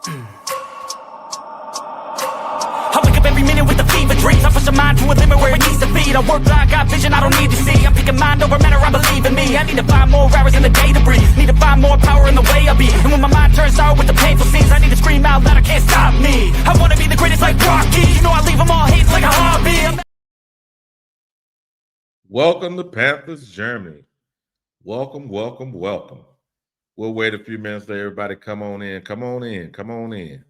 I wake up every minute with the fever dreams. I push my mind to a limit where it needs to be. I work blind, got vision I don't need to see. I'm picking mind over matter, I believe in me. I need to find more hours in the day to breathe. Need to find more power in the way I be. And when my mind turns sour with the painful scenes, I need to scream out loud, I can't stop me. I wanna be the greatest like Rocky. You know I leave them all hating like a hobby. Welcome to Panthers Germany. Welcome, welcome, welcome. We'll wait a few minutes for everybody come on in, come on in, come on in.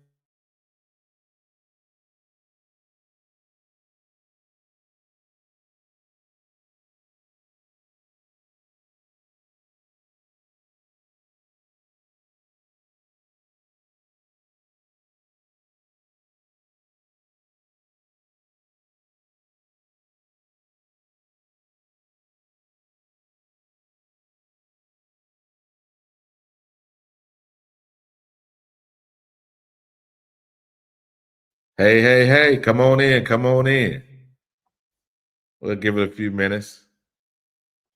Hey, hey, hey, come on in, come on in. We'll give it a few minutes.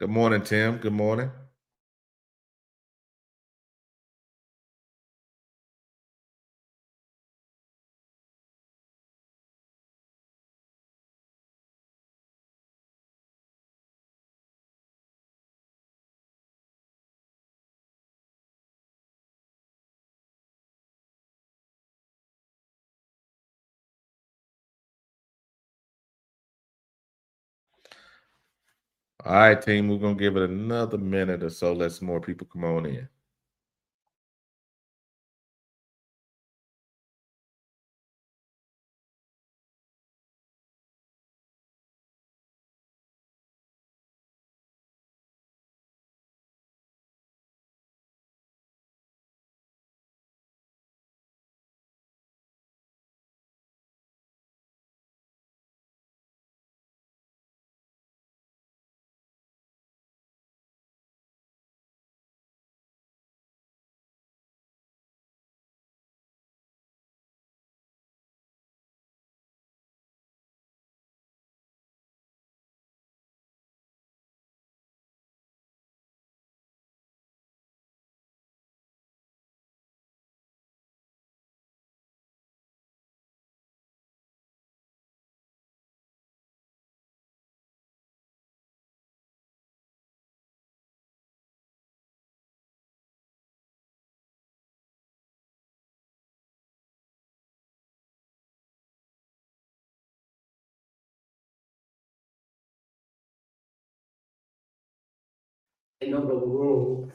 Good morning, Tim. Good morning. All right, team, we're going to give it another minute or so. Let some more people come on in.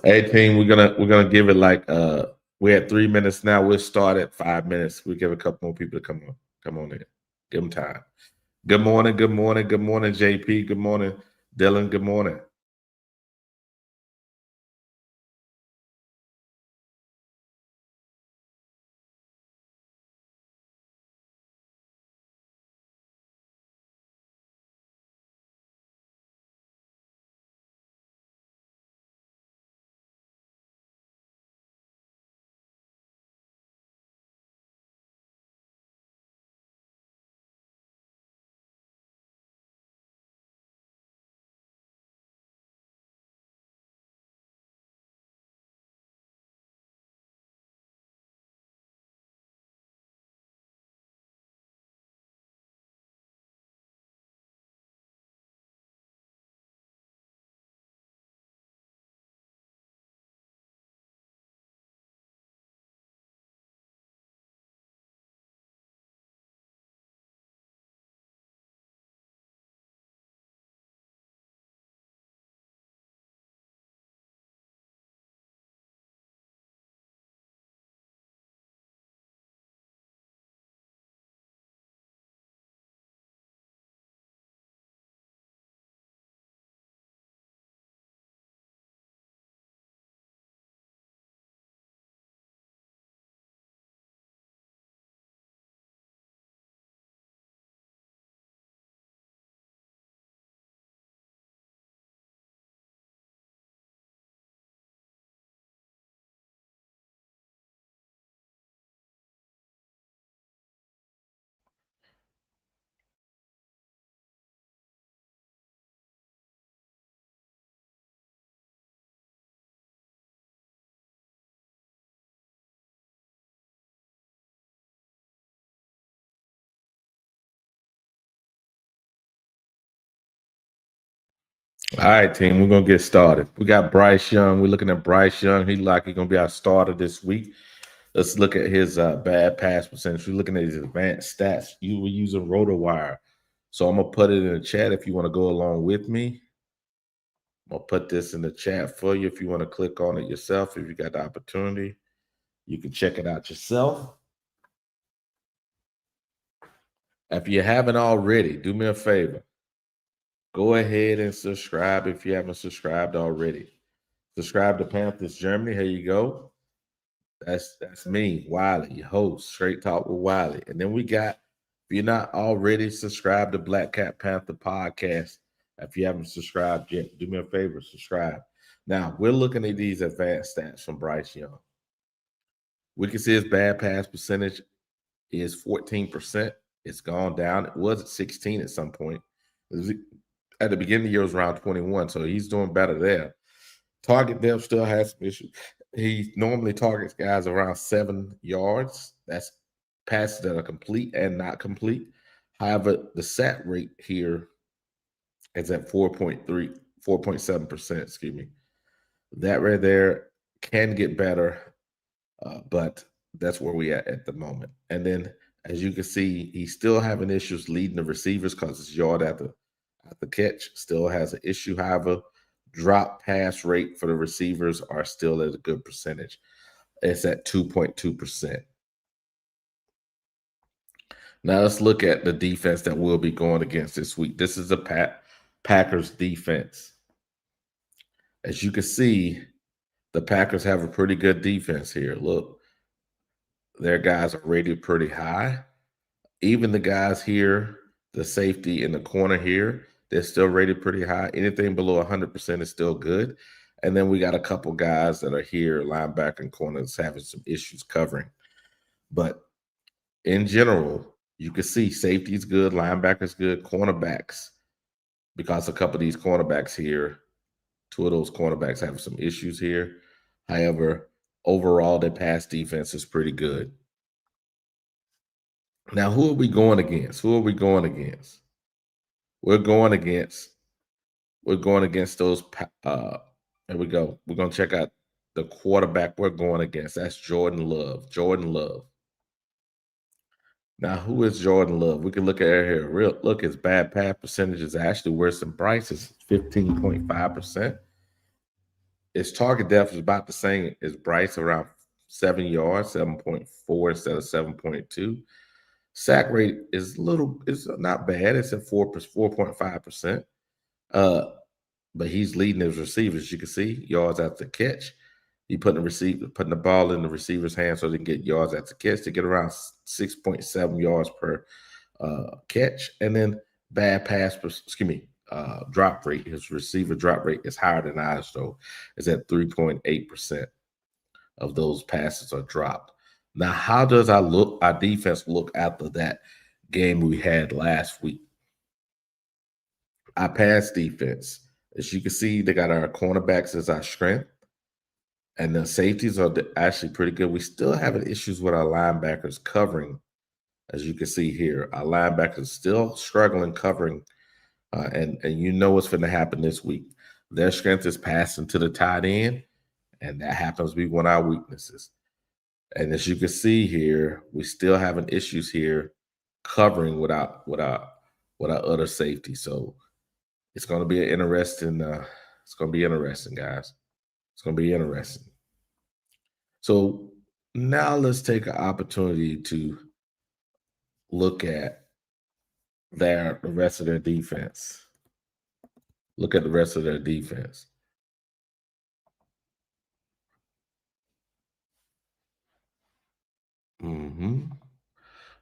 Hey, team, we're gonna give it like we're at 3 minutes now. We'll start at 5 minutes. We'll give a couple more people to come on in. Give them time. Good morning, good morning, good morning, JP. Good morning, Dylan. Good morning. All right, team, we're gonna get started. We got Bryce Young. We're looking at Bryce Young. He's gonna be our starter this week. Let's look at his bad pass percentage. We're looking at his advanced stats. You were using RotoWire, so I'm gonna put it in the chat if you want to go along with me. I'm gonna put this in the chat for you if you want to click on it yourself. If you got the opportunity, you can check it out yourself. If you haven't already, do me a favor. Go ahead and subscribe if you haven't subscribed already. Subscribe to Panthers Germany. Here you go. That's me, Wiley, your host, Straight Talk with Wiley. And then we got, if you're not already subscribed to Black Cat Panther Podcast, if you haven't subscribed yet, do me a favor, subscribe. Now, we're looking at these advanced stats from Bryce Young. We can see his bad pass percentage is 14%. It's gone down. It was at 16 at some point. At the beginning of the year, it was around 21, so he's doing better there. Target depth still has some issues. He normally targets guys around 7 yards. That's passes that are complete and not complete. However, the sack rate here is at 4.7%, excuse me. That right there can get better, but that's where we at the moment. And then, as you can see, he's still having issues leading the receivers because his yard at the catch still has an issue. However, drop pass rate for the receivers are still at a good percentage. It's at 2.2%. Now let's look at the defense that we'll be going against this week. This is a Packers defense. As you can see, the Packers have a pretty good defense here. Look, their guys are rated pretty high. Even the guys here, the safety in the corner here, they're still rated pretty high. Anything below 100% is still good. And then we got a couple guys that are here, linebacker and corners, having some issues covering. But in general, you can see safety is good, linebackers good, cornerbacks, because a couple of these cornerbacks here, 2 of those cornerbacks have some issues here. However, overall, their pass defense is pretty good. Now, who are we going against? Who are we going against? We're going against those. There we go. We're going to check out the quarterback we're going against. That's Jordan Love. Jordan Love. Now, who is Jordan Love? We can look at it here. Look, his bad pass percentage is actually worse than Bryce's, 15.5%. His target depth is about the same as Bryce, around 7 yards, 7.4 instead of 7.2. Sack rate is not bad. It's at 4.5%. But he's leading his receivers. You can see yards after the catch. He putting the ball in the receiver's hands so they can get yards after the catch. To get around 6.7 yards per catch. And then bad pass, drop rate. His receiver drop rate is higher than ours, though. It's at 3.8% of those passes are dropped. Now, how does our defense look after that game we had last week? Our pass defense, as you can see, they got our cornerbacks as our strength, and the safeties are actually pretty good. We still having issues with our linebackers covering, as you can see here. Our linebackers still struggling covering, and you know what's going to happen this week. Their strength is passing to the tight end, and that happens to be one of our weaknesses. And as you can see here, we still having issues here covering with our other safety. So it's going to be an interesting. It's going to be interesting, guys. It's going to be interesting. So now let's take an opportunity to look at the rest of their defense. Look at the rest of their defense.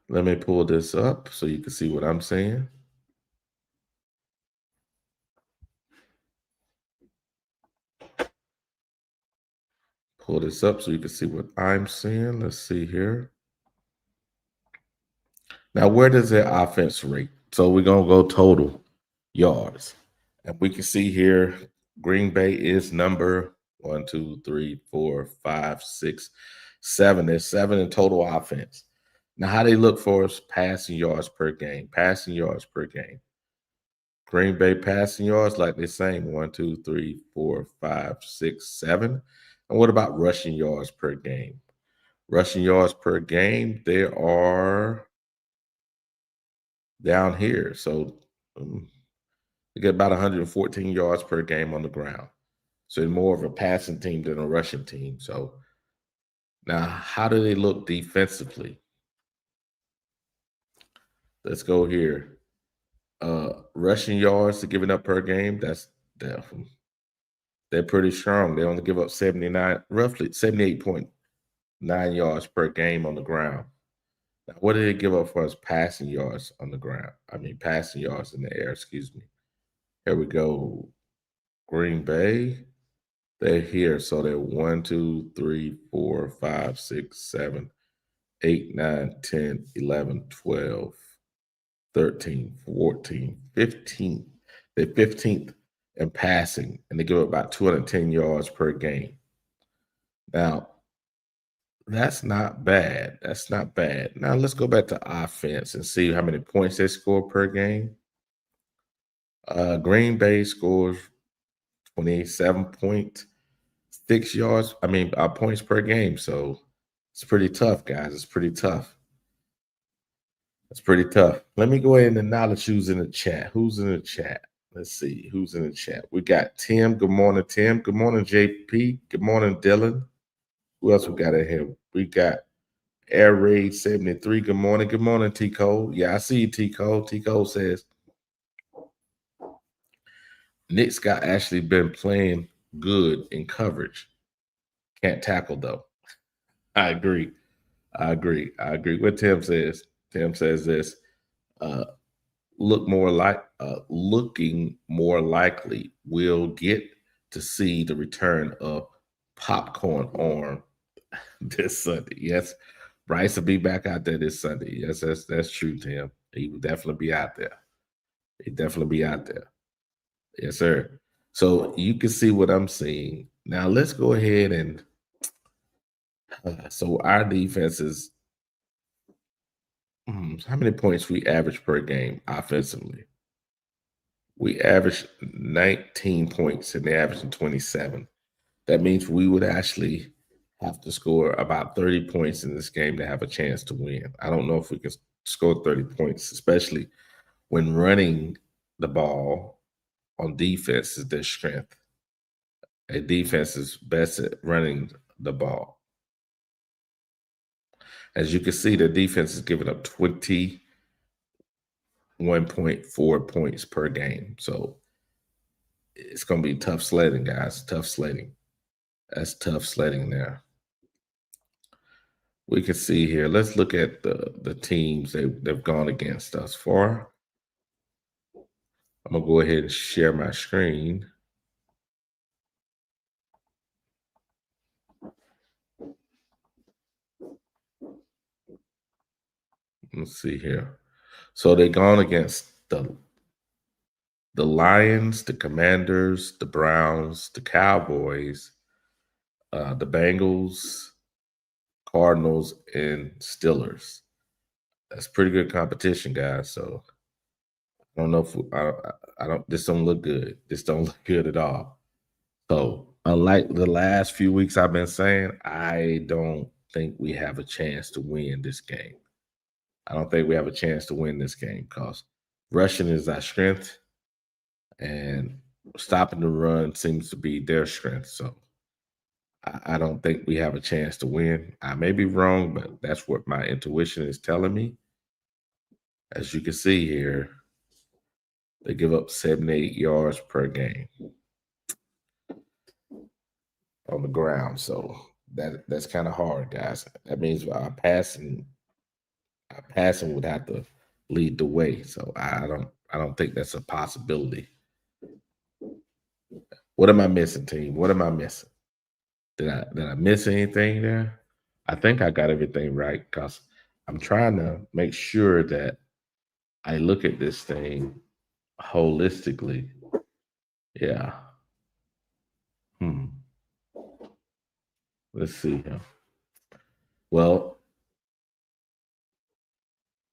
Let me pull this up so you can see what I'm saying. Pull this up so you can see what I'm saying. Let's see here. Now, where does their offense rate? So we're going to go total yards. And we can see here, Green Bay is number 1, 2, 3, 4, 5, 6, 7. There's 7 in total offense. Now, how they look for us? Passing yards per game. Passing yards per game. Green Bay passing yards, like they're saying 1, 2, 3, 4, 5, 6, 7. And what about rushing yards per game? Rushing yards per game, they are down here. So they get about 114 yards per game on the ground. So they're more of a passing team than a rushing team. So now, how do they look defensively? Let's go here. Rushing yards to giving up per game, they're pretty strong. They only give up 79, roughly 78.9 yards per game on the ground. Now, what did they give up for us passing yards on the ground? I mean, passing yards in the air, excuse me. Here we go. Green Bay, they're here. So they're 1, 2, 3, 4, 5, 6, 7, 8, 9, 10, 11, 12, 13, 14, 15. They're 15th in passing, and they give up about 210 yards per game. Now, that's not bad. That's not bad. Now, let's go back to offense and see how many points they score per game. Green Bay scores 27.6 yards. Points per game. So it's pretty tough, guys. It's pretty tough. It's pretty tough. Let me go ahead and acknowledge who's in the chat. Who's in the chat? Let's see who's in the chat. We got Tim. Good morning, Tim. Good morning, JP. Good morning, Dylan. Who else we got in here? We got Air Raid 73. Good morning. Good morning, T Cole. Yeah, I see you, T Cole. T Cole says Nick's got actually been playing good in coverage. Can't tackle though. I agree. What Tim says. Tim says this. Looking more likely we'll get to see the return of Popcorn Arm this Sunday. Yes, Bryce will be back out there this Sunday. Yes, that's true, Tim. He will definitely be out there. He'll definitely be out there. Yes, sir. So you can see what I'm seeing. Now let's go ahead and so our defense is how many points we average per game offensively? We average 19 points and they average 27. That means we would actually have to score about 30 points in this game to have a chance to win. I don't know if we can score 30 points, especially when running the ball on defense is their strength. A defense is best at running the ball. As you can see, the defense is giving up 21.4 points per game. So it's going to be tough sledding, guys. Tough sledding. That's tough sledding there. We can see here. Let's look at the teams they've gone against thus far. I'm going to go ahead and share my screen. Let's see here. So they've gone against the Lions, the Commanders, the Browns, the Cowboys, the Bengals, Cardinals, and Steelers. That's pretty good competition, guys. So I don't know if I don't. This don't look good. This don't look good at all. So unlike the last few weeks I've been saying, I don't think we have a chance to win this game. I don't think we have a chance to win this game because rushing is our strength and stopping the run seems to be their strength. So I don't think we have a chance to win. I may be wrong, but that's what my intuition is telling me. As you can see here, they give up 78 yards per game on the ground. So that's kind of hard, guys. That means our passing would have to lead the way. So I don't think that's a possibility. What am I missing, team? What am I missing? Did I miss anything there? I think I got everything right because I'm trying to make sure that I look at this thing holistically. Yeah. Let's see here. Well,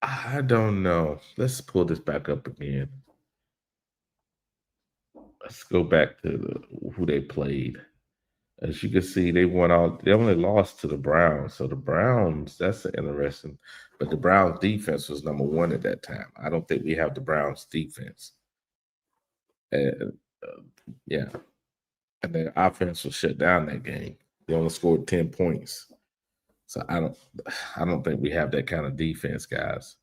I don't know. Let's pull this back up again. Let's go back to who they played. As you can see, they won out. They only lost to the Browns. So the Browns, that's interesting. But the Browns defense was number one at that time. I don't think we have the Browns defense. And yeah, and their offense was shut down that game. They only scored 10 points. So I don't think we have that kind of defense, guys.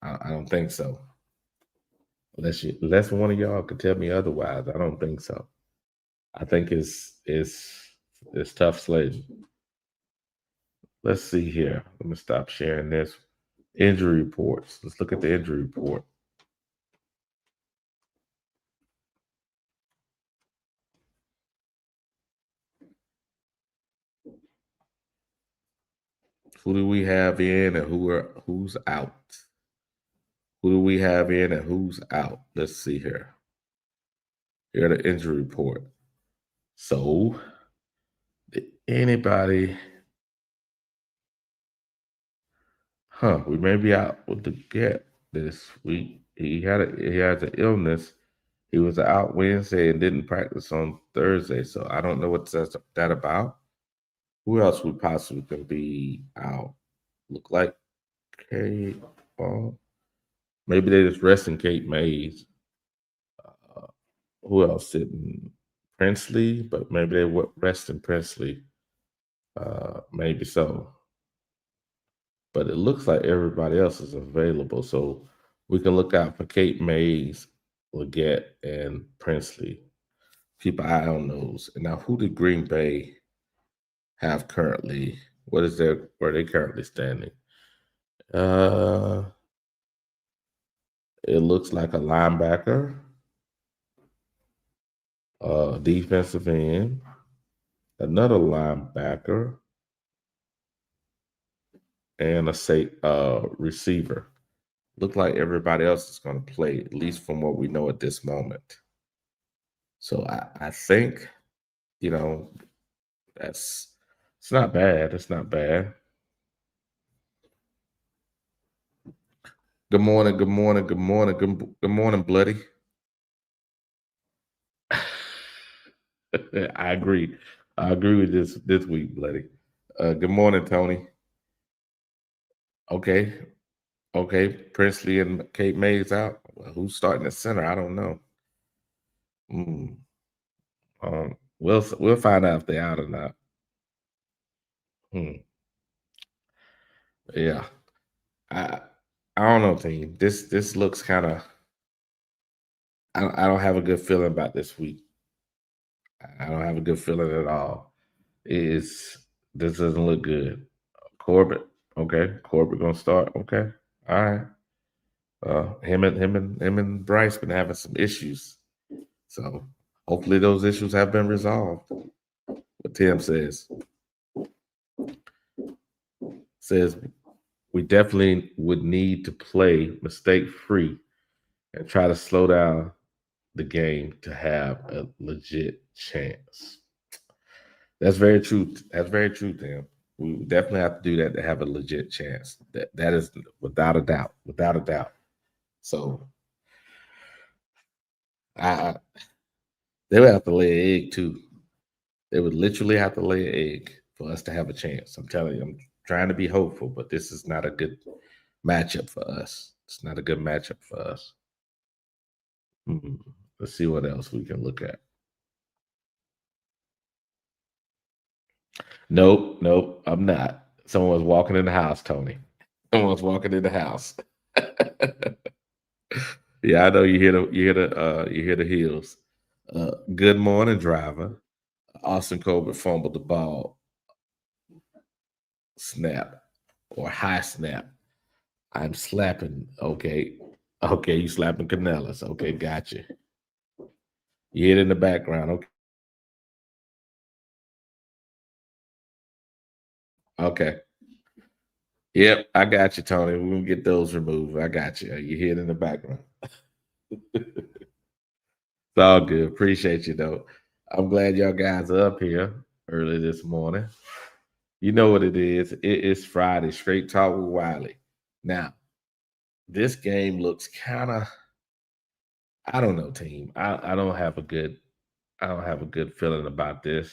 I don't think so. Unless one of y'all could tell me otherwise, I don't think so. I think it's tough sledding. Let's see here. Let me stop sharing this. Injury reports. Let's look at the injury report. Who do we have in and who's out? Who do we have in and who's out? Let's see here. Here the injury report. So, did anybody? We may be out with the get this week. He has an illness. He was out Wednesday and didn't practice on Thursday. So I don't know what that about. Who else would possibly can be out? Look like Kate Ball. Maybe they just resting Kate Mays. Who else sitting? Princely, but maybe they were resting Princely. Maybe so. But it looks like everybody else is available. So we can look out for Kate Mays, Leggett, and Princely. Keep an eye on those. And now who did Green Bay have currently? Where are they currently standing? It looks like a linebacker, defensive end, another linebacker, and a receiver. Look like everybody else is going to play, at least from what we know at this moment. So I think, it's not bad. It's not bad. Good morning, good morning, good morning, good morning, Bloody. I agree. I agree with this week, Bloody. Good morning, Tony. Okay. Princely and Kate Mays out. Well, who's starting at center? I don't know. We'll find out if they're out or not. Yeah. I don't know, team. This looks kind of. I don't have a good feeling about this week. I don't have a good feeling at all. This doesn't look good. Corbett, okay. Corbett gonna start. Okay, all right. Him and Bryce been having some issues, so hopefully those issues have been resolved. What Tim says we definitely would need to play mistake free and try to slow down the game to have a legit chance. That's very true. That's very true, Tim. We definitely have to do that to have a legit chance. That is without a doubt. Without a doubt. So they would have to lay an egg too. They would literally have to lay an egg for us to have a chance. I'm telling you, I'm trying to be hopeful, but this is not a good matchup for us. It's not a good matchup for us. Let's see what else we can look at. Nope, I'm not. Someone was walking in the house, Tony. Someone was walking in the house. Yeah, I know you hear the heels. Good morning, driver. Austin Colbert fumbled the ball. Snap or high snap. I'm slapping. Okay, you slapping Canellas. Okay, gotcha. You hear it in the background. Okay. Yep, I got you, Tony. We're gonna get those removed. I got you. You hear it in the background. It's all good. Appreciate you though. I'm glad y'all guys are up here early this morning. You know what it is. It is Friday. Straight Talk with Wiley. Now, this game looks kind of I don't know, team. I don't have a good feeling about this.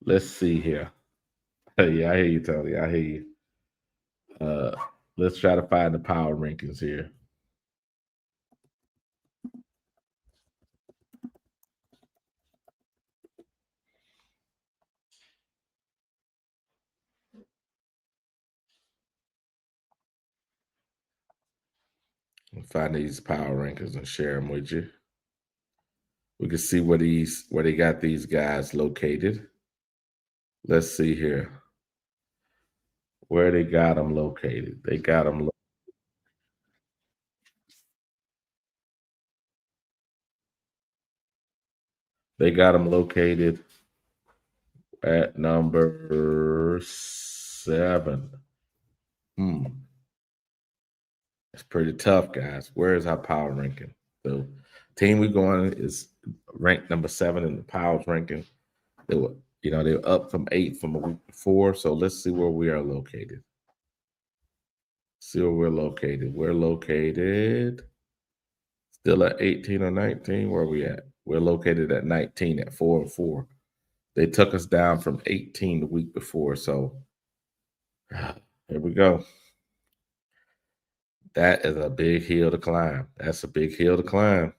Let's see here. Yeah, I hear you, Tony. I hear you. Uh, let's try to find the power rankings here and find these power rankings and share them with you. We can see where they got these guys located. Let's see here where they got them located. They got them located at number 7. Hmm. It's pretty tough, guys. Where is our power ranking? The team we going is ranked number 7 in the powers ranking. They were, they were up from 8 from a week before. So let's see where we are located. See where we're located. We're located still at 18 or 19. Where are we at? We're located at 19 at 4-4. They took us down from 18 the week before. So here we go. That is a big hill to climb. That's a big hill to climb.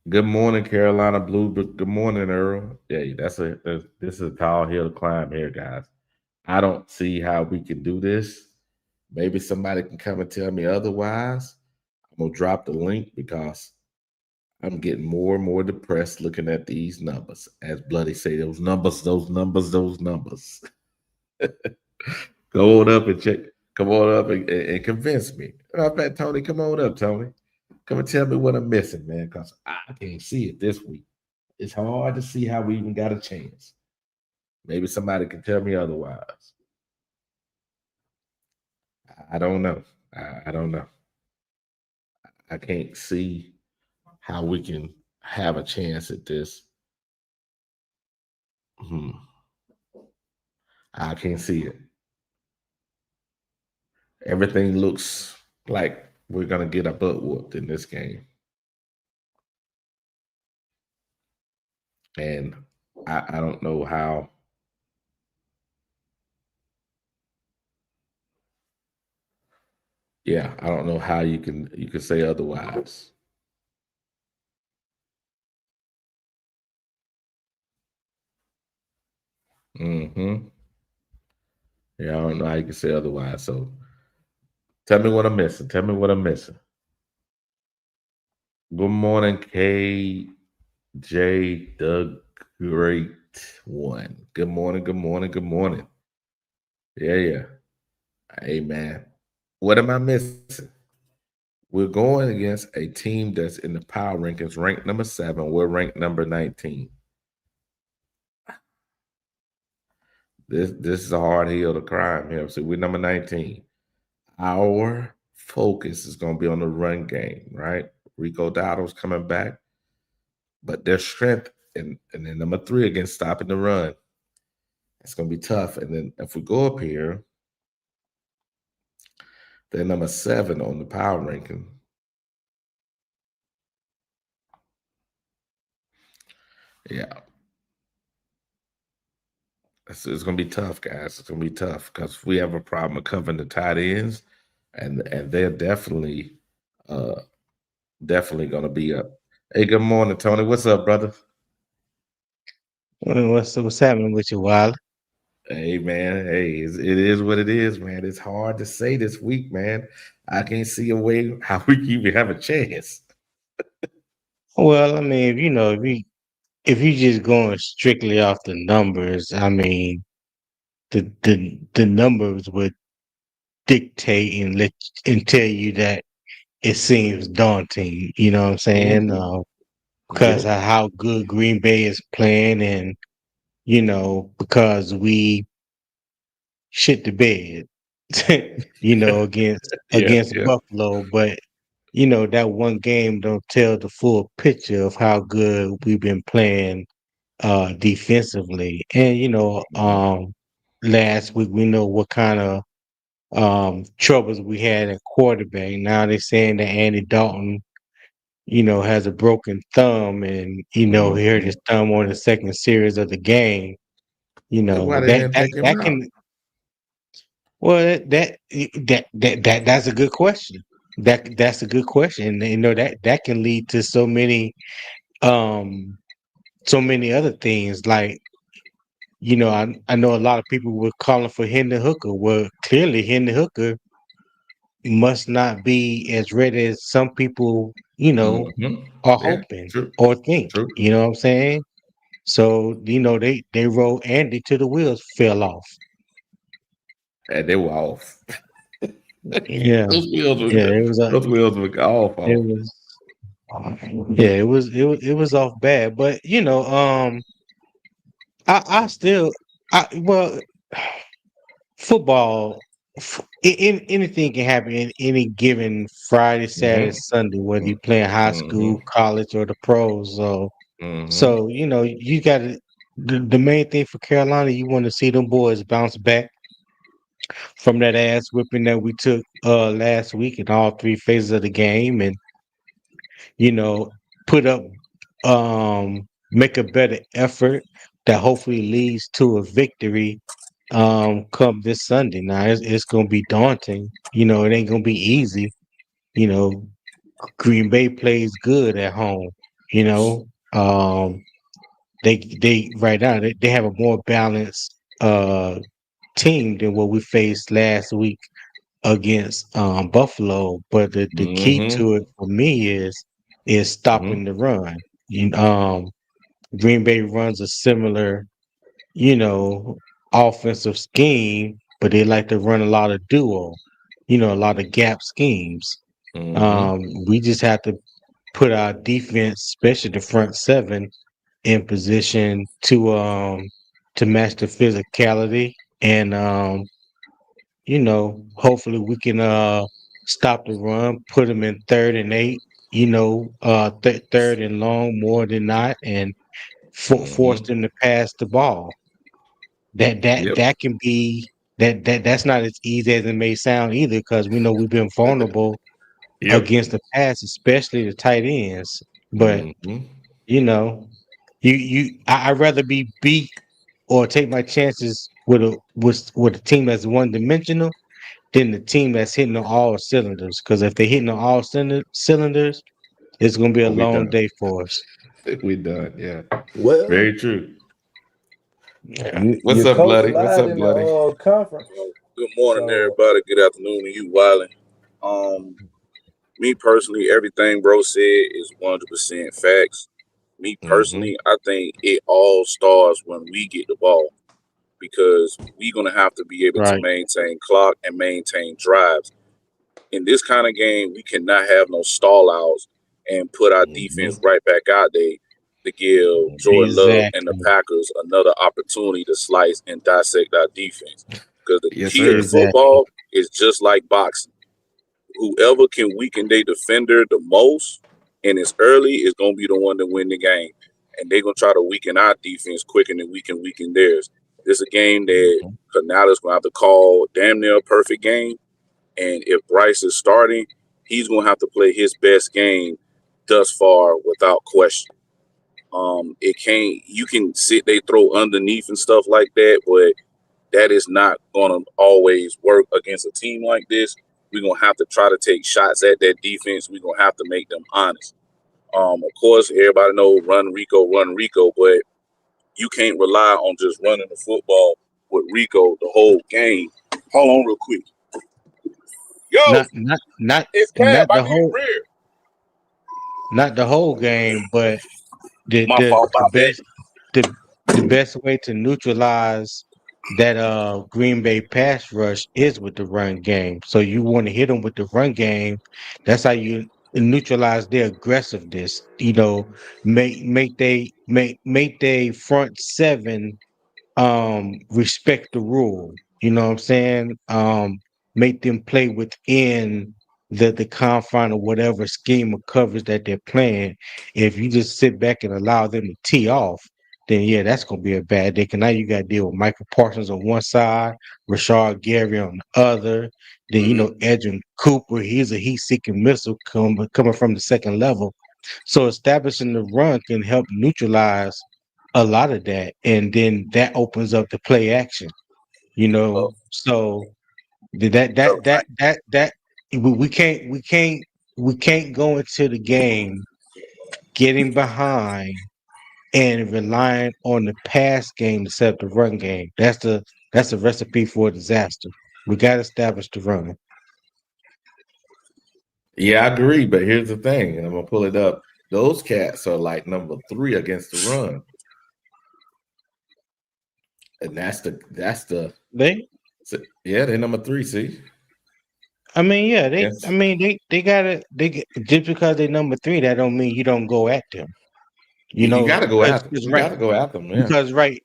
Good morning, Carolina Blue. Good morning, Earl. Yeah, this is a tall hill to climb here, guys. I don't see how we can do this. Maybe somebody can come and tell me otherwise. I'm gonna drop the link because I'm getting more and more depressed looking at these numbers. As Bloody say, those numbers, those numbers, those numbers. Go on up and check. Come on up and convince me. In fact, Tony, come on up, Tony. Come and tell me what I'm missing, man, because I can't see it this week. It's hard to see how we even got a chance. Maybe somebody can tell me otherwise. I don't know. I don't know. I can't see how we can have a chance at this. Hmm. I can't see it. Everything looks like we're gonna get a butt whooped in this game, and I don't know how. Yeah, I don't know how you can say otherwise. Hmm. Yeah, I don't know how you can say otherwise. So tell me what I'm missing. Tell me what I'm missing. Good morning, KJ, the Great One. Good morning. Good morning. Good morning. Yeah, yeah. Hey, man. What am I missing? We're going against a team that's in the power rankings, ranked number 7. We're ranked number 19. This is a hard hill to climb here. So we're number 19. Our focus is going to be on the run game, right? Rico Dowdle's coming back, but their strength and then number 3 against stopping the run. It's going to be tough. And then if we go up here, they're number 7 on the power ranking. Yeah. It's going to be tough, guys. It's going to be tough because we have a problem of covering the tight ends, and they're uh, definitely going to be up. Hey, good morning, Tony. What's up, brother? What's happening with you, Wild? Hey, man. Hey, it is what it is, man. It's hard to say this week, man. I can't see a way how we can even have a chance. Well, I mean, if you just going strictly off the numbers, I mean, the numbers would dictate and tell you that it seems daunting. You know what I'm saying? Hmm. Because Yeah. of how good Green Bay is playing, and because we shit the bed, Yeah. against Yeah. Buffalo, but that one game don't tell the full picture of how good we've been playing defensively. And Mhm. last week we know what kind of troubles we had at quarterback. Now they're saying that Andy Dalton, has a broken thumb, and he hurt his thumb on the second series of the game. Then why they That didn't that take him that out? can well that's a good question. That's a good question. That can lead to um so many other things. Like, I know a lot of people were calling for Hendon Hooker. Well, clearly Hendon Hooker must not be as ready as some people, are Yeah, hoping true, or think. true. You know what I'm saying? So, they rolled Andy till the wheels fell off. And they were off. Yeah. Those wheels were Yeah, good. Those wheels were off. it Off. was yeah, it was off bad. But I still well, football, anything can happen in any given Friday, Saturday, Mm-hmm. Sunday, whether you play in high Mm-hmm. school, college, or the pros. So, Mm-hmm. so you got to the main thing for Carolina, you want to see them boys bounce back from that ass whipping that we took last week in all three phases of the game, and you know put up make a better effort that hopefully leads to a victory come this Sunday. Now it's gonna be daunting. It ain't gonna be easy. You know, Green Bay plays good at home. You know, they right now they have a more balanced team than what we faced last week against Buffalo. But the key Mm-hmm. to it for me is stopping the run. You, Green Bay runs a similar, you know, offensive scheme, but they like to run a lot of duo, a lot of gap schemes. Mm-hmm. We just have to put our defense, especially the front seven, in position to match the physicality, and hopefully we can stop the run, put them in 3rd and 8, third and long more than not, and force Mm-hmm. them to pass the ball. That that Yep. that can be that's not as easy as it may sound either, because we know we've been vulnerable Yep. against the pass, especially the tight ends. But Mm-hmm. you know, I'd rather be beat or take my chances with a team that's one dimensional than the team that's hitting on all cylinders. Because if they're hitting on all cylinders, it's gonna be a Oh, we long done. day for us. We done. Yeah. Well, Very true. Yeah. What's your up, coach bloody? What's lied up, in bloody? the conference. Good morning, So everybody. Good afternoon to you, Wiley. Um, Me personally, everything bro said is 100% facts. Me Mm-hmm. personally, I think it all starts when we get the ball because we're gonna have to be able to Right. maintain clock and maintain drives. In this kind of game, we cannot have no stall outs and put our defense Mm-hmm. right back out there to give Jordan Love and the Exactly. Packers another opportunity to slice and dissect our defense. Because the Yes, key of the sir. Exactly. football is just like boxing. Whoever can weaken their defender the most and it's early is gonna be the one to win the game. And they're gonna try to weaken our defense quicker than we can weaken theirs. This is a game that Mm-hmm. Canales gonna have to call damn near a perfect game. And if Bryce is starting, he's gonna have to play his best game thus far without question. It can't you can sit they throw underneath and stuff like that, but that is not going to always work against a team like this. We're going to have to try to take shots at that defense. We're going to have to make them honest. Of course, everybody know run Rico, but you can't rely on just running the football with Rico the whole game. Hold on real quick. Yo, Not not not it's Cab. not I the need whole rear. not the whole game, but the My the fault the about that. best the the best way to neutralize that Green Bay pass rush is with the run game. So you want to hit them with the run game. That's how you neutralize their aggressiveness. Make they front seven respect the rule. You know what I'm saying? Make them play within the confine of whatever scheme of coverage that they're playing. If you just sit back and allow them to tee off, then yeah, that's gonna be a bad day. Cause now you gotta deal with Michael Parsons on one side, Rashard Gary on the other. Then you know Edwin Cooper, he's a heat-seeking missile coming from the second level. So establishing the run can help neutralize a lot of that, and then that opens up the play action. You know, Oh, so that we can't go into the game getting behind and relying on the pass game to set up the run game. That's a recipe for disaster. We got to establish the run. Yeah, I agree. But here's the thing, and I'm gonna pull it up. Those cats are like number 3 against the run, and They, yeah, they're number 3. See, I mean, yeah, yes, they gotta just because they number three, that don't mean you don't go at them. You you got know, to go because after. You got to go after them. Yeah, because right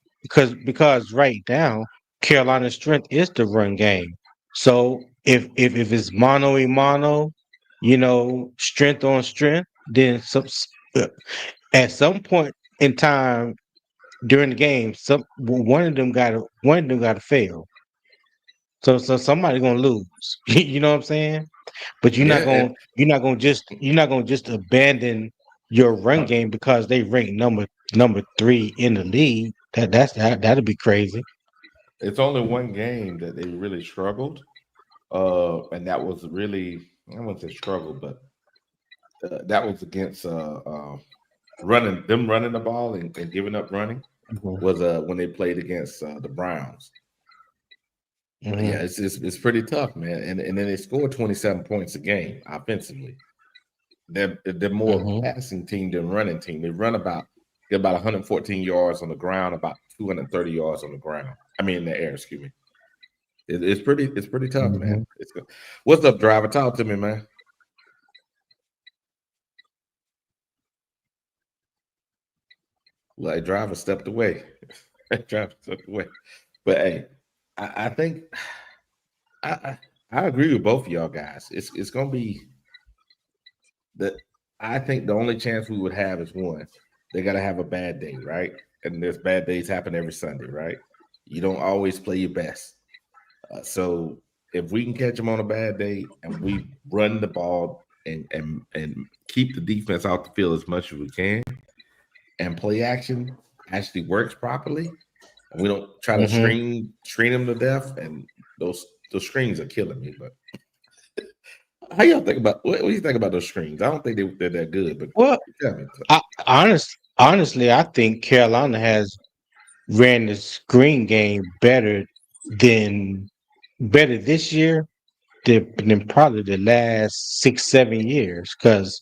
because right now Carolina's strength is the run game. So if it's mano a mano, you know, strength on strength, then uh, at some point in time during the game, one of them got to fail. So somebody's gonna lose. You know what I'm saying? But yeah. And you're not gonna just abandon your run game because they rank number three in the league. That'd be crazy. it's only one game that they really struggled, and that was really I wouldn't say struggle, but that was against running the ball and giving up running Mhm, was when they played against the Browns. But yeah, mhm, it's pretty tough, man. And then they scored 27 points a game offensively. They're more mhm, passing team than running team. Get about 114 yards on the ground, about 230 yards on the ground. I mean in the air, excuse me. It's pretty tough, man. mhm. It's good. What's up, driver? Talk to me, man. Like driver stepped away. Driver stepped away. But hey, I think I, I agree with both of y'all guys. It's gonna be that I think the only chance we would have is one, they got to have a bad day, right? And there's bad days happen every Sunday, right? You don't always play your best. So if we can catch them on a bad day and we run the ball and keep the defense out the field as much as we can, and play action actually works properly, and we don't try to Mhm. screen them to death, and those screens are killing me. But how y'all think about what do you think about those screens? I don't think they're that good, but Well, tell me. honestly, I think Carolina has ran the screen game than better this year than probably the last 6 7 years. Because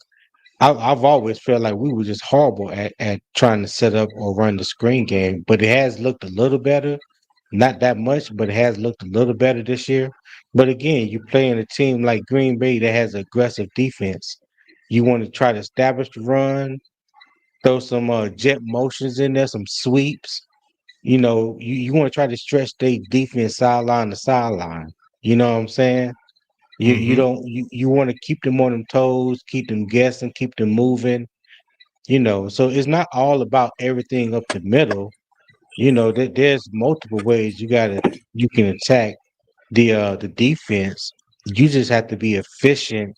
I've always felt like we were just horrible at trying to set up or run the screen game, but it has looked a little better. Not that much, but it has looked a little better this year. But again, you play in a team like Green Bay that has aggressive defense. You want to try to establish the run, throw some jet motions in there, some sweeps. You know, you want to try to stretch their defense sideline to sideline. You know what I'm saying? You Mm-hmm. don't you want to keep them on them toes, keep them guessing, keep them moving. You know, so it's not all about everything up the middle. You know, there's multiple ways you can attack the defense. You just have to be efficient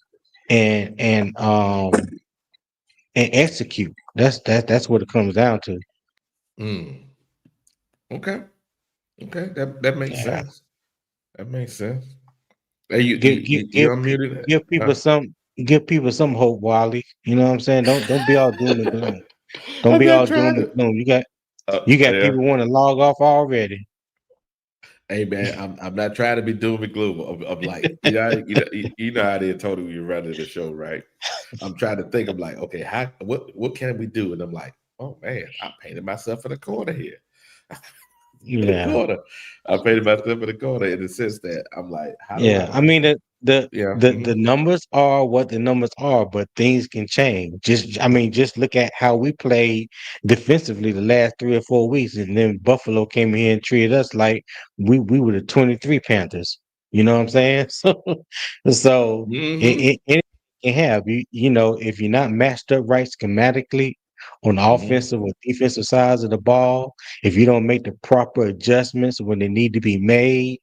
and and um and execute. That's what it comes down to. Mm. Okay. Okay. That makes Yeah. sense. That makes sense. Hey, Give give you give pe- unmuted? give people some hope, Wally. You know what I'm saying? Don't be all doom and gloom. Don't I'm be not all trying doom and to. gloom. You got Yeah. people want to log off already. Hey man, I'm not trying to be doom and gloom. I'm like, you know how they told you you're running the show, right? I'm trying to think. I'm like, okay, what can we do? And I'm like, oh man, I painted myself in a corner here. In the Yeah. corner. I painted myself in the corner in the sense that I'm like, how do Yeah, I? I mean Yeah. the numbers are what the numbers are, but things can change. Just look at how we played defensively the last 3 or 4 weeks, and then Buffalo came here and treated us like we were the 23 Panthers. You know what I'm saying? So Mm-hmm. it can have you know if you're not matched up right schematically on the offensive or defensive sides of the ball, if you don't make the proper adjustments when they need to be made,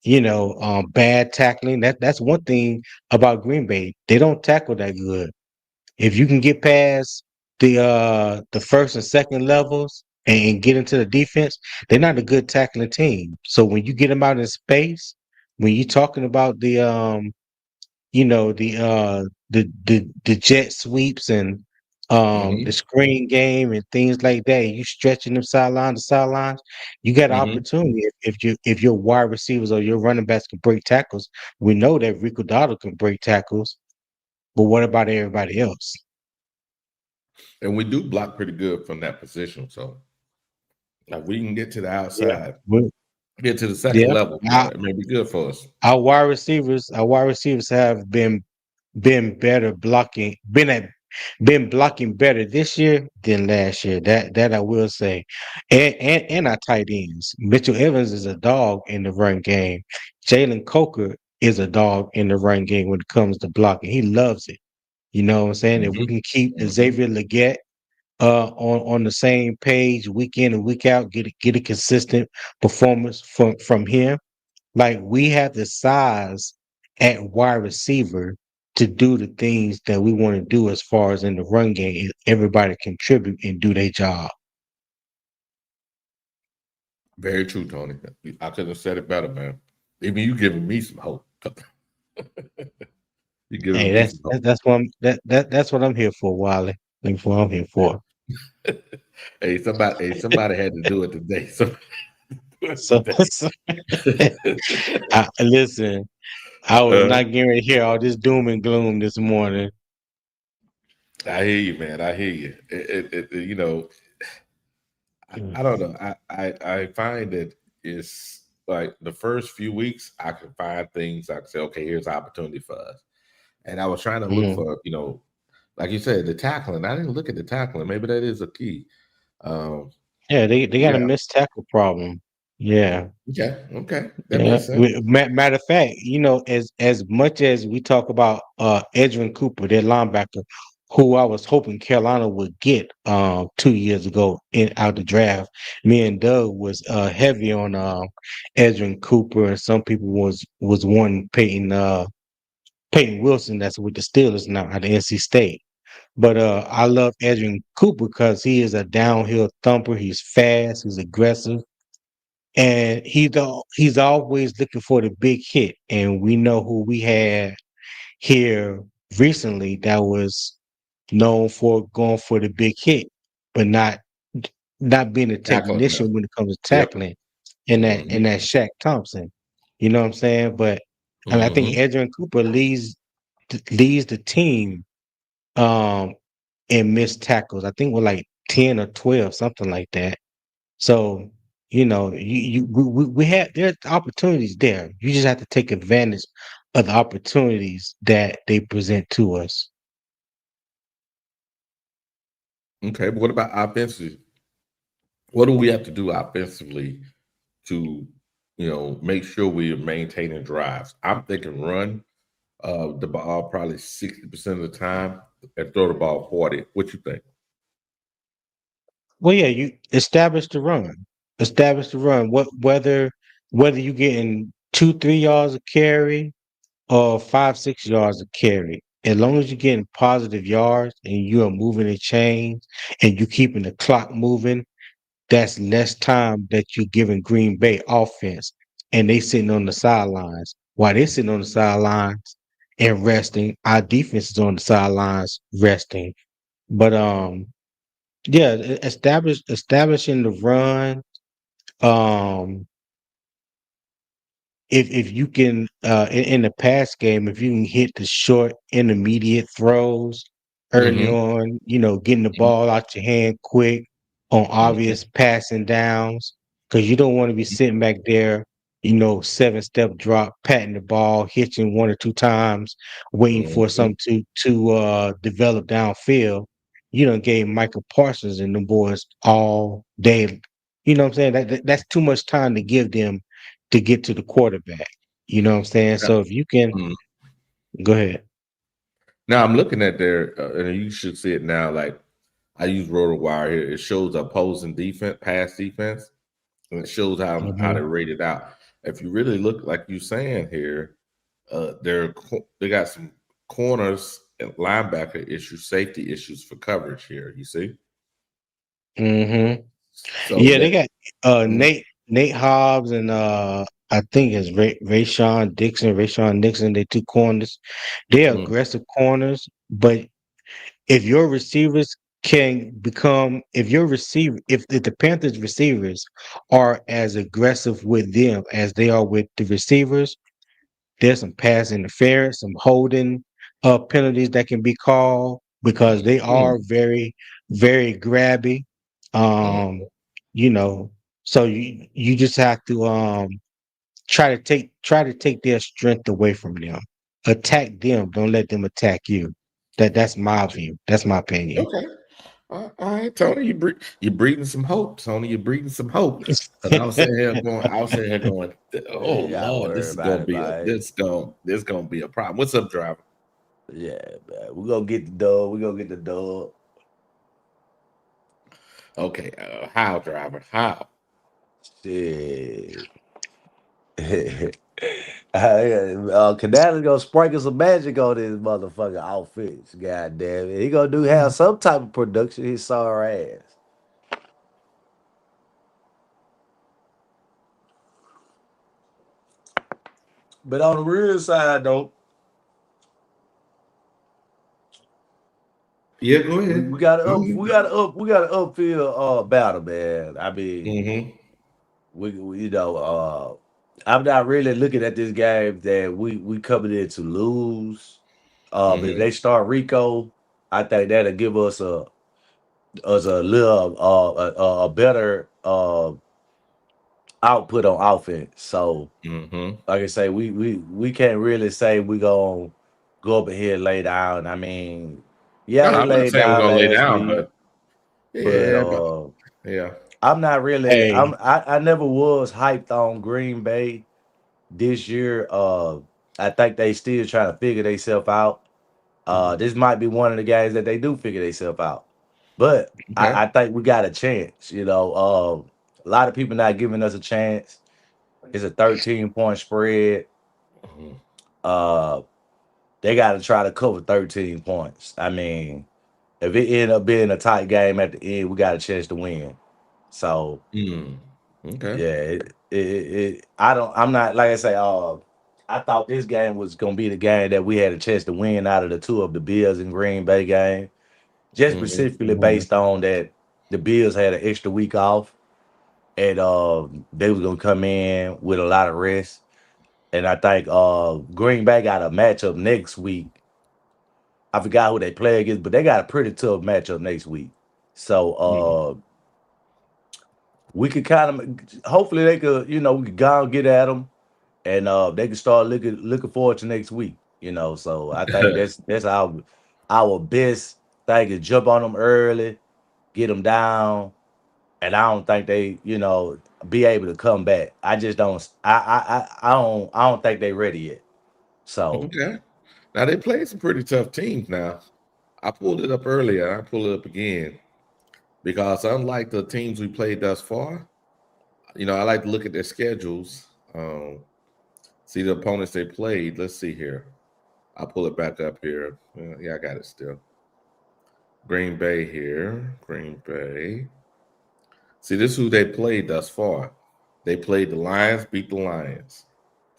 bad tackling. That's one thing about Green Bay. They don't tackle that good. If you can get past the first and second levels and get into the defense, they're not a good tackling team. So when you get them out in space, when you're talking about the jet sweeps and the screen game and things like that, you stretching them sideline to sidelines, you got an opportunity. If your wide receivers or your running backs can break tackles, we know that Rico Dotto can break tackles, but what about everybody else? And we do block pretty good from that position. So like we can get to the Yeah. outside, get to the second Yeah. level. It may be good for us. Our wide receivers have been better blocking, been blocking better this year than last year. That I will say. And our tight ends. Mitchell Evans is a dog in the run game. Jalen Coker is a dog in the run game when it comes to blocking. He loves it. You know what I'm saying? If we can keep Xavier Legette on the same page week in and week out, get a consistent performance from him. Like we have the size at wide receiver to do the things that we want to do as far as in the run game. If everybody contribute and do their job. Very true, Tony. I couldn't have said it better, man. Even you giving me some hope. You giving Hey, me some hope. that's what I'm here for, Wiley. That's what I'm here for. Hey, somebody had to do it today. So, listen, I was not getting ready to hear all this doom and gloom this morning. I hear you, man. I hear you. I don't know. I find that it's like the first few weeks I can find things I can say, okay, here's an opportunity for us. And I was trying to look for, like you said, the tackling. I didn't look at the tackling. Maybe that is a key. Yeah, they got a missed tackle problem. Yeah. Okay. That makes sense. Matter of fact, as much as we talk about Edwin Cooper, their linebacker, who I was hoping Carolina would get 2 years ago out the draft. Me and Doug was heavy on Edwin Cooper, and some people was wanting Peyton Wilson, that's with the Steelers now at NC State. But I love Edwin Cooper because he is a downhill thumper. He's fast. He's aggressive. And he's always looking for the big hit. And we know who we had here recently that was known for going for the big hit, but not being a technician when it comes to tackling. And that Shaq Thompson. You know what I'm saying? But I think Edwin Cooper leads the team in missed tackles. I think we're like 10 or 12, something like that. So, we have there's opportunities there. You just have to take advantage of the opportunities that they present to us. Okay, but what about offensively? What do we have to do offensively to, make sure we're maintaining drives? I'm thinking run the ball probably 60% of the time and throw the ball 40. What you think? Well, yeah, you establish the run. Establish the run. Whether you're getting 2-3 yards of carry or 5-6 yards of carry, as long as you're getting positive yards and you are moving the chains and you're keeping the clock moving, that's less time that you're giving Green Bay offense, and they sitting on the sidelines. While they're sitting on the sidelines and resting, our defense is on the sidelines resting. But yeah, establishing the run. If you can in the pass game, if you can hit the short intermediate throws early on, getting the ball out your hand quick on obvious passing downs, because you don't want to be sitting back there, 7-step drop, patting the ball, hitching 1 or 2 times, waiting for something to develop downfield. You done gave Michael Parsons and the boys all day. You know what I'm saying? That's too much time to give them to get to the quarterback. You know what I'm saying? So if you can go ahead. Now I'm looking at and you should see it now. Like I use RotoWire here. It shows opposing defense, pass defense, and it shows how they're rated out. If you really look like you saying here, they got some corners and linebacker issues, safety issues for coverage here. You see? So Yeah, they got Mhm. Nate Hobbs and I think it's Rayshon Nixon. They two corners. They're Mm. aggressive corners, but if your receivers can become if the Panthers receivers are as aggressive with them as they are with the receivers, there's some pass interference, some holding penalties that can be called because they Mm. are very, very grabby. Mm. Um, you know, so you just have to try to take their strength away from them. Attack them, don't let them attack you. That's my view. That's my opinion. Okay. All right, Tony, you're breathing some hope. Tony, you're breathing some hope. Because I was sitting here going, oh You gotta Lord, worry about it, man. this gonna be a problem. What's up, driver? Yeah, man. We're gonna get the dub. We're gonna get the dub. Okay, how, driver? How? Shit. Canada's gonna sprinkle some magic on this motherfucking outfits. God damn it. He gonna have some type of production, his sorry ass. But on the real side though, Yeah, go we, ahead. we got to Go up ahead. we got to upfield battle, man. I mean, Mm-hmm. we I'm not really looking at this game that we coming in to lose. But if Mm-hmm. they start Rico, I think that'll give us a little a better output on offense. So Mm-hmm. like I say, we can't really say we gonna go up in here and lay down. I mean, No, yeah, we I'm not laid saying we're down gonna lay last down, week, but but yeah, but yeah. I'm not really Hey, I never was hyped on Green Bay this year. I think they still trying to figure themselves out. Mhm. This might be one of the games that they do figure themselves out. But Okay. I think we got a chance. A lot of people not giving us a chance. It's a 13-point spread. Mhm. Uh, they got to try to cover 13 points. I mean, if it end up being a tight game at the end, we got a chance to win. So Mm. Okay. yeah, I don't. I'm not like I say. I thought this game was gonna be the game that we had a chance to win out of the two of the Bills and Green Bay game. Just Mm-hmm. specifically based on that the Bills had an extra week off and they was gonna come in with a lot of rest. And I think Green Bay got a matchup next week. I forgot who they play against, but they got a pretty tough matchup next week. So Mm. we could kind of hopefully they could, we could go and get at them and they can start looking forward to next week. So I think that's our best thing is jump on them early, get them down, and I don't think they, be able to come back. I just don't. I don't think they ready yet. So Okay. Now they played some pretty tough teams now. I pulled it up earlier. I pull it up again because unlike the teams we played thus far, I like to look at their schedules. See the opponents they played. Let's see here. I'll pull it back up here. Yeah, I got it still. Green Bay here. Green Bay. See, this is who they played thus far. They played the Lions, beat the Lions.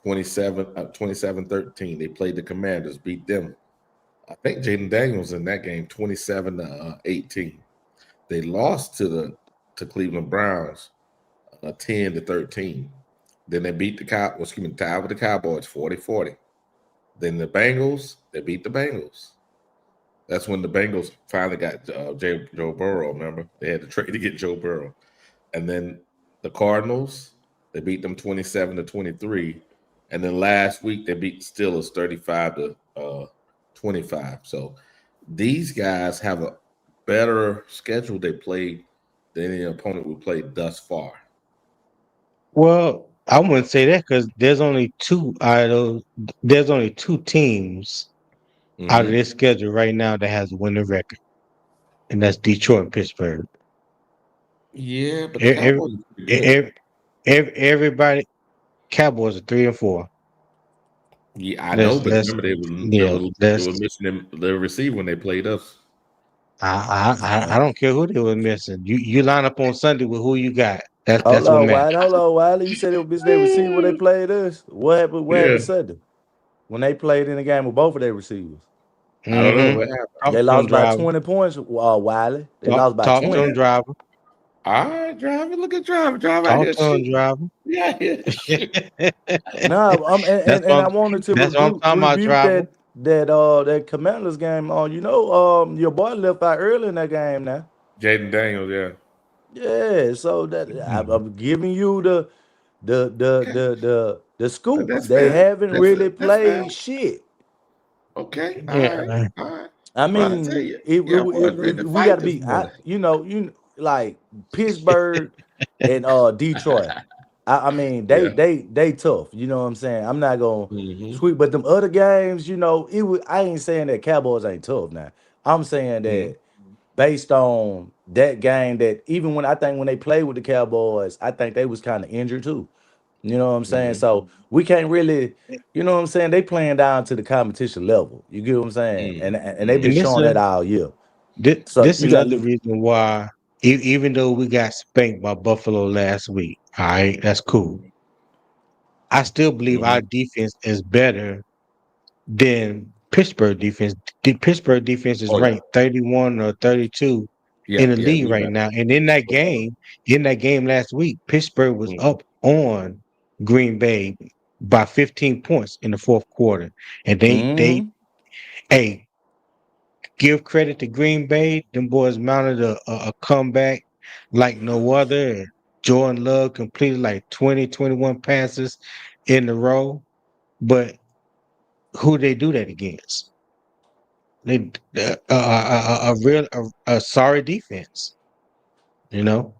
27-13. They played the Commanders, beat them. I think Jaden Daniels in that game, 27-18. They lost to Cleveland Browns, 10-13. Then they beat tied with the Cowboys, 40-40. Then the Bengals, they beat the Bengals. That's when the Bengals finally got Joe Burrow. Remember, they had to trade to get Joe Burrow. And then the Cardinals, they beat them 27-23. And then last week they beat the Steelers 35-25. So these guys have a better schedule they played than any opponent we played thus far. well, I wouldn't say that because there's only two out of those. There's only two teams out of Mm-hmm. this schedule right now that has a winning record. and that's Detroit and Pittsburgh. Yeah, but the Every, Cowboys are pretty good. everybody, Cowboys are 3-4. Yeah, I know, but Let's remember yeah. they were missing their receiver when they played us. I don't care who they were missing. You line up on Sunday with who you got. Hold That's what on, matters. Wiley. Hold on, Wiley. You said it was their receiver when they played us. What happened? What Yeah, happened Sunday when they played in the game with both of their receivers? I don't know Mm-hmm. what happened. Talk They to them, lost by driver. 20 points. Wiley. They lost by Talk to 20. them, driver. All right, driver, look at driver out Talk here to them, shooting. driver. Yeah, yeah, shoot. No, That's and what I wanted to that's what I'm talking about, rebuke driver. that Commanders game on. Your boy left out early in that game now. Jaden Daniels, yeah. Yeah, so that I'm giving you Okay, the scoop. that's They fair. haven't really That's fair. played shit. Okay, all right, Yeah. all right. I Well, I tell mean, you, yeah, boys ready to we got fight to this be, morning. like Pittsburgh and Detroit. I mean, Yeah. they tough. You know what I'm saying? I'm not gonna Mm-hmm. sweep, but them other games, it was. I ain't saying that Cowboys ain't tough. Now, I'm saying Mm-hmm. that based on that game, that even when they played with the Cowboys, I think they was kind of injured too. You know what I'm saying? Mm-hmm. So we can't really, you know what I'm saying? They playing down to the competition level. You get what I'm saying? And they been And showing that all year. So this you got to another look. reason why, even though we got spanked by Buffalo last week, all right, that's cool. I still believe our Mm-hmm. defense is better than Pittsburgh defense. The Pittsburgh defense is Oh yeah, ranked 31 or 32 yeah, in the yeah. league We right better. now. And in that game last week, Pittsburgh was Mm-hmm. up on Green Bay by 15 points in the fourth quarter. And they Hmm. hey, give credit to Green Bay. Them boys mounted a comeback like no other. And Jordan Love completed like 20, 21 passes in a row. But who they do that against? They a real a sorry defense, you know.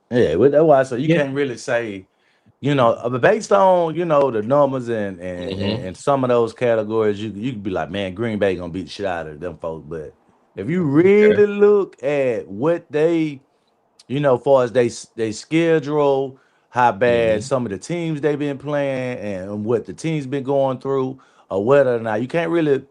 Yeah, but that's why. So you Yeah, can't really say, but based on the numbers Mm-hmm. and some of those categories, you could be like, man, Green Bay gonna beat the shit out of them folks. But if you Okay. really look at what they far as they schedule, how bad Mm-hmm. some of the teams they've been playing, and what the team's been going through, or whether or not you can't really,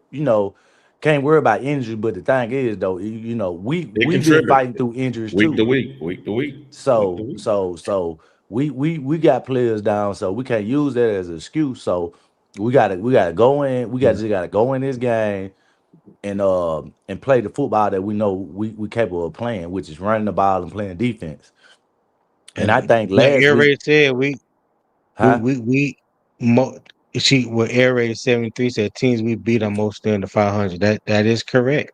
can't worry about injury. But the thing is, though, It we've been contribute fighting through injuries week to too. week, week to week, week to So week. so so we got players down, so we can't use that as an excuse. So we gotta go in. We gotta go in this game and play the football that we know we capable of playing, which is running the ball and playing defense. And I think like last Air week, Raid said, we huh? we we mo- she what Air Raid 73 said teams we beat are mostly under 500. That is correct.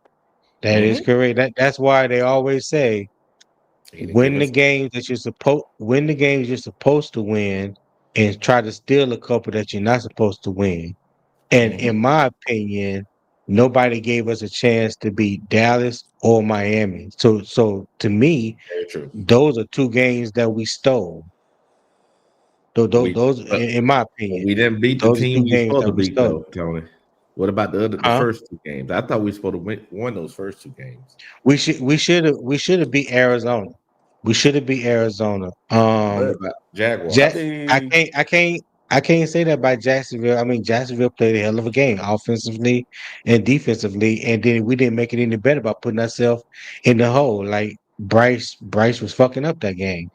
That is Hmm. correct. That's why they always say He didn't give us. win the games you're supposed to win and try to steal a couple that you're not supposed to win. And Mm-hmm. in my opinion, nobody gave us a chance to beat Dallas or Miami. So to me, Very true. those are two games that we stole. We Those, but in my but opinion, we didn't beat the those are team two we were games supposed that to we beat stole. though, Tony. What about the Huh? first two games? I thought we were supposed to won those first two games. We should have beat Arizona. We should have beat Arizona. What But about I Jack, Jaguars? mean, I can't say that by Jacksonville. I mean, Jacksonville played a hell of a game offensively and defensively, and then we didn't make it any better by putting ourselves in the hole. Like Bryce was fucking up that game.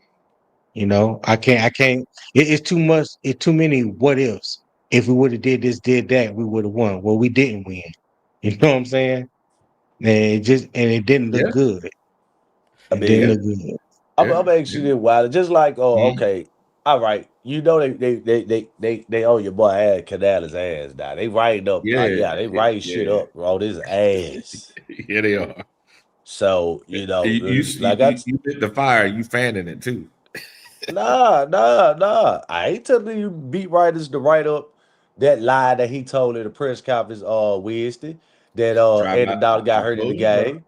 I can't. It's too much. It's too many what ifs. If we would have did this, did that, we would have won. Well, we didn't win. You know what I'm saying? And it didn't look Yeah, good. I It didn't yeah, mean, look good. yeah. I'm actually this wild. Just like, oh, Mm-hmm. okay, all right. They owe your boy ass Canales ass now. They writing up, Yeah, yeah, they writing shit yeah, up, bro. This ass. yeah. They are. So like You lit the fire. You fanning it too. nah. I ain't telling you beat writers to write up that lie that he told at the press conference Wednesday that Driver, Andy Dollar got I hurt in the told you, bro. game.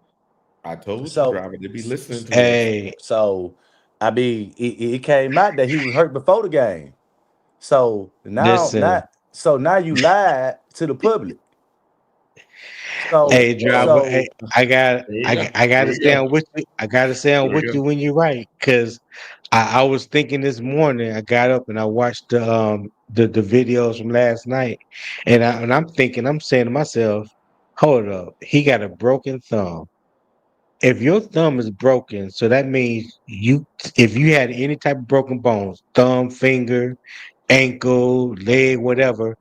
I told you, So driver. They be listening to us. Hey, so I mean it came out that he was hurt before the game. So now listen. not so now you lied to the public. So, Hey, driver. so Hey, I got, Here we I, go. got- I got Here to we stand go. with you. I got to stand Here we with go. you when you're right, because I was thinking this morning. I got up and I watched the videos from last night, and I'm thinking, I'm saying to myself, hold up, he got a broken thumb. If your thumb is broken, so that means if you had any type of broken bones, thumb, finger, ankle, leg, whatever,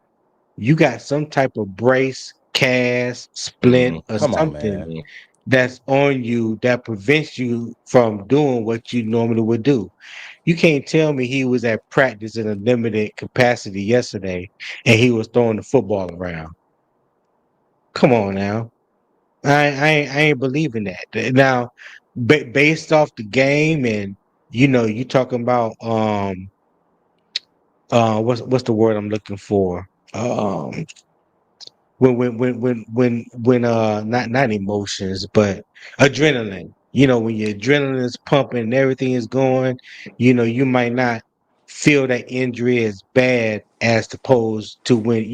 you got some type of brace, cast, splint, or come on, something man. Mhm. that's on you that prevents you from doing what you normally would do. You can't tell me he was at practice in a limited capacity yesterday and he was throwing the football around. Come on now. I ain't believing that. Now, based off the game, and you talking about what's the word I'm looking for? When not emotions, but adrenaline. When your adrenaline is pumping and everything is going, you might not feel that injury as bad as opposed to when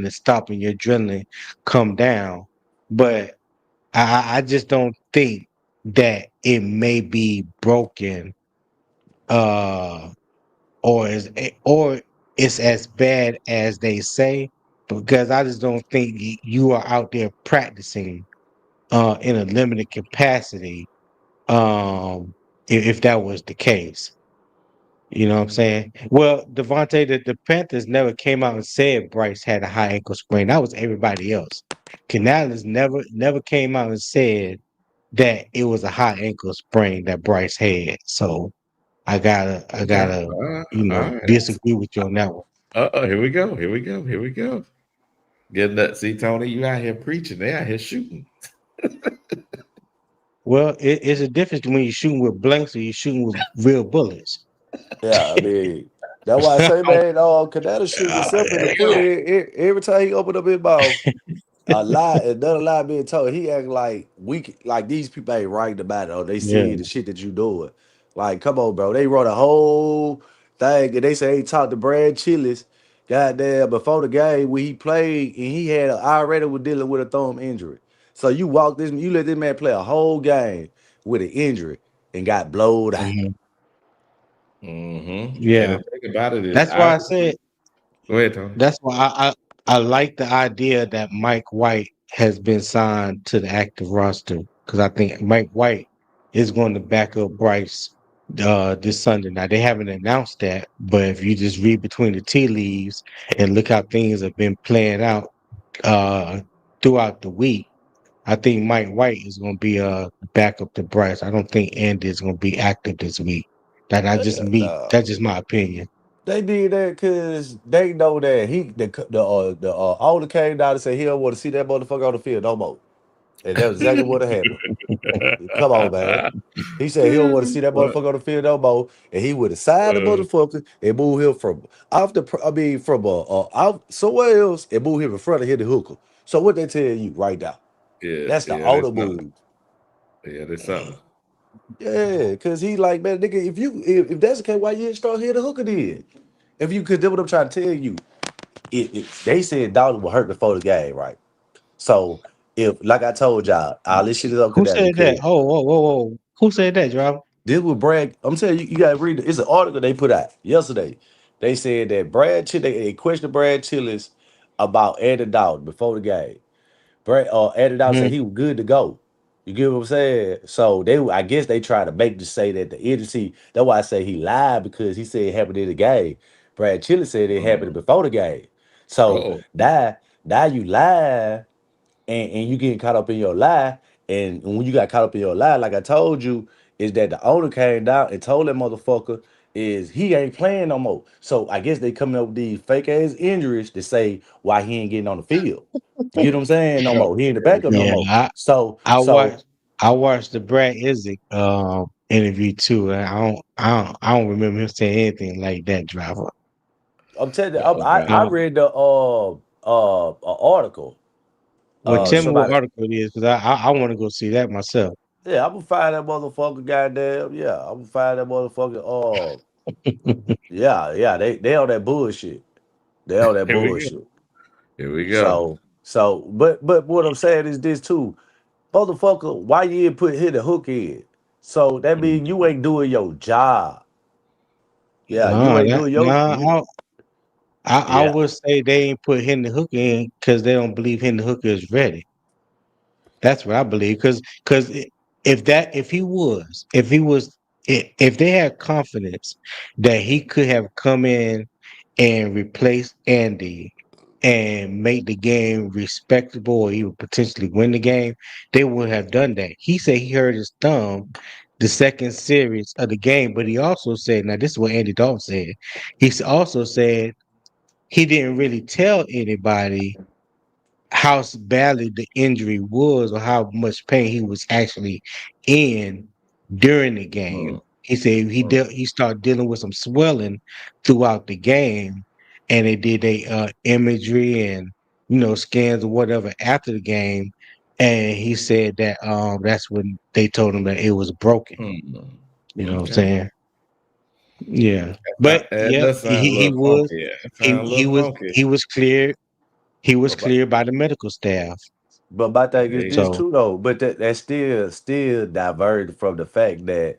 it's stopping your adrenaline come down. But I just don't think that it may be broken, uh or it's as bad as they say, because I just don't think you are out there practicing in a limited capacity, if that was the case. You know what I'm saying? Well, Devontae, the Panthers never came out and said Bryce had a high ankle sprain. That was everybody else. Canales never came out and said that it was a high ankle sprain that Bryce had. So I Okay. gotta All right. disagree with you on that one. Here we go. Here we go. Here we go. Getting that. See, Tony, you out here preaching. They out here shooting. Well, it's a difference when you're shooting with blanks or you're shooting with real bullets. Yeah, I mean, that's why I say, man, Canada shoot himself in Here the we foot go. every time he opened up his mouth. A lie, another lie being told. He act like like these people ain't right about it, or they Yeah. see the shit that you doing. Like, come on, bro. They wrote a whole thing, and they say he talked to Brad Chillis, goddamn, before the game when he played, and he had already was dealing with a thumb injury. So you let this man play a whole game with an injury and got blowed out. Mhm. Mm-hmm. And Yeah. the thing about it is, That's why I said go ahead, Tony. that's why I like the idea that Mike White has been signed to the active roster, because I think Mike White is going to back up Bryce this Sunday. Now they haven't announced that, but if you just read between the tea leaves and look how things have been playing out uh throughout the week, I think Mike White is going to be backup to Bryce. I don't think Andy is going to be active this week. Nah. That's just my opinion. They did that because they know that the owner came down and said he don't want to see that motherfucker on the field no more. And that's exactly what happened. Come on, man. He said he don't want to see that What? motherfucker on the field no more, and he would have signed the motherfucker and moved him from from out somewhere else and moved him in front of him the hooker. So what they tell you right now? Yeah, That's the yeah, there's owner something. move. Yeah, there's something. Yeah, cause he like, man, nigga, if that's the case, why you didn't start here the hooker did? If you could do what I'm trying to tell you, they said Dalton was hurt before the game, right? So if, like I told y'all, all this shit is up to Who that said that? because Oh, whoa, whoa, whoa. Who said that, driver? this was Brad. I'm telling you, you gotta read it. It's an article they put out yesterday. They said that they questioned Brad Chillis about Eddie Dalton before the game. Eddie Dalton said Mhm. he was good to go. You get what I'm saying? So I guess they try to make to say that the agency. That's why I say he lied, because he said it happened in the game. Brad Chillis said it happened before the game. So Oh, now you lie, and you getting caught up in your lie. And when you got caught up in your lie, like I told you, is that the owner came down and told that motherfucker is he ain't playing no more. So I guess they coming up with these fake ass injuries to say why he ain't getting on the field. You get what I'm saying? No more. He ain't the here we backup no go. Yeah, more. So I so watched I watched the Brad Isaac interview too, and I don't remember him saying anything like that, driver. I'm telling you, Oh, I God. Um, read the article. well, tell me what Somebody, article it is, because I want to go see that myself. yeah, I'm gonna find that motherfucker. Goddamn, yeah, I'm gonna find that motherfucker. Yeah, they on that bullshit. They on that Here we go. bullshit. Here we go. So So, but what I'm saying is this too, motherfucker. Why you didn't hit the hook in? So that Mm. means you ain't doing your job. Yeah, you No, ain't doing your you. I Yeah, would say they ain't put Hendon Hooker in because they don't believe Hendon Hooker is ready. That's what I believe. Because if they had confidence that he could have come in and replace Andy and make the game respectable or even potentially win the game, they would have done that. He said he hurt his thumb the second series of the game, but he also said, now this is what Andy Dalton said. Also said he didn't really tell anybody how badly the injury was or how much pain he was actually in during the game. Mm. He said he started dealing with some swelling throughout the game, and they did imagery and scans or whatever after the game, and he said that that's when they told him that it was broken. Mm. You know what I'm Okay. saying? Yeah, but It yeah, does sound a he little was funky. It sounds a he little was funky. he was cleared. He was but cleared by the medical staff. my thing is Hey. this So too though. But that's still diverted from the fact that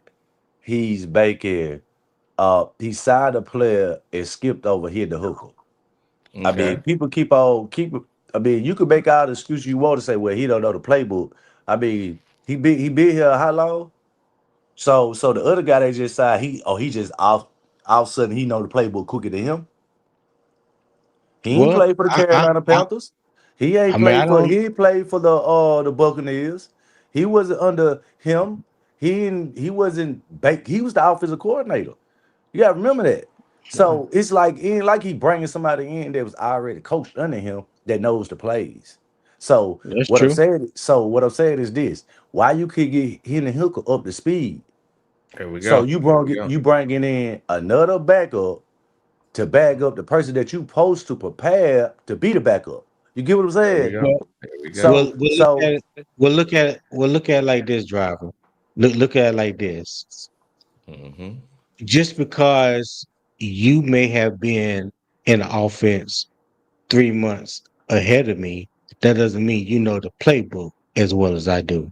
he's making. He signed a player and skipped over here the hooker. I mean, Okay. people keep. I mean, you can make all the excuse you want to say, well, he don't know the playbook. I mean, he been here how long? So the other guy they just signed, he just all of a sudden he know the playbook quicker than him. He ain't well, played for the Carolina Panthers. He I ain't mean, I played for don't. he ain't played for the Buccaneers. He wasn't under him. He wasn't he was the offensive coordinator. You gotta remember that. So it's like it ain't like he bringing somebody in that was already coached under him that knows the plays. So That's what I'm true. saying, so what I'm saying is this: why you could get Henry Hooker up to speed? Here we So go. Here we go. you bringing in another backup to back up the person that you supposed to prepare to be the backup. You get what I'm Here we saying? go. Well, Here we go. So we'll look at so it. We'll look at it like this, driver. Look at it like this. Mm-hmm. Just because you may have been in the offense 3 months ahead of me, that doesn't mean you know the playbook as well as I do.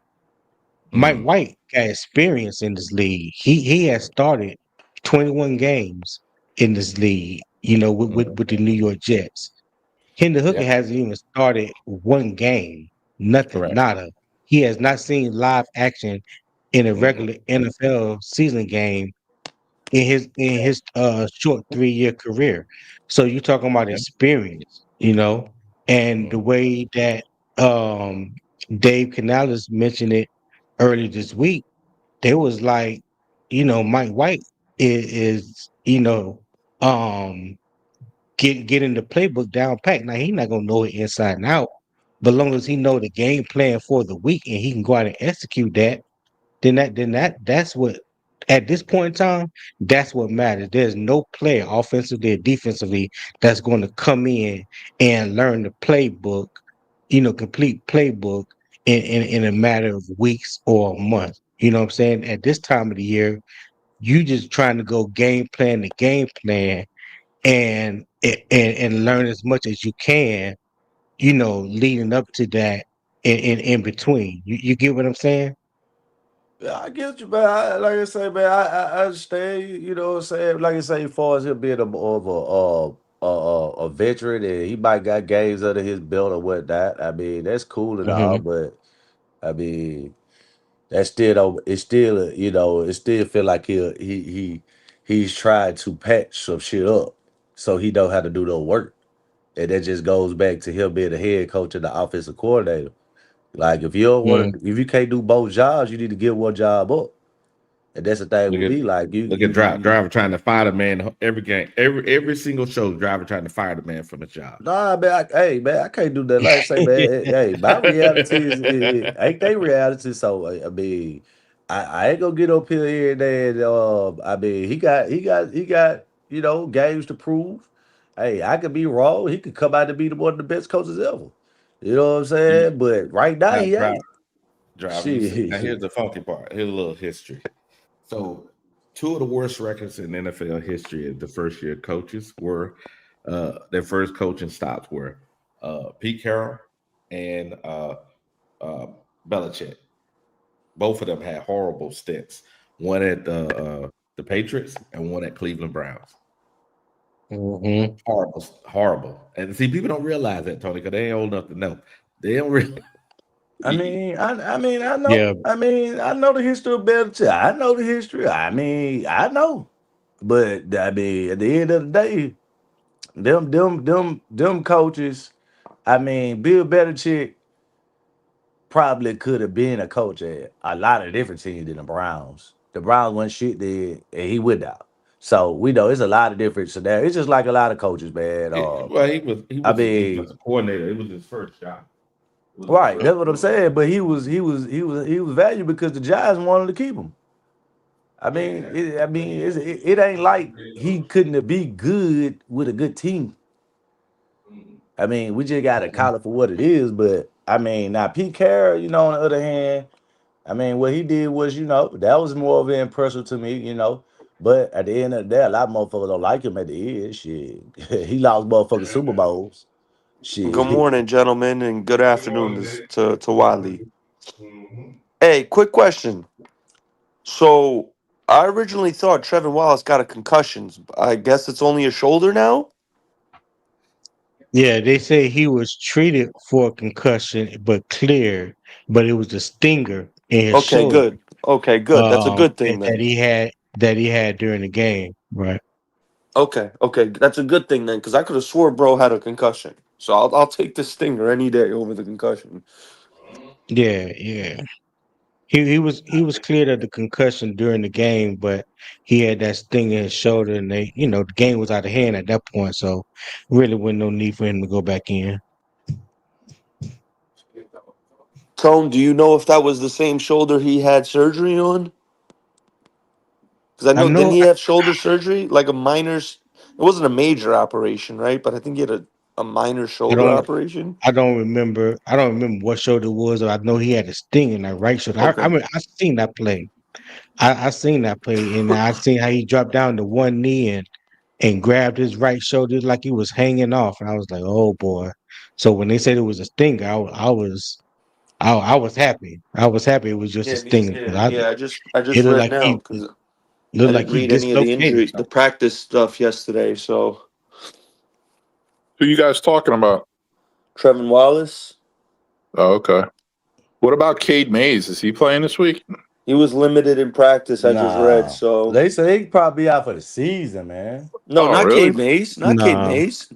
Mike Mm. White got experience in this league. He has started 21 games in this league. With the New York Jets. Hendon Hooker Yep. hasn't even started one game. Nothing, Correct. nada. He has not seen live action in a Mm-mm. regular NFL season game in his short 3-year career. So you're talking about Okay. experience, and the Mm. way that um Dave Canales mentioned it early this week, they was like, Mike White is um getting the playbook down pat. Now he's not gonna know it inside and out, but long as he know the game plan for the week and he can go out and execute that, that's what at this point in time, that's what matters. There's no player offensively or defensively that's going to come in and learn the playbook, complete playbook in a matter of weeks or a month. You know what I'm saying? At this time of the year, you just trying to go game plan to game plan and learn as much as you can, leading up to that in between. You get what I'm saying? yeah, I get you, man. Like I say, man, I understand. You know what I'm saying? Like I say, as far as him being a more of a veteran and he might got games under his belt or whatnot. I mean, that's cool and all, Hmm. but I mean, that still don't. It's still it still feel like he's trying to patch some shit up so he know how to do the work, and that just goes back to him being the head coach and the offensive coordinator. Like if you don't Mm. want to, if you can't do both jobs, you need to give one job up. And that's the thing Look with at me. Like look at driver trying to fire the man every game, every single show. Driver trying to fire the man from his job. nah, man. Hey, man, I can't do that. Like I say, man. Hey, my reality ain't they reality. So I mean, I ain't gonna get up here and there. And, I mean, he got games to prove. Hey, I could be wrong. He could come out to be one of the best coaches ever. You know what I'm You- saying? But right now Now, he ain't. driver. You see, now Shit. here's the funky part. Here's a little history. So, two of the worst records in NFL history of the first year coaches were their first coaching stops were Pete Carroll and Belichick. Both of them had horrible stints. One at the Patriots and one at Cleveland Browns. Mm-hmm. Horrible. And see, people don't realize that, Tony, because they ain't old enough to know. They don't really. I mean, I know. Yeah. I mean, I know the history of Belichick. I know the history. I mean, I know. But I mean, at the end of the day, them coaches. I mean, Bill Belichick probably could have been a coach at a lot of different teams than the Browns. The Browns wasn't shit there, and he went out. So we know it's a lot of different scenarios. It's just like a lot of coaches, man. Well, he was I a mean, defensive coordinator. It was his first job. right. That's what I'm saying. But he was valued because the Giants wanted to keep him. I mean, it ain't like he couldn't be good with a good team. I mean, we just got to call it for what it is. But I mean, now Pete Carroll, on the other hand, I mean, what he did was, that was more of an impressive to me. But at the end of the day, a lot of motherfuckers don't like him at the end. Shit, he lost motherfucking Super Bowls. Good Shit. morning, gentlemen, and good afternoon to Wiley. Mhm. Hey, quick question. So I originally thought Trevin Wallace got a concussion. I guess it's only a shoulder now. Yeah, they say he was treated for a concussion, but cleared, but it was a stinger in his Okay, shoulder. good. Okay, good. That's a good thing That then. he had during the game, right? Okay, that's a good thing then, because I could have swore bro had a concussion. So I'll take the stinger any day over the concussion. Yeah, yeah. He was cleared of the concussion during the game, but he had that sting in his shoulder, and the game was out of hand at that point, so really wasn't no need for him to go back in. Tone, do you know if that was the same shoulder he had surgery on? Because I I know, didn't know he have shoulder surgery? Like a minor, it wasn't a major operation, right? But I think he had a minor I shoulder don't operation. I don't remember. I don't remember what shoulder it was. Or I know he had a sting in that right shoulder. Okay. I seen that play. I seen that play, and I seen how he dropped down to one knee and grabbed his right shoulder like he was hanging off, and I was like, "Oh boy!" So when they said it was a stinger, I was happy. I was happy it was just a Yeah, stinger because yeah. I it just looked read like now he because I looked like didn't he read any of the dislocated injury, the something. practice stuff yesterday. So Who you guys talking about? Trevin Wallace, Oh, okay. What about Cade Mays? Is he playing this week? he was limited in practice. I just read. Nah. So They say he could probably be out for the season, man. no, Oh, not really? Cade Mays, not Cade No, Mays.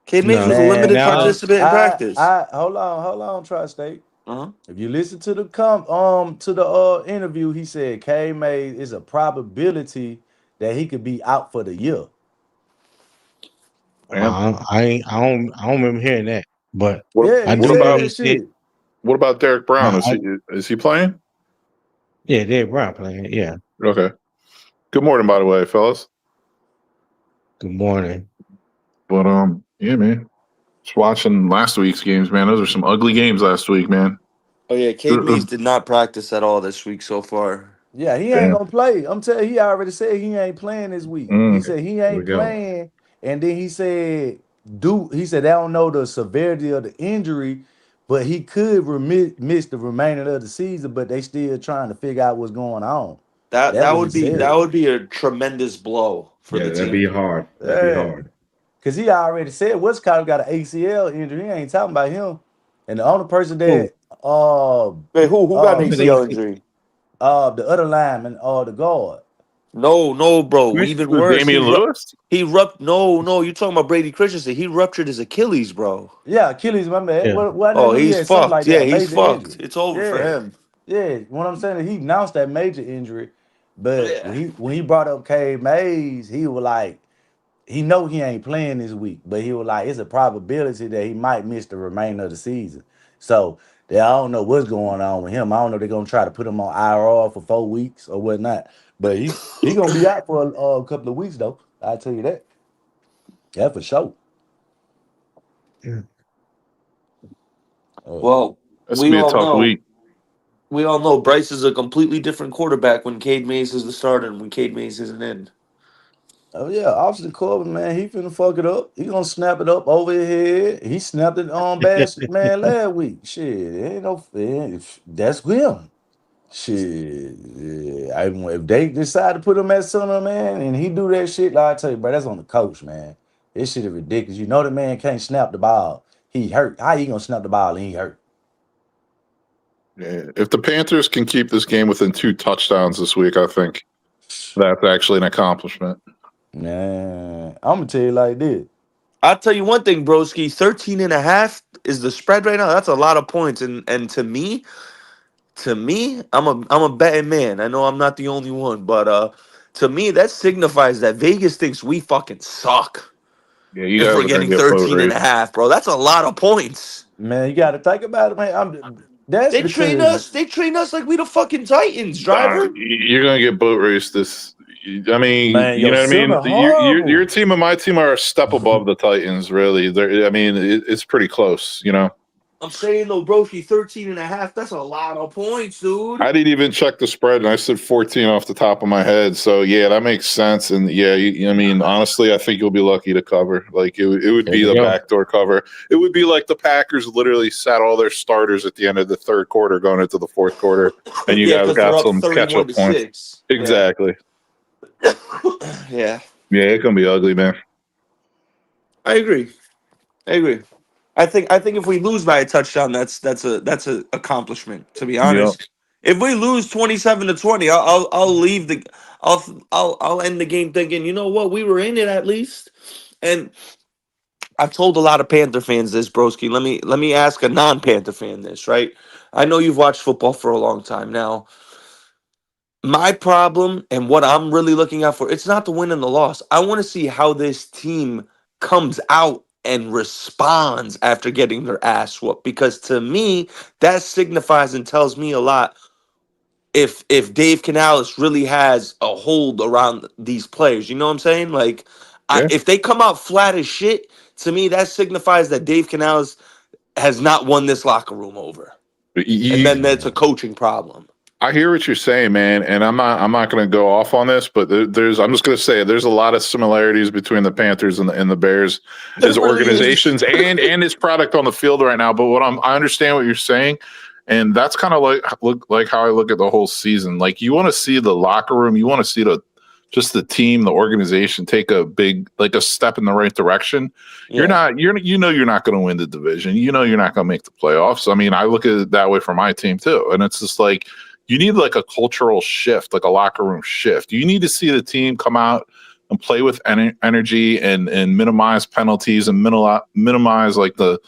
Cade Mays no. was a Man, limited Now participant in practice. I hold on, Tri-State. Uh-huh. If you listen to the interview, he said K May is a probability that he could be out for the year. Man, I don't remember hearing that, but what Yeah, I he do what know said about he that said, shit. what about Derek Brown? I, Is he playing? yeah, Dave Brown playing. Yeah. Okay. Good morning, by the way, fellas. Good morning. But yeah, man. Just watching last week's games, man. Those are some ugly games last week, man. Oh yeah, Cade Mays did not practice at all this week so far. Yeah, he ain't Damn. gonna play. I'm telling you, he already said he ain't playing this week. He said he Here we ain't go. playing, and then he said they don't know the severity of the injury, but he could miss the remainder of the season, but they still trying to figure out what's going on. That That's that what he would be said. that would be a tremendous blow for Yeah, the that'd be team. hard. That'd be Yeah. hard. Cause he already said what's got an ACL injury. He ain't talking about him. And the only person Who? that Wait, who got an Who ACL they- injury? the other lineman or the guard. No, bro. Chris? Even Who's worse, Damian Lewis? he ruptured. No, you're talking about Brady Christensen. He ruptured his Achilles, bro. Yeah, Achilles, my man. Yeah. Well, I Oh, knew he he's had something fucked. like Yeah, that, a he's major fucked. injury. It's over for Yeah. him. Yeah. What I'm saying is he announced that major injury, but Yeah. when he brought up K Mays, he was like, he know he ain't playing this week, but he was like, it's a probability that he might miss the remainder of the season. So I don't know what's going on with him. I don't know if they're gonna try to put him on IR for 4 weeks or whatnot. But he gonna be out for a couple of weeks though. I tell you that. Yeah, for sure. Well, That's we gonna be a all tough know. week. We all know Bryce is a completely different quarterback when Cade Mays is the starter and when Cade Mays isn't in. Oh yeah, Austin Corbin, man, he finna fuck it up. He gonna snap it up over his head. He snapped it on man last week. Shit, ain't no that's him. Shit, yeah, if they decide to put him at center, man, and he do that shit, like I tell you, bro, that's on the coach, man. This shit is ridiculous. You know the man can't snap the ball. He hurt. How you gonna snap the ball and he hurt? Yeah. If the Panthers can keep this game within 2 touchdowns this week, I think that's actually an accomplishment. Man, I'm gonna tell you like this. I'll tell you one thing, broski. 13.5 is the spread right now. That's a lot of points. And to me, I'm a betting man. I know I'm not the only one, but to me, that signifies that Vegas thinks we fucking suck. Yeah, you If guys we're are going getting to get boat 13 and a raced. half, bro. That's a lot of points. Man, you gotta think about it, man. That's They train because us. They train us like we the fucking Titans, driver. You're going to get boat raced this. I mean, man, you your know what I mean? center horrible. Your team and my team are a step above the Titans, really. I mean, it's pretty close, you know? I'm saying though, broski, 13 and a half. That's a lot of points, dude. I didn't even check the spread, and I said 14 off the top of my head. So, yeah, that makes sense. And, yeah, I mean, honestly, I think you'll be lucky to cover. Like, it would There be you the go. backdoor cover. It would be like the Packers literally sat all their starters at the end of the third quarter going into the fourth quarter, and you Yeah, guys because they're got up some 31 catch-up to points. 6. Exactly. Yeah. Yeah, it's going to be ugly, man. I agree. I think if we lose by a touchdown, that's a accomplishment. To be Yeah. honest, if we lose 27-20, I'll leave the I'll end the game thinking, you know what, we were in it at least. And I've told a lot of Panther fans this, broski. Let me ask a non-Panther fan this, right? I know you've watched football for a long time now. My problem and what I'm really looking out for, it's not the win and the loss. I want to see how this team comes out and responds after getting their ass whooped. Because to me, that signifies and tells me a lot if Dave Canales really has a hold around these players. You know what I'm saying? Like, Yeah. if they come out flat as shit, to me, that signifies that Dave Canales has not won this locker room over. But And then that's a coaching problem. I hear what you're saying, man, and I'm not going to go off on this, but I'm just going to say there's a lot of similarities between the Panthers and the Bears as There really organizations and its product on the field right now. But I understand what you're saying, and that's kind of like how I look at the whole season. Like, you want to see the locker room, you want to see the team, the organization take a step in the right direction. Yeah. You're not going to win the division. You know you're not going to make the playoffs. I mean, I look at it that way for my team too, and it's just like, you need like a cultural shift, like a locker room shift. You need to see the team come out and play with energy and minimize penalties and minimize like the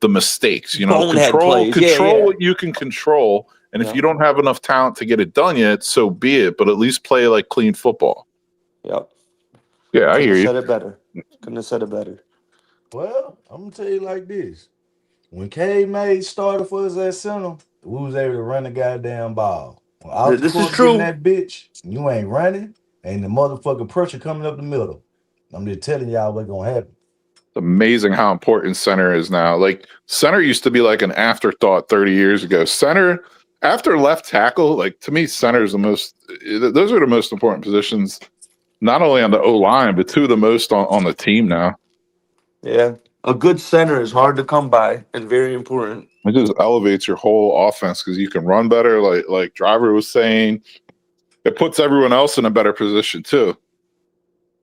mistakes. You know, Bonehead plays. control Yeah. what you can control. And Yeah. if you don't have enough talent to get it done yet, so be it. But at least play like clean football. Yep. Yeah, I hear you. Said it better. Couldn't have said it better. Well, I'm gonna tell you like this. When K May started for us at center, we was able to run the goddamn ball. When out the This is court getting true. that bitch, you ain't running, and the motherfucking pressure coming up the middle. I'm just telling y'all what's gonna happen. It's amazing how important center is now. Like, center used to be like an afterthought 30 years ago. Center, after left tackle, like, to me, center is those are the most important positions, not only on the O line, but two of the most on the team now. Yeah. A good center is hard to come by and very important. It just elevates your whole offense because you can run better. Like Driver was saying, it puts everyone else in a better position too.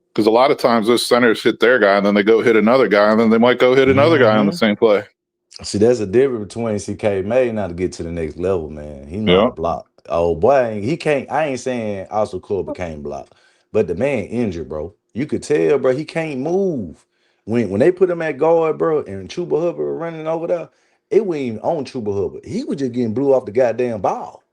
Because a lot of times those centers hit their guy, and then they go hit another guy, and then they might go hit another guy on the same play. See, there's a difference between CK May now to get to the next level, man. He know how Yeah. to block. Oh boy, he can't. I ain't saying also Corbin can't block, but the man injured, bro. You could tell, bro. He can't move. When they put him at guard, bro, and Chuba Hubbard was running over there, it wasn't even on Chuba Hubbard. He was just getting blew off the goddamn ball.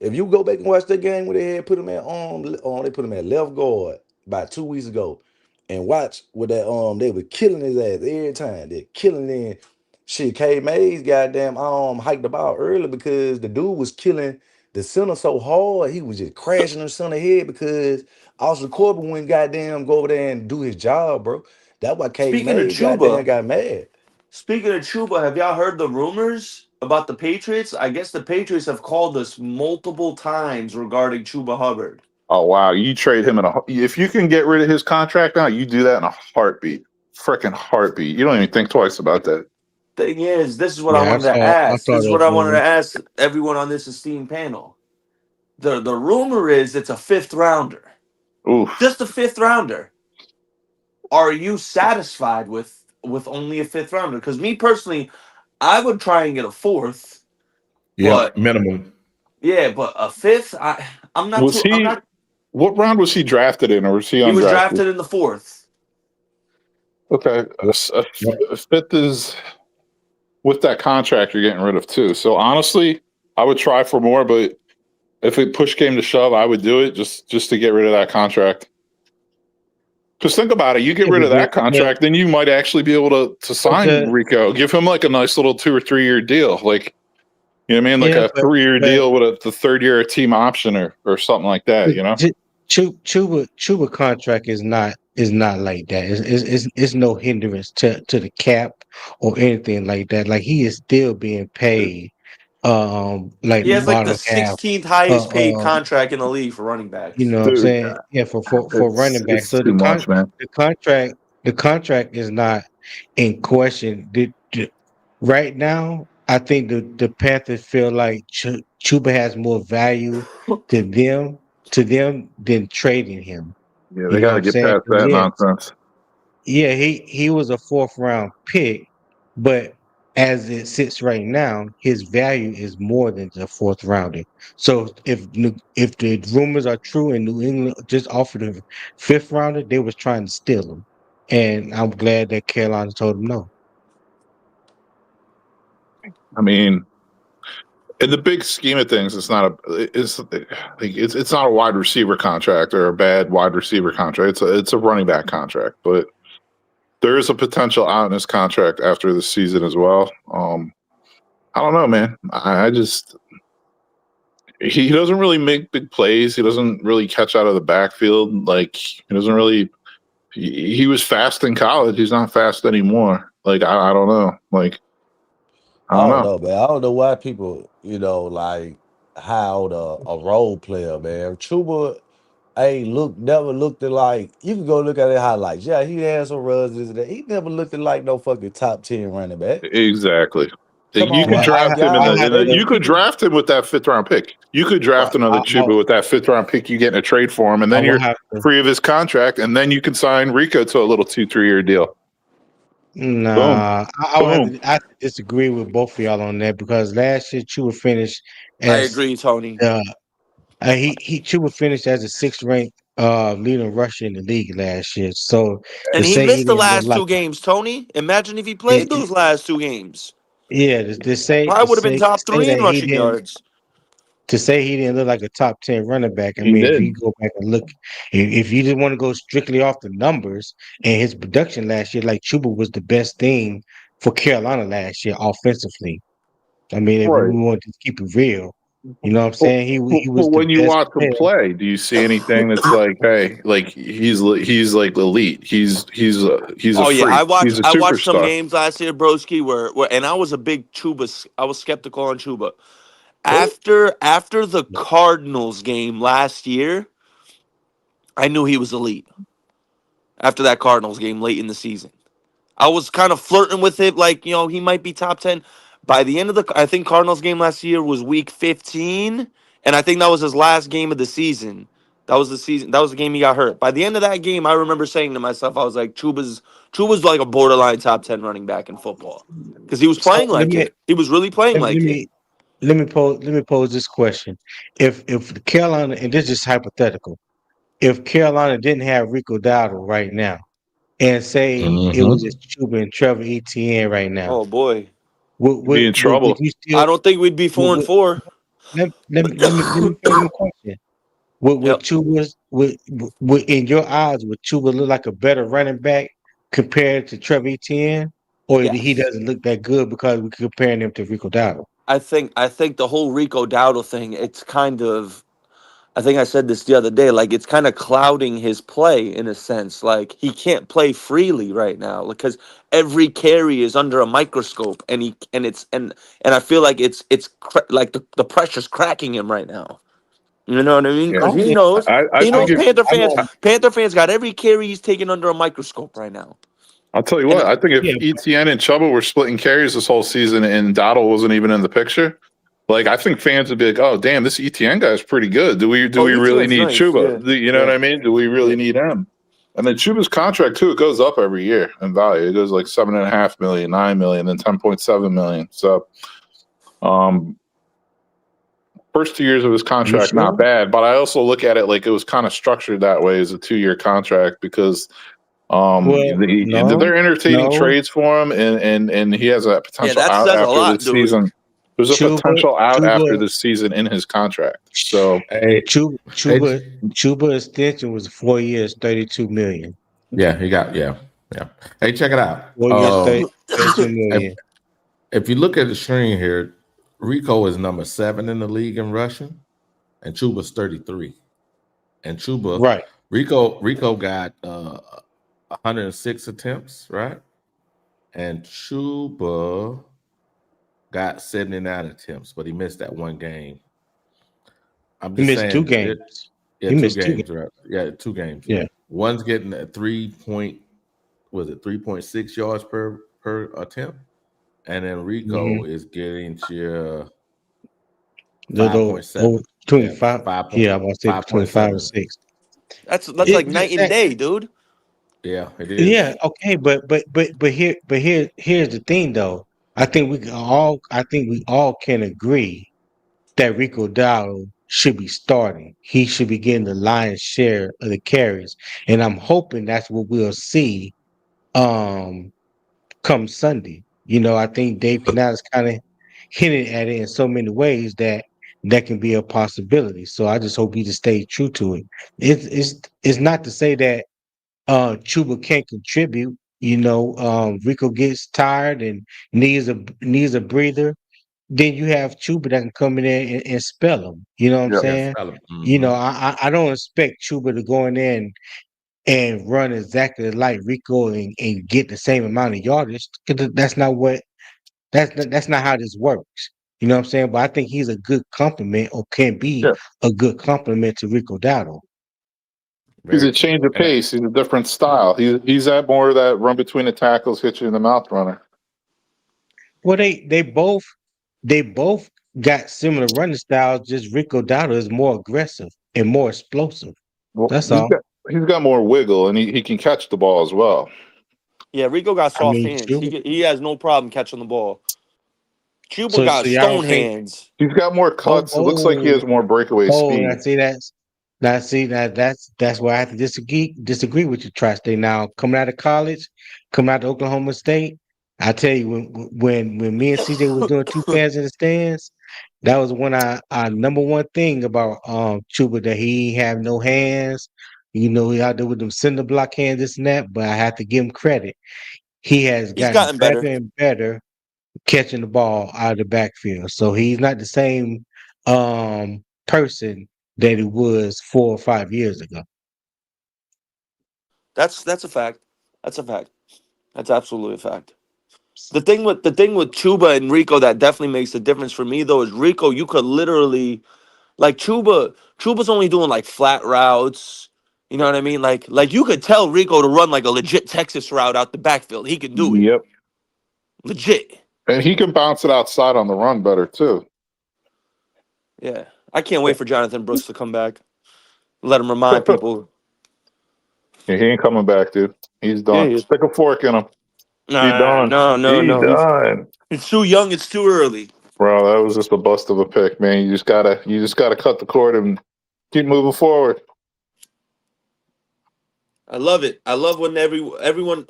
If you go back and watch that game where they had put him at they put him at left guard about 2 weeks ago, and watch with that they were killing his ass every time. They're killing him. Shit, K Mays goddamn hiked the ball early because the dude was killing the center so hard he was just crashing the center head because Austin Corbin wouldn't goddamn go over there and do his job, bro. That's why K Speaking of Mays goddamn Chuba, got mad. have y'all heard the rumors about the Patriots? I guess the Patriots have called us multiple times regarding Chuba Hubbard. Oh wow, you trade him if you can get rid of his contract now, you do that in a heartbeat. Freaking heartbeat. You don't even think twice about that. Thing is, this is what I Yeah, wanted to I ask. saw This is those what I wanted to rumors. ask everyone on this esteemed panel. The rumor is it's a 5th rounder. Oof. Just a 5th rounder. Are you satisfied with only a 5th rounder? Because me personally, I would try and get a 4th, Yeah, but minimum. yeah, but a 5th, I'm not Was too. I'm he not. what round was he drafted in, or was he He was undrafted? drafted in the 4th. Okay. A fifth is with that contract you're getting rid of too. So honestly, I would try for more, but if it push came to shove, I would do it just to get rid of that contract. Because think about it, you get Yeah, rid of that but contract, then you might actually be able to sign okay, Rico. Give him like a nice little 2 or 3 year deal, like you know what I mean, like yeah, a 3 year but deal with the 3rd year a team option or something like that. You know, Chuba contract is not like that. It's no hindrance to the cap or anything like that. Like he is still being paid like He the has like the bottom half 16th highest paid uh contract in the league for running you backs. know what I'm dude, saying? Yeah, for running back. it's So too much, man. the contract is not in question. Right now, I think the Panthers feel like Chuba has more value to them than trading him. Yeah, You they know got what to I'm get saying? past 'Cause that nonsense. yeah, he was a 4th round pick, but as it sits right now, his value is more than the 4th rounder. So if the rumors are true and New England just offered a 5th rounder, they was trying to steal him, and I'm glad that Carolina told him no. I mean, in the big scheme of things, it's not it's not a wide receiver contract or a bad wide receiver contract. It's a running back contract, but there is a potential out in his contract after the season as well. I don't know, man. I just he doesn't really make big plays. He doesn't really catch out of the backfield. Like he doesn't really. He was fast in college. He's not fast anymore. Like I don't know. Like I I don't don't know. know, man. I don't know why people, like how a role player, man. Chuba ain't never looked at like you can go look at the highlights. Yeah, he had some runs this and that. He never looked at like no fucking top 10 running back. Exactly. Come You on, could Well, man. Like draft him I y'all, have to. you could people. draft him with that 5th round pick. You could draft another I Chuba with that 5th round pick you get in a trade for him, and I then will you're have to. free of his contract, and then you can sign Rico to a little 2-3 year deal. Boom. Nah, I would Boom. I have to disagree with both of y'all on that because last year Chuba finished I as agree, Tony. uh he Chuba finished as a 6th ranked leading rusher in the league last year. So to And he say he missed the didn't look last like 2 games, Tony. Imagine if he played it, those last 2 games. yeah, to say Probably would have been top say 3 in that he rushing didn't yards. to say he didn't look like a top 10 running back. I He mean, if did. you go back and look, if you just want to go strictly off the numbers and his production last year, like Chuba was the best thing for Carolina last year offensively. I mean, if we Right. want to keep it real, you know what I'm But, saying? He but was the when you best watch him player. play, do you see anything that's like, hey, like he's like elite. He's a Oh yeah, freak. He's a I watched some superstar. games last year, broski, where and I was a big Chuba. I was skeptical on Chuba. After the Cardinals game last year, I knew he was elite. After that Cardinals game late in the season, I was kind of flirting with it, like he might be top 10. By the end of I think Cardinals game last year was week 15, and I think that was his last game of the season. That was the season. That was the game he got hurt. By the end of that game, I remember saying to myself, I was like, Chuba's like a borderline top 10 running back in football because he was So playing like it. He was really playing let me like it. let me pose this question: if Carolina, and this is hypothetical, if Carolina didn't have Rico Dowdle right now, and say it was Mm-hmm. just Chuba and Trevor Etienne right now, Oh boy, He'd be in would trouble. you I still? don't think we'd be Would, 4-4. let me pose the question. Would Yep. Chuba would in your eyes would Chuba look like a better running back compared to Trevor Etienne, or he Yes. doesn't look that good because we're comparing him to Rico Dowdle? I think the whole Rico Dowdle thing, it's kind of, I think I said this the other day, like it's kind of clouding his play in a sense. Like he can't play freely right now because every carry is under a microscope, and I feel like it's like the pressure's cracking him right now. You know what I mean? Yeah. Because Yeah, I he I, think knows if I know. Panther fans got every carry he's taking under a microscope right now. I'll tell you And what, I think if Yeah, ETN and Chuba were splitting carries this whole season and Dottle wasn't even in the picture, like I think fans would be like, "Oh, damn, this ETN guy is pretty good. Do we really ETN's need nice, Chuba? You know yeah. what I mean? Do we really Yeah. need him?" And then Chuba's contract too, it goes up every year in value. It goes like 7.5 million, 9 million, then 10.7 million. So first 2 years of his you contract, sure? not bad. But I also look at it like it was kind of structured that way as a 2-year contract because Well, they're entertaining no. trades for him, and he has a Yeah, potential that out says a after lot, this dude. season. There's a Chuba, potential out after Chuba, this season in his contract. So Hey, Chuba, Chuba extension was 4 years, 32 million. yeah, he got yeah. Hey, check it out. 4 years, 32 If, million. if you look at the screen here, Rico is number 7 in the league in rushing, and Chuba's 33. And Right. Rico got 106 attempts, right? And Chuba got 79 attempts, but he missed that one game. I'm He just missed 2 saying, games. yeah, He 2 missed 2 games. games, right? Yeah, 2 games. Yeah. One's getting a 3.6 yards per attempt, and then Rico Mm-hmm. is getting to Little 5.7. between Yeah, 5. Yeah, I'm gonna say between 5 and 5.7. 6. That's like night and That, day, dude. Yeah, it yeah, is. okay, here's the thing though. I think we all can agree that Rico Dowdle should be starting. He should be getting the lion's share of the carries. And I'm hoping that's what we'll see um come Sunday. I think Dave Canales kind of hinted at it in so many ways that can be a possibility. So I just hope he just stays true to it. It's not to say that Chuba can't contribute. Rico gets tired and needs a breather. Then you have Chuba that can come in there and spell him. You know what I'm yeah, Yeah, saying? spell him. I don't expect Chuba to go in there and run exactly like Rico and get the same amount of yardage. 'Cause that's not how this works. You know what I'm saying? But I think he's a good compliment or can be yeah. a good compliment to Rico Dowdle. He's Very a true. change of And pace. He's a different style. He's that more of that run between the tackles, hit you in the mouth runner. Well, they both got similar running styles. Just Rico Dowdle is more aggressive and more explosive. Well, That's all. he's got more wiggle, and he can catch the ball as well. Yeah, Rico got I soft mean, hands. Chuba. He has no problem catching the ball. Cuba So got y'all stone don't think? hands. He's got more Oh, cuts. It looks like he has more breakaway I speed. see that's. Now see that's where I have to disagree with you, Tri-State. Now coming out of college, coming out of Oklahoma State, I tell you when me and CJ was doing two fans in the stands, that was one our number one thing about Chuba, that he ain't have no hands. He out there with them cinder block hands, this and that. But I have to give him credit. He has He's gotten gotten better better. and better catching the ball out of the backfield. So he's not the same person that he was 4 or 5 years ago. That's a fact. That's a fact. That's absolutely a fact. The thing with Chuba and Rico that definitely makes a difference for me though is Rico, you could literally like Chuba's only doing like flat routes. You know what I mean? Like you could tell Rico to run like a legit Texas route out the backfield. He can do it. Yep. Legit. And he can bounce it outside on the run better too. Yeah. I can't wait for Jonathan Brooks to come back. Let him remind people. Yeah, he ain't coming back, dude. He's Yeah, done. he is. Stick a fork in him. He Nah, done. He no. done. It's too young, it's too early. Bro, that was just a bust of a pick, man. You just gotta cut the cord and keep moving forward. I love it. I love when everyone.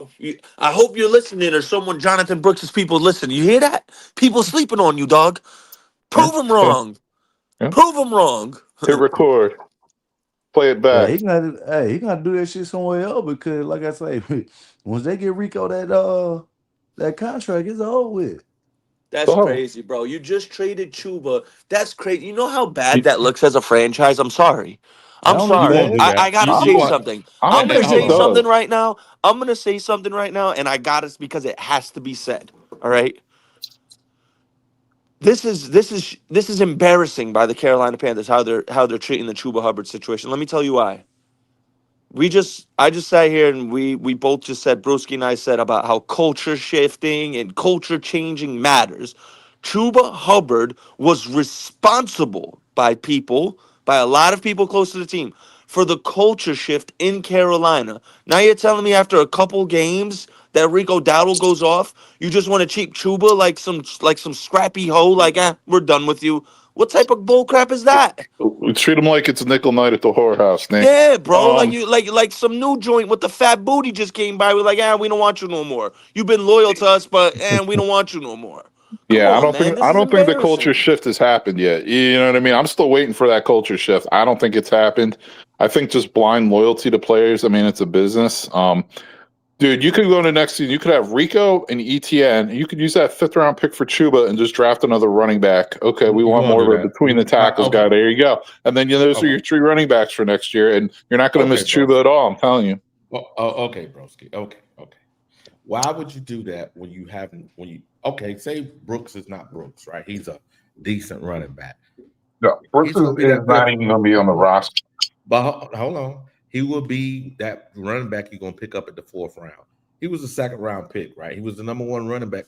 I hope you're listening, or someone, Jonathan Brooks' people listen. You hear that? People sleeping on you, dog. Yeah, Prove them yeah, wrong. yeah. Prove them wrong. Hit record. Play it Yeah, back. he gonna do that shit somewhere else because, like I say, once they get Rico that contract, it's over with. That's So, crazy, bro. You just traded Chuba. That's crazy. You know how bad he, that looks as a franchise? I'm sorry. I I'm don't look He sorry. won't bad. do that. I gotta you, I you say don't. want something. I I'm don't and gonna think it hold say on. something does. right now. I'm gonna say something right now, and I got it because it has to be said. All right. This is embarrassing by the Carolina Panthers how they're treating the Chuba Hubbard situation. Let me tell you why. I just sat here and we both just said, Broski and I said about how culture shifting and culture changing matters. Chuba Hubbard was responsible by a lot of people close to the team, for the culture shift in Carolina. Now you're telling me after a couple games that Rico Dowdle goes off, you just want to cheap Chuba like some scrappy hoe, like we're done with you. What type of bull crap is that? We treat them like it's a nickel night at the whorehouse, Nick. Yeah, bro. Like some new joint with the fat booty just came by. We're like, we don't want you no more. You've been loyal to us, but we don't want you no more. Yeah, Come on, I don't think the culture embarrassing. shift has happened yet. You know what I mean? I'm still waiting for that culture shift. I don't think it's happened. I think just blind loyalty to players. I mean, it's a business. Dude, you could go into next season. You could have Rico and ETN. You could use that 5th round pick for Chuba and just draft another running back. Okay, we want more of a between the tackles guy. There you go. And then those are your 3 running backs for next year, and you're not going to miss Chuba at all. I'm telling you. Well, okay, broski. Okay. Why would you do that when you haven't? Say Brooks is not Brooks, right? He's a decent running back. No, Brooks is not even going to be on the roster. But hold on. He will be that running back you're going to pick up at the 4th round. He was a 2nd round pick, right? He was the number 1 running back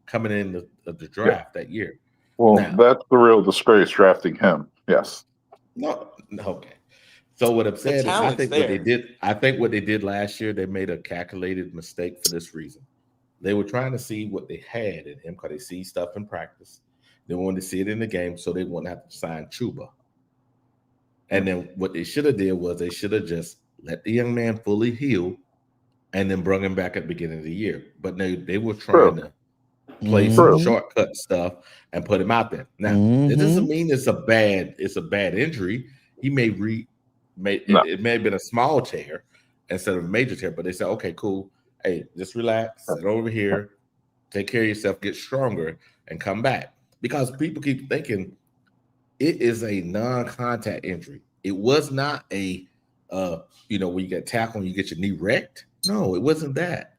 coming in the draft that year. Well, that's the real disgrace, drafting him. Yes. No. Okay. So what I'm saying is, I think what they did last year, they made a calculated mistake for this reason. They were trying to see what they had in him because they see stuff in practice. They wanted to see it in the game, so they wouldn't have to sign Chuba. And then what they should have did was they should have just let the young man fully heal and then brought him back at the beginning of the year. But they were trying to play some shortcut stuff and put him out there. Now, it doesn't mean it's a bad injury. He it may have been a small tear instead of a major tear, but they said, okay, cool. Hey, just relax, sit over here, take care of yourself, get stronger, and come back. Because people keep thinking it is a non-contact injury. It was not a, when you get tackled and you get your knee wrecked. No, it wasn't that.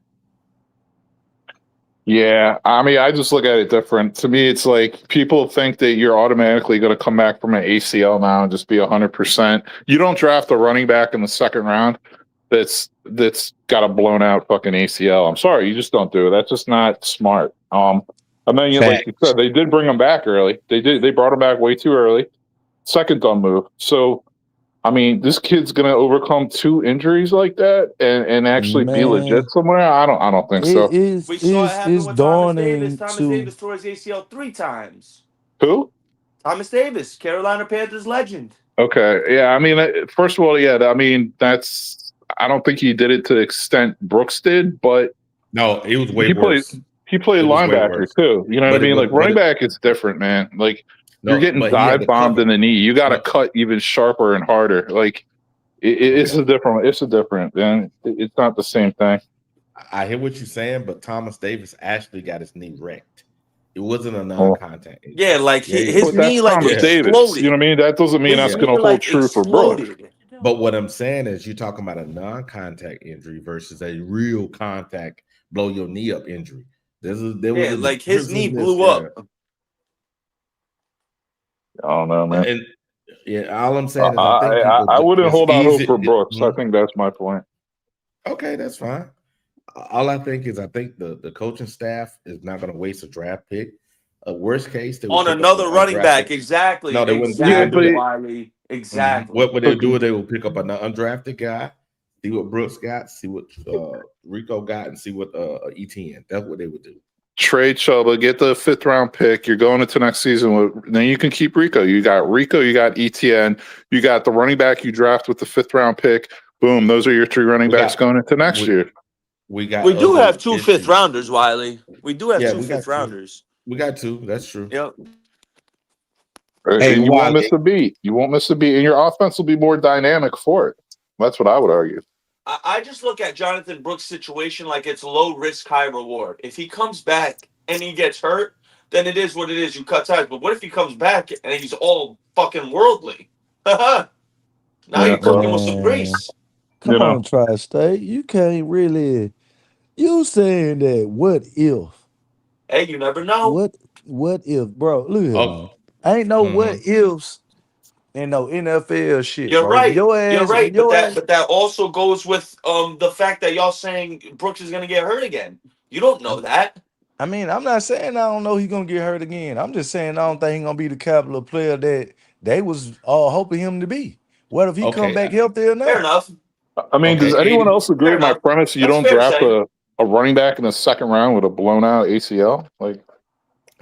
Yeah, I mean, I just look at it different. To me, it's like people think that you're automatically going to come back from an ACL now and just be 100%. You don't draft a running back in the 2nd round that's got a blown out fucking ACL. I'm sorry, you just don't do it. That's just not smart. And then, like you said, they did bring him back early. They brought him back way too early. 2nd dumb move. So, I mean, this kid's gonna overcome 2 injuries like that and actually be legit somewhere. I don't think so. We saw it happen with Thomas Davis. Thomas Davis tore his ACL 3 times. Who? Thomas Davis, Carolina Panthers legend. Okay, yeah. I mean, first of all, yeah. I mean, I don't think he did it to the extent Brooks did, but no, it was way worse. He played linebacker too. You know what I mean? Like running back is different, man. Like you're getting dive bombed in the knee. You got to cut even sharper and harder. Like it's a different. And it's not the same thing. I hear what you're saying, but Thomas Davis actually got his knee wrecked. It wasn't a non-contact. Yeah, like his knee like Thomas exploded. Davis. You know what I mean? That doesn't mean that's going to hold true for Brooks. But what I'm saying is, you're talking about a non-contact injury versus a real contact blow your knee up injury. His knee blew up. I don't know, man. And all I'm saying is, I wouldn't hold out hope for Brooks. I think that's my point. Okay, that's fine. All I think the coaching staff is not going to waste a draft pick. Worst case, on another running back. Exactly. No, they wouldn't. Exactly. Exactly. What would they do? They will pick up an undrafted guy, see what Brooks got, see what Rico got, and see what ETN. That's what they would do. Trade Chuba, get the 5th round pick. You're going into next season then you can keep Rico. You got ETN, you got the running back you draft with the 5th round pick. Boom, those are your 3 running backs going into next year. We do have 2 5th rounders, Wiley. We do have 2 5th rounders. We got 2. That's true. Yep. Hey, you won't miss a beat. And your offense will be more dynamic for it. That's what I would argue. I just look at Jonathan Brooks' situation like it's low risk, high reward. If he comes back and he gets hurt, then it is what it is. You cut ties. But what if he comes back and he's all fucking worldly? Now you're cooking with some grease. Come on, Tri-State. You can't really. You saying that what if Hey, you never know. What if, bro? Look here, man. Oh, Ain't no what mhm. ifs and no NFL shit, You're bro. right. You're When right. your ass, But that also goes with the fact that y'all saying Brooks is gonna get hurt again. You don't know that. I mean, I'm not saying I don't know he's gonna get hurt again. I'm just saying I don't think he's gonna be the caliber player that they was hoping him to be. What if he come Okay. back healthy or Fair not? enough. I mean, Okay. does anyone 80. else agree Fair with my enough. premise? You That's don't fair to draft say. a running back in the second round with a blown out ACL. Like,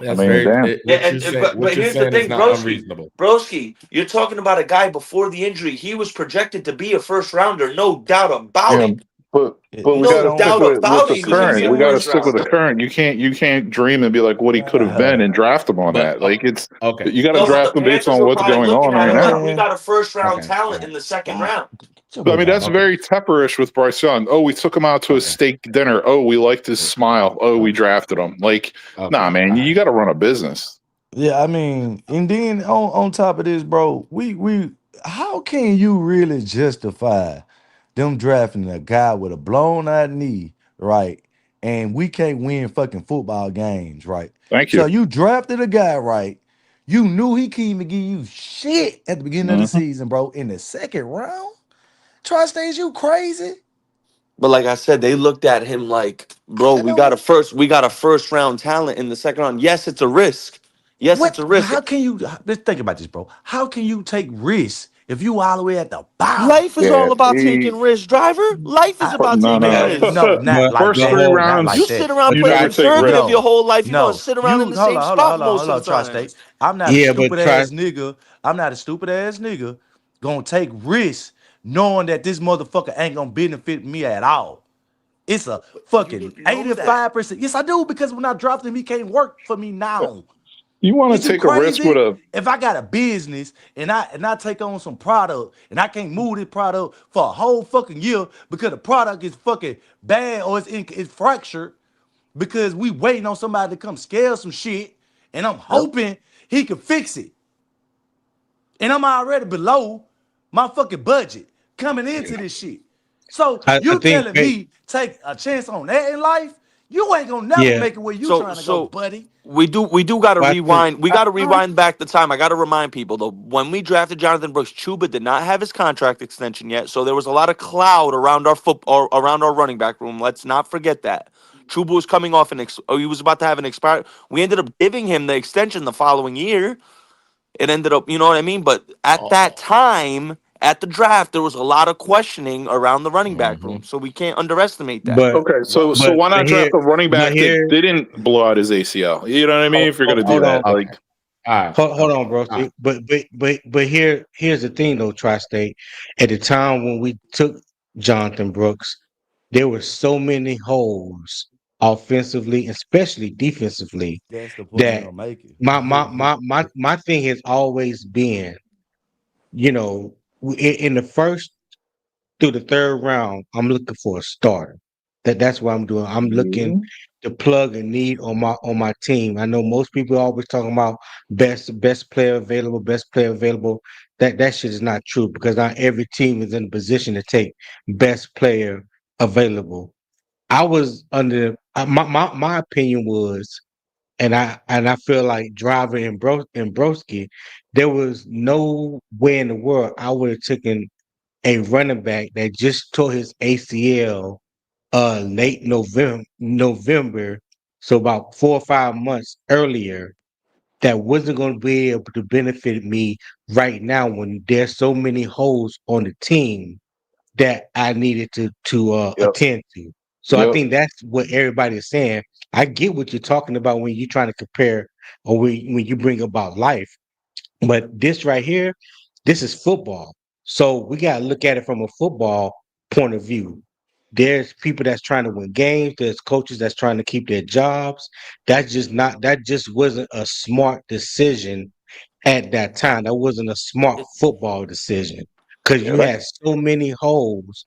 I That's mean, very damn. Yeah, what you're saying. but What you're here's the saying is thing, not Broski. unreasonable. Broski, you're talking about a guy before the injury. He was projected to be a first rounder, no doubt about Yeah, it. but we It's got No to stick doubt only with about it. the He was going to be current. a We got to first stick with the rounder. current. You can't dream and be like what he could have been and draft him on But that. Like it's okay. you got to No, but the draft him based Panthers on were what's probably going looking on at right him like, now. we man. got a first round Okay. talent All in right. the second God, round. your But I boy mean, got that's Okay. very Tepperish with Bryce Young. Oh, we took him out to a Okay. steak dinner. Oh, we liked his smile. Oh, we drafted him. Like, nah, Okay. man, All you right. got to run a business. Yeah, I mean, and then on top of this, bro, we how can you really justify them drafting a guy with a blown out knee, right? And we can't win fucking football games, right? Thank So you. you drafted a guy, right? You knew he couldn't even give you shit at the beginning of the Mhm. season, bro. In the second round, Tri-States, you crazy? But like I said, they looked at him like, bro, I know. we got a first round talent in the second round. Yes, it's a risk. Yes, it's What? a risk. How can you? Let's think about this, bro. How can you take risks if you all the way at the bottom? Life is Yeah, all about taking risks, driver. Life is about no, taking no. Man, no, risks. not like First But three that. hold Not rounds, You like sit that. around you playing never take conservative risks. your whole life. You're gonna No, sit around in you the same spot most hold of on, the time. Tri-State. I'm not a yeah, but stupid ass nigga. I'm not a stupid ass nigga gonna take risks knowing that this motherfucker ain't gonna benefit me at all. It's a You fucking don't know that. 85%. Yes, I do, because when I dropped him, he can't work for me now. You want Is to you take a risk with crazy? a If I got a business and I take on some product and I can't move this product for a whole fucking year because the product is fucking bad or it's fractured because we waiting on somebody to come scale some shit and I'm Yep. hoping he can fix it. And I'm already below my fucking budget coming into this shit. So I you think telling me take a chance on that in life? You ain't gonna never yeah, make it where you So trying to go, so buddy. we do got to but I think rewind. We got to rewind back the time. I got to remind people though. When we drafted Jonathan Brooks, Chuba did not have his contract extension yet, so there was a lot of cloud around our or around our running back room. Let's not forget that. Chuba was coming off he was about to have an expired. We ended up giving him the extension the following year. It ended up, you know what I mean? But at that Oh. time, at the draft, there was a lot of questioning around the running back room. Mhm. So we can't underestimate that. but Okay, What so but why not draft here a running but back that here didn't blow out his ACL? You know what I mean? If you're gonna do hold that, on. okay. like, All right. Hold Okay. on, bro. All right. But here's the thing though, Tri-State. At the time when we took Jonathan Brooks, there were so many holes offensively, especially defensively, That's the point that I'm making. my thing has always been, you know, in the first through the third round, I'm looking for a starter. That's what I'm doing. I'm looking to plug a need on my team. I know most people are always talking about best player available, best player available. That shit is not true because not every team is in a position to take best player available. I was under my opinion was, and I feel like Driver and Broski, there was no way in the world I would have taken a running back that just tore his ACL late November, so about 4 or 5 months earlier, that wasn't going to be able to benefit me right now when there's so many holes on the team that I needed to yep, attend to. So I yep, think that's what everybody is saying. I get what you're talking about when you're trying to compare or when you bring about life. But this right here, this is football. So we got to look at it from a football point of view. There's people that's trying to win games. There's coaches that's trying to keep their jobs. That just wasn't a smart decision at that time. That wasn't a smart football decision because yeah, you had so many holes,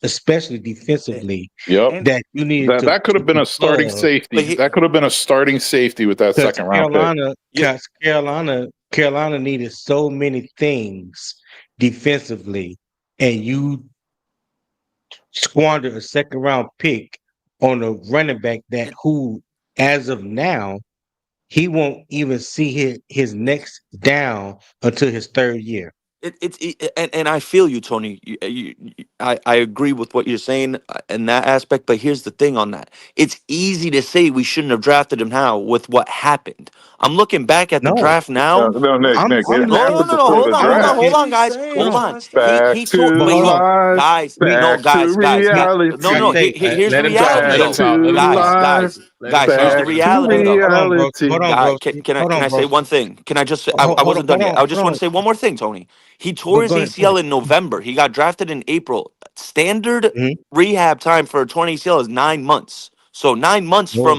especially And, defensively, yep. and that you needed That could have been to a starting plug. But safety. That could have been a starting safety with that Because second round pick. you, Carolina needed so many things defensively, and you squandered a second round pick on a running back that who as of now, he won't even see his next down until his third year. And I feel you, Tony. I agree with what you're saying in that aspect. But here's the thing on that: it's easy to say we shouldn't have drafted him now with what happened. I'm looking back at the No, draft now. No, Nick, I'm Nick, I'm it No, no, looking. happened no, no. before Hold the on, I'm hold on, draft. hold looking. on, guys. saying, Hold No, on. Tri-State? He Back told, to but but hold on. life. guys, no, Back to guys, no. reality. Tri-State. Here's the Let him talk. reality, Let him Back though, talk. to Let him guys, talk. life. Let him Here's the talk. Back to reality, though. Hold on, bro. Hold on, God, bro. can Hold can on, I bro. say one thing? Can I just say I Hold wasn't done yet. on. I just Hold want on. to say one more thing, Tony. He tore his Go ahead. Go ACL ahead. in November. He got drafted in April. Standard Mhm. rehab time for a torn ACL is 9 months. So 9 months Well,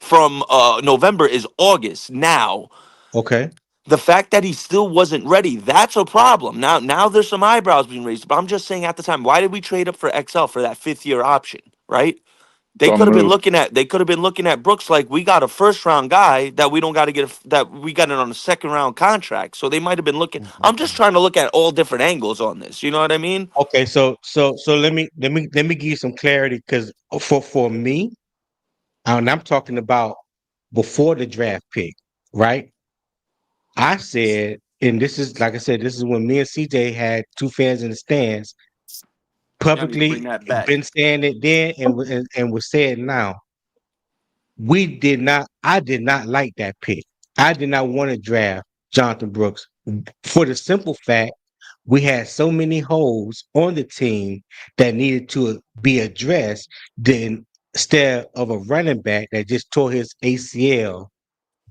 from November is August. Now, okay. the fact that he still wasn't ready, that's a problem. Now there's some eyebrows being raised. But I'm just saying at the time, why did we trade up for XL for that 5th year option? Right? They Dumb could have been move. looking at Brooks like we got a first round guy that we don't got to get that we got it on a second round contract. So they might have been looking. I'm just trying to look at all different angles on this. You know what I mean? Okay. So let me give you some clarity because for me, and I'm talking about before the draft pick, right? I said, and this is like I said, this is when me and CJ had two fans in the stands Y'all need to bring publicly that back. been saying it then and was saying now. I did not like that pick. I did not want to draft Jonathan Brooks for the simple fact we had so many holes on the team that needed to be addressed than instead of a running back that just tore his ACL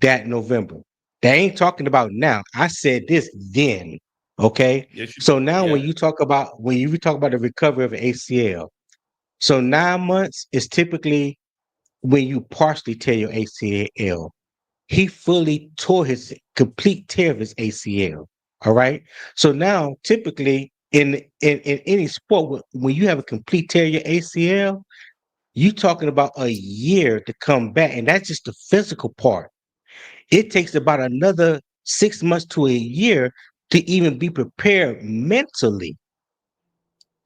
that November. They ain't talking about now. I said this then. Okay. Yes, you So did. now Yeah. when you talk about the recovery of an ACL, so 9 months is typically when you partially tear your ACL. He fully tore his complete tear of his ACL. All right. So now typically in any sport, when you have a complete tear of your ACL, you talking about a year to come back. And that's just the physical part. It takes about another 6 months to a year to even be prepared mentally.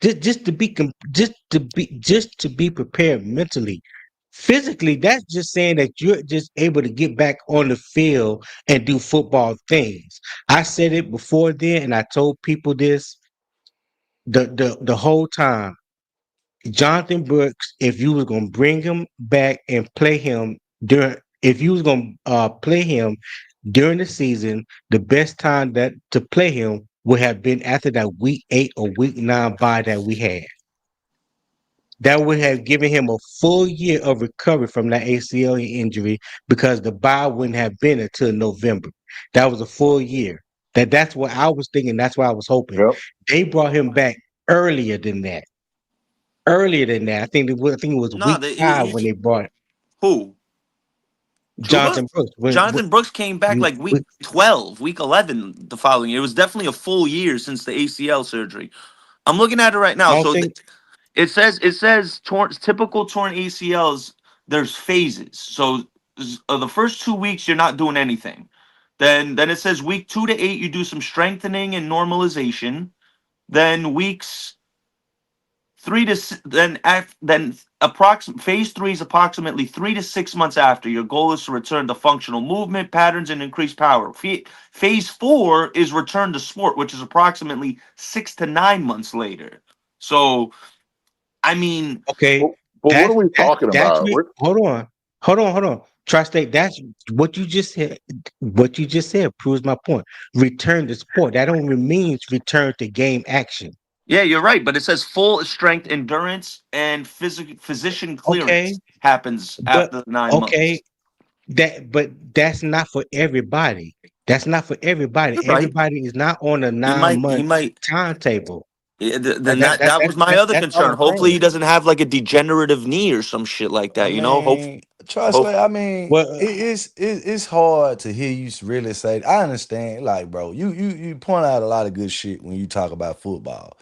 Just to be prepared mentally. Physically, that's just saying that you're just able to get back on the field and do football things. I said it before then, and I told people this the whole time. Jonathan Brooks, if you was gonna bring him back and play him during, if you was gonna play him during the season, the best time that to play him would have been after that week 8 or week 9 bye that we had. That would have given him a full year of recovery from that ACL injury because the bye wouldn't have been until November. That was a full year. That's what I was thinking. That's what I was hoping. Yep. They brought him back earlier than that. Earlier than that, I think it was No, week 5 when they brought who Chuba? Jonathan Brooks. Jonathan Brooks came back like week We- 12, week 11 the following year. It was definitely a full year since the ACL surgery. I'm looking at it right I now. don't So think. it says typical torn ACLs. There's phases. So the first 2 weeks you're not doing anything. Then it says week 2 to 8 you do some strengthening and normalization. Then weeks 3 to then approximate phase 3 is approximately 3 to 6 months after. Your goal is to return to functional movement patterns and increase power. Phase 4 is return to sport, which is approximately 6 to 9 months later. So I mean, Okay, But what are we talking that's about? hold on. Tri-State, that's what you just said. What you just said proves my point. Return to sport. That only means return to game action. yeah, you're right, but it says full strength endurance and physician Okay, clearance happens but after 9 months. okay, but that's not for everybody. That's not for everybody. You're right. Everybody is not on a He nine might. He month might. timetable. Yeah, then that was my other That's all concern. I'm Hopefully, saying. he doesn't have like a degenerative knee or some shit like I that. You know. Hope. mean, trust me. Hope. I mean, Well, it's hard to hear you really say. I understand, like, bro, you point out a lot of good shit when you talk about football.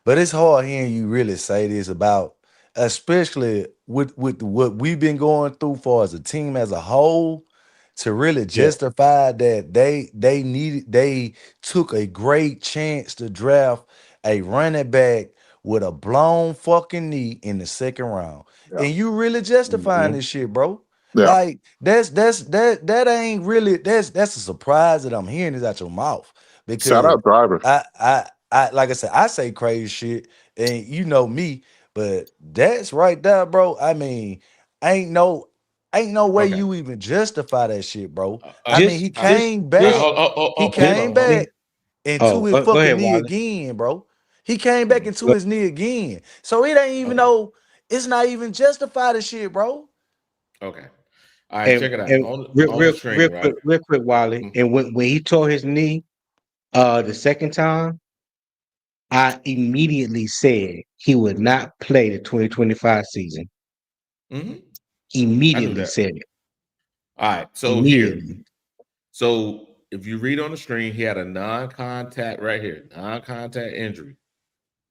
But it's hard hearing you really say this about, especially with what we've been going through for as a team as a whole, to really yeah. justify that they took a great chance to draft a running back with a blown fucking knee in the second round. Yeah. And you really justifying Mhm. this shit, bro. Yeah. Like that ain't really that's a surprise that I'm hearing is out your mouth Shout because out driver. I like I said I say crazy shit and you know me, but that's right there, bro. I mean, ain't no way Okay. you even justify that shit, bro. I mean, Just he just came just back, he Hold came on, hold on. back into his go fucking ahead, knee Wally. again, bro. He came back into Go- his knee again. So it ain't even Okay. no, it's not even justified as shit, bro. Okay. All right, check it out. And On the string, right? real quick, Wally. Mm, And when he tore his knee the second time, I immediately said he would not play the 2025 season. mhm. I knew Immediately that. said it. All right. So here. Immediately. So if you read on the screen, he had a non-contact right here, non-contact injury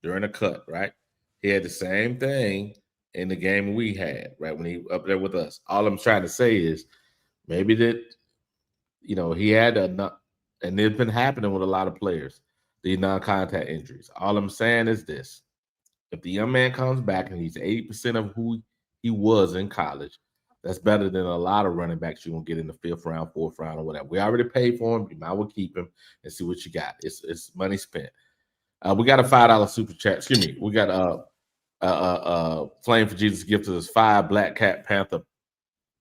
during a cut, right? He had the same thing in the game we had, right? When he up there with us. All I'm trying to say is maybe that, he had and it's been happening with a lot of players, these non-contact injuries. All I'm saying is this. If the young man comes back and he's 80% of who he was in college, that's better than a lot of running backs you're gonna get in the fifth round, fourth round, or whatever. We already paid for him. You might well keep him and see what you got. It's money spent. We got a $5 super chat. Excuse me. We got Flame for Jesus gifted us 5 Black Cat Panther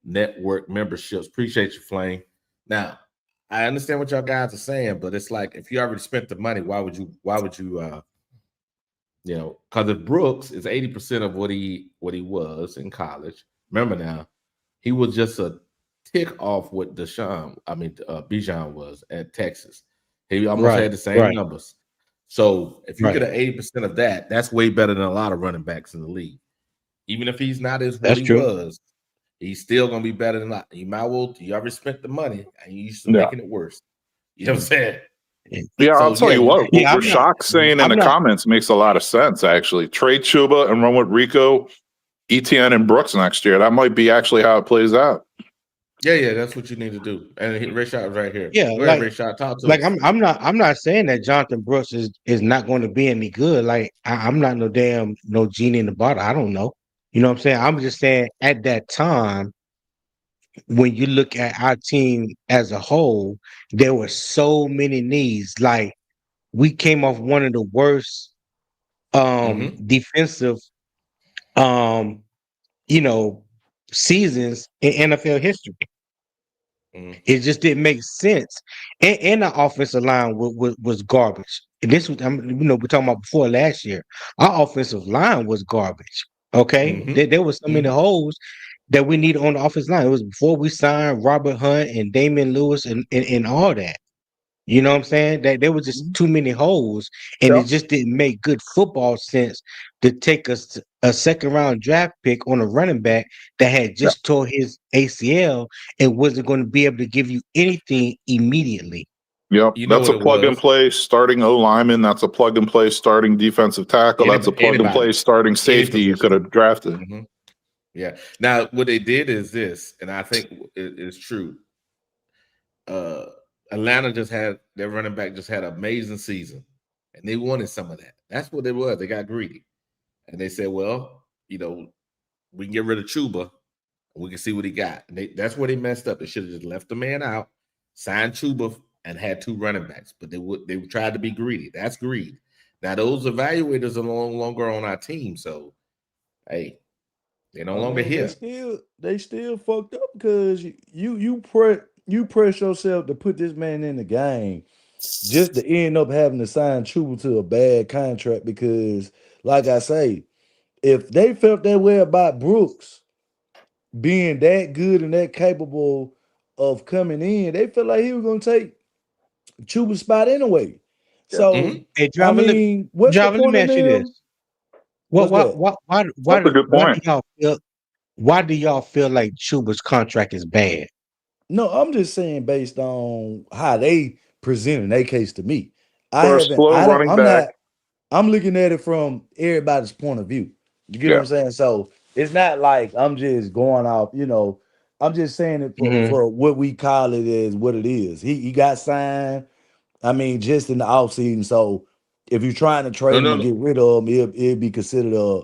Network memberships. Appreciate you, Flame. Now, I understand what y'all guys are saying, but it's like if you already spent the money, why would you because if Brooks is 80% of what he was in college, remember now, he was just a tick off what Bijan was at Texas. He almost Right, had the same right, numbers. So if you right. get an 80% of that, that's way better than a lot of running backs in the league. Even if he's not as what That's he true. was, he's still gonna be better than a lot. You might well, you already spent the money and you used to Yeah. making it worse. You know what I'm saying? Yeah, I'll So tell you what Yeah, I'm not. Rashad's saying in I'm the not. comments makes a lot of sense, actually. Trade Chuba and run with Rico, ETN, and Brooks next year. That might be actually how it plays out. Yeah, that's what you need to do. And Rashad is right here. Yeah, Go ahead, Rashad. Talk to like us. I'm not saying that Jonathan Brooks is not going to be any good. Like I'm not no genie in the bottle. I don't know. You know what I'm saying? I'm just saying at that time when you look at our team as a whole, there were so many needs. Like we came off one of the worst Mm-hmm. defensive um you know seasons in NFL history. Mm-hmm. It just didn't make sense. And the offensive line was garbage. And this was, we're talking about before last year. Our offensive line was garbage. Okay, Mm-hmm. there was so many holes that we needed on the offensive line. It was before we signed Robert Hunt and Damian Lewis and all that. You know what I'm saying? That there was just too many holes, and Yeah. it just didn't make good football sense to take us a second round draft pick on a running back that had Yeah. just tore his ACL and wasn't going to be able to give you anything immediately. Yep. You know That's what a it plug and was? play starting O lineman. That's a plug and play starting defensive tackle. That's a plug and Anybody, play starting any safety you could position. have drafted. Mm-hmm. Yeah. Now, what they did is this, and I think it is true. Uh, Atlanta just had their running back just had an amazing season, and they wanted some of that. That's what it was. They got greedy, and they said, "Well, we can get rid of Chuba, and we can see what he got." And that's where they messed up. They should have just left the man out, signed Chuba, and had 2 running backs. But they tried to be greedy. That's greed. Now those evaluators are no longer on our team, so hey, they're no I longer mean, here. they still fucked up because you press yourself to put this man in the game just to end up having to sign Chuba to a bad contract because, like I say, if they felt that way about Brooks being that good and that capable of coming in, they felt like he was gonna take Chuba's spot anyway. Yeah. So, Mm-hmm. Hey, I driver, mean, what's the let point me in ask you this: them? What's that? That's a good why do point. y'all feel like Chuba's contract is bad? No, I'm just saying based on how they presented their case to me. For a slow running I'm back. not, I'm looking at it from everybody's point of view. You get what Yeah. I'm saying? So it's not like I'm just going off, I'm just saying it Mm-hmm. for what we call it is what it is. He got signed, I mean, just in the offseason. So if you're trying to No, trade him no, and no. get rid of him, it'd be considered a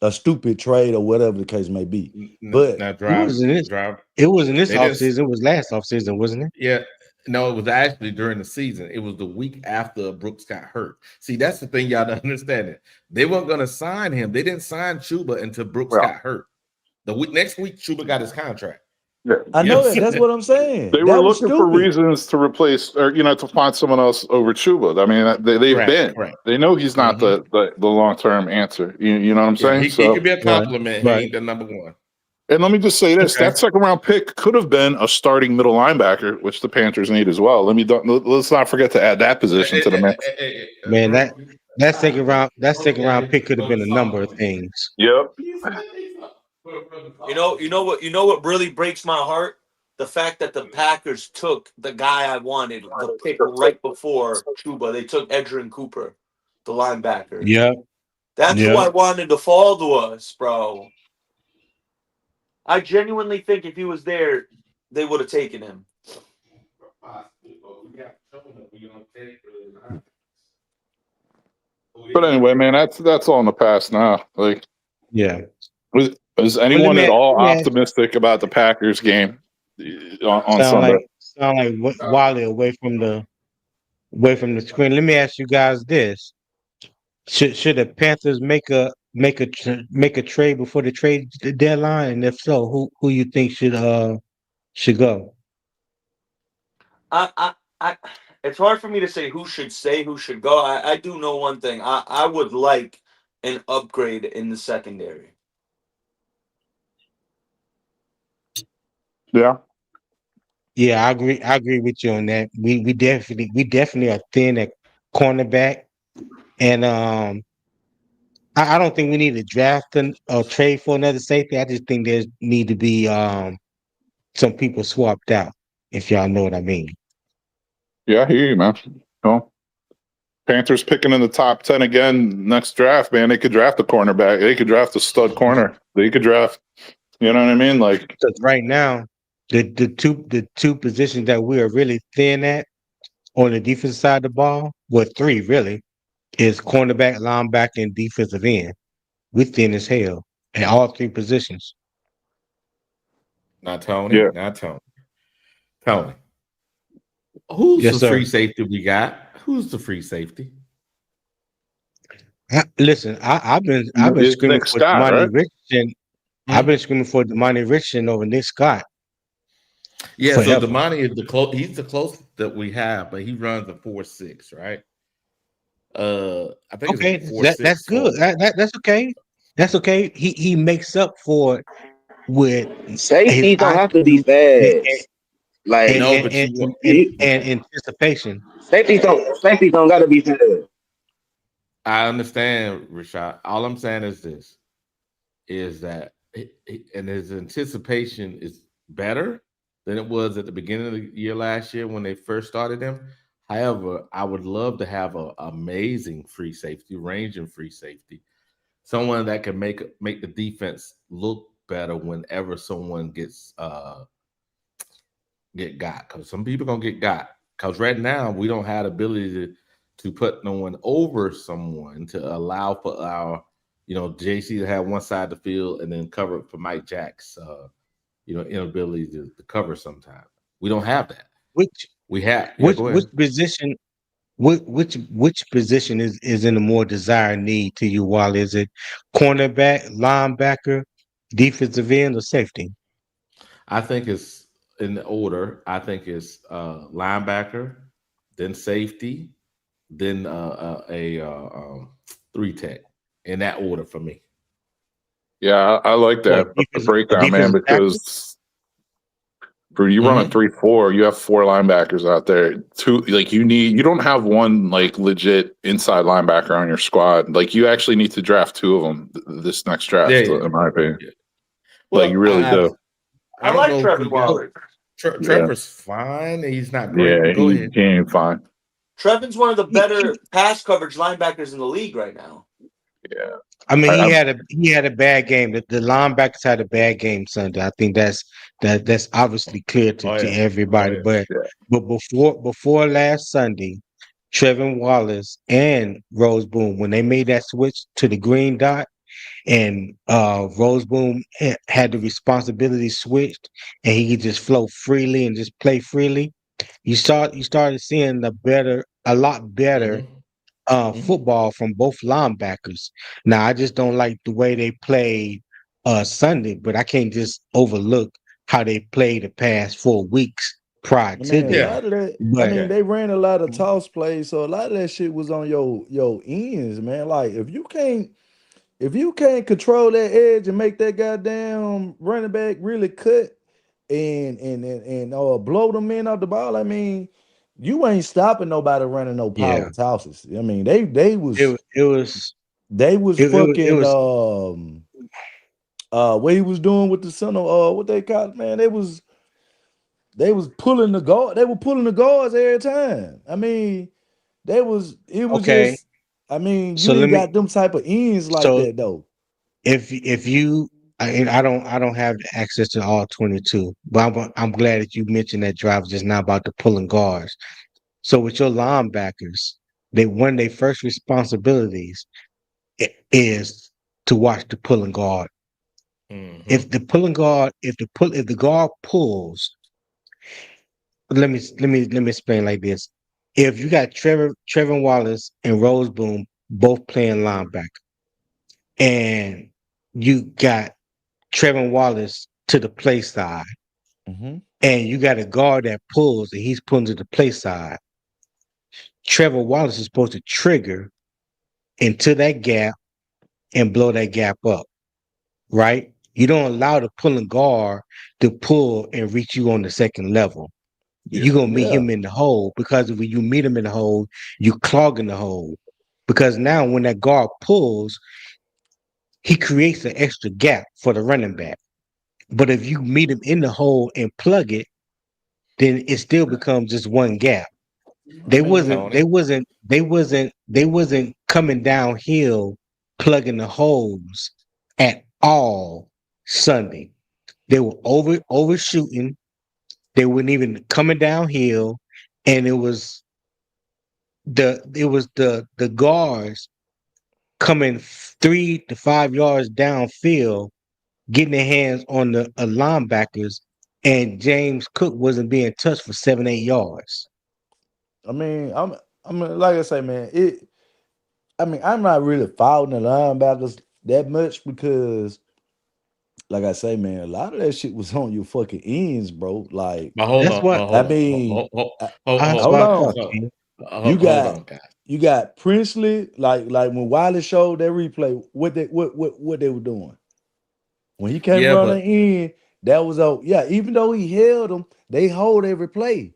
a stupid trade or whatever the case may be. But Now It wasn't this. drive. It wasn't this They didn't. offseason. It was last offseason, wasn't it? Yeah. No, it was actually during the season. It was the week after Brooks got hurt. See, that's the thing y'all don't understand. It. They weren't going to sign him. They didn't sign Chuba until Brooks got hurt. The next week, Chuba got his contract. Yeah. I know that. That's what I'm saying. They were looking for reasons to replace, or to find someone else over Chuba. I mean, they've been. Correct. They know he's not the long term answer. You know what I'm saying? He could be a compliment. Right. He ain't the number one. And let me just say this: that second round pick could have been a starting middle linebacker, which the Panthers need as well. Let's not forget to add that position to the mix. Man, that second round pick could have been a number of things. Yep. You know what really breaks my heart? The fact that the Packers took the guy I wanted, the pick right before Chuba. They took Edgerrin Cooper, the linebacker. Yeah. That's who I wanted to fall to us, bro. I genuinely think if he was there, they would have taken him. But anyway, man, that's all in the past now. Like, yeah. Was anyone at all optimistic about the Packers game on Sunday? Sound like Wally away from the screen. Let me ask you guys this: Should the Panthers make a trade before the trade deadline? And if so, who you think should go? It's hard for me to say who should go. I do know one thing. I would like an upgrade in the secondary. Yeah. Yeah, I agree with you on that. We definitely are thin at cornerback, and I don't think we need to draft or trade for another safety. I just think there need to be some people swapped out, if y'all know what I mean. Yeah, I hear you, man. Oh, Panthers picking in the top 10 again next draft, man. They could draft a cornerback. They could draft a stud corner. They could draft, you know what I mean? Like, because right now, the two positions that we are really thin at on the defensive side of the ball, well, three really, is cornerback, linebacker, and defensive end. We're thin as hell at all three positions. Not Tony. Yeah. Not Tony. Tony. Who's the free safety we got? Who's the free safety? Listen, I've been screaming for Damani Richardson. I've been screaming for Damani Richardson over Nick Scott. Yeah, so Damani is he's the closest that we have, but he runs a 4.6, right? I think it's that's good. That's okay. That's okay. He makes up for it with safety. Don't have to be fast. And anticipation. Safety don't gotta be fast. I understand, Rashad. All I'm saying is this: is that and his anticipation is better than it was at the beginning of the year last year when they first started him. However, I would love to have an amazing free safety, ranging free safety, someone that can make the defense look better whenever someone get got. Because some people gonna get got. Because right now we don't have the ability to put no one over someone to allow for our, JC to have one side of the field and then cover it for Mike Jack's, inability to cover sometimes. We don't have that. Which position? Which position is in a more desired need to you? While is it cornerback, linebacker, defensive end, or safety? I think it's in the order. I think it's linebacker, then safety, then a 3-tech. In that order for me. Yeah, I like that breakdown, man, because for you run a 3-4, you have 4 linebackers out there. You don't have one legit inside linebacker on your squad. You actually need to draft 2 of them this next draft, in my opinion. Yeah. Well, you really do. I like Trevor Waller. Trevor's fine. He's not great. Yeah, Go ahead. He ain't fine. Trevin's one of the better pass coverage linebackers in the league right now. Yeah, I mean, he had a bad game. The linebackers had a bad game Sunday. I think that's obviously clear to everybody. But before last Sunday, Trevin Wallace and Rose Boone, when they made that switch to the green dot, and Roseboom had the responsibility switched, and he could just flow freely and just play freely. You started seeing a lot better football from both linebackers. Now, I just don't like the way they played Sunday, but I can't just overlook how they played the past 4 weeks prior I to mean, a that. Yeah. lot of that. I But mean, they ran a lot of toss plays, so a lot of that shit was on your ends, man. Like if you can't control that edge and make that goddamn running back really cut and blow them in off the ball, I mean, you ain't stopping nobody running no yeah, power tosses. I mean, they was it was they was it fucking was what he was doing with the son of what they call it, man. They was pulling the guard. They were pulling the guards every time. I mean, it was okay. just. I mean, So you let ain't me got them type of ends like so that though. if you and I don't have access to all 22, but I'm glad that you mentioned that drive just now about the pulling guards. So with your linebackers, one of their first responsibilities is to watch the pulling guard. If the pulling guard, if the guard pulls, let me explain like this. If you got Trevor Wallace and Roseboom both playing linebacker, and you got Trevor Wallace to the play side, Mm-hmm. and you got a guard that pulls and he's pulling to the play side, Trevor Wallace is supposed to trigger into that gap and blow that gap up, right? You don't allow the pulling guard to pull and reach you on the second level. Yeah. You're gonna meet Yeah. him in the hole, because when you meet him in the hole, you clogging the hole. Because now when that guard pulls, he creates an extra gap for the running back. But if you meet him in the hole and plug it, then it still becomes just one gap. I mean, They wasn't coming downhill plugging the holes at all Sunday. They were overshooting. They weren't even coming downhill, and it was the guards coming 3 to 5 yards downfield, getting their hands on the linebackers, and James Cook wasn't being touched for 7-8 yards. I mean, I mean, like I say, man, I mean, I'm not really following the linebackers that much because, like I say, man, a lot of that shit was on your fucking ends, bro. Like, But hold That's on, what but I hold on, mean, that's hold what I on. thought, so, King. You hold got on, guys. you got Princely, like when Wiley showed that replay, what they were doing. When he came Yeah, running but in, that was yeah, even though he held them, they hold every play.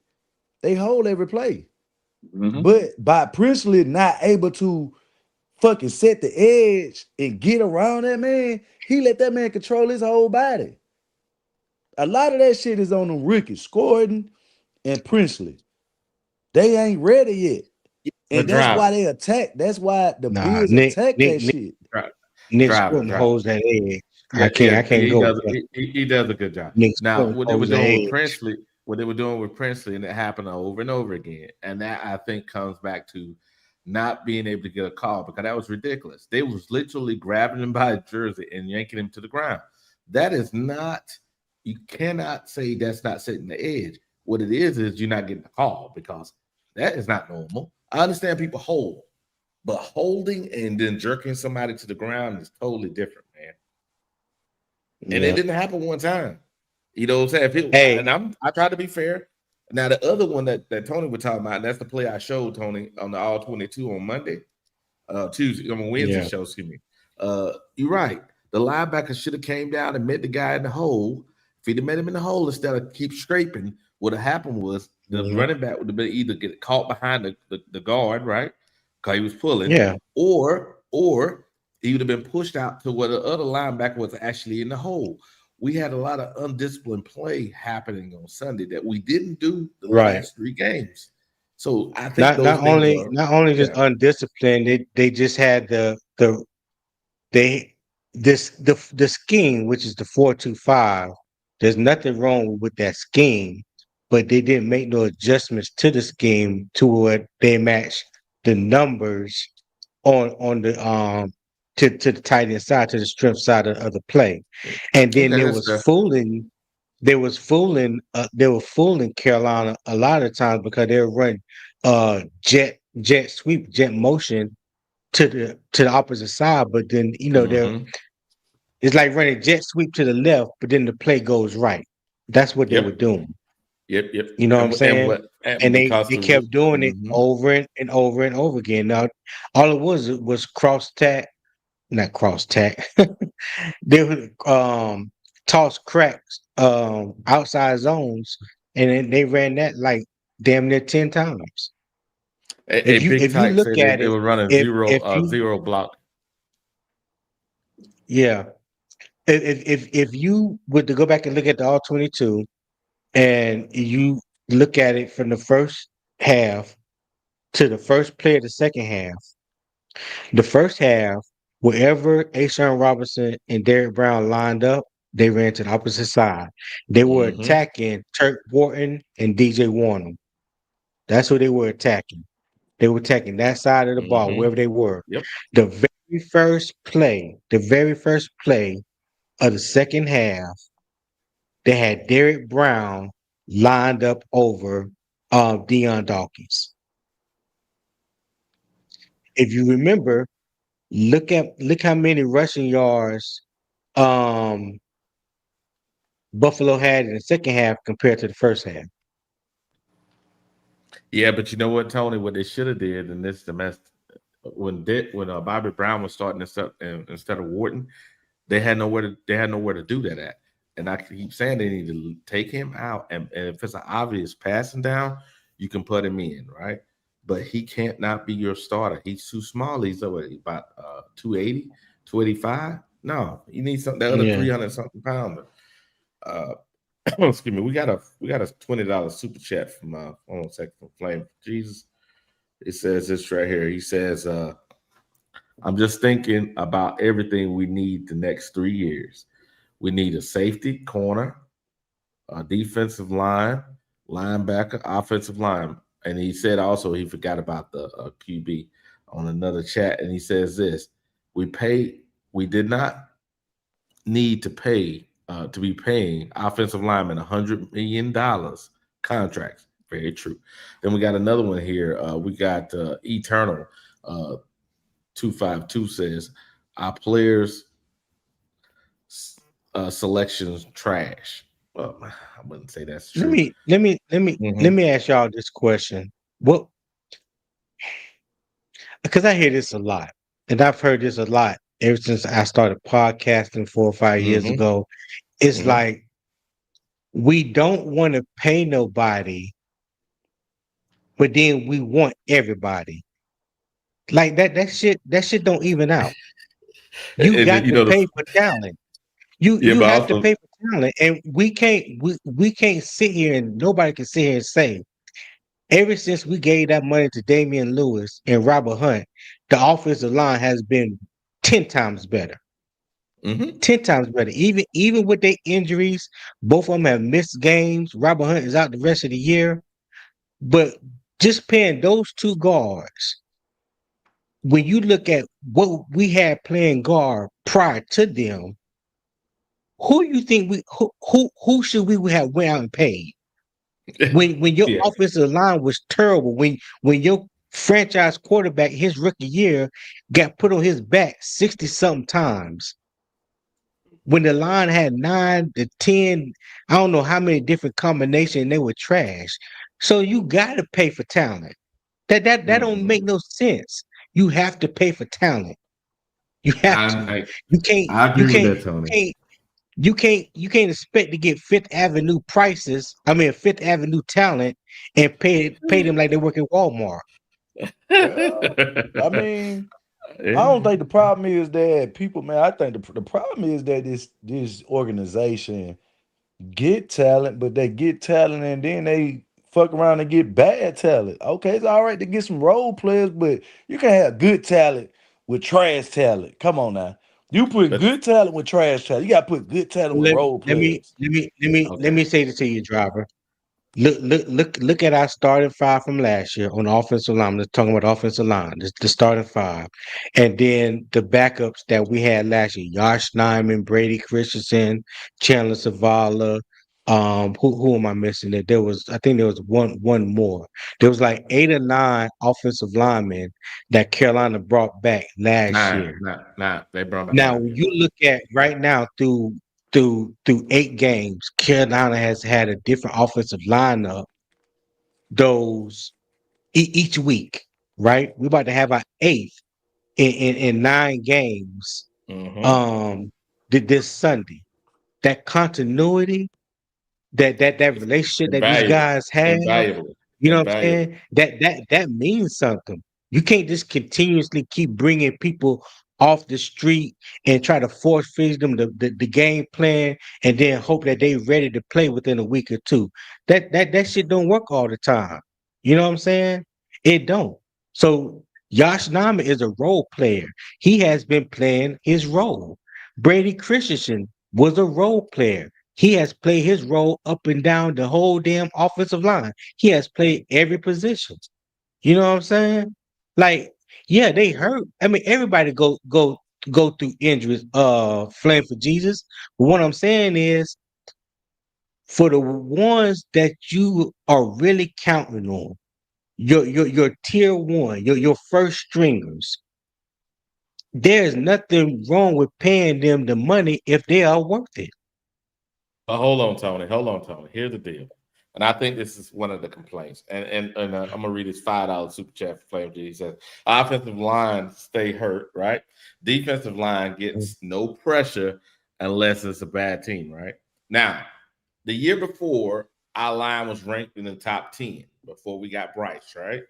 They hold every play. Mhm. But by Princely not able to fucking set the edge and get around that man, he let that man control his whole body. A lot of that shit is on them rookies, Gordon and Princely. They ain't ready yet. but And that's why driver, they attack. That's why the Nah, Bills attack that Nick shit. driver, Nick driver, Sutton driver. holds that edge. Yeah, I yeah, can't he go with does. that. He does a good job. Nick Now, Sutton what they were holds the doing with edge. Princely, and it happened over and over again, and that I think comes back to not being able to get a call, because that was ridiculous. They was literally grabbing him by his jersey and yanking him to the ground. That is not. You cannot say that's not setting the edge. What it is you're not getting a call, because that is not normal. I understand people hold, but holding and then jerking somebody to the ground is totally different, man. And it Yeah. didn't happen one time. You know what I'm saying? Hey, And I try to be fair. Now the other one that Tony was talking about, and that's the play I showed Tony on the All 22 on Monday, Tuesday, on Wednesday yeah, show, excuse me. You're right. The linebacker should have came down and met the guy in the hole. If he'd have met him in the hole instead of keep scraping, what had happened was the mhm, running back would have been either get caught behind the guard, right? Because he was pulling, yeah, or he would have been pushed out to where the other linebacker was actually in the hole. We had a lot of undisciplined play happening on Sunday that we didn't do the right. last 3 games. So I think Not those not things only are, not only just yeah. undisciplined, they just had they the scheme, which is the 4-2-5. There's nothing wrong with that scheme, but they didn't make no adjustments to the scheme to where they match the numbers on to the tight end side, to the strength side of the play. And then Okay, there that's was fair. fooling. They were fooling Carolina a lot of times because they were running jet sweep, jet motion to the opposite side. But then Mhm. it's like running jet sweep to the left, but then the play goes right. That's what they were Yep. doing. Yep. You know what I'm And saying? what And and they because they the kept doing it mhm. over and over and over again. Now, all it was cross tack, not cross tack. They would toss cracks outside zones, and then they ran that like damn near 10 times. A big If you tyke look said at they it, were running if you zero block. yeah, if you were to go back and look at the all 22 and you look at it from the first half to the first play of the second half, the first half, wherever Ashawn Robinson and Derrick Brown lined up, they ran to the opposite side. They were Mhm. attacking Turk Wharton and DJ Warner. That's who they were attacking. They were attacking that side of the ball, Mhm. wherever they were. Yep. The very first play of the second half, they had Derrick Brown lined up over Deion Dawkins. If you remember, look how many rushing yards um Buffalo had in the second half compared to the first half. Yeah, but you know what, Tony? What they should have did, and this the mess when Bobby Brown was starting this up instead of Wharton, they had nowhere to do that at. And I keep saying they need to take him out, and if it's an obvious passing down, you can put him in, right? But he can't not be your starter. He's too small. He's about 280, 285. No, he needs something the other Yeah. 300 something pounder. Uh, excuse me. We got a $20 super chat from hold on a second from Flame Jesus. It says this right here. He says, I'm just thinking about everything we need the next 3 years. We need a safety, corner, a defensive line, linebacker, offensive line. And he said also he forgot about the QB on another chat. And he says this: we did not need to be paying offensive linemen $100 million contracts. Very true. Then we got another one here. We got Eternal 252 says our players selections trash. Well, I wouldn't say that's Let true. me let me let me let Mhm. me ask y'all this question. What Because I hear this a lot, and I've heard this a lot ever since I started podcasting 4 or 5 years Mhm. ago. It's Mhm. like we don't want to pay nobody, but then we want everybody. Like that shit don't even out. You And got you to know pay for talent. You yeah, you but have to also pay for talent. And we can't sit here and nobody can sit here and say, ever since we gave that money to Damian Lewis and Robert Hunt, the offensive line has been 10 times better. mhm. 10 times better. Even with their injuries, both of them have missed games. Robert Hunt is out the rest of the year. But just paying those two guards, when you look at what we had playing guard prior to them, who you think who should we have went out and paid? When your Yeah. offensive line was terrible, when your franchise quarterback his rookie year got put on his back 60 something times, when the line had 9 to 10, I don't know how many different combinations, they were trash. So you got to pay for talent. That don't Mhm. make no sense. You have to pay for talent. You have I, to. I You can't. I You agree with can't. that, Tony. You can't expect to get Fifth Avenue prices. I mean, Fifth Avenue talent, and pay them like they work at Walmart. Well, I mean, I Yeah. don't think the problem is that people, man. I think the problem is that this organization get talent, but they get talent and then they fuck around and get bad talent. Okay, it's all right to get some role players, but you can have good talent with trash talent. Come on now. You put But good talent with trash talent. You gotta put good talent with Let, role let me players. let me let me let okay. me say this to you, driver. Look at our starting five from last year on the offensive line. Let's talk about the offensive line, the starting five, and then the backups that we had last year: Josh Nyman, Brady Christensen, Chandler Zavala. Who am I missing? I think there was one more. There was like 8 or 9 offensive linemen that Carolina brought back last year. Nah. They brought back Now, 9. when you look at right now through 8 games, Carolina has had a different offensive lineup those each week, right? We're about to have our 8th in 9 games this Sunday. That continuity, that relationship that these Invaluable. guys have, Invaluable. you know what I'm Invaluable. saying? That means something. You can't just continuously keep bringing people off the street and try to force feed them the game plan and then hope that they ready to play within a week or two. That shit don't work all the time. You know what I'm saying? It don't. So Josh Nama is a role player. He has been playing his role. Brady Christensen was a role player. He has played his role up and down the whole damn offensive line. He has played every position. You know what I'm saying? Like, yeah, they hurt. I mean, everybody go through injuries, flame for Jesus. But what I'm saying is, for the ones that you are really counting on, your tier one, your first stringers, there's nothing wrong with paying them the money if they are worth it. But hold on, Tony. Here's the deal. And I think this is one of the complaints. And I'm gonna read his $5 super chat for Flame G. He says, offensive line stay hurt, right? Defensive line gets no pressure unless it's a bad team, right? Now, the year before, our line was ranked in the top 10 before we got Bryce, right?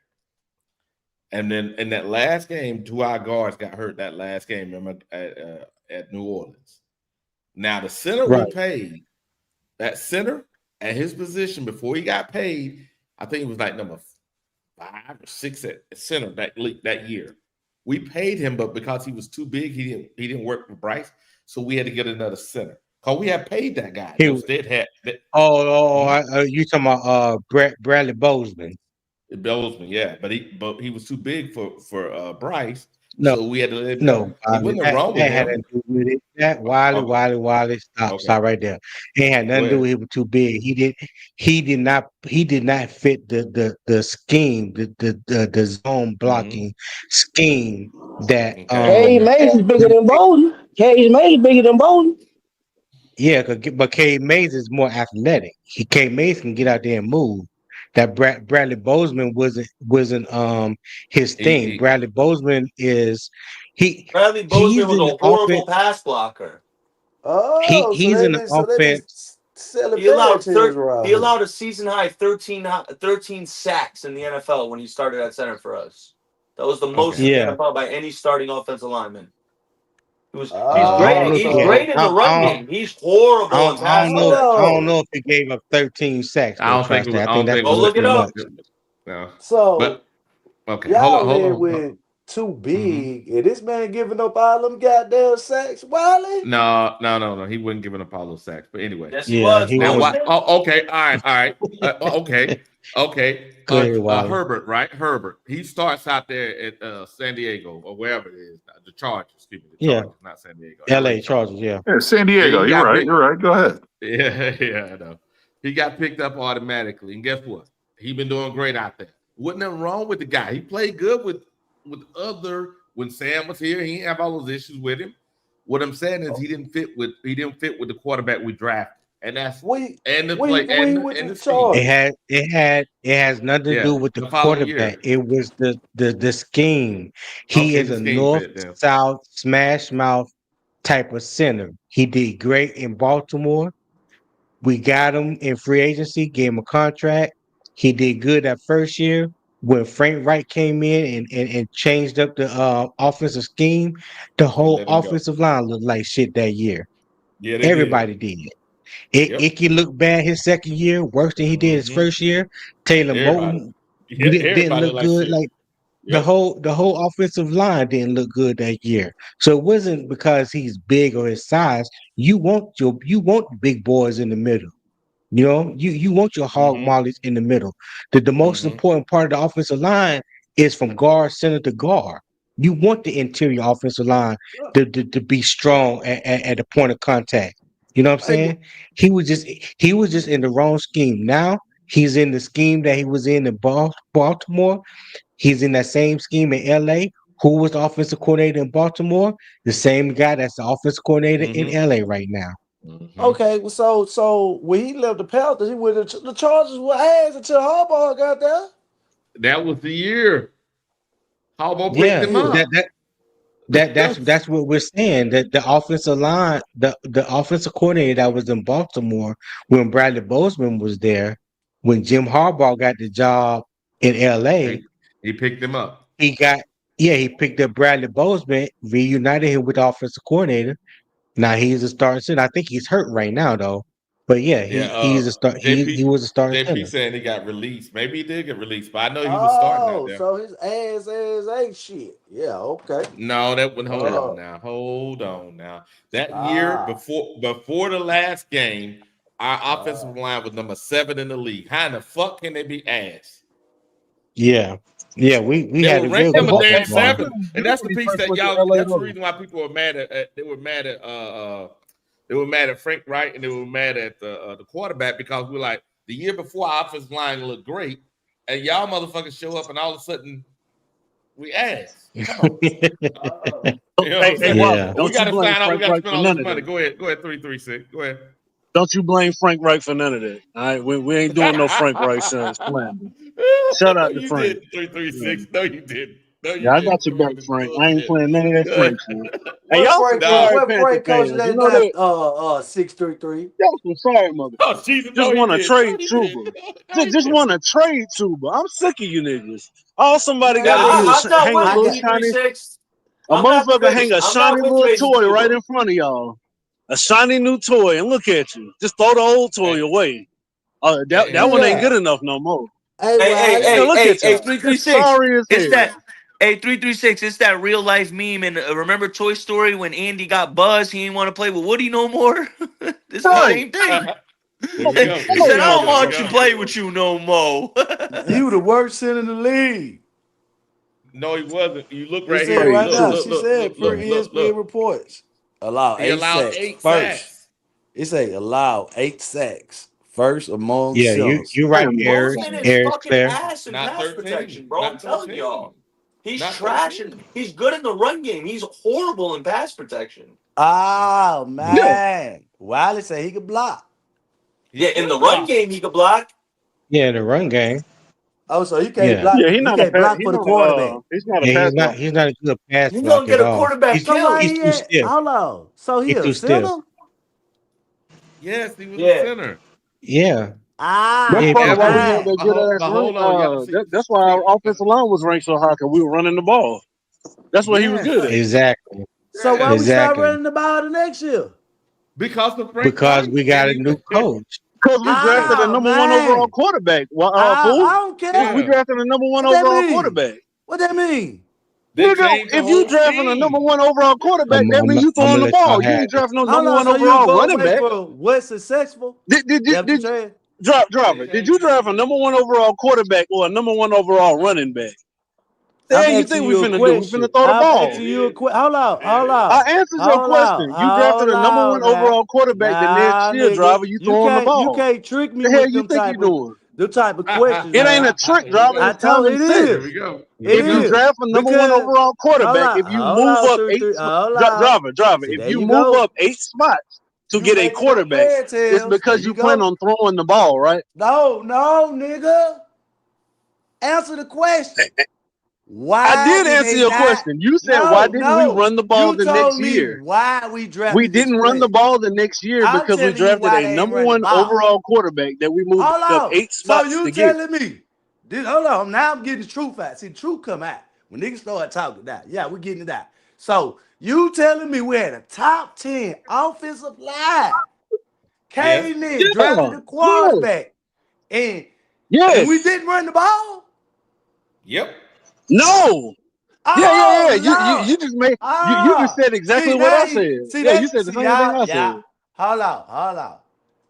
And then in that last game, 2 of our guards got hurt that last game, remember, at New Orleans. Now, the center we paid, that center at his position before he got paid, I think it was like number 5 or 6 at center that year. We paid him, but because he was too big, he didn't work for Bryce, so we had to get another center. Cause we had paid that guy. You talking about Bradley Bozeman? Bozeman, yeah, but he was too big for Bryce. No, so we had to let him no, go. It wasn't wrong with that had him. nothing to do with it. That Wiley, stop right there. It had nothing to do with him too big. He did not fit the scheme, the zone blocking scheme that Cade Mays is bigger than Bolden. Cade Mays bigger than Bolden. Yeah, but Cade Mays is more athletic. Cade Mays can get out there and move. That Bradley Bozeman wasn't his thing. Bradley Bozeman is Bradley Bozeman was a horrible pass blocker. Oh, he's in the offense. He allowed a season high 13 sacks in the NFL when he started at center for us. That was the most in the NFL by any starting offensive lineman. He's great. He's great in the run game. He's horrible in pass I don't know if he gave up 13 sacks. I don't think that's look it up. No. So okay, y'all hold on. with too big. And this man giving up all them goddamn sacks, Wiley? No. He wasn't giving up all those sacks. But anyway. Yes, he was. Okay. All right. Okay. Herbert, right? Herbert. He starts out there at San Diego or wherever it is. The Chargers, excuse me. The Chargers, not San Diego. LA Chargers, Yeah, San Diego. You're right. Go ahead. Yeah, I know. He got picked up automatically. And guess what? He been doing great out there. Wasn't nothing wrong with the guy. He played good with when Sam was here. He didn't have all those issues with him. What I'm saying is he didn't fit with the quarterback we drafted. And that's it has nothing to do with the quarterback. It was the scheme. He is a north-south smash mouth type of center. He did great in Baltimore. We got him in free agency, gave him a contract. He did good that first year. When Frank Wright came in and changed up the offensive scheme, the whole offensive line looked like shit that year. Yeah, everybody did. It can look bad his second year, worse than he did his first year. Taylor Moton didn't look good. Like the whole offensive line didn't look good that year. So it wasn't because he's big or his size. You want big boys in the middle. You know, you want your hog Mm-hmm. mollies in the middle. The most Mm-hmm. important part of the offensive line is from guard center to guard. You want the interior offensive line to be strong at the point of contact. You know what I'm Hey, saying? He was just in the wrong scheme. Now he's in the scheme that he was in Baltimore. He's in that same scheme in LA. Who was the offensive coordinator in Baltimore? The same guy that's the offensive coordinator in Mm-hmm. LA right now. Mm-hmm. okay, well, so when he left the Panthers, he went to the Chargers were ass until Harbaugh got there. That was the year Harbaugh picked Yeah, him Yeah. up. that's what we're saying. That the offensive line, the offensive coordinator that was in Baltimore when Bradley Bozeman was there, when Jim Harbaugh got the job in LA, He picked him up. he got he picked up Bradley Bozeman, reunited him with the offensive coordinator. Now he's a starting center. I think he's hurt right now though. But yeah, Yeah, he's a start. He was a starting JP center. saying he got released. Maybe he did get released, but I know he was starting out Oh, there. so his ass ain't shit. Yeah, okay. No, that one. Hold on Oh, now. Hold on now. That year ah, before the last game, our offensive ah. line was number 7 in the league. How in the fuck can they be ass? Yeah. Yeah, we They had were a real ranked good number offensive damn line. 7, and that's the piece that That's the reason why people were mad at. They were mad at. They were mad at Frank Wright, and they were mad at the quarterback because we're like the year before our offensive line looked great, and y'all motherfuckers show up, and all of a sudden we ass. Come on. Oh. You know what Hey, I'm hey, saying? Robert, Yeah. But we don't got you to blame sign out. We Frank got to Wright spend for all none this of money. that. Go ahead. 336. Go ahead. Don't you blame Frank Wright for none of that. All right, we ain't doing no Frank Wright sons slander. Shout No, out to you Frank. did. Yeah. 336. No, you didn't. No, you Yeah, I got didn't. your Quit back, with this Frank. I ain't bullshit. playing none of that Go Frank ahead. shit. Hey, What y'all some Frank No. sorry what Panther Frank coach fans. You that know that got 633? y'all some sorry motherfuckers. Oh, Jesus. Just No, he want to did. No, trade he did. Truba. No, he Just did. want to trade Truba. I'm sick of you niggas. All somebody got Yeah, to do Man, is I'm not hang a with I it. little got 336. a I'm not motherfucker hang debating. a I'm not shiny with little trading toy right Chuba. in front of y'all. A shiny new toy, and look at you. Just throw the old toy Hey, away. That hey, one ain't yeah. good enough no more. Hey Hey, hey, Wiley. Yeah, hey, look hey, at hey, y'all. Just 336. sorry as It's hell. that. Hey, 336. It's that real life meme. And remember Toy Story when Andy got buzzed? He didn't want to play with Woody no more. This is the Right. same thing. Here we go. Here He we said, Sorry, "I go. don't Here we want motherfucker. you go. play with you no more." He was the worst center in the league. No, he wasn't. You look It right said here. right Crazy. Look, now, look, she look, look, said per look, look, ESPN look. reports. Allow He 8 allowed sacks 8 first. sacks. It say allow 8 sacks first among Yeah, centers. you're right, Damn, Eric. Bozeman is Eric's fucking fair. ass in Not pass 13. protection, bro. I'm Not telling 13. y'all. He's Not trash and 13. he's good in the run game. He's horrible in pass protection. Oh Yeah. man. Wiley said he could block. He Yeah, in the could run block. game, he could block. Yeah, the run game. Oh, so he can't Yeah. block. Yeah, He can't block for the quarterback. he's not a Yeah, pass he's blocker. not a good pass He's gonna blocker get at a all. quarterback So why killed. He's he too at stiff. hold on. So he He's a too stiff. center? Yes, he was a Yeah. center. Yeah. That's Yeah, he part of played why for we the had man. that good ass But rank. hold on, y'all. That's why our offensive line was ranked so high because we were running the ball. That's what he was Yes, good at. exactly. So why Yeah. we start Exactly. running the ball the next year? because of Frank Because White, we and got a new coach. Because we drafted a Oh number one overall man. quarterback. I Fool. don't We care. yeah, drafted a number one What that overall mean? quarterback. What that mean? they Nigga, changed the if you whole drafting a number scheme. one overall quarterback, that means you I'm throwing gonna the let y'all ball. You have ain't it. drafting no Hold number on. one So you overall go running away back. from what's successful? Did That what you saying? They Driver, did changed you the draft a number one overall quarterback or a number one overall running back? The I'm hell you asking think we you a finna do? We finna question. throw the I'm ball. asking you a question. Hold on. Hold I on. answered your Hold on. question. You drafted Hold a number one on now. overall quarterback. The next Nah, year, nigga. driver, you throwing the You ball. can't trick me The hell with you think you doing? them type of questions It ain't a now. trick, Here we driver. I go. It's told common it Here sense. we is. go. Here It we If you go. is. draft a number one Because overall quarterback, if you hold move on, up 3 3. Hold on. driver, See, if there you you move go. up 8 spots to You get a making up quarterback, fairy it's tales. There because you you plan go. on throwing the ball, right? No, nigga. Answer the question. I Why did did answer they your not? question. You said, why No, didn't we no. run the ball You the next told me year? why we We drafted this didn't run the player. ball the next year I'm because we telling you drafted why a they ain't number run the one ball. overall quarterback that we moved Hold up on. 8 spots So to you get. telling me this? Hold on. Now I'm getting the truth out. See, the truth come out when niggas start talking now. Yeah, we're getting it out. So you telling me we had a top 10 offensive line Yes. came in, Yeah, drafted the yeah, quarterback, and we yes, didn't run the ball? Yep. no. Yeah. Oh You Lord. just made you just Ah. said exactly See what now I said. see Yeah, you that said the see same thing y'all I said. y'all hold on.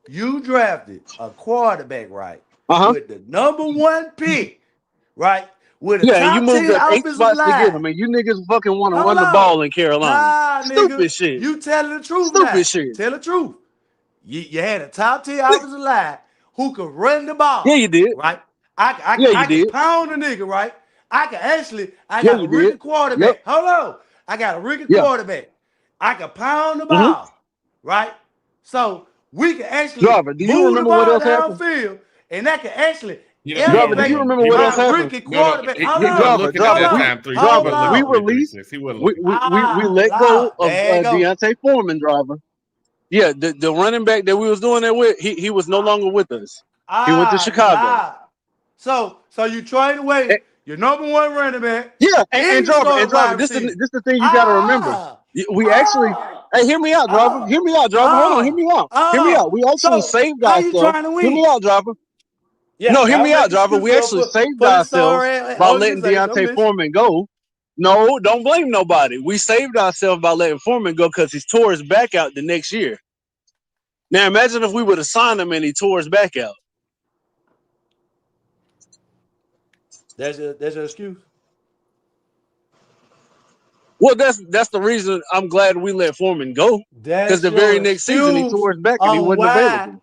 You drafted a quarterback, right? Uh-huh. With the #1 pick, right? With a Yeah, and you top moved 10 up 8 offensive spots to get line. him, and you niggas fucking want to Hold run the on. ball in Carolina. Nah, Stupid nigga. shit. You telling the truth Stupid now. shit. Tell the truth. You had a top 10 offensive line who could run the ball. Yeah, you did. Right? I Yeah, you can did. pound a nigga, right? I Yeah, got a you rookie did. quarterback. Yep. Hold on. I got a rookie Yeah. quarterback. I can pound the Mhm. ball, right? So we can actually Driver, do you move the remember what ball else happened? downfield, and that can actually Driver, do you elevate remember what my else happened? rookie No, quarterback. he Hold wasn't on. looking at Hold that on. time. 3 Hold wasn't We looking on. released 336. He wasn't we looking. we let go of There you go. Deontay Foreman, driver. Yeah, the running back that we was doing that with, he was no longer with us. He went to Chicago. So you trade away And- your #1 running back. yeah, and And you driver, start wide this receiver. the thing you gotta remember. We actually, hey, hear me out, driver. Hear me out, driver. Hold on, hear me out. Hear me out. We actually So saved how you ourselves. trying to Hear win? me out, driver. Yeah, No, hear y'all me out, make driver. We excuses actually saved for this ourselves sorry by letting organization. I'm Deontay listening. Foreman go. No, don't blame nobody. We saved ourselves by letting Foreman go because he tore his back out the next year. Now imagine if we would have signed him and he tore his back out. That's your excuse. Well, that's the reason I'm glad we let Foreman go. Because That's the your very next season he excuse tore his back and he on wasn't why available.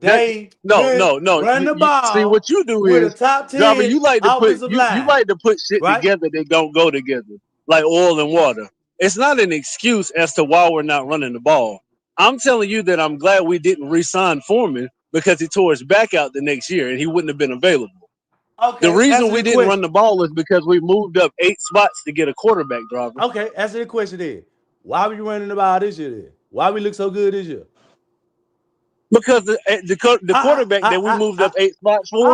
they No. run the See, ball what you do with a is, top 10 driver, you like to put offensive you line. like to put shit Right? together that don't go together, like oil and water. It's not an excuse as to why we're not running the ball. I'm telling you that I'm glad we didn't re-sign Foreman because he tore his back out the next year and he wouldn't have been available. Okay. The reason answer we the didn't question. run the ball is because we moved up 8 spots to get a quarterback, driver. Okay, answer the question then. Why were you running the ball this year then? Why we look so good this year? Because the quarterback that we moved up 8 spots for.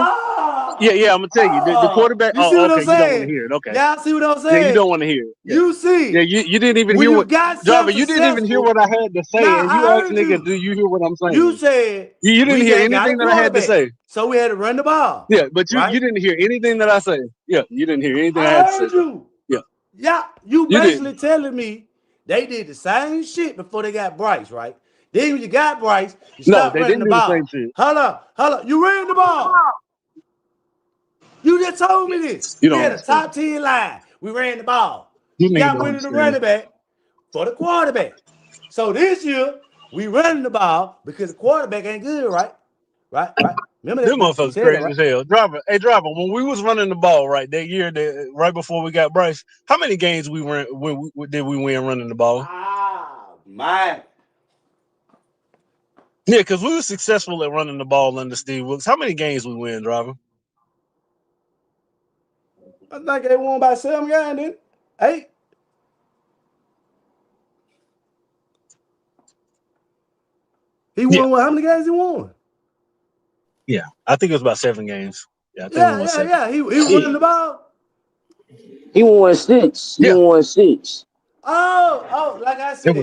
Yeah, I'm gonna tell you the quarterback. You see what I'm Okay, you don't want to saying? hear it. Okay, Y'all see what I'm yeah, you saying? don't want to hear it. Yeah. You see. Yeah, you didn't even When hear you what got driver. You didn't even hear successful- what I had to say, Nah, and you I asked heard nigga, you. do you hear what I'm saying? You said you didn't we hear ain't got anything a that I had to quarterback, say. so we had to run the ball. Yeah, but you right? didn't hear anything that I say. Yeah, you didn't hear anything I I had to say. heard you. Yeah. Yeah, you You basically didn't. telling me they did the same shit before they got Bryce, right? Then when you got Bryce, you No, stopped they running didn't the do the ball. same shit. Hold up. You ran the ball. You just told me this. You We don't had a understand. top 10 line. We ran the ball. You You niggas got don't rid of the understand. running back for the quarterback. So this year, we running the ball because the quarterback ain't good, right? Right. Remember Them that? We motherfuckers said that, crazy right? as hell. Driver, when we was running the ball right that year, right before we got Bryce, how many games we ran? Did we win running the ball? Man. Yeah, because we were successful at running the ball under Steve Wilkes. How many games we win, driver? I think they won by 7 games, didn't 8. He won how many games he won? Yeah, I think it was about 7 games. Yeah, I think we won 7. Yeah. He was running the ball. He won 6. He won 6. Oh, like I said.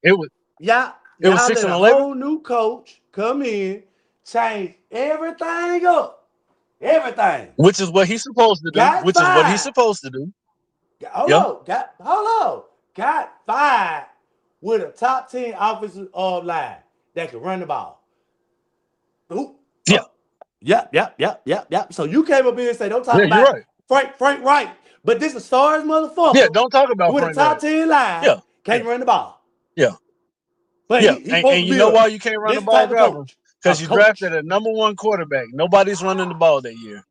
It was Y'all 6 let and a 11. whole new coach come in, change everything up. Everything. Which is what he's supposed to do. Got Which is what he's supposed to do. Hold on. Got fired with a top 10 offensive line that can run the ball. Ooh. Yep. So you came up here and say, don't talk about Frank Wright. But this is stars motherfucker. Yeah, don't talk about with Frank a top Wright. 10 line. Can't run the ball. Yeah. But he and you know why you can't run the ball, driver? Because you drafted a #1 quarterback. Nobody's running the ball that year.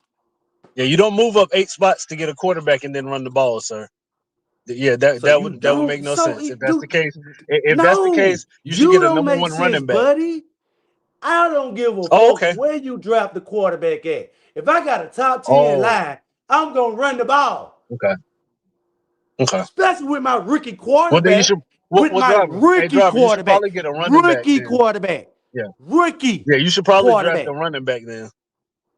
Yeah, you don't move up 8 spots to get a quarterback and then run the ball, sir. Yeah, that would make no sense. If that's the case, that's the case, you should get a #1 running back. Buddy. I don't give a fuck where you draft the quarterback at. If I got a top 10 line, I'm gonna run the ball. Okay. Especially with my rookie quarterback. Well, then you should. Rookie quarterback. You should probably get a running back. Rookie quarterback. Yeah. Rookie. Yeah, you should probably draft a running back then.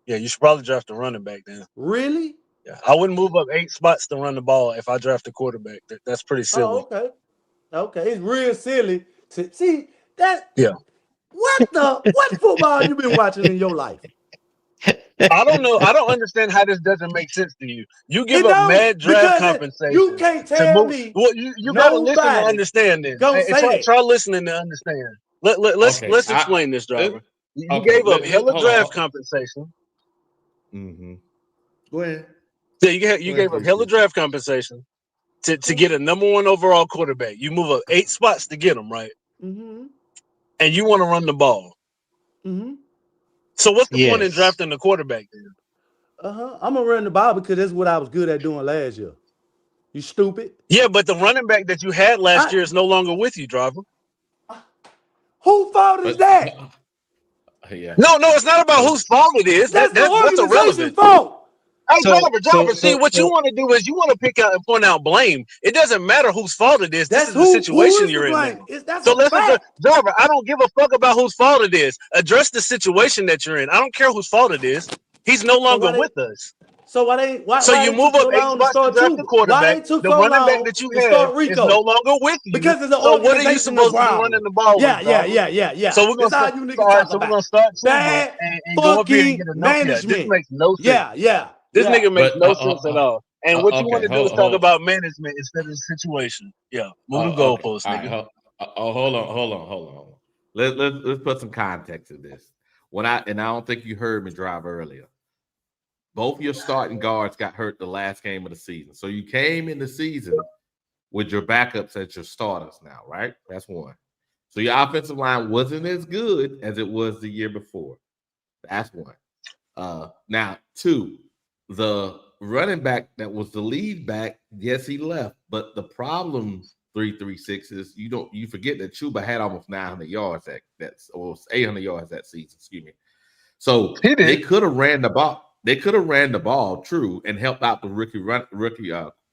Yeah, you should probably draft a running back then. Really? Yeah, I wouldn't move up 8 spots to run the ball if I draft a quarterback. That's pretty silly. Oh, okay. It's real silly to see that. Yeah. What football you been watching in your life? I don't know. I don't understand how this doesn't make sense to you. You give up mad draft compensation. You can't tell me. Well, you gotta listen to understand this. Try listening to understand. Let's explain this, driver. You gave up hella draft compensation. Mm-hmm. Go ahead. So you gave up hella draft compensation to get a number 1 overall quarterback. You move up 8 spots to get him, right? Mm-hmm. And you want to run the ball. Mm-hmm. So what's the point in Yes. drafting the quarterback then? I'm gonna run the ball because that's what I was good at doing last year. You stupid. Yeah, but the running back that you had last year is no longer with you, driver. Whose fault is that? Yeah. No, it's not about whose fault it is. That's the That's organization's irrelevant. fault. Hey, driver. See, what you want to do is you want to pick out and point out blame. It doesn't matter whose fault it is. This That's is the who situation is you're to in blame. now. That's So a listen, fact. driver, I don't give a fuck about whose fault it is. Address the situation that you're in. I don't care whose fault it is. He's no longer with us. So why So you they move took up so 8 long to spots to start draft the Chuba? Why quarterback. they took The so running back long that you to have start is Rico? no longer with you. Because it's the So what are you organizational supposed to be problem. running the ball with, driver? Yeah. So we're That's gonna how you niggas talk so we're about gonna start Chuba bad and go up here and fucking get a no. Yeah, this management. makes no sense. Yeah. This nigga makes But no sense at all. And what you want okay, to do is talk hold. about management instead of the situation. Yeah, move the Okay. goalposts, All nigga. right. Hold on. Let's put some context in this. I don't think you heard me drive earlier. Both your starting guards got hurt the last game of the season. So you came in the season with your backups as your starters now, right? That's one. So your offensive line wasn't as good as it was the year before. That's one. Now, two, the running back that was the lead back, yes, he left. But the problem, 336, is you forget that Chuba had almost 900 yards or 800 yards that season, excuse me. So they could have ran the ball. They could have ran the ball, true, and helped out the rookie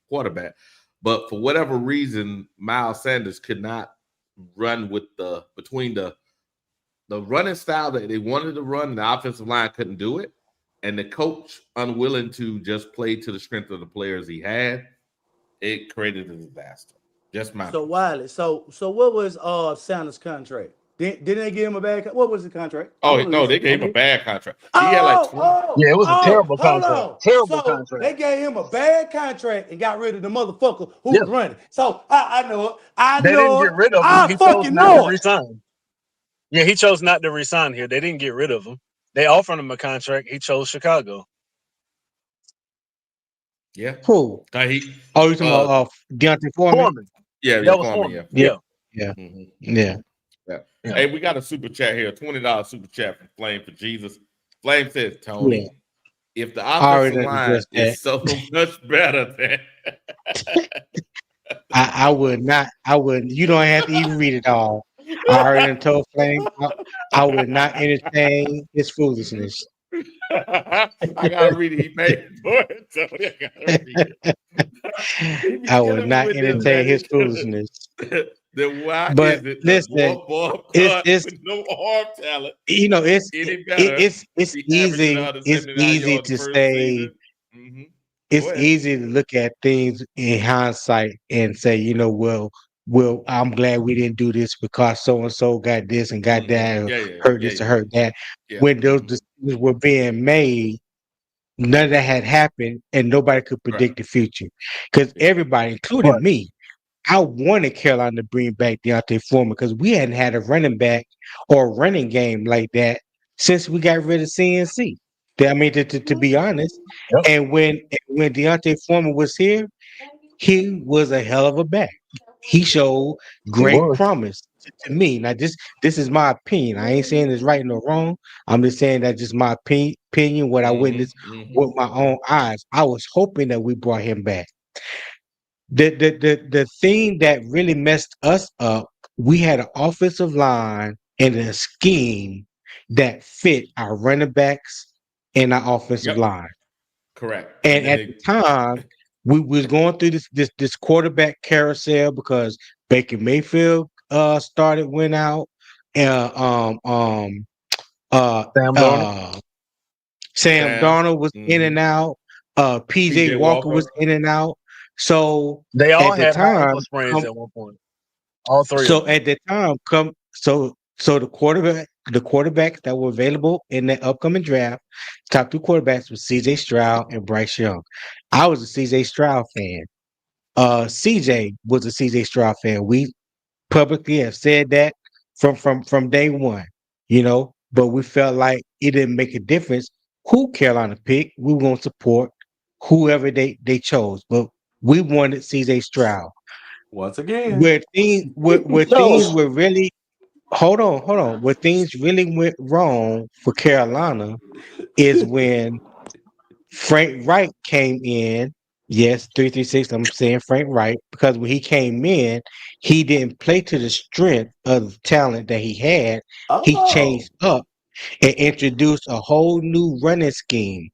quarterback. But for whatever reason, Miles Sanders could not run between the running style that they wanted to run, and the offensive line couldn't do it. And the coach unwilling to just play to the strength of the players he had, it created a disaster. Just my So Wiley, so what was Sanders' contract? Didn't they give him a bad? What was the contract? No, they gave him a bad contract. He Yeah, had it was a terrible hold contract. on. Terrible So contract. they gave him a bad contract and got rid of the motherfucker who was running. So I know it. They didn't get rid of him. I He chose fucking not to know it. resign. Yeah, he chose not to resign here. They didn't get rid of him. They offered him a contract. He chose Chicago. Yeah. Who? You talking about Deontay Foreman? Yeah, that was Foreman. Yeah. Yeah. Hey, we got a super chat here, $20 super chat from Flame for Jesus. Flame says, Tony, if the offensive line is so much better than I would not. You don't have to even read it all. I already told Flame I would not entertain his foolishness. I gotta read it. He paid for it, Tony. I gotta read it. I would not entertain his foolishness. Then why But is it listen, it's with no arm talent? You know, it's easy. It's easy to say. It's easy to look at things in hindsight and say, you know, well, I'm glad we didn't do this because so and so got this and got that, hurt this or hurt that. When those decisions were being made, none of that had happened, and nobody could predict the future. Because everybody, including me, I wanted Carolina to bring back Deontay Foreman because we hadn't had a running back or a running game like that since we got rid of CNC. I mean, to be honest, and when Deontay Foreman was here, he was a hell of a back. He showed great promise to me. Now, this is my opinion. I ain't saying it's right nor wrong. I'm just saying that's just my opinion, what I witnessed with my own eyes. I was hoping that we brought him back. The thing that really messed us up, we had an offensive line and a scheme that fit our running backs and our offensive line. Correct. And at the time, we was going through this quarterback carousel because Baker Mayfield went out. Sam Darnold was in and out. PJ Walker was in and out. So they all at the had time, ankle sprains at one point. All three. So at the time, so the quarterbacks that were available in the upcoming draft, top two quarterbacks were C.J. Stroud and Bryce Young. I was a C.J. Stroud fan. C.J. was a C.J. Stroud fan. We publicly have said that from day one. You know, but we felt like it didn't make a difference who Carolina picked. We were going to support whoever they chose, but we wanted CJ Stroud. Once again. Where So things were really hold on. Where things really went wrong for Carolina is when Frank Wright came in. Yes, 336. I'm saying Frank Wright because when he came in, he didn't play to the strength of the talent that he had. He Oh. changed up and introduced a whole new running scheme.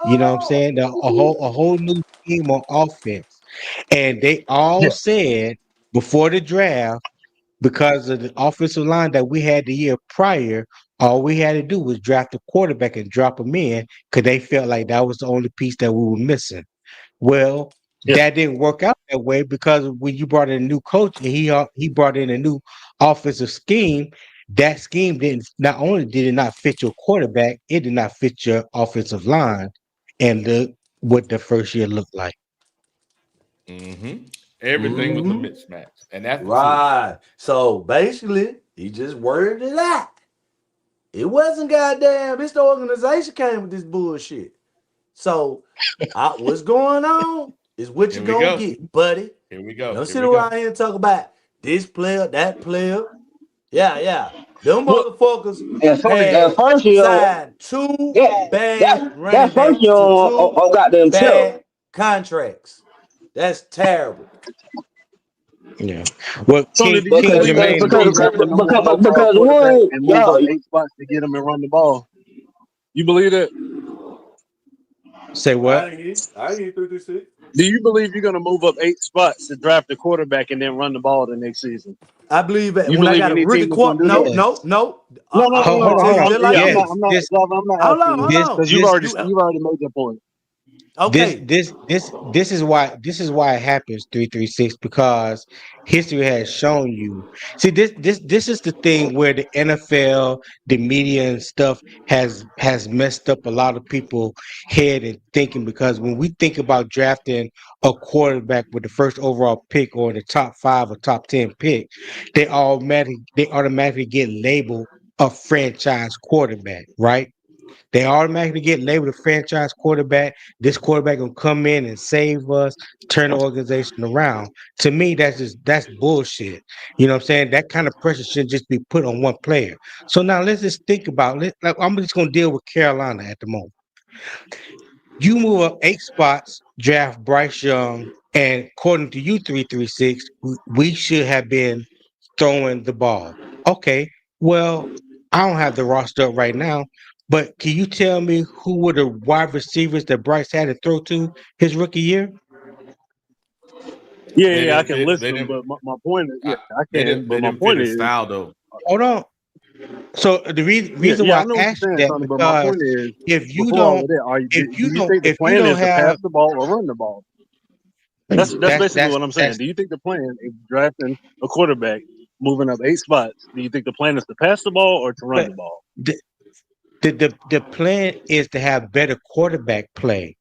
You know what I'm Oh. saying? A whole new scheme on offense. And they all Yeah. said before the draft, because of the offensive line that we had the year prior, all we had to do was draft a quarterback and drop him in because they felt like that was the only piece that we were missing. Well, Yeah. that didn't work out that way because when you brought in a new coach and he brought in a new offensive scheme, that scheme didn't not only did it not fit your quarterback, it did not fit your offensive line and what the first year looked like. Everything was a Mm-hmm. mismatch, and that's the truth. Right. So basically, he just worded it out. It wasn't goddamn. It's the organization came with this bullshit. So, what's going on is what you Here we gonna go. get, buddy. Here we go. Don't Here sit we go. around here and talk about this player, that player. Yeah. Them Well, motherfuckers that had first year, signed two yeah, bad that running first year backs to two on goddamn tip. bad contracts. That's terrible. Yeah. Well, Tony, do you King Because believe that Jermaine, you can because draft the number one overall because quarterback one, and move up y'all, 8 spots to get him and run the ball? You believe that? say what? I ain't 336. Do you believe you're going to move up 8 spots to draft a quarterback and then run the ball the next season? I believe that You when I believe got a any rookie team is going quarter. to do that? Yes. No. No, I'm gonna tell Hold you on. just like Yes. this. I'm not Hold on, asking hold you This on. because this you've already made your point. this Okay. this this is why it happens 336 because history has shown you. See this is the thing where the NFL, the media and stuff has messed up a lot of people head and thinking because when we think about drafting a quarterback with the first overall pick or the top 5 or top 10 pick, they automatically get labeled a franchise quarterback, right? They automatically get labeled a franchise quarterback. This quarterback gonna come in and save us, turn the organization around. To me, that's bullshit. You know what I'm saying? That kind of pressure shouldn't just be put on one player. So now let's just think about it. Like, I'm just gonna deal with Carolina at the moment. You move up 8 spots, draft Bryce Young, and according to you, 336, we should have been throwing the ball. Okay, well, I don't have the roster up right now, but can you tell me who were the wide receivers that Bryce had to throw to his rookie year? Yeah, They I didn't. can list They them, didn't. but my point is, yeah, I They can. didn't. But They my didn't fit point his is, style though. Hold on. So the reason yeah, why I know I what you're asked you saying, that Tony. But my because point is, if you before all don't, of that, do if you you think the plan don't is to pass have the ball or run the ball? That's basically what I'm saying. that's Do you think the plan is drafting a quarterback, moving up 8 spots? Do you think the plan is to pass the ball or to run but the ball? the plan is to have better quarterback play.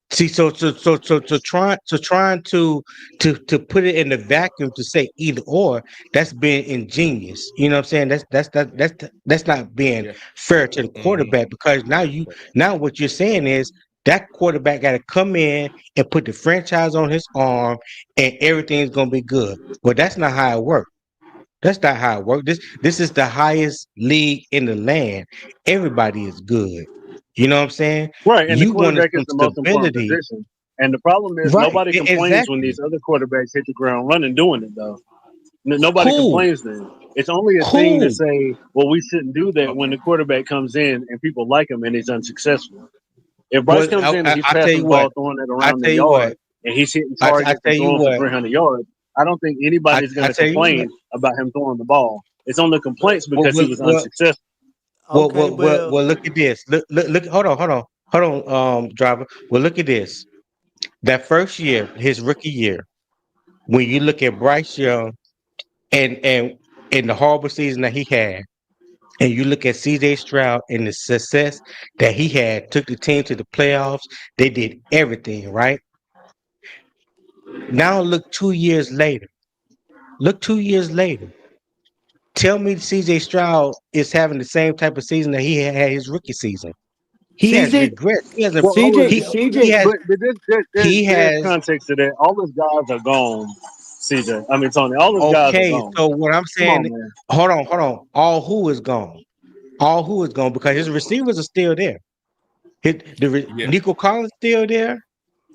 See, so trying to put it in the vacuum to say either or, that's being ingenious. You know what I'm saying? That's not being Yeah. fair to the quarterback because now what you're saying is that quarterback got to come in and put the franchise on his arm and everything's gonna be good. Well, that's not how it works. That's not how it works. This is the highest league in the land. Everybody is good. You know what I'm saying? Right, and the You wanted quarterback is some the most important stability. position. And the problem is Right. nobody complains when Exactly. these other quarterbacks hit the ground running doing it though. Nobody Who? complains then. It's only a thing to Who? say, well, we shouldn't do that when the quarterback comes in and people like him and he's unsuccessful. If Bryce Well, comes in and he's I tell passing you the what. ball, throwing it I around the tell you what. yard, and he's hitting I targets tell and you throwing for what. 300 yards, I don't think anybody's going I to tell you what. complain about him throwing the ball. It's only But complaints Well, because he well, was well, unsuccessful. okay, look at this. Look. Hold on, driver. Well, look at this. That first year, his rookie year, when you look at Bryce Young and the horrible season that he had. And you look at CJ Stroud and the success that he had, took the team to the playoffs. They did everything, right? Now look 2 years later. Look 2 years later. Tell me CJ Stroud is having the same type of season that he had his rookie season. He has CJ, regrets. He has well, all of, he has but he there's has context to that. All those guys are gone. CJ, I mean Tony, all those guys are okay. gone. So what I'm Come on, saying, man. hold on. All who is gone? All who is gone because his receivers are still there. Yeah, Nico Collins still there.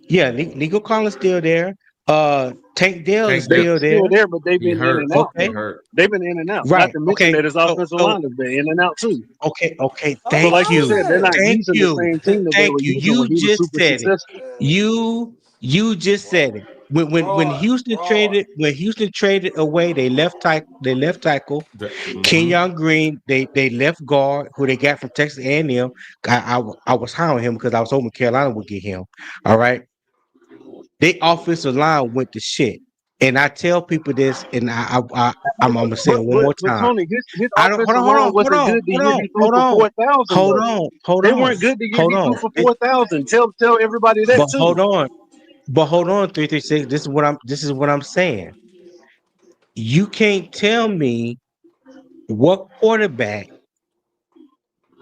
Yeah, Nico Collins still there. Tank Dell is Tank Dell, They still there. still there, but they've he been in hurt. and out He Okay, though. hurt. They've been in and out. Not right. to mention Okay, that his offensive so line has been in and out too. okay. Hold So, Thank like you you, said, they're not on, thank using the you, same team that they thank were you. using You when he was just super said it. successful. You just said it. When Rod, Houston traded away, they left tackle Mm-hmm. Kenyon Green. They left guard who they got from Texas A&M. I was high on him because I was hoping Carolina would get him. All right, they offensive line went to shit. And I tell people this, and I'm gonna say it one more But time. Tony, his I don't offensive line wasn't good the year he threw for 4,000 though. They weren't good the year hold he threw on. for 4,000. Tell everybody that But too. hold on, 336. This is what I'm saying. You can't tell me what quarterback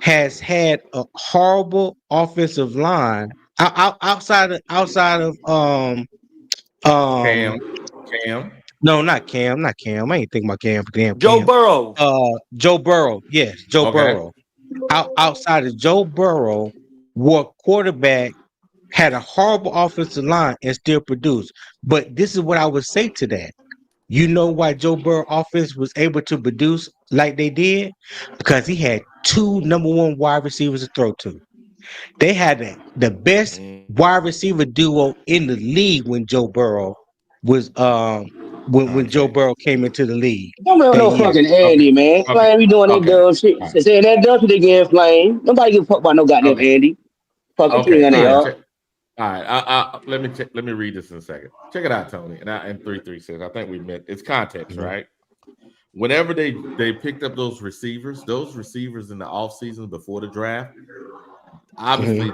has had a horrible offensive line outside of Cam, um Cam. no, not Cam. I ain't thinking about Cam. Joe Burrow. Joe Burrow. Yes, Joe Okay. Burrow. Outside of Joe Burrow, what quarterback had a horrible offensive line and still produced? But this is what I would say to that. You know why Joe Burrow offense was able to produce like they did? Because he had two number one wide receivers to throw to. They had the best wide receiver duo in the league when Joe Burrow was when Joe Okay. Burrow came into the league Don't remember that no year. fucking Okay. Andy, man. Okay. Flame, we doing that Okay. dumb shit. All right. Saying that dumb shit again, Flame. Nobody give a fuck about no goddamn Okay. Andy. Fucking king Okay. on All they right. up. All right. Let me read this in a second. Check it out, Tony. And 336. I think we meant it's context, Mhm. right? Whenever they picked up those receivers in the offseason before the draft, obviously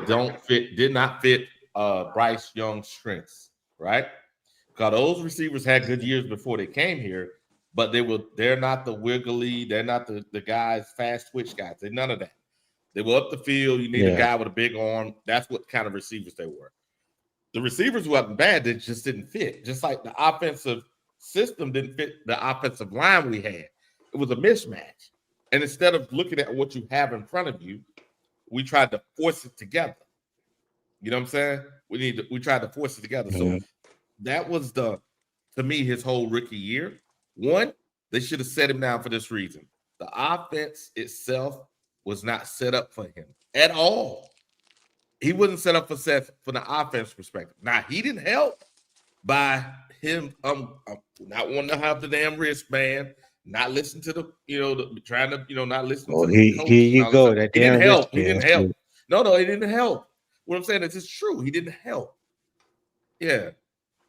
did not fit Bryce Young's strengths, right? Because those receivers had good years before they came here, but they're not the wiggly, they're not the guys, fast twitch guys. They're none of that. They were up the field. You need a Yeah. guy with a big arm. That's what kind of receivers they were. The receivers wasn't bad, they just didn't fit. Just like the offensive system didn't fit the offensive line we had. It was a mismatch. And instead of looking at what you have in front of you, we tried to force it together. You know what I'm saying? We tried to force it together. So Mhm. that was to me, his whole rookie year. One, they should have set him down for this reason. The offense itself was not set up for him at all. He wasn't set up for Seth from the offense perspective. Now, he didn't help by him not wanting to have the damn wristband, not listen to trying to, not listen Well, to the here coaches and you all this go. stuff. That He didn't damn help. He wristband didn't help. shit. No, he didn't help. What I'm saying is it's true. He didn't help. Yeah.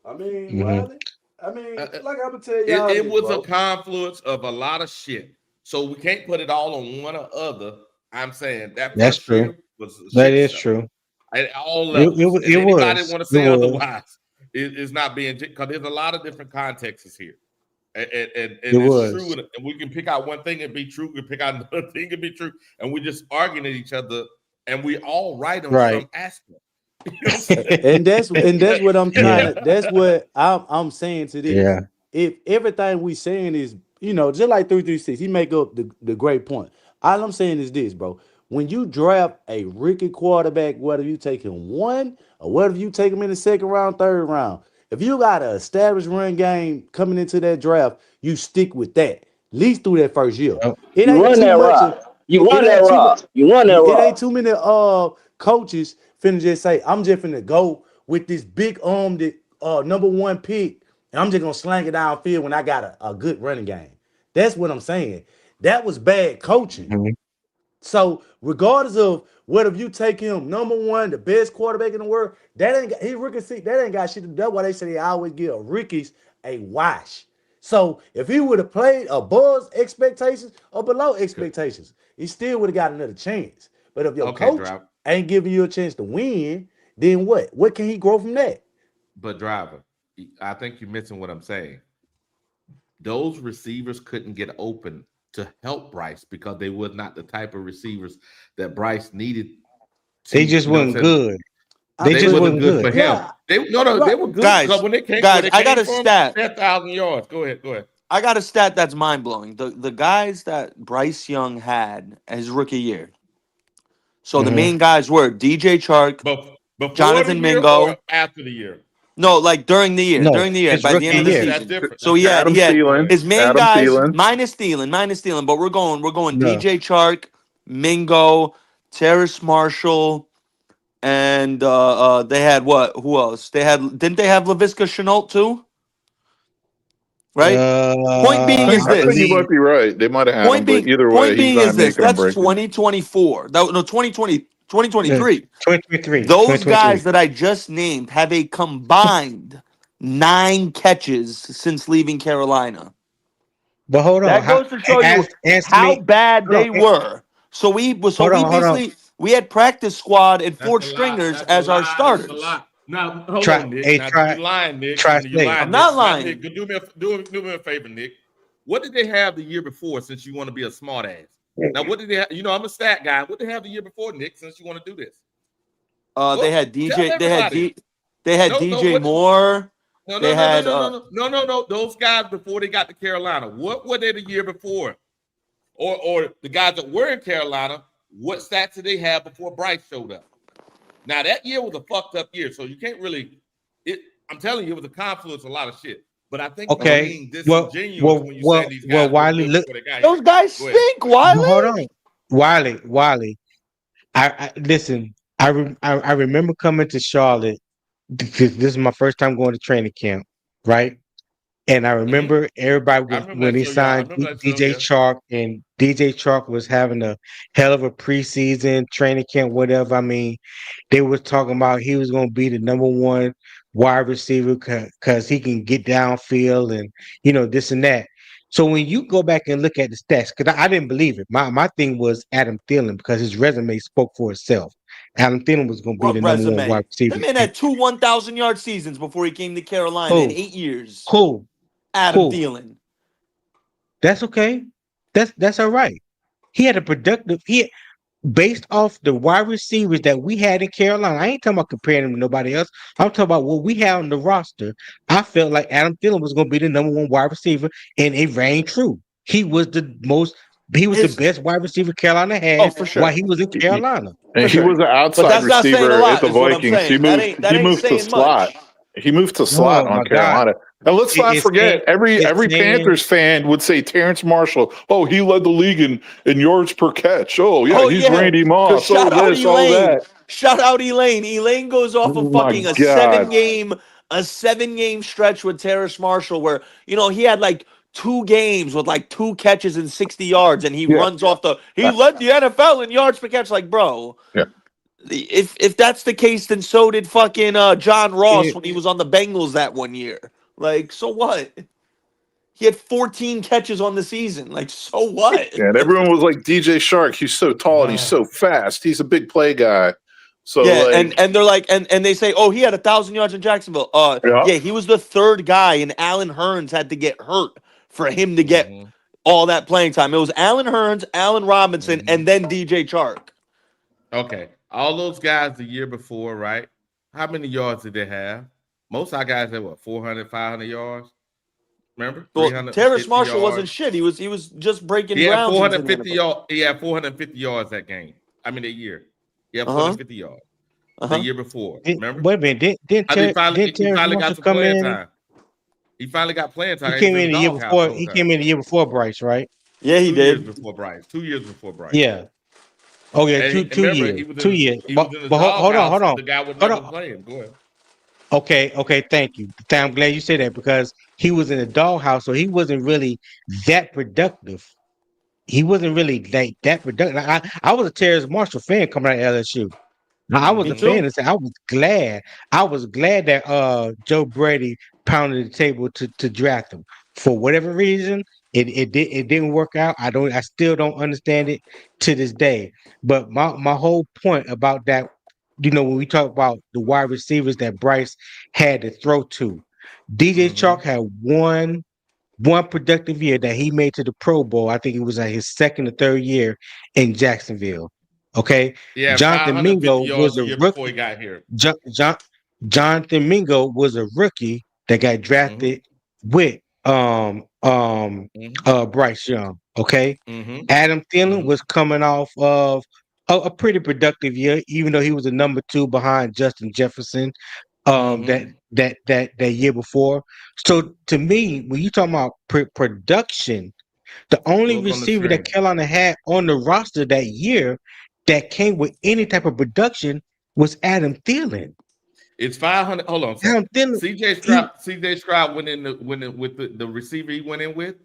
I mean, Mhm. Wiley. I Uh, mean, uh, like I'm gonna tell It, y'all it this, was a bro. confluence of a lot of shit. So we can't put it all on one or other. I'm saying that That's first true. year was a That shit is show true. at all It levels. And it anybody was. want to It say was. otherwise is not being, because there's a lot of different contexts here. And It it's true. was. And we can pick out one thing and be true. We can pick out another thing and be true. And we're just arguing at each other. And we all right on Right. some aspect. You know what I'm saying? And that's what I'm trying Yeah. to. That's what I'm saying to this. Yeah. If everything we saying is, just like 336, he make up the great point. All I'm saying is this, bro. When you draft a rookie quarterback, whether you take him one or whether you take him in the second round, third round, if you got an established run game coming into that draft, you stick with that. At least through that first year. Yep. It You ain't run too that much. rock. You It run that ain't too much. rock. You run that It ain't rock. too many coaches finna just say, I'm just finna go with this big armed number one pick, and I'm just gonna slang it downfield when I got a good running game. That's what I'm saying. That was bad coaching. Mhm. So regardless of whether you take him number one, the best quarterback in the world, that ain't got, he rookie seat, that ain't got shit to do. That's why they say they always give rookies a wash. So if he would have played above expectations or below Good. expectations, he still would have got another chance. But if your Okay, coach driver. ain't giving you a chance to win, then what? What can he grow from that? But driver, I think you're missing what I'm saying. Those receivers couldn't get open to help Bryce because they were not the type of receivers that Bryce needed. They just wasn't good. They wasn't good for him. They were good Guys, when they came. I got a from, stat. 10,000 yards. Go ahead. I got a stat that's mind blowing. The guys that Bryce Young had his rookie year. So the main guys were DJ Chark, before Jonathan the year Mingo, or after the year. No, like during the year. No, During the year. his By the end of the rookie year. season. Different. So he had Thielen, his main Adam guys Thielen. minus Thielen, but we're going No. DJ Chark, Mingo, Terrace Marshall, and they had what? Who else? Didn't they have LaVisca Chenault too? Right? Point being is I think this. you might be right. They might have had him, but either way, he's not making a that's break. 2024. 2023. 2023. Those guys that I just named have a combined 9 catches since leaving Carolina. But hold on. That goes to show you how bad they were. So we had practice squad and 4 stringers as our starters. That's a lot. Now, hold on, Nick. You're lying, Nick. I'm not lying. Nick, do me a favor, Nick. What did they have the year before? Since you want to be a smart ass. Now, what did they have? You know, I'm a stat guy. What did they have the year before, Nick? Since you want to do this, they had DJ. They had DJ Moore. No. Those guys before they got to Carolina. What were they the year before? Or the guys that were in Carolina, what stats did they have before Bryce showed up? Now that year was a fucked up year, so you can't really. I'm telling you, it was a confluence of a lot of shit. But I think being disingenuous when you say these guys. Wiley, those guys stink. Wiley, hold on, Wiley. I listen. I remember coming to Charlotte because this is my first time going to training camp, right? And I remember everybody when he signed DJ Chark, and DJ Chark was having a hell of a preseason training camp, whatever. I mean, they were talking about he was going to be the #1 wide receiver because he can get downfield and this and that. So when you go back and look at the stats, because I didn't believe it. My thing was Adam Thielen because his resume spoke for itself. Adam Thielen was going to be the #1 wide receiver. That man had 2 1,000-yard seasons before he came to Carolina in 8 years. Cool. Adam Thielen. That's okay. That's all right. He had a productive. Based off the wide receivers that we had in Carolina. I ain't talking about comparing him to nobody else. I'm talking about what we had on the roster. I felt like Adam Thielen was going to be the #1 wide receiver, and it rang true. He was the best wide receiver Carolina had while he was in Carolina. And he was an outside receiver at the Vikings. He moved to slot. He moved to slot on Carolina. And let's not forget, every Panthers fan would say Terrace Marshall. Oh, he led the league in yards per catch. Oh, yeah, he's Randy Moss. Shout out Elaine. Elaine goes off of fucking a 7-game stretch with Terrace Marshall where, he had like 2 games with like 2 catches and 60 yards, and he runs off he led the NFL in yards per catch. Like, bro. Yeah. If that's the case, then so did fucking John Ross when he was on the Bengals that one year. Like, so what? He had 14 catches on the season. Like, so what? Yeah, and everyone was like, DJ Chark, he's so tall and he's so fast. He's a big play guy. So and they're like, and they say, oh, he had 1,000 yards in Jacksonville. He was the 3rd guy, and Allen Hurns had to get hurt for him to get all that playing time. It was Allen Hurns, Allen Robinson, and then DJ Chark. Okay. All those guys the year before, right? How many yards did they have? Most of our guys had 400, 500 yards. Remember? Well, Terrace Marshall wasn't shit. He was just breaking ground. 450 yards. He had 450 yards that game. I mean, that year. He had 450 yards the year before. Remember? Wait a minute. Didn't finally got some playing time. He finally got playing time. He came in the year before. He came in the year before Bryce, right? Yeah, he did. 2 years before Bryce. 2 years before Bryce. Yeah. Oh yeah, two years. 2 years. But hold on. The guy was never playing. Go ahead. Okay, thank you. I'm glad you said that because he was in the doghouse, so he wasn't really that productive. He wasn't really that productive. I was a Terrace Marshall fan coming out of LSU. I was a fan and I was glad. I was glad that Joe Brady pounded the table to draft him. For whatever reason, it didn't work out. I still don't understand it to this day. But my whole point about that, when we talk about the wide receivers that Bryce had to throw to, DJ Chark had one one productive year that he made to the Pro Bowl. I think it was like his second or third year in Jacksonville. Okay, Yeah, Jonathan 550 Mingo was yards a a year before he rookie. got here. Jonathan Mingo was a rookie that got Mm-hmm. drafted with Bryce Young. Okay, Mm-hmm. Adam Thielen was coming off of a pretty productive year, even though he was a number 2 behind Justin Jefferson. Mm-hmm. That year before. So to me, when you talking about production, the only Look on the receiver that screen. Carolina had on the roster that year that came with any type of production was Adam Thielen. It's 500. Hold on a Adam second. Thielen, CJ Stroud went in with the receiver he went in with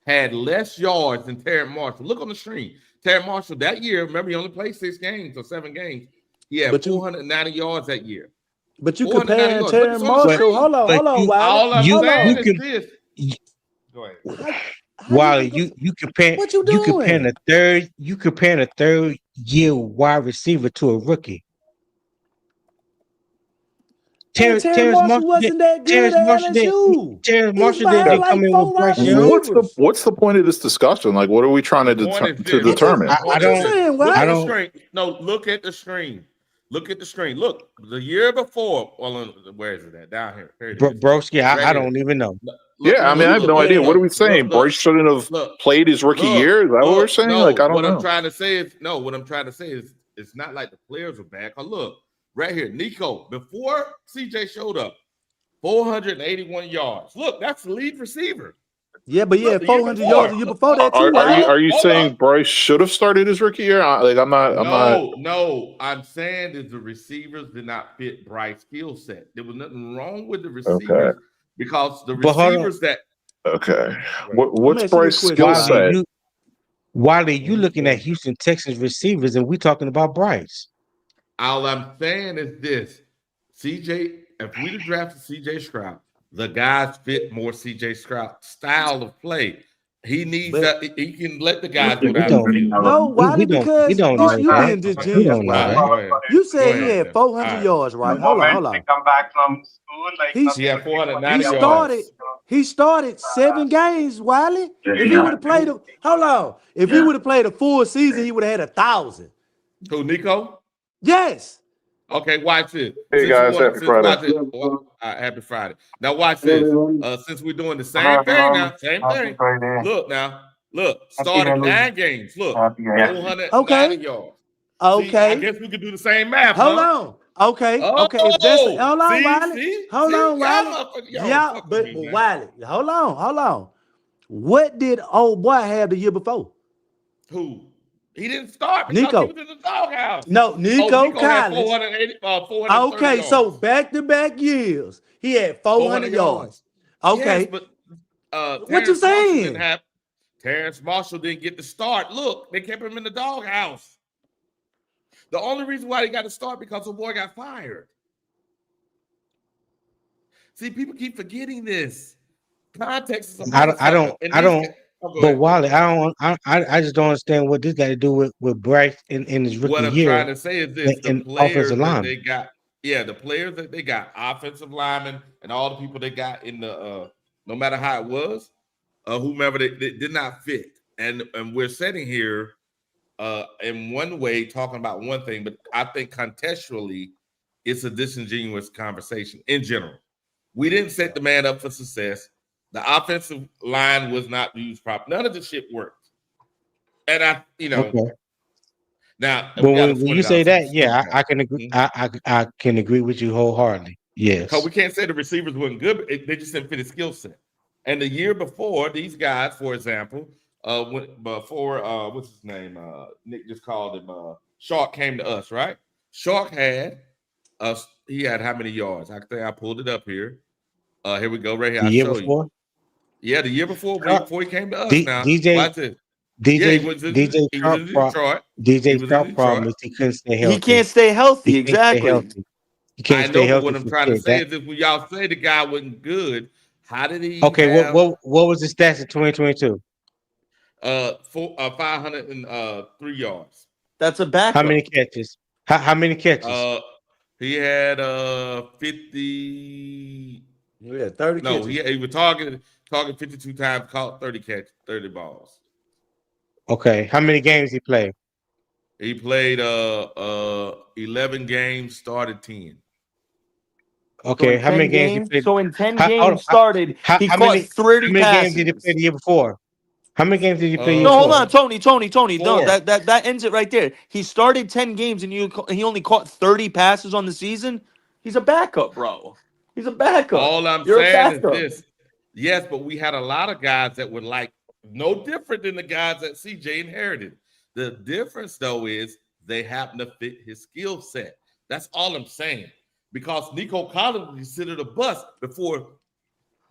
had less yards than Terrence Marshall. Look on the screen. Terrence Marshall that year, remember he only played 6 games or 7 games. He had 490 yards that year. But you 490 comparing yards. Look, it's Terrence on the Marshall. screen. Hold on, Wiley. All I'm Hold saying on. is this. Go ahead. How Wally, you you compare what you you comparing doing? a third year wide receiver to a rookie. Man, Terrence Marshall wasn't that good at LSU. Terrence He's Marshall behind didn't come like in 4 with wide Bryce Young. receivers. What's the point of this discussion? Like, what are we trying to The point is this. determine? What you saying, Look at Wiley? the screen. No, look at the screen. Look at the screen. Look, the year before. Well, where is it at? Down here. Here it is. Broski, Right I here. don't even know. I mean, I have no idea. What are we saying? Bryce shouldn't have played his rookie year? Is that what we're saying? No, like, I don't what know. I'm trying to say is it's not like the players are bad. Look, right here, Nico, before CJ showed up, 481 yards. Look, that's the lead receiver. Yeah, but he had 400 yards the year before that too. Are you saying Bryce should have started his rookie year? Like, I'm not. No. I'm saying that the receivers did not fit Bryce's skill set. There was nothing wrong with the receivers because the receivers that. Okay. What's Bryce's skill set? Wiley, you looking at Houston Texans receivers, and we talking about Bryce. All I'm saying is this: CJ, if we'd have drafted CJ Stroud, the guys fit more CJ Stroud style of play. He needs that. He can let the guys go down the field. No, Wiley, because we don't know you that. being disingenuous, Wiley. You said he had 400 yards, right? Hold on. Come back from school, like He had 490 yards. He started 7 games, Wiley. If he would have played if he would have played a full season, he would have had 1,000. Who, Nico? Yes. Okay, watch this. Hey guys, happy Friday. Happy Friday. Now watch this. Since we're doing the same thing now, same thing. Look, started 9 games. Look, 490 yards. Okay. See, I guess we could do the same math. Hold on. Okay. If that's hold on, Wiley. Hold on, Wiley. Yeah, but Wiley, hold on. What did old boy have the year before? Who? He didn't start because Nico. he was in the doghouse. No, Nico Collins. 430 okay, yards. so back-to-back years, he had 400 yards. Okay. Yes, but what you saying? Terrence Marshall didn't get the start. Look, they kept him in the doghouse. The only reason why he got to start because the boy got fired. See, people keep forgetting this. Context is I don't. But Wally, I just don't understand what this got to do with Bryce in his rookie year. What I'm trying to say is this: the players that lineman. they got, the players that they got, offensive linemen, and all the people they got in the, no matter how it was, whomever they did not fit, and we're sitting here, in one way talking about one thing, but I think contextually, it's a disingenuous conversation in general. We didn't set the man up for success. The offensive line was not used properly. None of the shit worked. And okay. Now, but when you say that, I can agree. I can agree with you wholeheartedly. Yes. Because we can't say the receivers weren't good, but they just didn't fit his skill set. And the year before, these guys, for example, before what's his name? Nick just called him. Shark came to us, right? Shark had he had how many yards? I think I pulled it up here. Here we go, right here. The year before? Yeah, the year before, before he came to us. Now, watch this. DJ Sharp problem is he couldn't stay healthy. He can't stay healthy. Exactly. He can't stay healthy. What I'm trying to say is, if y'all say the guy wasn't good, how did he? Okay, what was the stats in 2022? 503 yards. That's a backup. How many catches? How many catches? He had 50. Yeah, 30 no, catches. he was targeted. Target 52 times, caught 30 balls. Okay. How many games he played? He played 11 games, started 10. Okay. How many games he played? So in 10 Hold on. games started, he How caught many 30 games did he play passes. the year before? How many games did he play the year No, hold before? on, Tony. No, 4. that ends it right there. He started 10 games and he only caught 30 passes on the season. He's a backup, bro. He's a backup. All I'm You're a saying is backup. this. Yes, but we had a lot of guys that were like no different than the guys that CJ inherited. The difference, though, is they happen to fit his skill set. That's all I'm saying. Because Nico Collins was considered a bust before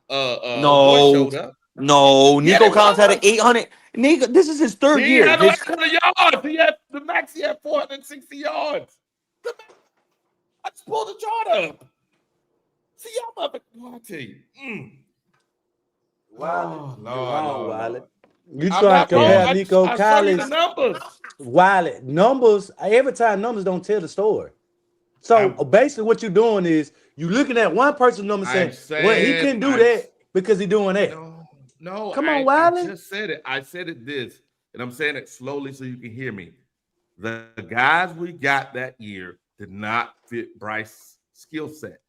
Boy showed up. No, Yeah, Nico they Collins had an was. 800. Nico, this is his third He year. had 800 yards. He had the max. He had 460 yards. I just pulled the chart up. See, y'all motherfuckers. I tell you. Wiley, you're wrong, Wiley. You I'm trying not to wrong. compare Nico I show you the Collins? numbers. Wiley, numbers. Every time numbers don't tell the story. So basically, what you're doing is you looking at one person's number saying, "Well, he couldn't do that because he's doing that." No, Come on, I Wiley. just said it. I said it this, and I'm saying it slowly so you can hear me. The guys we got that year did not fit Bryce's skill set.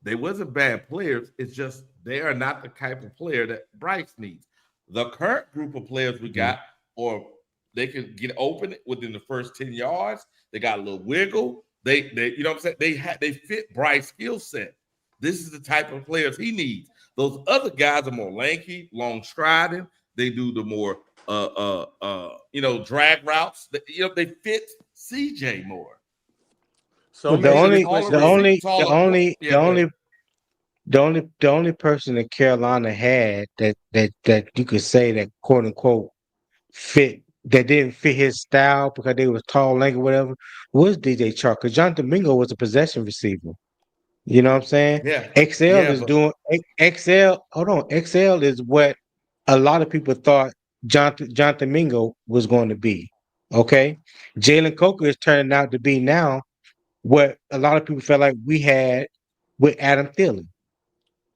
They wasn't bad players. It's just they are not the type of player that Bryce needs. The current group of players we got, or they can get open within the first 10 yards. They got a little wiggle. They you know what I'm saying? They fit Bryce's skill set. This is the type of players he needs. Those other guys are more lanky, long striding. They do the more drag routes. They fit CJ more. So the only person that Carolina had that you could say that quote unquote fit that didn't fit his style because they was tall, lanky, whatever, was DJ Chark. Because John Domingo was a possession receiver. You know what I'm saying? Yeah. XL is doing XL. Hold on, XL is what a lot of people thought John Domingo was going to be. Okay, Jalen Coker is turning out to be now what a lot of people felt like we had with Adam Thielen.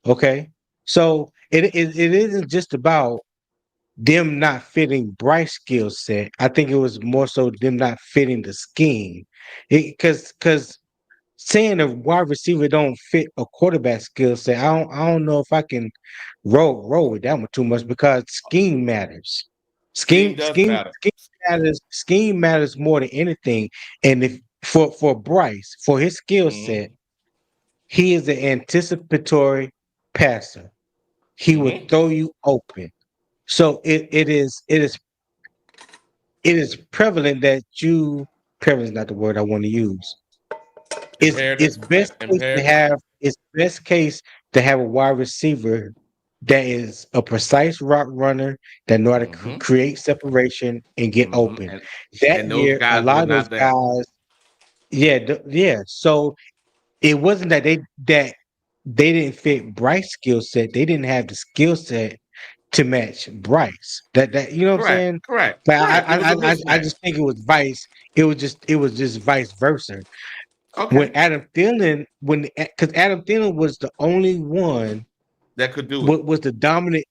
Okay, so it isn't just about them not fitting Bryce's skill set. I think it was more so them not fitting the scheme, because saying a wide receiver don't fit a quarterback skill set, I don't know if I can roll with that one too much because scheme matters. Scheme does matter. Scheme matters more than anything. And if for Bryce, for his skill set, he is an anticipatory passer. He would throw you open. So it is prevalent that prevalent is not the word I want to use. It's best case to have a wide receiver that is a precise route runner that know how to create separation and get open. That year, a lot of those guys, yeah. So it wasn't that they didn't fit Bryce's skill set. They didn't have the skill set to match Bryce. That you know what I'm saying? Correct. But Correct. I just think it was vice. It was just vice versa. Okay. When Adam Thielen, because Adam Thielen was the only one that could do it. Was the dominant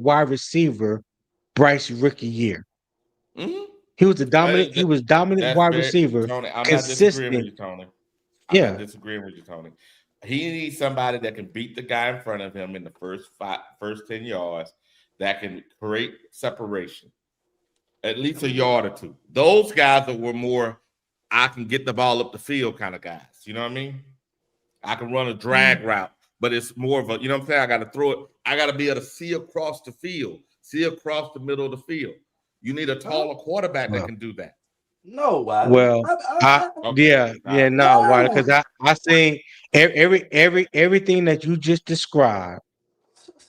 wide receiver Bryce rookie year. He was the dominant. He was dominant wide receiver. Tony, I'm consistent. not disagreeing with you, Tony. I'm not disagreeing with you, Tony. He needs somebody that can beat the guy in front of him in the first 10 yards, that can create separation, at least a yard or two. Those guys that were more, I can get the ball up the field kind of guys. You know what I mean? I can run a drag route, but it's more of a, you know what I'm saying? I got to throw it. I got to be able to see across the field, see across the middle of the field. You need a taller quarterback that can do that. No, why? Well, why? Because I seen everything that you just described.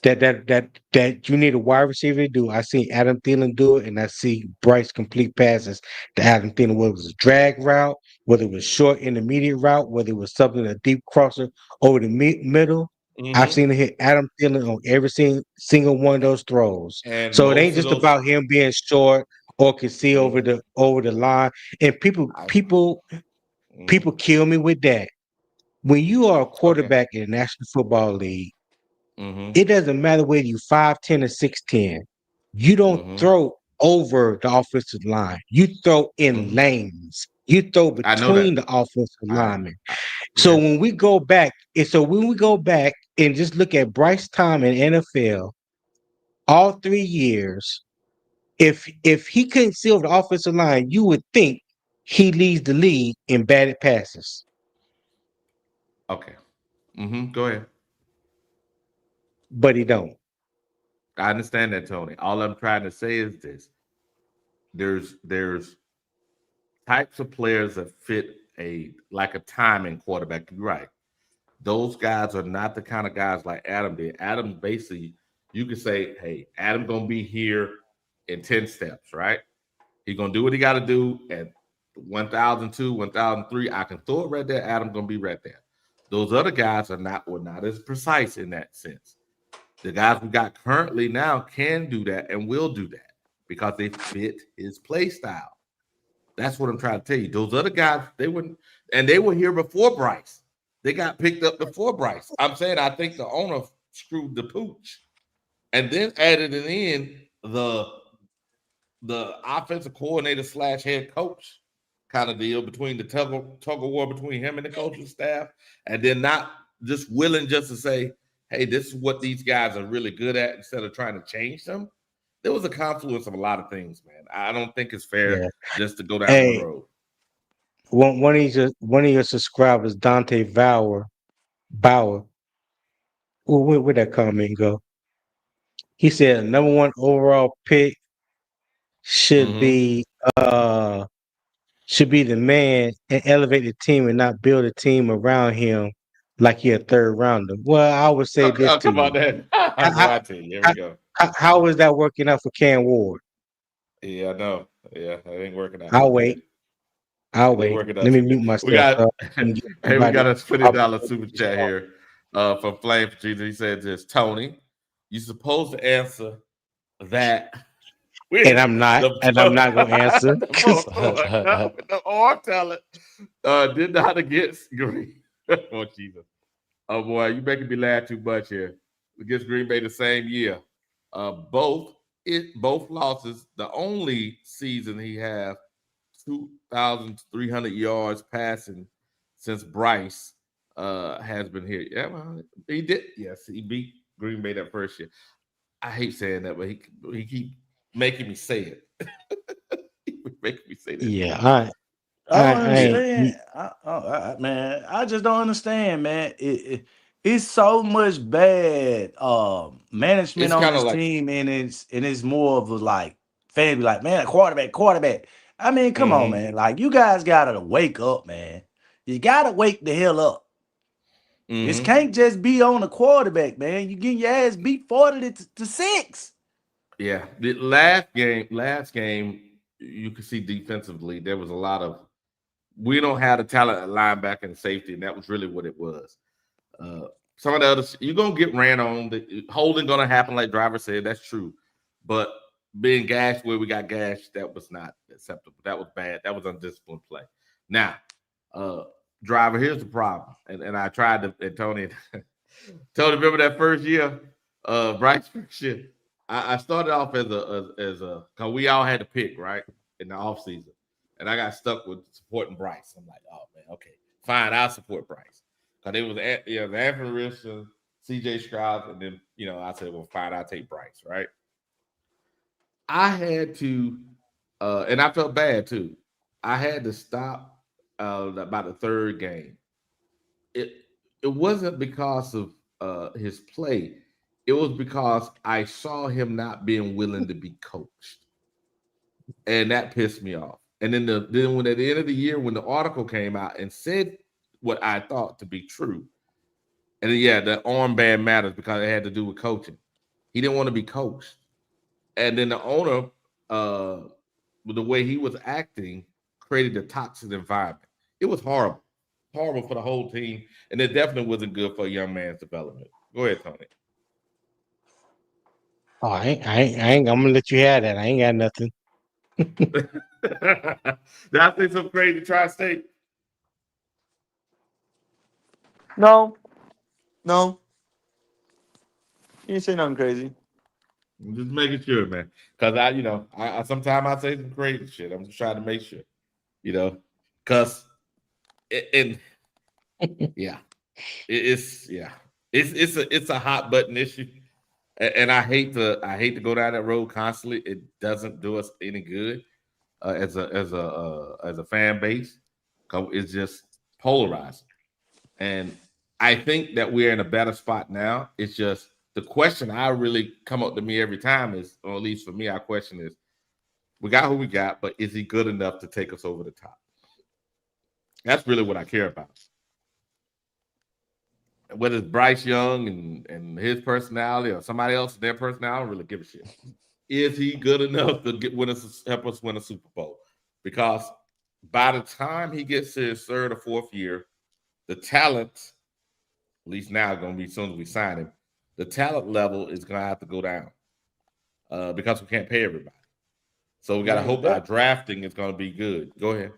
That you need a wide receiver to do. I see Adam Thielen do it, and I see Bryce complete passes to Adam Thielen, whether it was a drag route, whether it was short intermediate route, whether it was something a deep crosser over the middle. I've seen him hit Adam Thielen on every single one of those throws. And so it ain't just about him being short or can see over the line. And people kill me with that. When you are a quarterback in the National Football League, It doesn't matter whether you 5'10" or 6'10". You don't throw over the offensive line. You throw in lanes. You throw I know that. between the offensive linemen. So Yes. when we go back, and just look at Bryce Tom in NFL, all 3 years, if he couldn't see over the offensive line, you would think he leads the league in batted passes. Okay. Go ahead. But he don't. I understand that, Tony. All I'm trying to say is this: there's types of players that fit a timing quarterback. You're right. Those guys are not the kind of guys like Adam did. Adam basically, you could say, hey, Adam gonna be here in 10 steps, right? He's gonna do what he gotta do at 1002, 1003. I can throw it right there. Adam gonna be right there. Those other guys were not as precise in that sense. The guys we got currently now can do that and will do that because they fit his play style. That's what I'm trying to tell you. Those other guys, they were here before Bryce. They got picked up before Bryce. I'm saying I think the owner screwed the pooch and then added it in the offensive coordinator / head coach kind of deal between the tug of war between him and the coaching staff, and then not just willing just to say, hey, this is what these guys are really good at instead of trying to change them. There was a confluence of a lot of things, man. I don't think it's fair just to go down the road. One of your subscribers, Dante Bauer, where'd that comment go? He said number 1 overall pick should be the man and elevate the team and not build a team around him like he a 3rd rounder. Well, I would say this to you. About that. I tell you, here we go. How is that working out for Cam Ward? Yeah, I know. Yeah, it ain't working out. I'll wait. Let me mute myself. We got a $20 super chat here from Flame for Jesus. He said this, Tony, you're supposed to answer that. And I'm not going to answer. I'm telling. Did not against Green. Oh, Jesus. Oh, boy, you making me laugh too much here. Against Green Bay the same year. Both losses, the only season he have 2,300 yards passing since Bryce has been here. Yeah, well, he did. Yes, he beat Green Bay that first year. I hate saying that, but he keep making me say it. He making me say that. Yeah, I don't understand. Man, I just don't understand, man. It's so much bad management on this team, and it's more of a like fan be like, man, quarterback. I mean, come on, man. Like, you guys gotta wake up, man. You gotta wake the hell up. This can't just be on the quarterback, man. You getting your ass beat 40-6. Yeah, the last game, you could see defensively there was a lot of we don't have the talent at linebacker and safety, and that was really what it was. Some of the others, you're gonna get ran on. The holding gonna happen, like Driver said. That's true, but being gashed where we got gashed, that was not acceptable. That was bad. That was undisciplined play. Now, Driver, here's the problem, and I tried to. And Tony, remember that first year, Bryce first year. I started off as a because we all had to pick right in the offseason. And I got stuck with supporting Bryce. I'm like, oh man, okay, fine, I'll support Bryce. Because it was Anthony Richardson, CJ Stroud, and then I said, well, fine, I'll take Bryce, right? I had to, and I felt bad too. I had to stop about the 3rd game. It wasn't because of his play. It was because I saw him not being willing to be coached, and that pissed me off. And then when at the end of the year, when the article came out and said what I thought to be true, and then, the armband matters because it had to do with coaching. He didn't want to be coached, and then the owner, with the way he was acting, created a toxic environment. It was horrible for the whole team, and it definitely wasn't good for a young man's development. Go ahead, Tony. Oh, I ain't. I'm gonna let you have that. I ain't got nothing. Did I say something crazy, Tri-State? No. You ain't say nothing crazy. I'm just making sure, man. Because I sometimes I say some crazy shit. I'm just trying to make sure, because and yeah, it's a hot button issue, and I hate to go down that road constantly. It doesn't do us any good as a fan base. 'Cause it's just polarizing, and I think that we're in a better spot now. It's just the question I really come up to me every time is, or at least for me, our question is, we got who we got, but is he good enough to take us over the top? That's really what I care about. Whether it's Bryce Young and his personality or somebody else their personality, I don't really give a shit. Is he good enough to help us win a Super Bowl? Because by the time he gets to his third or fourth year, the talent, at least now, going to be as soon as we sign him, the talent level is going to have to go down because we can't pay everybody. So we got to hope our drafting is going to be good. Go ahead.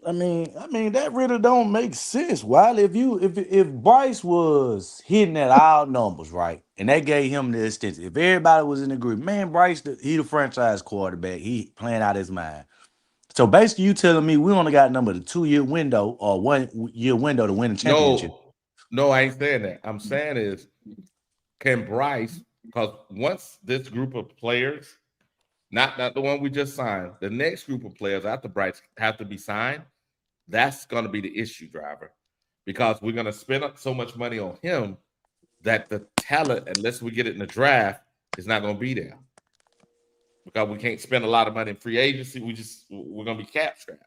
I mean, that really don't make sense. Why, if Bryce was hitting at all numbers, right, and that gave him the extension, if everybody was in agreement, man, Bryce, he the franchise quarterback, he playing out his mind. So basically, you telling me we only got the 2-year window or 1 year window to win the championship? No, I ain't saying that. I'm saying is, can Bryce, because once this group of players, not the one we just signed, the next group of players after Bryce have to be signed, that's going to be the issue, driver, because we're going to spend up so much money on him that the talent, unless we get it in the draft, is not going to be there. Because we can't spend a lot of money in free agency. We're going to be cap strapped.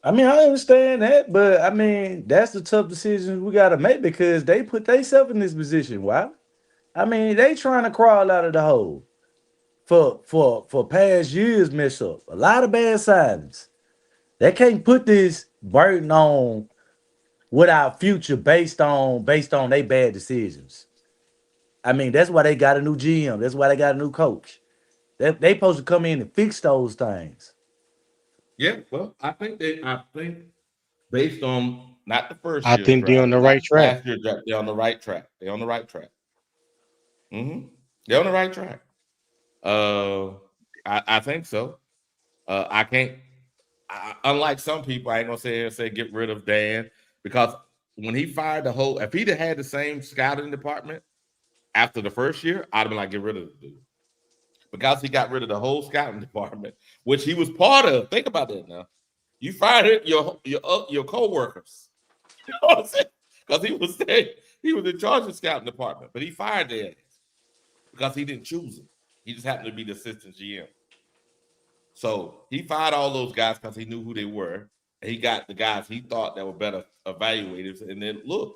I mean, I understand that, but I mean, that's the tough decision we got to make because they put themselves in this position. Why? I mean, they trying to crawl out of the hole for past years mess up. A lot of bad signings. They can't put this burden on with our future based on their bad decisions. I mean, that's why they got a new GM. That's why they got a new coach. They supposed to come in and fix those things. Yeah, well, I think based on not the first I year think they're draft, on the not right track. last year draft, they're on the right track. They're on the right track. They're on the right track. I think so. I can't. Unlike some people, I ain't gonna say get rid of Dan because when he fired if he'd have had the same scouting department after the first year, I'd have been like, get rid of the dude. Because he got rid of the whole scouting department, which he was part of. Think about that now. You fired your co-workers. You know what I'm saying? Because he was in charge of the scouting department, but he fired their ass because he didn't choose them. He just happened to be the assistant GM. So he fired all those guys because he knew who they were. And he got the guys he thought that were better evaluators. And then look,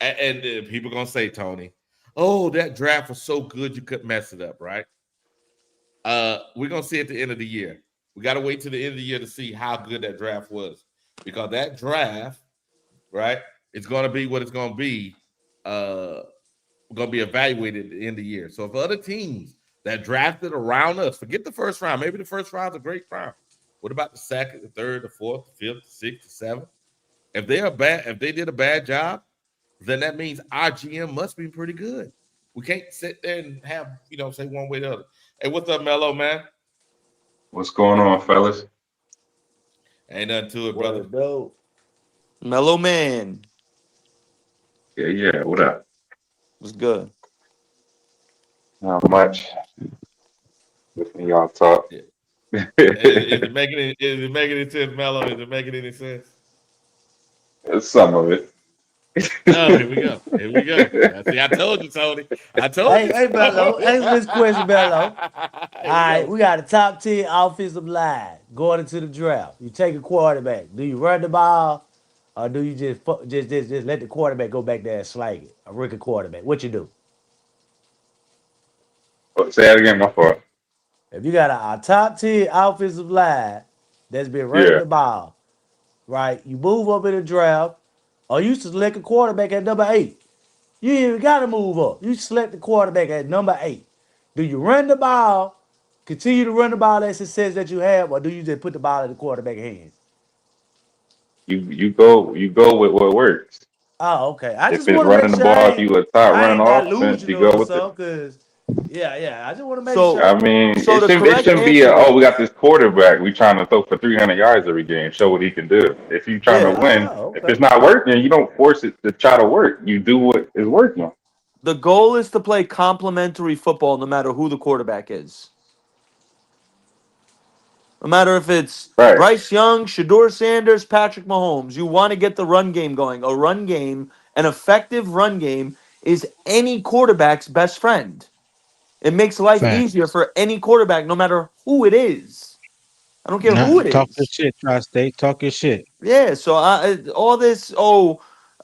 and people are going to say, Tony, oh, that draft was so good you couldn't mess it up, right? We're going to see at the end of the year. We got to wait till the end of the year to see how good that draft was. Because that draft, right, it's going to be what it's going to be. Going to be evaluated at the end of the year. So if other teams that drafted around us, forget the first round. Maybe the first round's a great round. What about the second, the third, the fourth, the fifth, the sixth, the seventh? If they did a bad job, then that means our GM must be pretty good. We can't sit there and have, say one way or the other. Hey, what's up, Mello, man? What's going on, fellas? Ain't nothing to it, brother. Dope. Mellow man. Yeah. What up? What's good? Not much. Listening y'all talk. Yeah. Is it making any sense, Mello? Is it making any sense? Some of it. Oh, here we go. See, I told you, Tony. I told you. Hey, Bello. Answer this question, Bello. All right, we got a top 10 offensive line going into the draft. You take a quarterback. Do you run the ball, or do you just let the quarterback go back there and slang it? A rookie quarterback. What you do? Say that again, my fault. If you got a top 10 offensive line that's been running the ball, right? You move up in the draft, or you select a quarterback at number 8. You ain't even got to move up. You select the quarterback at number 8. Do you run the ball, continue to run the ball that success that you have, or do you just put the ball in the quarterback hands? You go with what works. Oh, okay. I If just it's want to make running the sure ball, if you a top I running ain't offense, you delusional go or with it. something. Cause I just want to make So I sure. mean, so the it correct shouldn't be a, answer oh, we is got this quarterback. We trying to throw for 300 yards every game, show what he can do. If you trying to yeah. win, Oh, if okay. it's not working, you don't force it to try to work. You do what is working. The goal is to play complementary football no matter who the quarterback is. No matter if it's Right. Bryce Young, Shador Sanders, Patrick Mahomes, you want to get the run game going. A run game, an effective run game, is any quarterback's best friend. It makes life Fact. easier for any quarterback, no matter who it is. I don't care who Not it talk your is. shit, Tri-State. Talk your shit. Yeah, so all this.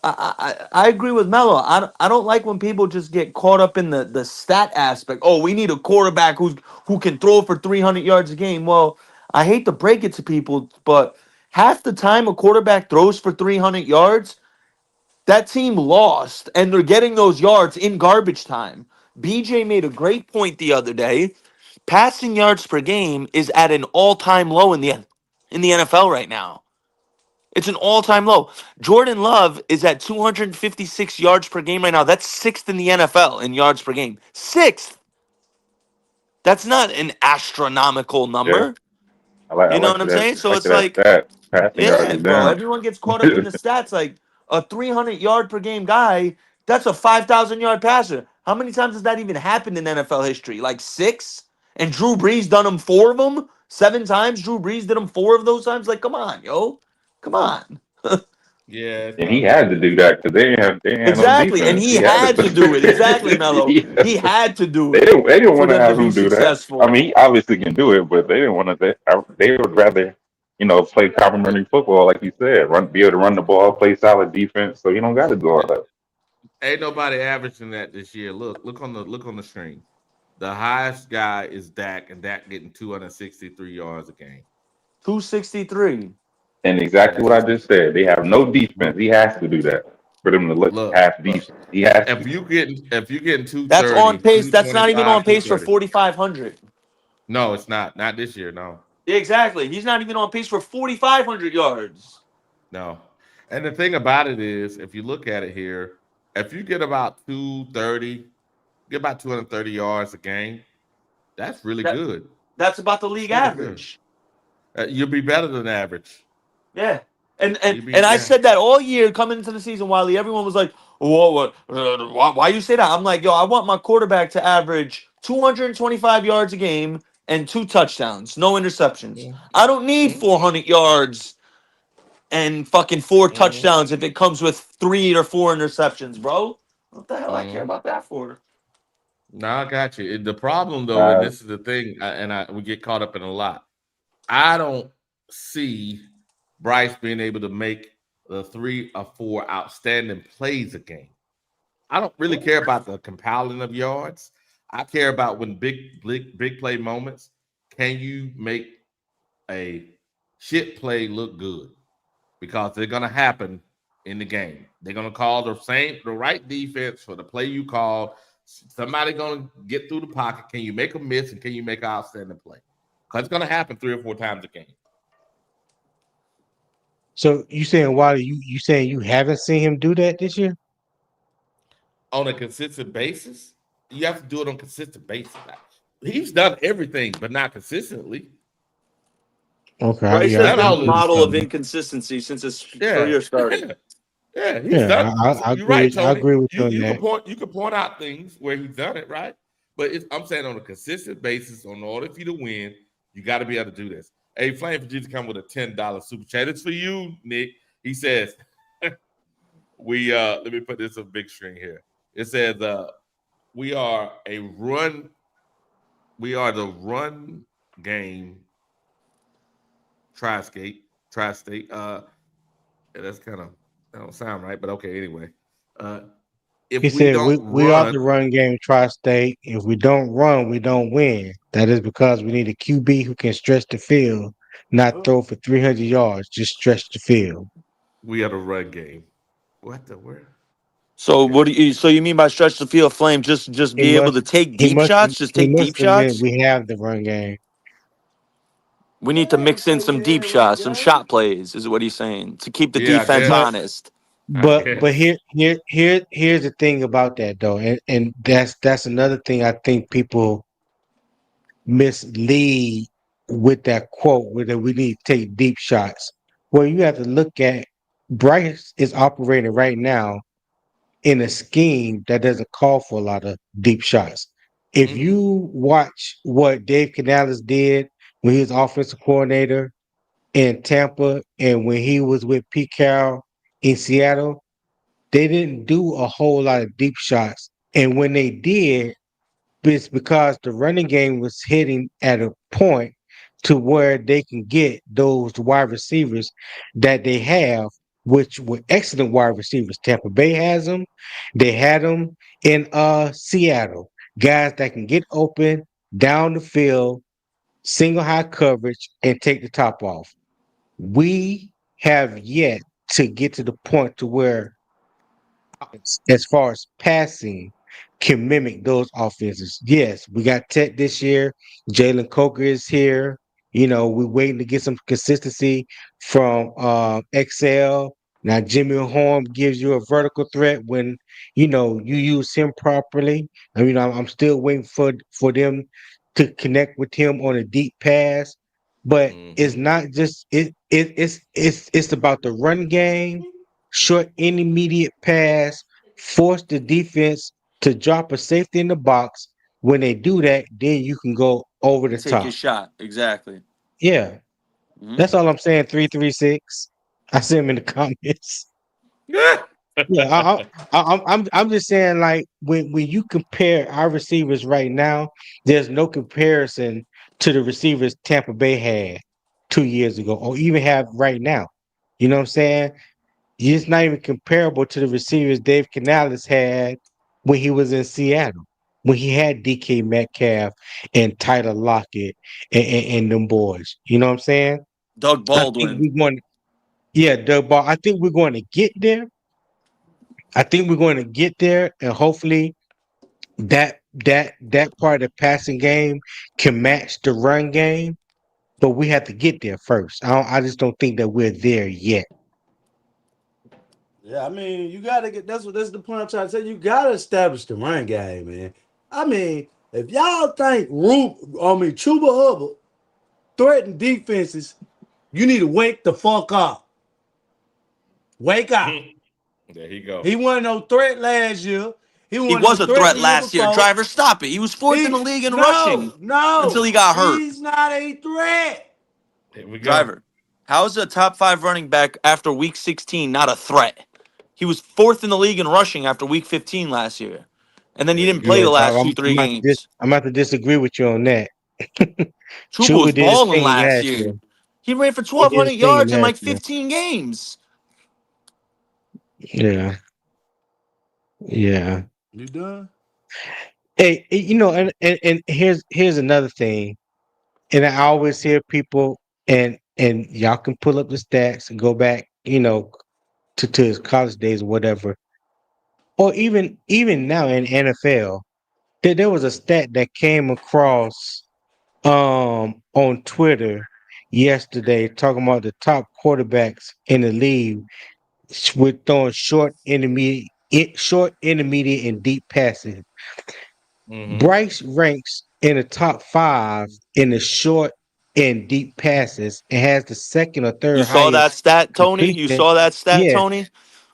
I agree with Mello. I don't like when people just get caught up in the stat aspect. Oh, we need a quarterback who can throw for 300 yards a game. Well, I hate to break it to people, but half the time a quarterback throws for 300 yards, that team lost, and they're getting those yards in garbage time. BJ made a great point the other day. Passing yards per game is at an all-time low in the NFL right now. It's an all-time low. Jordan Love is at 256 yards per game right now. That's sixth in the NFL in yards per game. Sixth. That's not an astronomical Yeah. number. I You know like what I'm that. saying? I So like it's that like, stat. Passing yards yeah, is bro. down. Everyone gets caught up in the stats. Like a 300 yard per game guy, that's a 5,000 yard passer. How many times has that even happened in NFL history? Like six? And Drew Brees done them four of them? 7 times? Drew Brees did them four of those times? Like, come on, yo. Come on. Yeah, it's And he not had bad. to do that because they ain't had no Exactly. And defense. he He had had to do it. Exactly, to. Mello. Yeah. He had to do They it didn't for want to them to have be him do that. I successful. mean, he obviously can do it, but they didn't want to. They would rather, play complementary football, like you said, be able to run the ball, play solid defense. So you don't got to do all that. Ain't nobody averaging that this year. Look on the screen. The highest guy is Dak, and Dak getting 263 yards a game. 263. And exactly what I 260. just said, they have no defense. He has to do that for them to look Look, half look. decent. He has to. If you getting That's on 230, pace. That's not even 225, on pace for 230. 4,500. No, it's not. Not this year. No, Exactly. He's not even on pace for 4,500 yards. no. And the thing about it is, if you look at it here, if you get about 230, get about 230 yards a game, that's really That good. that's about the It's league really good. average. You'll be better than average. Yeah. And and You be and I yeah. said that all year coming into the season, Wiley. Everyone was like, "Whoa, what? Why you say that?" I'm like, "Yo, I want my quarterback to average 225 yards a game and 2 touchdowns, no interceptions. I don't need Mhm. 400 yards and fucking 4 touchdowns Mhm. if it comes with 3 or 4 interceptions, bro. What the hell I care Mhm. about that for?" No, I got you. The problem though, and Uh, this is the thing, we get caught up in a lot. I don't see Bryce being able to make the 3 or 4 outstanding plays a game. I don't really care about the compiling of yards. I care about when big play moments. Can you make a shit play look good? Because they're gonna happen in the game. They're gonna call the right defense for the play you called. Somebody gonna get through the pocket. Can you make a miss and can you make an outstanding play? Because it's gonna happen 3 or 4 times a game. So you saying why you saying you haven't seen him do that this year? On a consistent basis, you have to do it on a consistent basis. He's done everything, but not consistently. Okay, Bryce He's yeah, I has done been agree the all with this you model stuff. of on that. inconsistency since his Yeah, career started. yeah, yeah. He's Yeah, done. I You're right, I Tony. agree with you You on you can that. point out things where he's done it right, but I'm saying on a consistent basis, in order for you to win, you got to be able to do this. Hey, Flame for Jesus come with a $10 super chat. It's for you, Nick. He says, "We let me put this on big screen here. It says we are a run. We are the run game tri-state. Yeah, that's kind of that don't sound right, but okay. Anyway, uh, He if we said don't we are run, the run game tri-state. If we don't run, we don't win. That is because we need a QB who can stretch the field, not throw for 300 yards, just stretch the field. we are the run game. What the word? So Okay. what do you? So you mean by stretch the field, Flame? Just He be able to must take he deep must shots. Just he take must deep have meant shots. we have the run game. We need to mix in some deep shots, some shot plays. Is what he's saying to keep the Yeah, I defense But guess. honest. But guess. here's the thing about that though, and that's another thing I think people mislead with that quote where that we need to take deep shots. Well, you have to look at Bryce is operating right now in a scheme that doesn't call for a lot of deep shots. If you watch what Dave Canales did when he was offensive coordinator in Tampa and when he was with Pete Carroll in Seattle, they didn't do a whole lot of deep shots. And when they did, it's because the running game was hitting at a point to where they can get those wide receivers that they have, which were excellent wide receivers. Tampa Bay has them. They had them in Seattle. Guys that can get open down the field, single high coverage, and take the top off. We have yet to get to the point to where as far as passing can mimic those offenses. Yes, we got Tech this year. Jalen Coker is here. You know, we're waiting to get some consistency from XL. Now, Jimmy Horn gives you a vertical threat when you know you use him properly. I mean, I'm still waiting for them to connect with him on a deep pass. But it's not just it's about the run game, short intermediate pass, force the defense to drop a safety in the box. When they do that, then you can go over the Take your top. shot. Exactly. Yeah, that's all I'm saying. 336. I see him in the comments. Yeah. Yeah, I'm just saying like when you compare our receivers right now, there's no comparison to the receivers Tampa Bay had 2 years ago, or even have right now. You know what I'm saying? It's not even comparable to the receivers Dave Canales had when he was in Seattle, when he had DK Metcalf and Tyler Lockett and them boys. You know what I'm saying? Doug I think Baldwin. we're going to, yeah, Doug Ball. I think we're going to get there. I think we're going to get there, and hopefully that part of the passing game can match the run game. But we have to get there first. I just don't think that we're there yet. Yeah, I mean, you gotta get that's the point I'm trying to say. You gotta establish the run game, man. I mean, if y'all think Chuba Hubbard threaten defenses, you need to wake the fuck up. Wake up. There he go. He wasn't no threat last year. He He wasn't no was a threat threat the year last year. before. Driver, stop it. He was fourth in the league in rushing until he got hurt. He's not a threat. Here we go. Driver, how is a top 5 running back after week 16 not a threat? He was fourth in the league in rushing after week 15 last year. And then he There you didn't play go. Yeah, the last dog, 2-3 games. I'm about to disagree with you on that. Chuba was Chuba did his balling thing last last year. year. He ran for He did his 1,200 thing yards in last like year. 15 games. Yeah, yeah. You done? Hey, you know, and here's another thing, and I always hear people, and y'all can pull up the stats and go back, you know, to his college days or whatever, or even now in NFL, there was a stat that came across on Twitter yesterday talking about the top quarterbacks in the league with throwing short, intermediate, and deep passes. Bryce ranks in the top 5 in the short and deep passes and has the second or You third saw that highest stat, Tony? You completion. saw that stat, Yeah, Tony?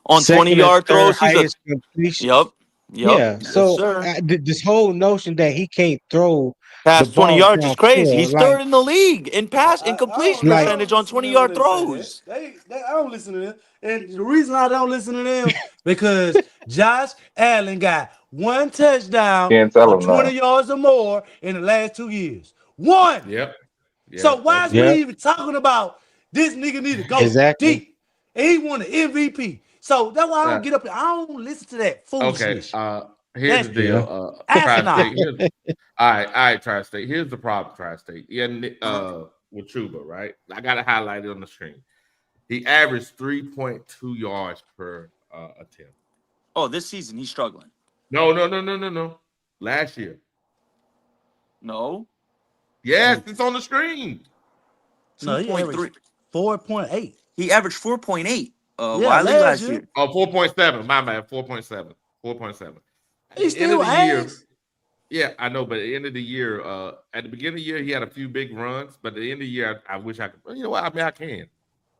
On second or 20-yard third throws, he's a highest completion. Yep. Yep. Yeah, Yes, so sir. this whole notion that he can't throw the Past 20 ball yards is crazy. downfield, He's third in the league in pass and completion like percentage on 20-yard throws. I don't listen to them. And the reason I don't listen to them, because Josh Allen got one touchdown Can't for tell him 20 now. yards or more in the last 2 years. One. Yep. So Yep. why That's is it. yeah, we even talking about this nigga need to go exactly. deep? And he won the MVP. So that's why I don't Uh, get up here. I don't listen to that okay. foolishness. Here's the That's Yeah. deal. asinine. Tri-State. All right, Tri-State. Here's the problem, Tri-State. Yeah, with Chuba, right? I got it highlighted on the screen. He averaged 3.2 yards per attempt. Oh, this season he's struggling. No. Last year. No. Yes, it's on the screen. No, he averaged 2.3. 4.8. He averaged 4.8. Wiley last year. Oh, 4.7. My man, 4.7. 4.7. At He's the end of still the year, ass. yeah, I know, but at the end of the year, at the beginning of the year, he had a few big runs, but at the end of the year, I wish I could. You know what? I mean, I can.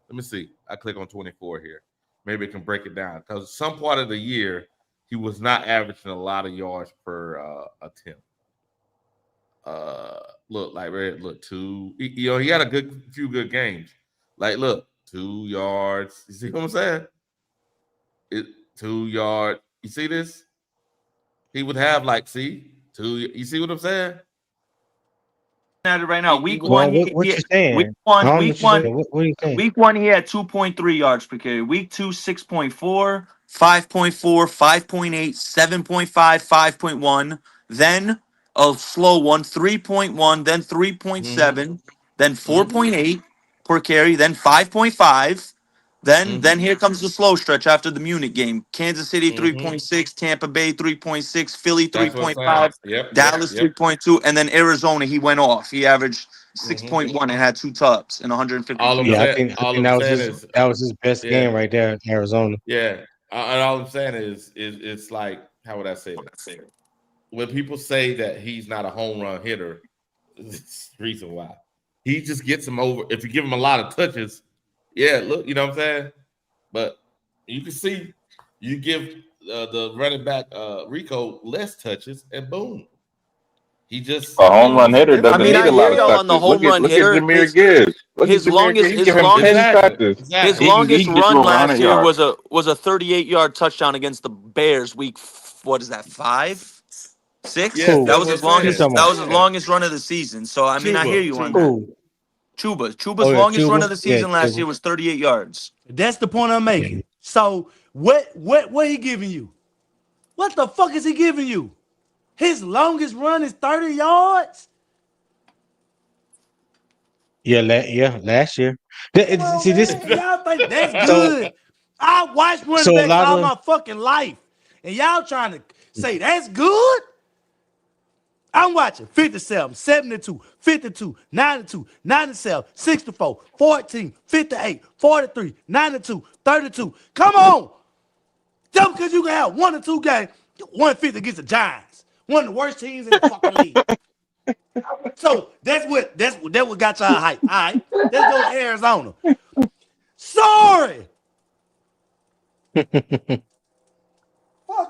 Let me see. I click on 24 here. Maybe it can break it down because some part of the year he was not averaging a lot of yards per attempt. Look, like look, he had a few good games. Like, look, 2 yards. You see what I'm saying? 2 yards. You see this? He would have like, see, 2. You see what I'm saying? At it right now. Week Well, one, what you saying? week I one, don't know week what you one, saying. What are you saying? week one, he had 2.3 yards per carry. Week 2, 6.4, 5.4, 5.8, 7.5, 5.1. Then a slow one, 3.1, then 3.7, then 4.8 per carry, then 5.5. Then here comes the slow stretch after the Munich game. Kansas City 3.6, Tampa Bay 3.6, Philly That's what I'm saying. 3.5, Yep. Dallas 3.2, and then Arizona he went off. He averaged 6.1 and had 2 tubs and 152 All I'm Yeah, I yards. saying, think all I'm that was saying his is, best game right there in Arizona. yeah. And all I'm saying is it's like, how would I say it? When people say that he's not a home run hitter, this the reason why. He just gets him over. If you give him a lot of touches, yeah, look, you know what I'm saying? But you can see, you give the running back Rico less touches, and boom, he just A home run makes a hitter I doesn't mean, difference. need I a hear lot of y'all on the touches. home run Look at hitter. Jameer Gibbs. Look at His Jameer longest Gibbs. You give him 10 touches. his Exactly. longest He can get run you over last 100 year yards. was a 38-yard touchdown against the Bears. Week what is that? 5, 6? Yes, Who? That that's was what I'm his Who you longest. saying. talking That about? was his Yeah. longest run of the season. So I mean, I hear you on that. Who? Chuba's Oh yeah, longest run Cuba. of the Yeah, season last Cuba. year was 38 yards. That's the point I'm Yeah. making. So what he giving you? What the fuck is he giving you? His longest run is 30 yards? Yeah, last year. Come on, See this. man. Y'all think that's So good? I watched running so a backs lot all of my fucking life. And y'all trying to say that's good? I'm watching 57, 72, 52, 92, 97, 64, 14, 58, 43, 92, 32. Come on. Just because you can have 1 or 2 games, 150 against the Giants. One of the worst teams in the fucking league. So that's what got y'all hype. All right. Let's go to Arizona. Sorry. Fuck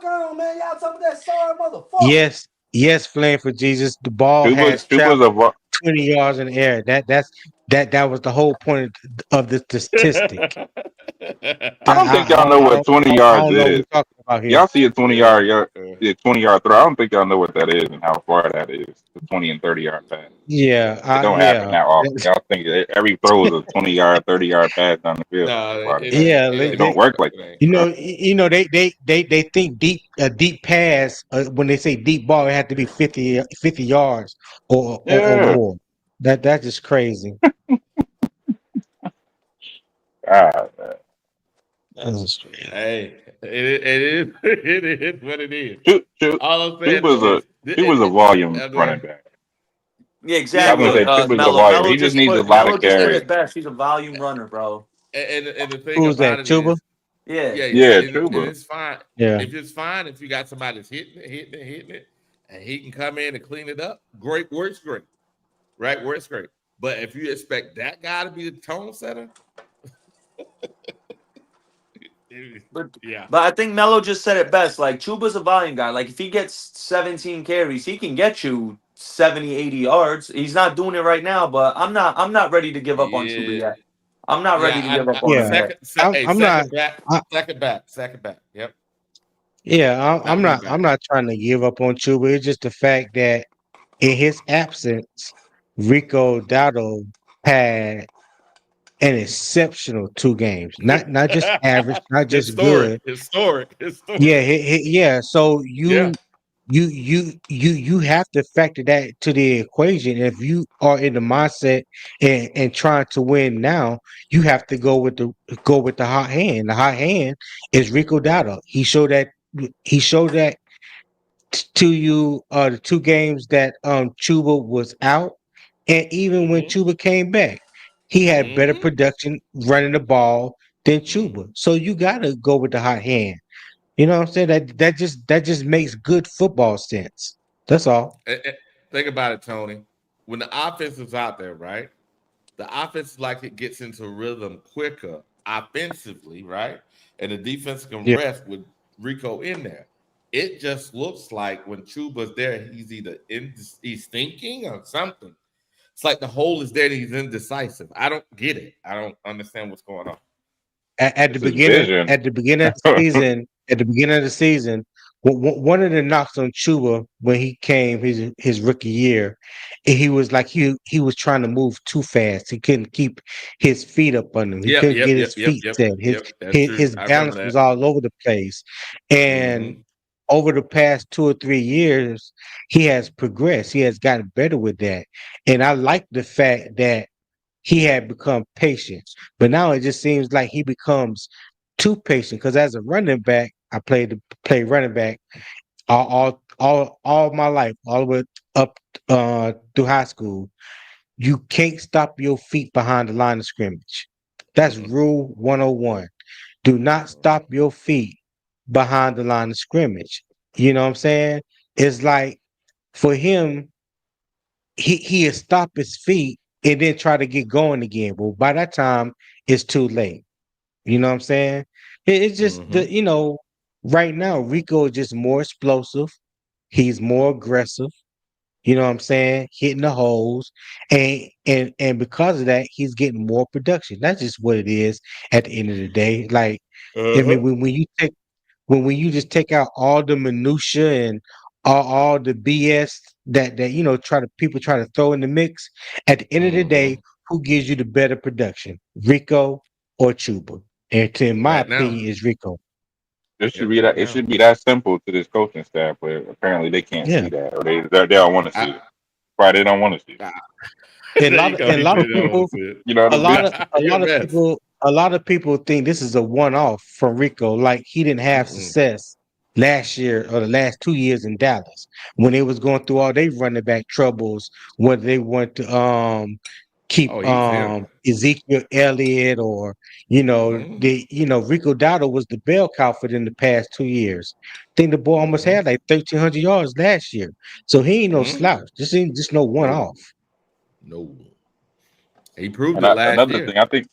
on, man. Y'all talking about that sorry motherfucker. yes, Flame for Jesus. The ball has Tuba's traveled a 20 yards in the air. That was the whole point of the statistic. I don't think y'all know what 20 I yards don't know what we're is. talking about here. Y'all see a 20 Yeah. yard, yeah, 20 yard throw. I don't think y'all know what that is and how far that is. The 20 and 30 yard pass. It don't happen that often. Y'all think that every throw is a 20-yard, 30-yard pass down the field. No, That's why it ain't. Yeah, It it ain't. don't work like It that. ain't. they think a deep pass when they say deep ball it had to be 50 yards or Yeah. more. That's just crazy. God, man. That's just crazy. Hey, it is. It is what it is. Chu All I'm saying Tuba's a volume go running ahead. back. Yeah, I was exactly. gonna say Tuba's a Mello. volume. He just needs a lot Mello of just said it carries. best. He's a volume runner, bro. And the thing Who's about that? it Chuba? is, Yeah. yeah, Yeah, and Tuba. it's fine. Yeah. It's fine if you got somebody that's hitting it, and he can come in and clean it up. Great, works great, right? Works great. But if you expect that guy to be the tone setter, yeah. But I think Mello just said it best. Like Chuba's a volume guy. Like if he gets 17 carries, he can get you 70, 80 yards. He's not doing it right now, but I'm not ready to give up on Chuba yet. I'm not ready to give up on him yet. I'm not. Second back. Yep. Yeah, Not move back. I'm not trying to give up on Chuba. It's just the fact that in his absence, Rico Dowdle had an exceptional 2 games. Not just average, not just good. Historic. Yeah. So Yeah. you have to factor that to the equation. If you are in the mindset and trying to win now, you have to go with the hot hand. The hot hand is Rico Dowdle. He showed that to you the 2 games that Chuba was out, and even when Chuba came back, he had better production running the ball than Chuba. So you gotta go with the hot hand. You know what I'm saying? That just makes good football sense. That's all. Think about it, Tony. When the offense is out there, right? The offense like it gets into rhythm quicker offensively, right? And the defense can Yeah. rest with Rico in there. It just looks like when Chuba's there, he's either he's thinking or something. It's like the hole is there and he's indecisive. I don't get it. I don't understand what's going on. At the It's his beginning, vision. at the beginning of the season, one of the knocks on Chuba when he came his rookie year, he was like he was trying to move too fast. He couldn't keep his feet up on him. He Yep, couldn't yep, get yep, his yep, feet yep, set. yep. That's true. His I remember balance was that. all over the place. And Mm-hmm. over the past 2 or 3 years, he has progressed. He has gotten better with that. And I like the fact that he had become patient. But now it just seems like he becomes too patient. Because as a running back, I played running back all my life, all the way up through high school. You can't stop your feet behind the line of scrimmage. That's Mm-hmm. rule 101. Do not stop your feet behind the line of scrimmage. You know what I'm saying? It's like for him, he'll stop his feet and then try to get going again. Well, by that time, it's too late. You know what I'm saying? It's just Mm-hmm. right now, Rico is just more explosive. He's more aggressive. You know what I'm saying? Hitting the holes. And because of that, he's getting more production. That's just what it is at the end of the day. Like, I mean, Uh-huh. when you just take out all the minutia and all the BS that people try to throw in the mix, at the end of the day, Mm-hmm. who gives you the better production, Rico or Chuba? And in my Right now. opinion, is Rico. It should Yep, be right that. It now. should be that simple to this coaching staff, but apparently they can't Yeah, see that, or they don't want to see I, it. Why they don't want to see it? I, and there you go. a He lot of said, "I want people, to see You know what I mean? You're a mess. a lot of people think this is a one-off from Rico. Like he didn't have Mm-mm. success last year or the last 2 years in Dallas when they was going through all their running back troubles, whether they want to keep Oh, he's here. Ezekiel Elliott or Mm-hmm. Rico Dowdle was the bell cow for them the past 2 years. I think the boy almost Mm-hmm. had like 1,300 yards last year, so he ain't no Mm-hmm. slouch. This ain't just no No, one-off. no. He proved And it last another year. thing, I think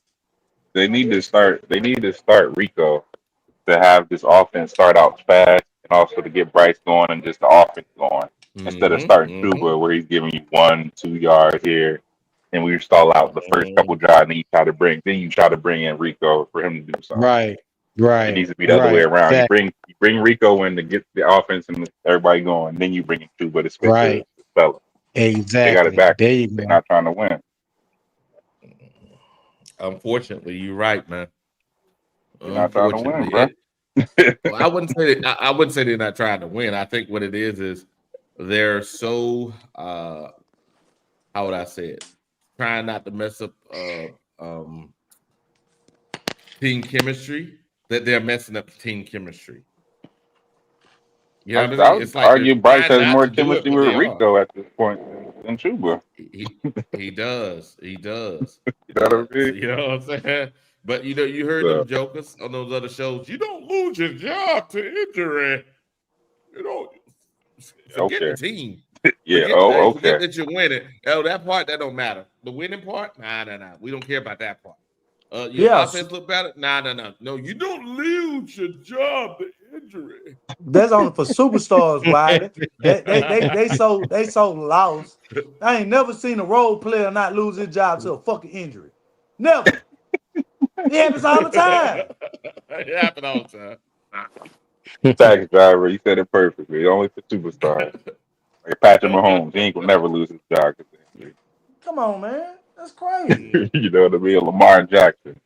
they need to start. They need to start Rico to have this offense start out fast, and also to get Bryce going and just the offense going instead of Mm-hmm. starting Mm-hmm. Chuba where he's giving you 1-2 yards here, and we stall out the first Mm-hmm. couple drives, and then you try to bring in Rico for him to do something. Right, It right, needs to be the other way right, around. exactly, You bring Rico in to get the offense and everybody going, then you bring in Chuba to spit right, the spell. They got it exactly. back. There you They're go. not trying to win. Unfortunately, you're right, man. They're not trying to win, Unfortunately, bro. well, I wouldn't say I wouldn't say they're not trying to win. I think what it is they're so how would I say it? Trying not to mess up um, team chemistry that they're messing up team chemistry. You know what I I mean? would It's like they're argue Bryce trying has not more to do it, chemistry but with they are. Rico at this point than Chuba. He does. He does. He You know what I does. mean? You know what I'm saying? But you heard So them jokers on those other shows. You don't lose your job to injury. You know, forget the okay, team. yeah. Oh, Forget okay. that you're winning. Oh, that part that don't matter. The winning part, nah. We don't care about that part. Your Yeah, offense look better? Nah. No, you don't lose your job to injury. that's only for superstars, Wiley. They so lost. I ain't never seen a role player not lose his job to a fucking injury. Never. It happens all the time. It happen all the time. Taxi driver, you said it perfectly. Only for superstars. Like Patrick Mahomes, he ain't gonna never lose his job because of injury. Come on, man. That's crazy. You know what I mean? Lamar Jackson.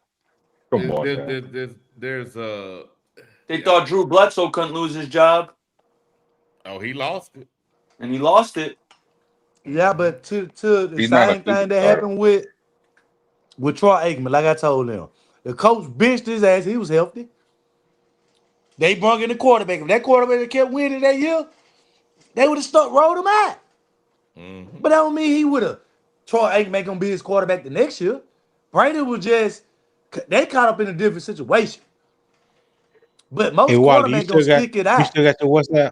Come on, There's, man. there's They yeah. thought Drew Bledsoe couldn't lose his job, Oh, he lost it. and he lost it. Yeah, but to the He's not a same thing that superstar. happened with Troy Aikman, like I told him. The coach benched his ass. He was healthy. They brung in the quarterback. If that quarterback had kept winning that year, they would have rolled him out. Mm-hmm. But that don't mean he would have. Troy Aikman gonna be his quarterback the next year. Brady was just They caught up in a different situation. But most Hey, Wally, quarterbacks gonna stick it you out. still got the WhatsApp?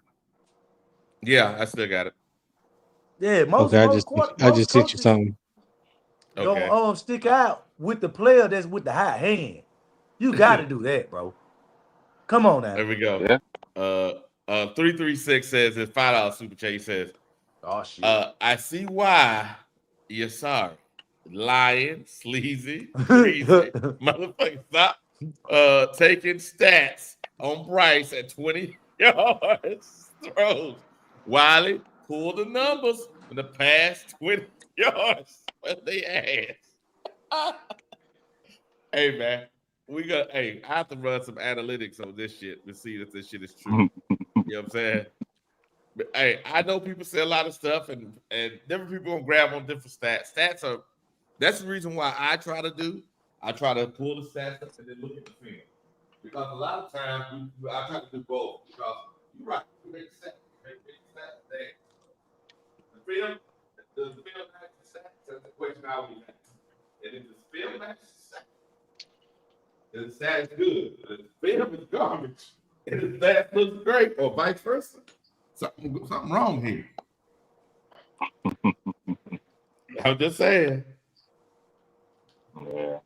Yeah, I still got it. Yeah, Okay, I most just sent you coaches something. Okay. gonna stick out with the player that's with the high hand. You got to do that, bro. Come on now. There we go. Yeah. 336 says his $5 super chat. He says, Oh shit. I see why you're sorry. Lying, sleazy, greasy, motherfucker. Stop taking stats on Bryce at 20 yards throws. Wiley, pull the numbers in the past 20 yards. What they ass. Hey man, I have to run some analytics on this shit to see if this shit is true. You know what I'm saying? But, hey, I know people say a lot of stuff, and different people gonna grab on different stats. That's the reason why I try to pull the stats up and then look at the film. Because a lot of times I try to do both. Because you're right, you make stats there. The film matches the stats? That's the question I always ask. And if the film matches the stats, then the stats good. But if the film is garbage and the stats looks great, or vice versa. Something wrong here. I'm just saying. Yeah.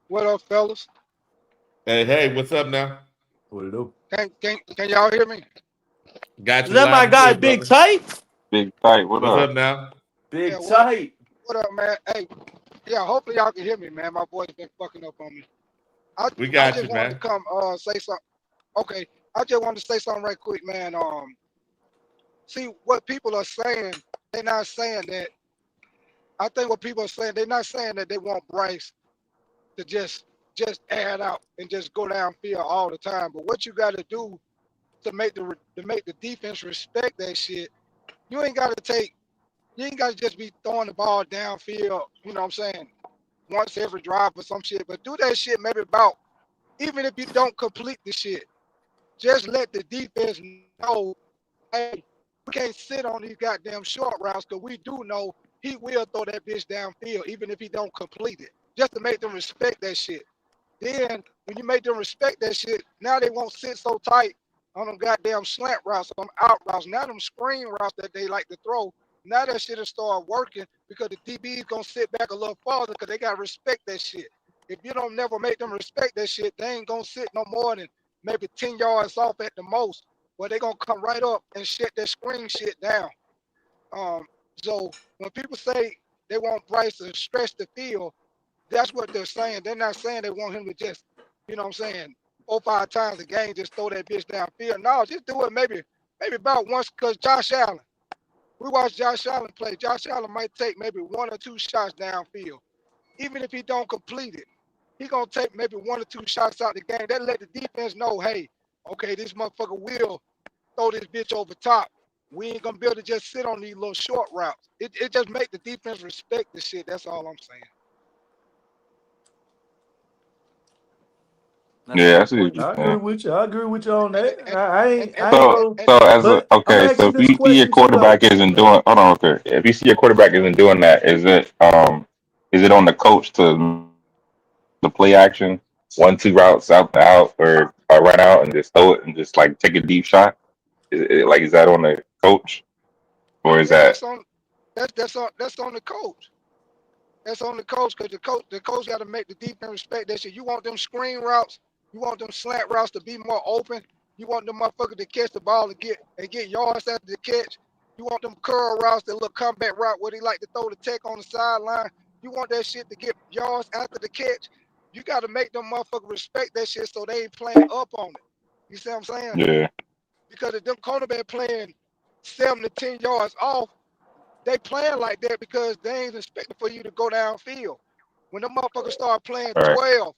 What up, fellas? Hey, what's up now? What it do? Can y'all hear me? Got Is you. that my Loud and guy, clear, Big brother. Tight? Big Tight, what What's up? up now? Big Yeah, tight. What up, man? Hey, yeah, hopefully y'all can hear me, man. My boy's been fucking up on me. We I got just you, wanted man. to come say something. Okay, I just wanted to say something right quick, man. See what people are saying. They're not saying that. I think what people are saying, they're not saying that they want Bryce to just add out and just go downfield all the time. But what you got to do to make the defense respect that shit, you ain't got to just be throwing the ball downfield. You know what I'm saying? Once every drive or some shit, but do that shit maybe about, even if you don't complete the shit, just let the defense know, hey, we can't sit on these goddamn short routes because we do know he will throw that bitch downfield even if he don't complete it. Just to make them respect that shit. Then when you make them respect that shit, now they won't sit so tight on them goddamn slant routes, on them out routes. Now them screen routes that they like to throw, now that shit will start working because the DB is gonna sit back a little farther because they gotta respect that shit. If you don't never make them respect that shit, they ain't gonna sit no more than maybe 10 yards off at the most. But they gonna come right up and shut that screen shit down. So when people say they want Bryce to stretch the field, that's what they're saying. They're not saying they want him to just, you know what I'm saying, 4 or 5 times a game, just throw that bitch downfield. No, just do it maybe about once, because Josh Allen. We watched Josh Allen play. Josh Allen might take maybe 1 or 2 shots downfield. Even if he don't complete it, he gonna take maybe 1 or 2 shots out the game. That let the defense know, hey, okay, this motherfucker will throw this bitch over top. We ain't gonna be able to just sit on these little short routes. It just make the defense respect the shit. That's all I'm saying. Yeah, I see what you're I agree saying. with you. I agree with you on that. I ain't So, gonna. so as a But I'm gonna ask so you if this you see your question too, though. quarterback isn't doing, hold on, okay. If you see your quarterback isn't doing that, is it on the coach to the play action, 1-2 routes out or run out and just throw it and just like take a deep shot? Is that on the coach or is Yeah, that that's on the coach. That's on the coach because the coach got to make the defense respect that shit. You want them screen routes, you want them slant routes to be more open. You want them motherfuckers to catch the ball and get yards after the catch. You want them curl routes, that little comeback route where they like to throw the tech on the sideline. You want that shit to get yards after the catch. You got to make them motherfuckers respect that shit so they ain't playing up on it. You see what I'm saying? yeah? Because if them cornerback playing 7 to 10 yards off, they playing like that because they ain't expecting for you to go downfield. When the motherfuckers start playing All right.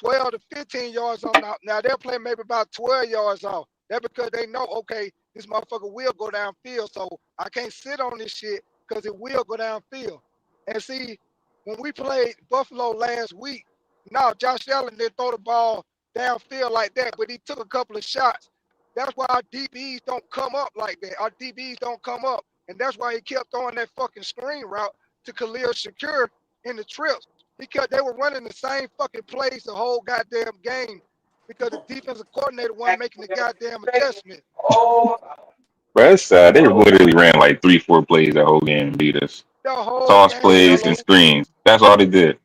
12 to 15 yards on now they're playing maybe about 12 yards off. That's because they know, okay, this motherfucker will go downfield, so I can't sit on this shit because it will go downfield. And see, when we played Buffalo last week, no, Josh Allen didn't throw the ball downfield like that, but he took a couple of shots. That's why our DBs don't come up like that. Our DBs don't come up. And that's why he kept throwing that fucking screen route to Khalil Shakir in the trips. They were running the same fucking plays the whole goddamn game because the defensive coordinator wasn't making the goddamn adjustment. Bro, it's sad. They literally ran like 3-4 plays that whole game and beat us. The whole Toss game, plays and Mello. screens. That's all they did.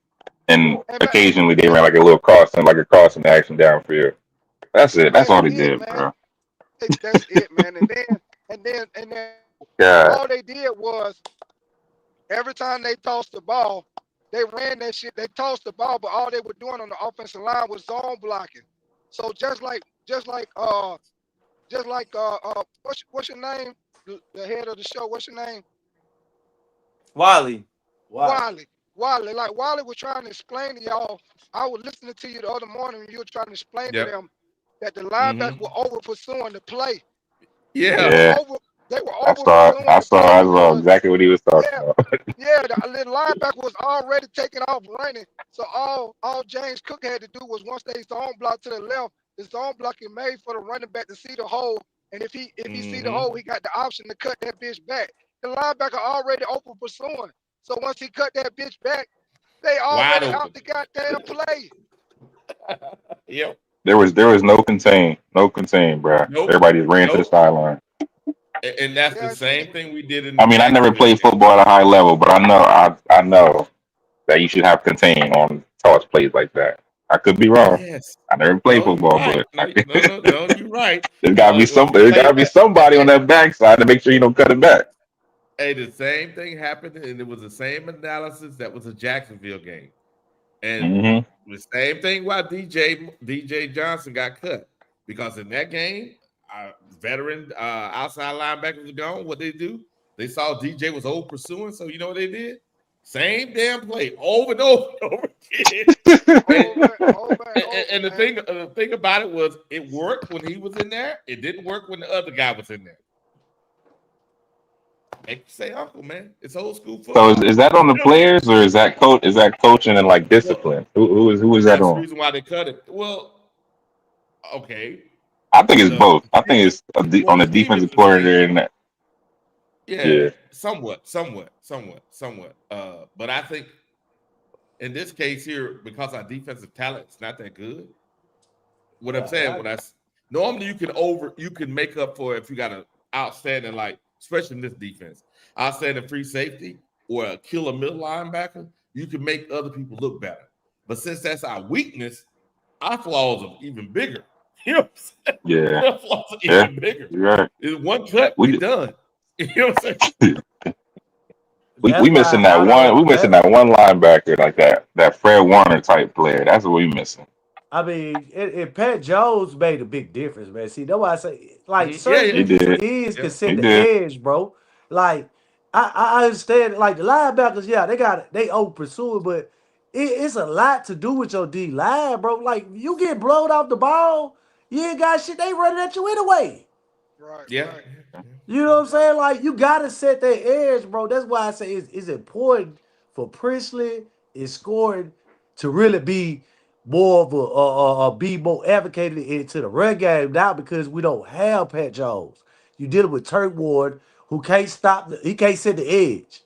And And, occasionally they ran like a little crossing, like a crossing action downfield. That's it. That's all they did, man. bro. That's it, man. And then God. all they did was every time they tossed the ball, they ran that shit. They tossed the ball, but all they were doing on the offensive line was zone blocking. So just like what's your name? The head of the show. What's your name? Wiley. Wiley. Like Wiley was trying to explain to y'all. I was listening to you the other morning when you were trying to explain to them that the linebackers were over pursuing the play. Yeah. They were I saw exactly what he was talking about. Yeah, the linebacker was already taking off running. So all James Cook had to do was once they zone block to the left, the zone blocking made for the running back to see the hole. And if he see the hole, he got the option to cut that bitch back. The linebacker already open pursuing. So once he cut that bitch back, they already out the goddamn play. Yep. There was no contain, bro. Nope. Everybody ran to the sideline. And that's the same thing we did in. I mean, I never played football at a high level, but I know that you should have contain on toss plays like that. I could be wrong. Yes. I never played football, right. but no, you're right. There's gotta be somebody on that backside to make sure you don't cut it back. Hey, the same thing happened, and it was the same analysis that was a Jacksonville game, and the same thing why DJ Johnson got cut, because in that game, veteran outside linebackers were gone. What they do? They saw DJ was over pursuing, so you know what they did? Same damn play over and over and over again. And the thing about it was, it worked when he was in there. It didn't work when the other guy was in there. Make you say, "Uncle, man, it's old school football." So is that on the players, or is that coaching and like discipline? Who is that on? That's the reason why they cut it. Well, okay. I think it's both. I think it's on the defensive coordinator and that. Yeah, somewhat. But I think in this case here, because our defensive talent is not that good. What I'm saying, normally you can make up for if you got an outstanding, like, especially in this defense, outstanding free safety or a killer middle linebacker, you can make other people look better. But since that's our weakness, our flaws are even bigger. You know what I'm saying? Yeah. Our flaws are even bigger. You're right. It's one cut, we done. You know what I'm saying? we missing that one. We missing that one linebacker, like that Fred Warner type player. That's what we missing. I mean, Pat Jones made a big difference, man. See, that's why I say, like, certain defensive ends can set the edge, bro. Like, I understand, like, the linebackers, they over pursuing, but it's a lot to do with your D line, bro. Like, you get blown off the ball, you ain't got shit. They running at you anyway. Right. Yeah. Right. You know what I'm saying? Like, you gotta set that edge, bro. That's why I say it's important for Priestley and Scoring to really be more of be more advocated into the run game now, because we don't have Pat Jones. You dealing with Turk Ward, who can't he can't set the edge.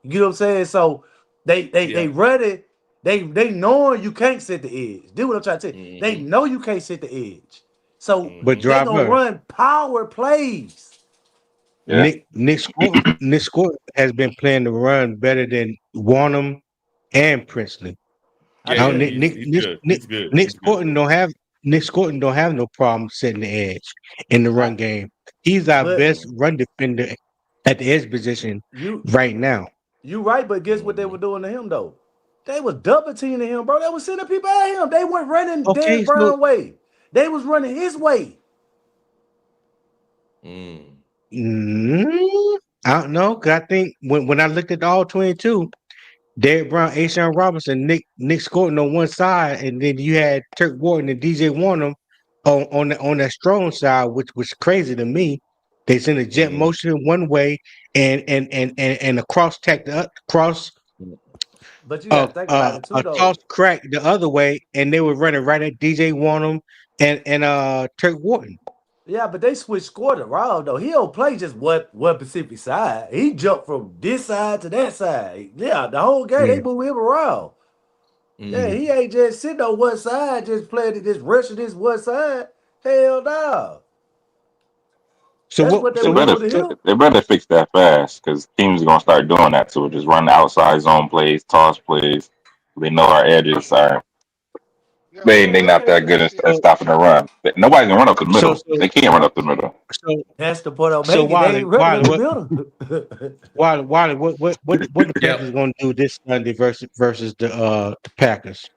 You know what I'm saying? So they run it. They knowing you can't set the edge. Do what I'm trying to say. They know you can't set the edge. So but they gonna run power plays. Yeah. Nick Scott has been playing the run better than Warnham and Priestley. Nick Scotton don't have no problem setting the edge in the run game. He's our best run defender at the edge position right now. You right, but guess what they were doing to him though? They was double teaming him, bro. They was sending people at him. They weren't running Dan Brown way. They was running his way. I don't know, because I think when I looked at the all 22, Derek Brown, Ashawn Robinson, Nick Scotton on one side, and then you had Turk Wharton and DJ Warnham on that strong side, which was crazy to me. They sent a jet motion one way and a cross tack cross. But you gotta think about it too, though. A toss crack the other way, and they were running right at DJ Warnham and Turk Wharton. Yeah, but they switched scored around though. He don't play just one Pacific side. He jumped from this side to that side. Yeah, the whole game they move him around. Yeah, he ain't just sitting on one side, just playing it, just rushing this one side. Hell no. So That's what? what they They So were what? better doing to So him. they better fix that fast because teams are gonna start doing that. So just run the outside zone plays, toss plays. They know our edges are Yeah, they run not that that that good at, shit. at so stopping the run. Nobody's gonna run up the so middle. so They can't run up the middle. so, That's the point I'm so making. They Wiley, ain't running Wiley, up the what? middle. Wiley, what the Yep. Panthers gonna do this Sunday versus the Packers?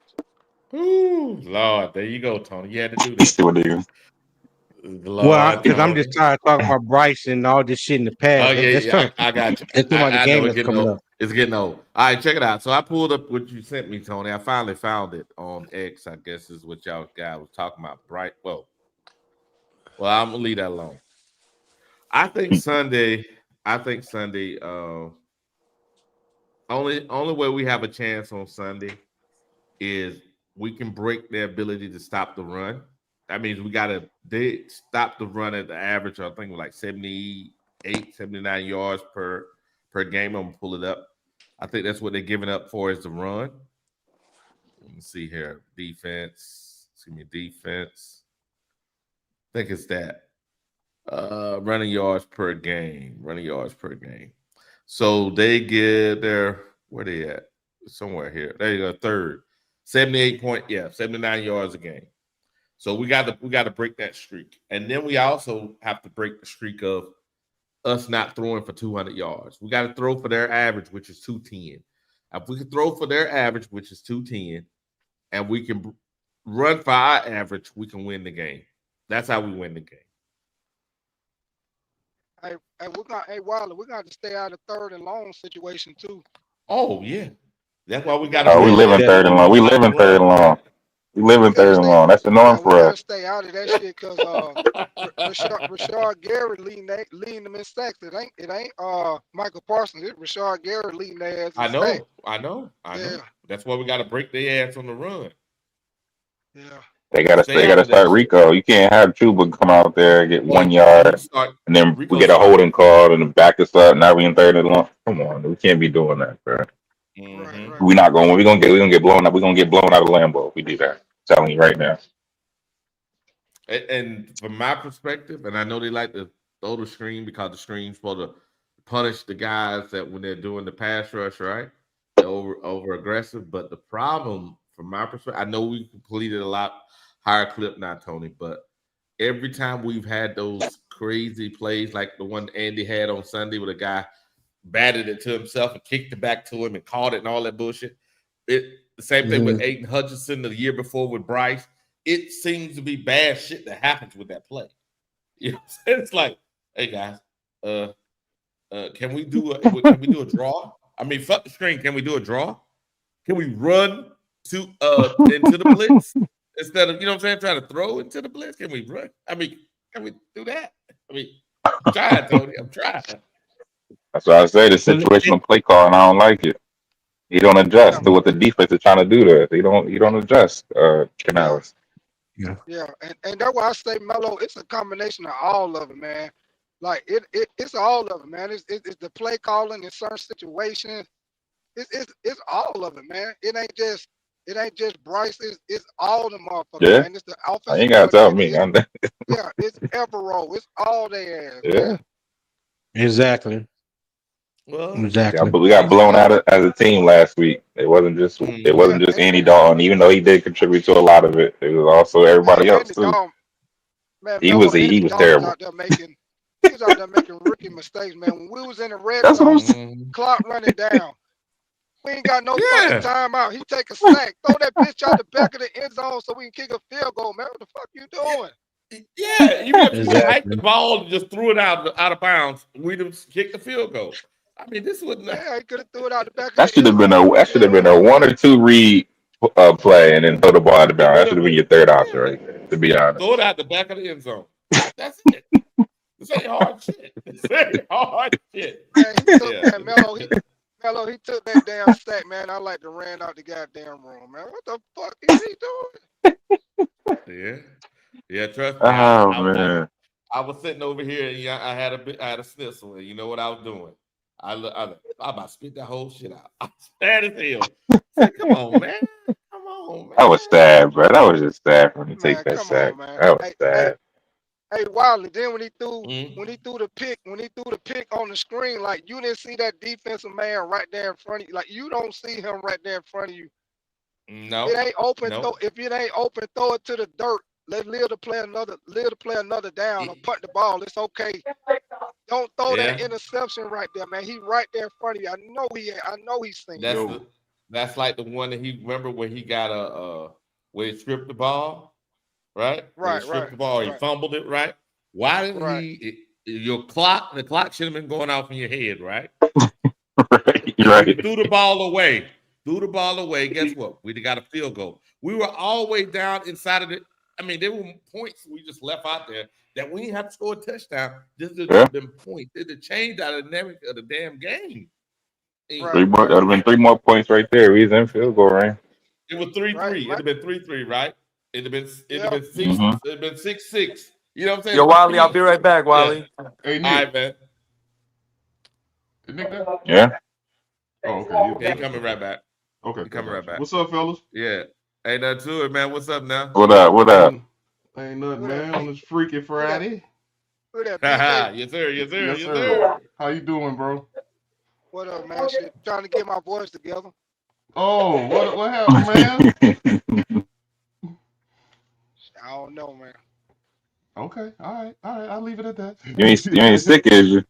Ooh, Lord, there you go, Tony. You had to do You that. see what they do? Well, Lord, because I'm just Tony. tired of talking about Bryce and all this shit in the Oh past. yeah, Let's yeah, talk. I got you. Let's talk about the I know game it's that's getting coming old. up. It's getting old. All right, check it out. So I pulled up what you sent me, Tony. I finally found it on X. I guess is what y'all guy was talking about. Bright. Well, I'm gonna leave that alone. I think Sunday. I think Sunday. Only way we have a chance on Sunday is we can break their ability to stop the run. That means we gotta they stop the run at the average, I think like 78, 79 yards per game. I'm gonna pull it up. I think that's what they're giving up for is the run. Let me see here. Defense. Excuse me, defense. I think it's that. Running yards per game. Running yards per game. So they get their where they at? Somewhere here. There you go, third. 79 yards a game. So we got to break that streak. And then we also have to break the streak of us not throwing for 200 yards. We got to throw for their average, which is 210. If we can throw for their average, which is 210, and we can run for our average, we can win the game. That's how we win the game. Hey, Wilder, we're gonna have to stay out of third and long situation too. Oh yeah, that's why we We got gotta to Oh, we break stay Yeah, live their in out. third and ability long. to We live stop the in third and run. long. We live We in gotta third and stay. long. That's the norm Yeah, we for gotta us. stay out of that shit because Rashard Gary leading them in sacks. It ain't Michael Parsons. It's Rashard Gary leading their ass in I sacks. know, I know, I Yeah, know. That's why we got to break their ass on the run. yeah. Stay They out gotta of that start shit. Rico. You can't have Chuba come out there get Boy, 1 yard you start and then we Rico get a start. holding call and back us up. Now we in third and long. Come on, we can't be doing that, bro. Right, Mm-hmm. right. We're not going. We're gonna get blown up. We're gonna get blown out of Lambeau if we do that. I'm telling you right now. And from my perspective, and I know they like to throw the screen because the screen's supposed to punish the guys that when they're doing the pass rush, right? They're over aggressive. But the problem, from my perspective, I know we completed a lot higher clip now, Tony, but every time we've had those crazy plays like the one Andy had on Sunday with a guy batted it to himself and kicked it back to him and caught it and all that bullshit. The same thing with Mhm. Aiden Hutchinson the year before with Bryce. It seems to be bad shit that happens with that play. You know what I'm saying? It's like, hey guys, can we do a draw? I mean, fuck the screen. Can we do a draw? Can we run to into the blitz instead of what I'm saying, trying to throw into the blitz? Can we run? I mean, can we do that? I mean, I'm trying, Tony. I'm trying. That's why I say the So situational play call, and I don't like it. You don't Yeah, adjust to what the defense is trying to do to us. You don't adjust, yeah, Canales. yeah. yeah. And that's why I say Melo. It's a combination of all of it, man. Like it's all of it, man. It's the play calling in certain situations. It's all of it, man. It ain't just Bryce. It's all the motherfuckers, Yeah, man. It's the I offensive ain't gotta tell coordinator. me. It's Evero. It's all their ass, Yeah, man. Exactly. Well, yeah, Exactly. but we got hey, blown out as a team last week. It mm-hmm. Yeah, wasn't just and Andy Dalton, even though he did contribute to a lot of it. It was also man, everybody else Andy too. Dalton, man, Melo, He Andy was Dalton was terrible. out there making. He was out there making rookie mistakes, man. When we was in the red That's what I'm zone, saying. Mm-hmm. clock running down. We ain't got no fucking Yeah. timeout. He take a sack, throw that bitch out the back of the end zone so we can kick a field goal, man. What the fuck you doing? Yeah, even if he hiked the Exactly. ball and just threw it out of bounds, we'd have kicked the field goal. I mean, this would not. Yeah, he could have threw it out the back of That the should end have been zone. a What that you should have been doing? a one or two read play and then throw the ball out of It bounds. would That should have have been been. your third option Yeah, right there. To be throw honest. it out the back of the end zone. That's it. This ain't hard shit. This ain't hard shit. Man, he took Yeah. man, Melo, he took that damn sack, man. I like to ran out the goddamn room, man. What the fuck is he doing? Yeah. Yeah. Trust me. Oh man. I was sitting over here and I had a snizzle, and you know what I was doing? I about to spit that whole shit out. I was mad as hell. I said, come on, man. Come That was sad, bro. That was just sad for him to take Man, that come sack. on, man. That was Hey, sad. Wiley. Then when he threw Mm. the pick on the screen, like you didn't see that defensive man right there in front of you. Like you don't see him right there in front of you. No, It ain't open. no. If it ain't open, throw it to the dirt. Let live to play another down or punt the ball. It's okay. Don't throw that Yeah, interception right there, man. He right there in front of you. I know he's seen it. that's like the one that he remember when he got where he stripped the ball, right? When he Right, stripped right, the ball, he right, fumbled it, right? Why didn't right, the clock should have been going off in your head, right? Right, If right. you threw the ball away, guess what? We'd have got a field goal. We were all the way down inside of it. I mean, there were points we just left out there that we didn't have to score a touchdown. Just Yeah. them points. It changed the dynamic of the damn game. right, Three more. right, That would have been 3 more points right there. He's in field goal range. It was 3-3. right, It'd right. have been 3-3, right? It'd have Yeah. been 6. Mm-hmm. It'd have been 6-6. You know what I'm saying? Yo, Wiley, I'll be right back, Wiley. Hey, All Nick. right, man. Is Nick there? Yeah. Oh, okay. Yeah, he coming right back. Okay. He coming right back. What's up, fellas? Yeah. Ain't nothing to it, man. What's up now? What up? What up? Ain't nothing, man. On this Freaky Friday. Look at Haha, that, BJ. yes, sir. Yes, sir. Yes, Yes, sir. sir. How you doing, bro? What up, man? Shit, trying to get my voice together. Oh, what happened, man? I don't know, man. Okay. All right. I'll leave it at that. You ain't sick, is you?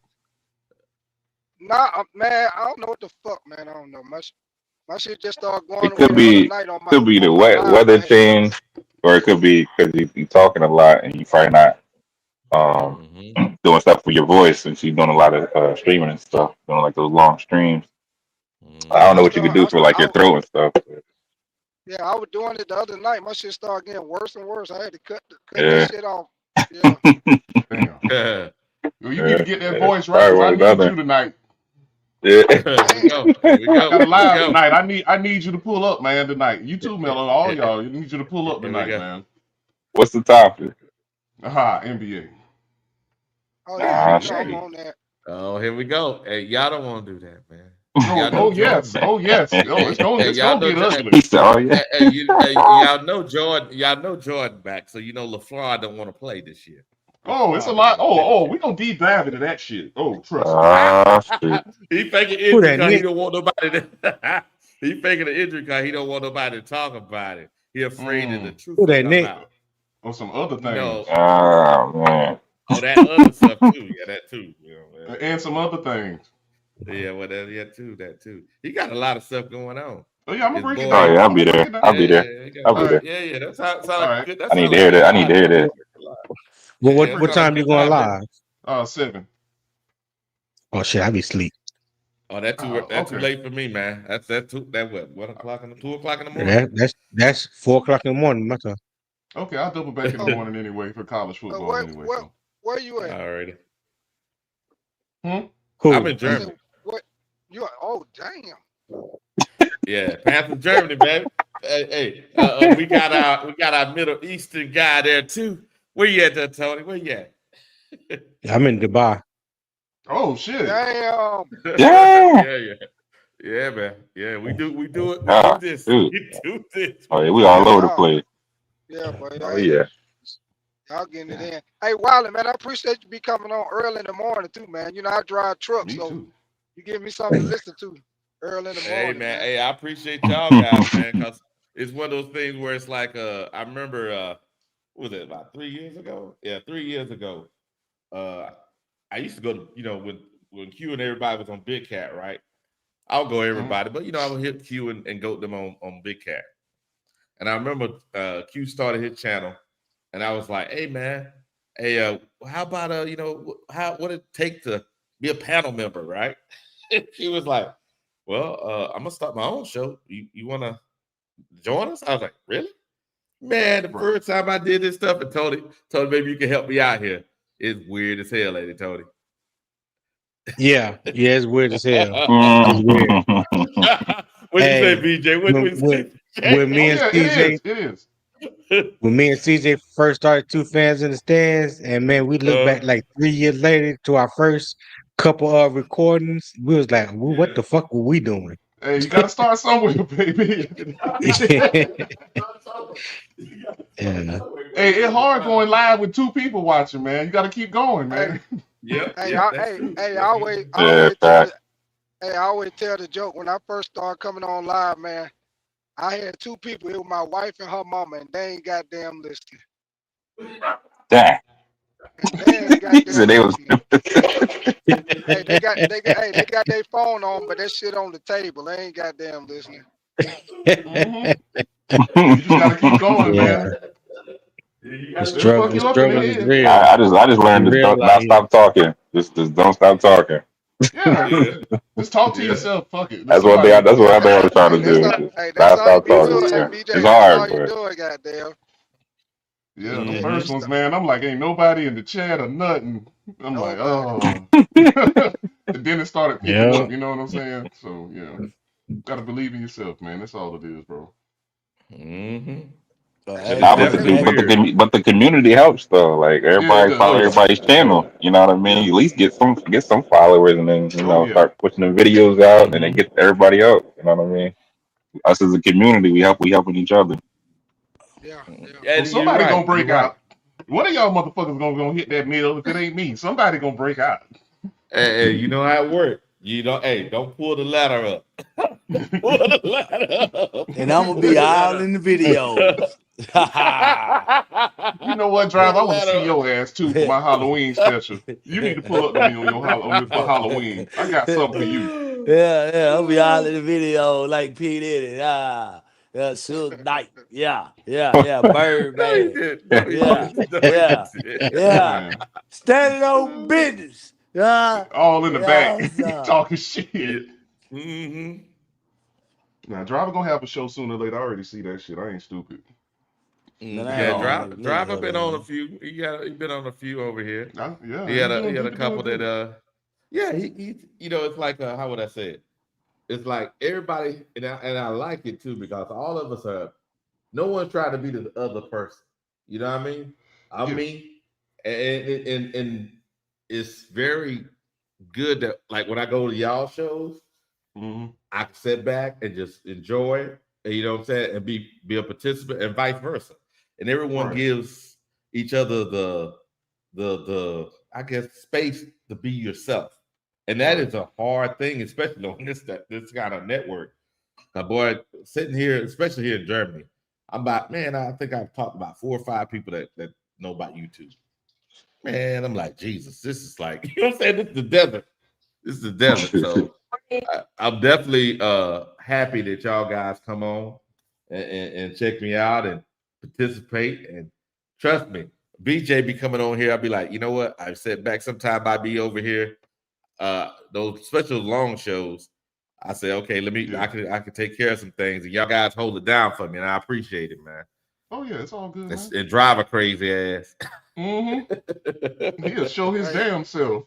Nah, man. I don't know what the fuck, man. I don't know. My shit just started going It away could the be other night on my the live, weather man. change, or it could be because you talking a lot and you probably not doing stuff with your voice since you're doing a lot of streaming and stuff, doing like those long streams. I don't know what you could do for like your throat and stuff. Yeah, I was doing it the other night. My shit started getting worse and worse. I had to cut Yeah. that shit off. Yeah. Damn. Yeah. Well, you need to get that voice Sorry, right, 'cause I one need another. you tonight. Yeah. Here we go. Here we I go. got a Here we live go. tonight. I need you to pull up, man, tonight. You too, Melo. All y'all. You need you to pull up Here we tonight, go. man. What's the topic? NBA. Oh Ah, yeah, you know shit. I'm on that. Oh, here we go. Hey, y'all don't want to do that, man. Oh, Y'all know oh yes. Oh yes. Oh, it's gonna y'all know get ugly. He said, "Oh yeah." y'all know Jordan. Y'all know Jordan back, so you know LaFleur don't want to play this year. Oh, it's a lot. Oh, we gonna deep dive into that shit. Oh, trust me. Ah, shit. He faking Who injury that, because he Nick? don't want nobody to. He faking the injury because he don't want nobody to talk about it. He afraid of the truth Who will that, come Nick? out. Or some other things. No. Oh man. Oh, that other stuff too. Yeah, that too. You know, And some other things. yeah, well, that too. He got a lot of stuff going on. Oh yeah, I'm gonna His break it boy- down. Oh yeah, I'll I'm be gonna break there. it down. I'll be there. he got- I'll be there. Yeah, that sounds All like right. good. That I need sound to hear like that. I good need to hear live. that. Well, Yeah, what time you going live? 7. Oh shit, I be asleep. Oh, that's too okay. late for me, man. That's what 2 o'clock in the morning. That's 4 o'clock in the morning, my time. Okay, I'll double back in the morning anyway for college football anyway. So. Where you at? Alrighty. Who? I'm in I Germany. said, what? You are? Oh damn. Yeah, Panthers Germany, baby. Hey, we got our Middle Eastern guy there too. Where you at there, Tony? Where you at? I'm in Dubai. Oh shit. Damn. Yeah, man. Yeah, we do it. We do this. Dude. We do this. Oh yeah, we all over the place. Yeah, boy. Oh yeah. Y'all getting it in. Hey, Wiley, man, I appreciate you be coming on early in the morning too, man. You know I drive trucks, so too. you give me something to listen to early in the morning. Hey, man. Hey, I appreciate y'all guys, man, because it's one of those things where it's like, I remember, what was it, about 3 years ago? Yeah, 3 years ago. I used to go to, when Q and everybody was on Big Cat, right? I'll go everybody, but I would hit Q and goat them on Big Cat. And I remember Q started his channel, and I was like, "Hey man, hey, how about what it take to be a panel member, right?" He was like, "Well, I'm gonna start my own show. You wanna join us?" I was like, "Really?" Man, the first time I did this stuff and told him maybe you can help me out here. It's weird as hell, ain't it, Tony? Yeah, it's weird as hell. It's weird. What you say, BJ? What you say? When me and CJ, it is. When me and CJ first started Two Fans in the Stands, and man, we look back like 3 years later to our first couple of recordings, we was like, "What the fuck were we doing?" Hey, you got to start somewhere, baby. Yeah. Hey, it's hard going live with 2 people watching, man. You got to keep going, man. Yep. Hey, Yep. That's true. I That's true. Yeah, always tell fact. the, hey, I always tell the joke when I first started coming on live, man. I had 2 people. It was my wife and her mama, and they ain't goddamn listening. Dang. And they ain't He goddamn said they was. listening. Hey, they got their phone on, but that shit on the table. They ain't goddamn listening. You just got to keep going, Yeah. man. The They'll fuck you up in the struggle is head. real. I just It's learned to real out not here. stop talking. Just don't stop talking. Yeah. Yeah. Just talk to Yeah. yourself. Fuck it. That's what they. That's what I was trying Hey, to do. Just that's not all you stop be talking. doing. Hey, Man. BJ, It's that's all hard, you but doing, goddamn. Yeah, the Mm-hmm. first ones, man, I'm like, ain't nobody in the chat or nothing. I'm like, Nobody. oh. And then it started picking Yeah. up, you know what I'm saying? So, yeah. Gotta believe in yourself, man. That's all it is, bro. Mm-hmm. Hey, It's nah, definitely hey, weird. but the community helps though. Like Yeah, it everybody Oh follow does. yeah. everybody's channel. You know what I mean? Yeah. At least get some followers, and then Oh, yeah. start pushing the videos out, and then Mm-hmm. get everybody out. You know what I mean? Us as a community, we helping each other. Yeah, yeah. Yeah, Well, you're somebody right. gonna You're break right. out. One of y'all motherfuckers gonna hit that mill if it ain't me. Somebody gonna break out. Hey, you know how it works. You know, hey, don't pull the ladder up. Pull the ladder up. And I'm gonna Pull be the all ladder. in the videos. You know what, Pull Drive? the I want to see ladder your ass too for my Halloween special. You need to pull up to me on your for Halloween. I got something for you. Yeah, I'll be all in the video like P. Diddy. Suge Knight. Yeah. No, he Birdman. did. No, he Yeah, did. No, he yeah, did. Yeah, yeah. man. Standing on business. All in the back Yeah, sir. talking Yeah. shit. Mm-hmm. Now, Driver gonna have a show sooner or later. I already see that shit. I ain't stupid. Man, I ain't Yeah, gonna Um, hold no driver nigga, been on a man. few. He been on a few over here. yeah, he He doing had a doing couple that good. yeah, he you know, it's like how would I say it? It's like everybody and I like it too because all of us are no one's trying to be the other person. You know what I mean? I'm Yeah. me, and it's very good that like when I go to y'all shows, Mm-hmm. I can sit back and just enjoy it, and you know what I'm saying, and be a participant, and vice versa. And everyone Right. gives each other the I guess space to be yourself, and that Right. is a hard thing, especially on this kind of network. Boy, sitting here, especially here in Germany, I'm about man. I think I've talked about 4 or 5 people that know about YouTube. Man, I'm like Jesus. This is like you know what I'm saying. This is the desert. This is the desert. So I'm definitely happy that y'all guys come on and check me out and participate. And trust me, BJ be coming on here. I'll be like, you know what? I've said back sometime I'll be over here. Those special long shows. I say, okay, Yeah. I can take care of some things, and y'all guys hold it down for me, and I appreciate it, man. Oh yeah, it's all good, man. And drive a crazy ass. Mm-hmm. He'll show his Hey, damn self.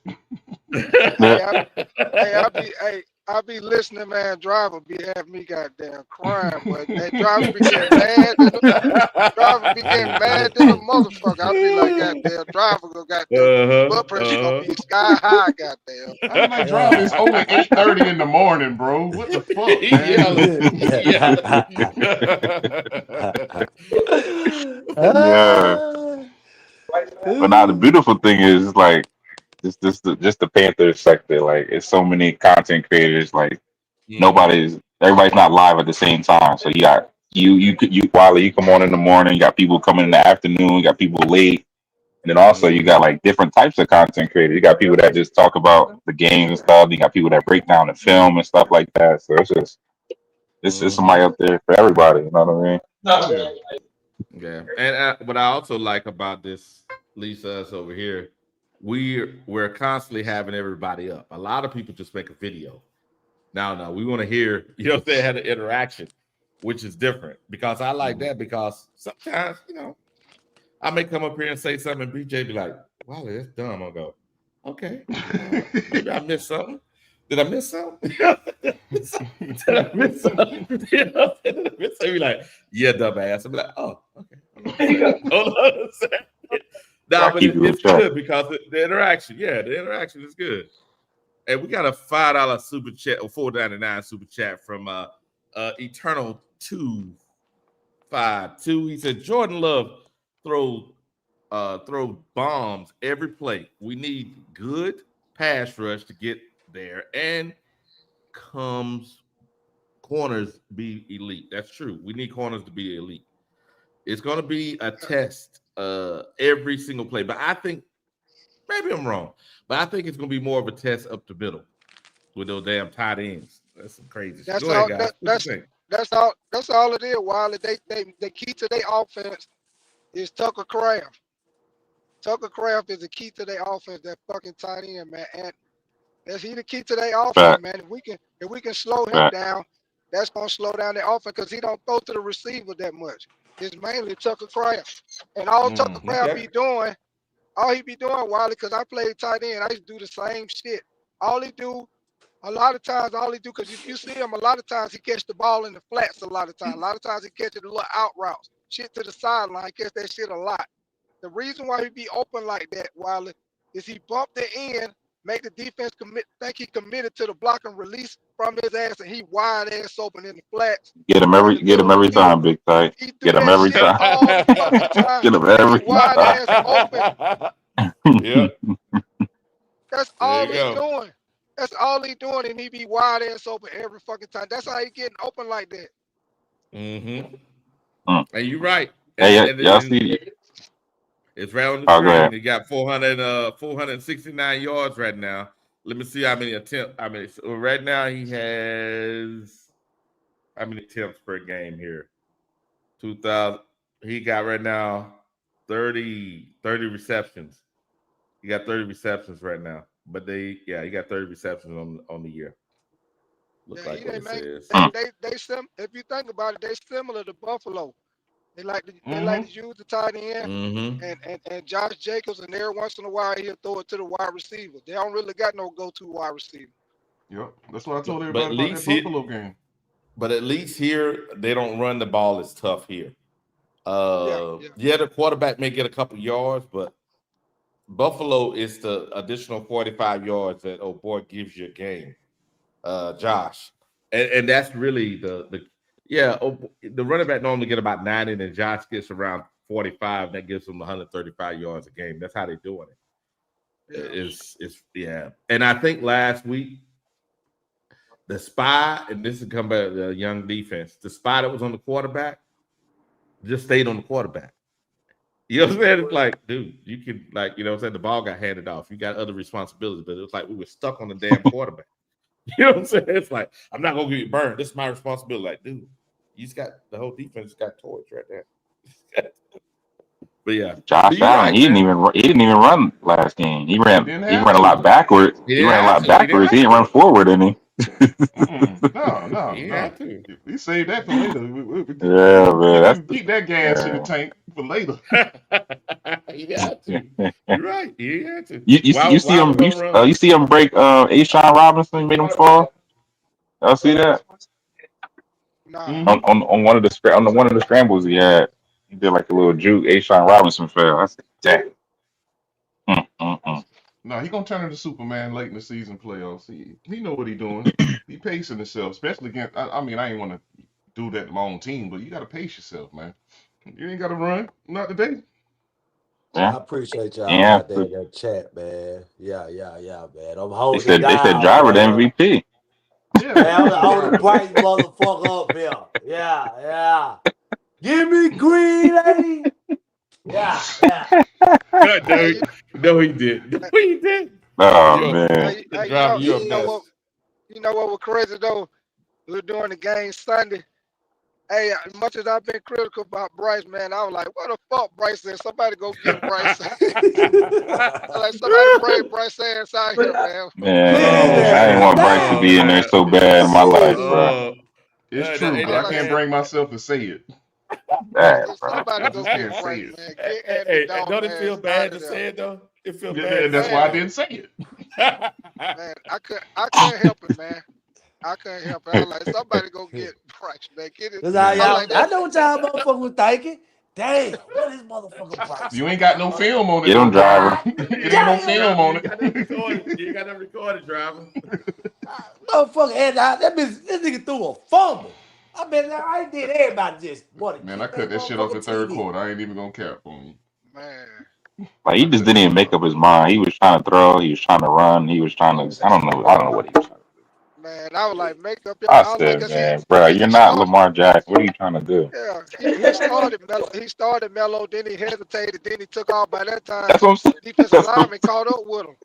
I be listening, man. Driver be having me goddamn crying, but that driver be getting mad. Driver be getting mad than a motherfucker. I be like, goddamn, driver go goddamn blood pressure gonna be sky high, goddamn. I be like, Driver, it's Yeah. only 8:30 in the morning, bro. What the fuck, He man? yelling. He yelling. Yeah. But now the beautiful thing is like just the Panthers sector. Like it's so many content creators. Like everybody's not live at the same time. So you got you Wiley, you come on in the morning. You got people coming in the afternoon. You got people late, and then also you got like different types of content creators. You got people that just talk about the games and stuff. You got people that break down the film and stuff like that. So it's just somebody out there for everybody. You know what I mean? Oh yeah. Yeah, and what I also like about this, Lisa, us over here, we're constantly having everybody up. A lot of people just make a video. Now, we want to hear, you know, if they had an interaction, which is different because I like that because sometimes, you know, I may come up here and say something, and BJ be like, "Wow, that's dumb." I'll go, "Okay, maybe I missed something. Did I miss something? Did I miss something? You know, did I miss something?" Be like, "Yeah, dumbass." I'll be like, "Oh, okay." Hold on a second. No, Gotta but keep you in it's check. good because the interaction, yeah, the interaction is good. Hey, we got a $5 super chat or $4.99 super chat from Eternal 252. He said Jordan Love throw bombs every play. We need good pass rush to get there, and corners be elite. That's true. We need corners to be elite. It's going to be a test every single play, but I think maybe I'm wrong, but I think it's going to be more of a test up the middle with those damn tight ends. That's some crazy shit. Go ahead, guys. What you think? That's all it is, Wiley. The key to their offense is Tucker Craft. Tucker Craft is the key to their offense, that fucking tight end, man. And that's the key to their offense, man. If we can slow him down, that's gonna slow down their offense because he don't throw to the receiver that much. It's mainly Tucker Craft. And all Tucker Craft be doing, Wiley, because I played tight end, I used to do the same shit. A lot of times, because if you see him, a lot of times he catch the ball in the flats a lot of times. A lot of times he catches the little out routes, shit to the sideline, catch that shit a lot. The reason why he be open like that, Wiley, is he bumped the end, make the defense think he committed to the block and release from his ass, and he wide ass open in the flats. Get him every time, Big Tight. Get him every time. All the fucking time. Get him every wide time. ass open. Yep. That's all he's doing. That's all he doing, and he be wide ass open every fucking time. That's how he getting open like that. Mm-hmm. And you're right. Hey, y'all see? It's right on the screen. He got 469 yards right now. Let me see how many attempts. So right now he has how many attempts per game here? 2,000. He got right now 30 receptions. He got 30 receptions right now. But he got 30 receptions on the year. Looks like what it says. If you think about it, they similar to Buffalo. They like to use the tight end and Josh Jacobs, and every once in a while he'll throw it to the wide receiver. They don't really got no go-to wide receiver. Yep, that's what I told everybody about that Buffalo game. But at least here they don't run the ball as tough here. The quarterback may get a couple yards, but Buffalo is the additional 45 yards that gives you a game, Josh, and that's really the running back normally get about 90, and Josh gets around 45. That gives him 135 yards a game. That's how they're doing it. And I think last week the spy, and this is come by the young defense, the spy that was on the quarterback just stayed on the quarterback. You know what I'm saying? It's like, dude, you can, like, you know what I'm saying? The ball got handed off. You got other responsibilities, but it was like we were stuck on the damn quarterback. You know what I'm saying? It's like, I'm not going to get burned. This is my responsibility. Like, dude, you just got the whole defense got torched right there. But yeah. Josh Allen, he didn't even run last game. He ran a lot backwards. He didn't run forward any. No. We saved that for later. Yeah, man. Keep that gas in the tank for later. You had to. You're right. You had to. You see him break Ashawn Robinson, made him fall. Y'all see that? No. On one of the scrambles he had. He did like a little juke. Ashawn Robinson fell. I said, dang. No, he gonna turn into Superman late in the season playoffs. He know what he doing. He pacing himself, especially against. I ain't want to do that long team, but you gotta pace yourself, man. You ain't gotta run, not today. I appreciate y'all out there in that chat, man. Yeah, man. I'm holding They said driver the MVP. Yeah, man, I'm the bright motherfucker up here. Yeah. Give me green, lady. Yeah. No, he did. Oh, man. You know what was crazy, though? We were doing the game Sunday. Hey, as much as I've been critical about Bryce, man, I was like, what the fuck, Bryce said? Somebody go get Bryce. Like, somebody bring Bryce ass out here, man. Man, I didn't want Bryce to be in there so bad in my life, bro. It's true, but I can't bring myself to say it. Somebody go get Bryce, man. Hey, don't it feel bad to say it, though? It feels bad. That's why I didn't say it. Man, I couldn't help it, man. I couldn't help it. I was like, somebody go get Bryce, man. Get it. I know what y'all motherfuckers was thinking. Damn, what is motherfucker price? You ain't got no film on it. Get him, Though, driver. it ain't no film on it. You ain't got that recorded, driver. Motherfucker, and that bitch, this nigga threw a fumble. I bet I did everybody just want to Man, I keep cut that that shit off the motherfucking third TV. quarter. I ain't even gonna cap on you. Man, Like he just didn't even make up his mind. He was trying to throw. He was trying to run. He was trying to. I don't know. I don't know what he was trying to do. man, I was like, make up your. I I was like, said, cause man, bro, you're he not started. Lamar Jackson. What are you trying to do? Yeah, he started mellow. He started mellow. Then he hesitated. Then he took off. By that time, That's what I'm saying. defensive That's what lineman caught up with him.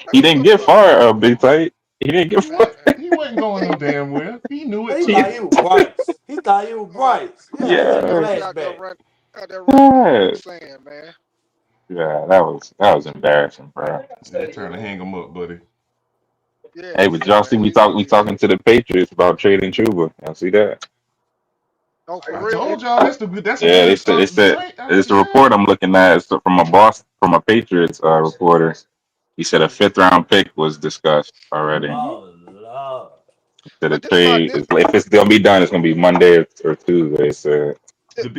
Like, he what didn't the get fuck, far, Big Tight. He didn't get far. He wasn't going no damn well. He knew it He too. thought he was Bryce. He thought he was Bryce. Yeah, he had a Yeah, he out there flashback. running, yeah, the sand, man. yeah. That was embarrassing, bro. Yeah, trying to hang him up, buddy. Hey, Yes, but y'all see man. we talking to the Patriots about trading Chuba. Y'all see that? Oh, for I real? told y'all that's a Yeah, good they said joint. it's the Yeah. report I'm looking at. It's from a Patriots reporter. He said a 5th-round pick was discussed already. Oh Lord. Said a But this my trade if it's gonna be done, it's gonna be Monday or Tuesday. So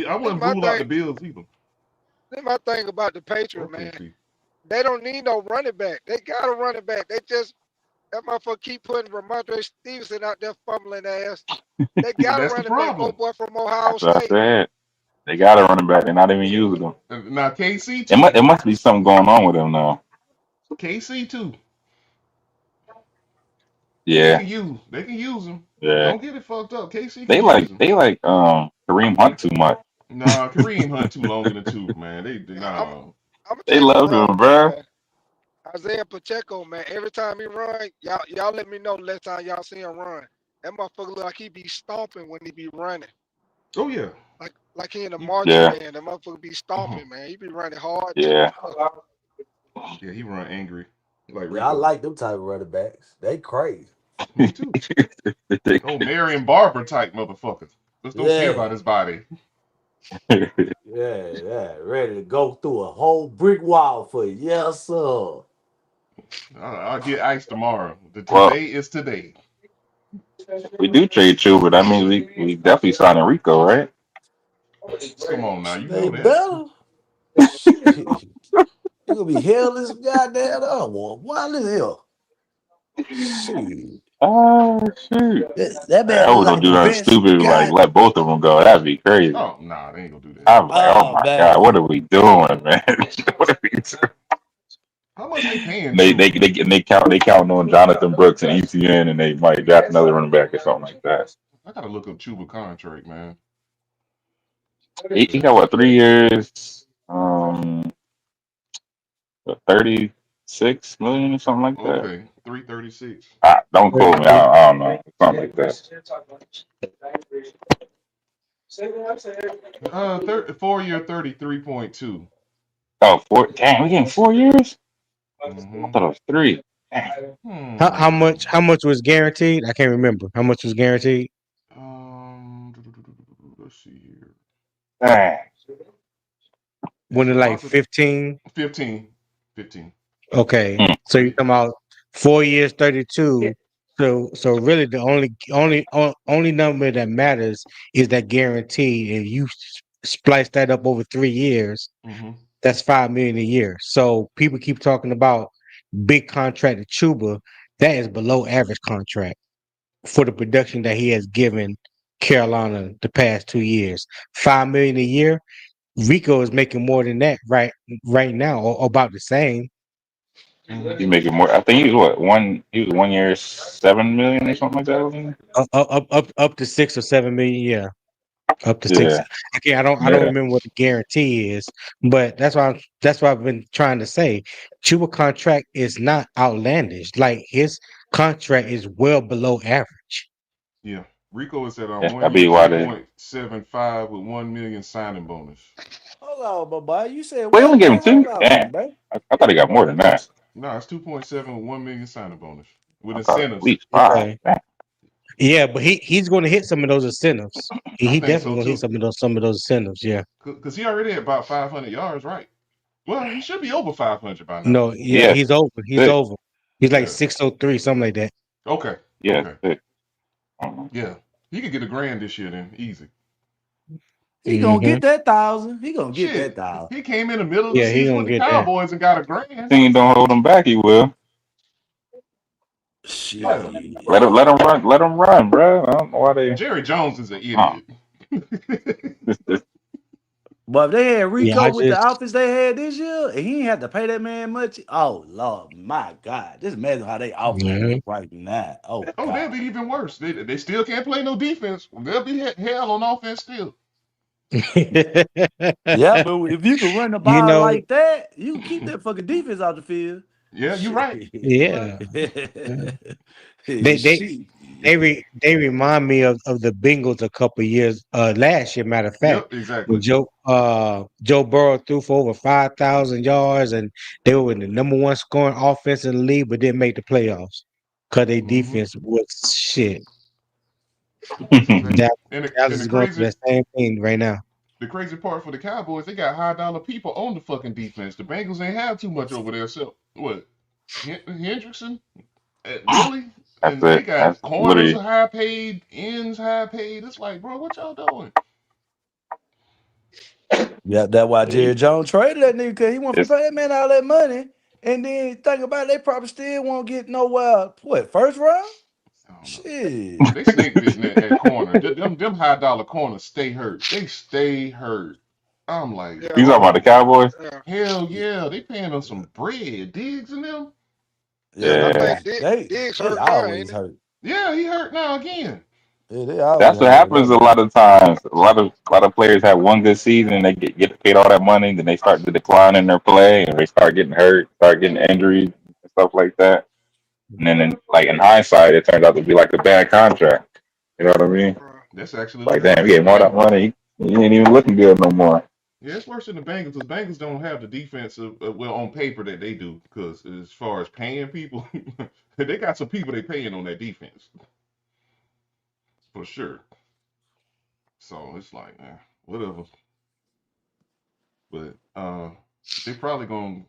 I this wouldn't my rule out thing. the Bills either. This my thing about the Patriots, Okay, man. see. They don't need no running back. They got a running back. They just that motherfucker keep putting Ramondre Stevenson out there fumbling ass. They But got a that's the running back, old problem. boy from Ohio that's what I State. said. They got a running back. They're not even using them. Now KC It too. must be something going on with him now. KC too. Yeah, They can use him. yeah. Don't get it fucked up. KC can They use like him. they like Kareem Hunt too much. Nah, Kareem Hunt too long in the tooth, man. I'm Nah. gonna They tell you love another him, thing, bro. man. Isaiah Pacheco, man. Every time he run, y'all let me know the last time y'all see him run. That motherfucker look like he be stomping when he be running. Oh yeah. Like he in a marching Yeah, band. That motherfucker be Uh-huh. stomping, man. He be running hard too. yeah. Yeah, he run angry like Yeah, I Rico. like them type of running backs. They crazy. Me too. Oh, Marion Barber type motherfuckers. Just don't care Yeah, about his body. yeah. Ready to go through a whole brick wall for you. Yes, sir. I'll get ice tomorrow. Well, Today is today. we do trade Chuba. That means we definitely signing Rico, right? Come on now, you They know that. better. Shit. You gonna be hell this goddamn other one. Why this here? Shit. Oh shoot! That I man look was gonna like do the nothing best stupid like guy. let both of them go. That'd be crazy. Oh nah, they ain't gonna do that. I was like, oh Oh my god, what man. are we doing, man? What are we doing? How much they paying They they Chuba? they they count on Jonathan Brooks and ETN, and they might draft another running back or something like that. I gotta look up Chuba contract, man. He got what 3 years, 36 million or something like that. Okay, 336. Don't quote me. I don't know, something like that. 4 year 33.2. Oh, four. Damn, we getting 4 years. I Mm-hmm. thought it was 3. Damn. How Hmm. much? How much was guaranteed? I can't remember. How much was guaranteed? Let's see here. Dang. When it like About the 15? 15. 15. Okay, Hmm. so you're talking about 4 years, 32. So really, the only number that matters is that guarantee, and you splice that up over 3 years. Mm-hmm. That's 5 million a year. So people keep talking about big contract to Chuba. That is below average contract for the production that he has given Carolina the past 2 years. 5 million a year. Rico is making more than that right now, or about the same. Mm-hmm. He's making more. I think he was what one. He was 1 year 7 million or something like that. Wasn't Up to 6 or 7 million. Yeah, up to he? six. Yeah, Okay, I don't yeah, remember what the guarantee is, but that's why I've been trying to say. Chuba contract is not outlandish. Like his contract is well below average. Yeah. Rico is at yeah. one That'd year be why they. 2.75 with 1 million signing bonus. Hold on, my boy. You said Well, he only what gave him now? Hold 2. on, Damn, man. I thought he got more than that. No, it's 2.7 with 1 million signing bonus with I thought at incentives. least 5. Okay. Damn. Yeah, but he's going to hit some of those incentives. I He think definitely so going to hit too. some of those incentives. Yeah. Because he already had about 500 yards, right? Well, he should be over 500 by now. No. Yeah. Yes, He's over. He's 6. over. He's like Yeah. 603, something like that. Okay. Yes, Okay. 6. Yeah. He could get $1,000 this year then, easy. He gonna get that 1,000. He gonna get that Shit, 1,000. he came in the middle of the Yeah, he season gonna with the get that. Cowboys and got $1,000. Team don't hold him back, he will. Yeah. Shit. Let him run. Let him run, bro. I don't know why they. Jerry Jones is an idiot. But if they had Yeah, Rico I with the just outfits they had this year, and he ain't had to pay that man much. Oh Lord, my God! Just imagine how they offense yeah. look right now. Oh Oh, they'll God. be even worse. They still can't play no defense. They'll be hell on offense still. Yeah, but if you can run the You ball know, like that, you can keep that fucking defense off the field. Yeah, you're right. You're right. yeah. They they Shit. they remind me of the Bengals a couple years last year, matter of fact, Yep, when exactly. Joe Burrow threw for over 5,000 yards and they were in the #1 scoring offense in the league, but didn't make the playoffs because their Hmm. defense was shit. And Dallas and is going through that same thing right now. the crazy part for the Cowboys, they got $high people on the fucking defense. The Bengals ain't have too much over there. So what? Hendrickson? Really? That's And they it. got That's corners literally. high paid, ends high paid. It's like, bro, what y'all doing? Yeah, that's why Jerry Jones traded that nigga because he want to It's pay that man all that money. And then think about it, they probably still won't get nowhere. What, first round? I don't know. Shit. They snake bitten at corner. Them $high corners stay hurt. They stay hurt. I'm like, Yeah, you talking about the bro, Cowboys? yeah. hell yeah, they paying them some bread. Diggs and them. Yeah, I Yeah, think they Diggs they hurt now, always ain't it? hurt. Yeah, he hurt now again. Yeah, they always that's what hurt like happens that. a lot of times. A lot of players have one good season and they get paid all that money, then they start to decline in their play and they start getting hurt, start getting injuries and stuff like that. And then in hindsight, it turns out to be like a bad contract. You know what I mean? That's actually Like looking damn, worse you than gave the him all that Bengals. money, he ain't even looking good no more. Yeah, it's worse than the Bengals because Bengals don't have the defense well on paper that they do. Because as far as paying people, they got some people they paying on that defense for sure. So it's like, whatever. But they probably gonna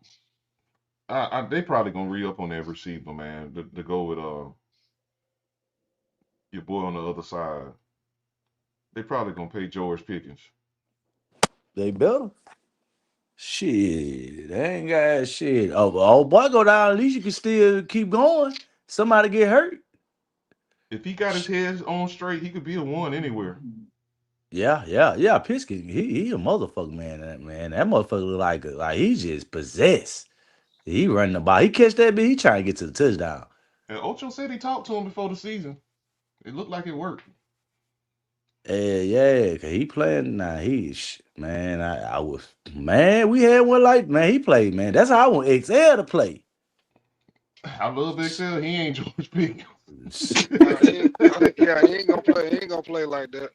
they probably gonna re up on that receiver, man. To go with your boy on the other side. They probably gonna pay George Pickens. They better. Shit, they ain't got shit. Oh, boy, go down. At least you can still keep going. Somebody get hurt. If he got his head on straight, he could be a one anywhere. Yeah. Piskin, he a motherfucker, man. That motherfucker look like he just possessed. He running the ball. He catch that bit. He trying to get to the touchdown. And Ocho said he talked to him before the season. It looked like it worked. Yeah, cause he playing now. Man. I was man. We had one like man. He played man. That's how I want XL to play. I love Big Sal. He ain't George Pickens. He ain't gonna play. He ain't gonna play like that.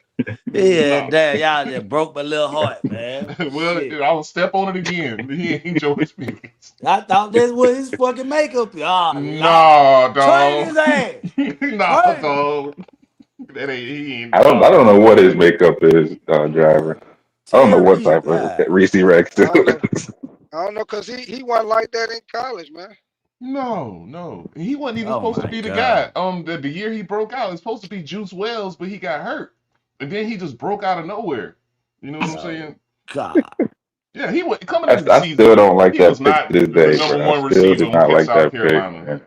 Yeah, No. damn, y'all just broke my little heart, man. Well, Shit. I'll step on it again. He ain't George Pickens. I thought that's what his fucking makeup is. Oh, Lord. No, Train dog. his ass. No, Train. dog. That ain't he ain't I don't know he what ain't his that. makeup is, driver. I don't know what Terry. type of God. Reese Rex. I don't know. I don't know, cause he wasn't like that in college, man. No. He wasn't even Oh supposed to my be the guy. God. The year he broke out, it's supposed to be Juice Wells, but he got hurt. And then he just broke out of nowhere. You know what I'm Oh saying? God. Yeah, he was coming into the I season. still don't like He was that pick not to this the day, number bro. I one still receiver did on not like South that pick, Carolina. man.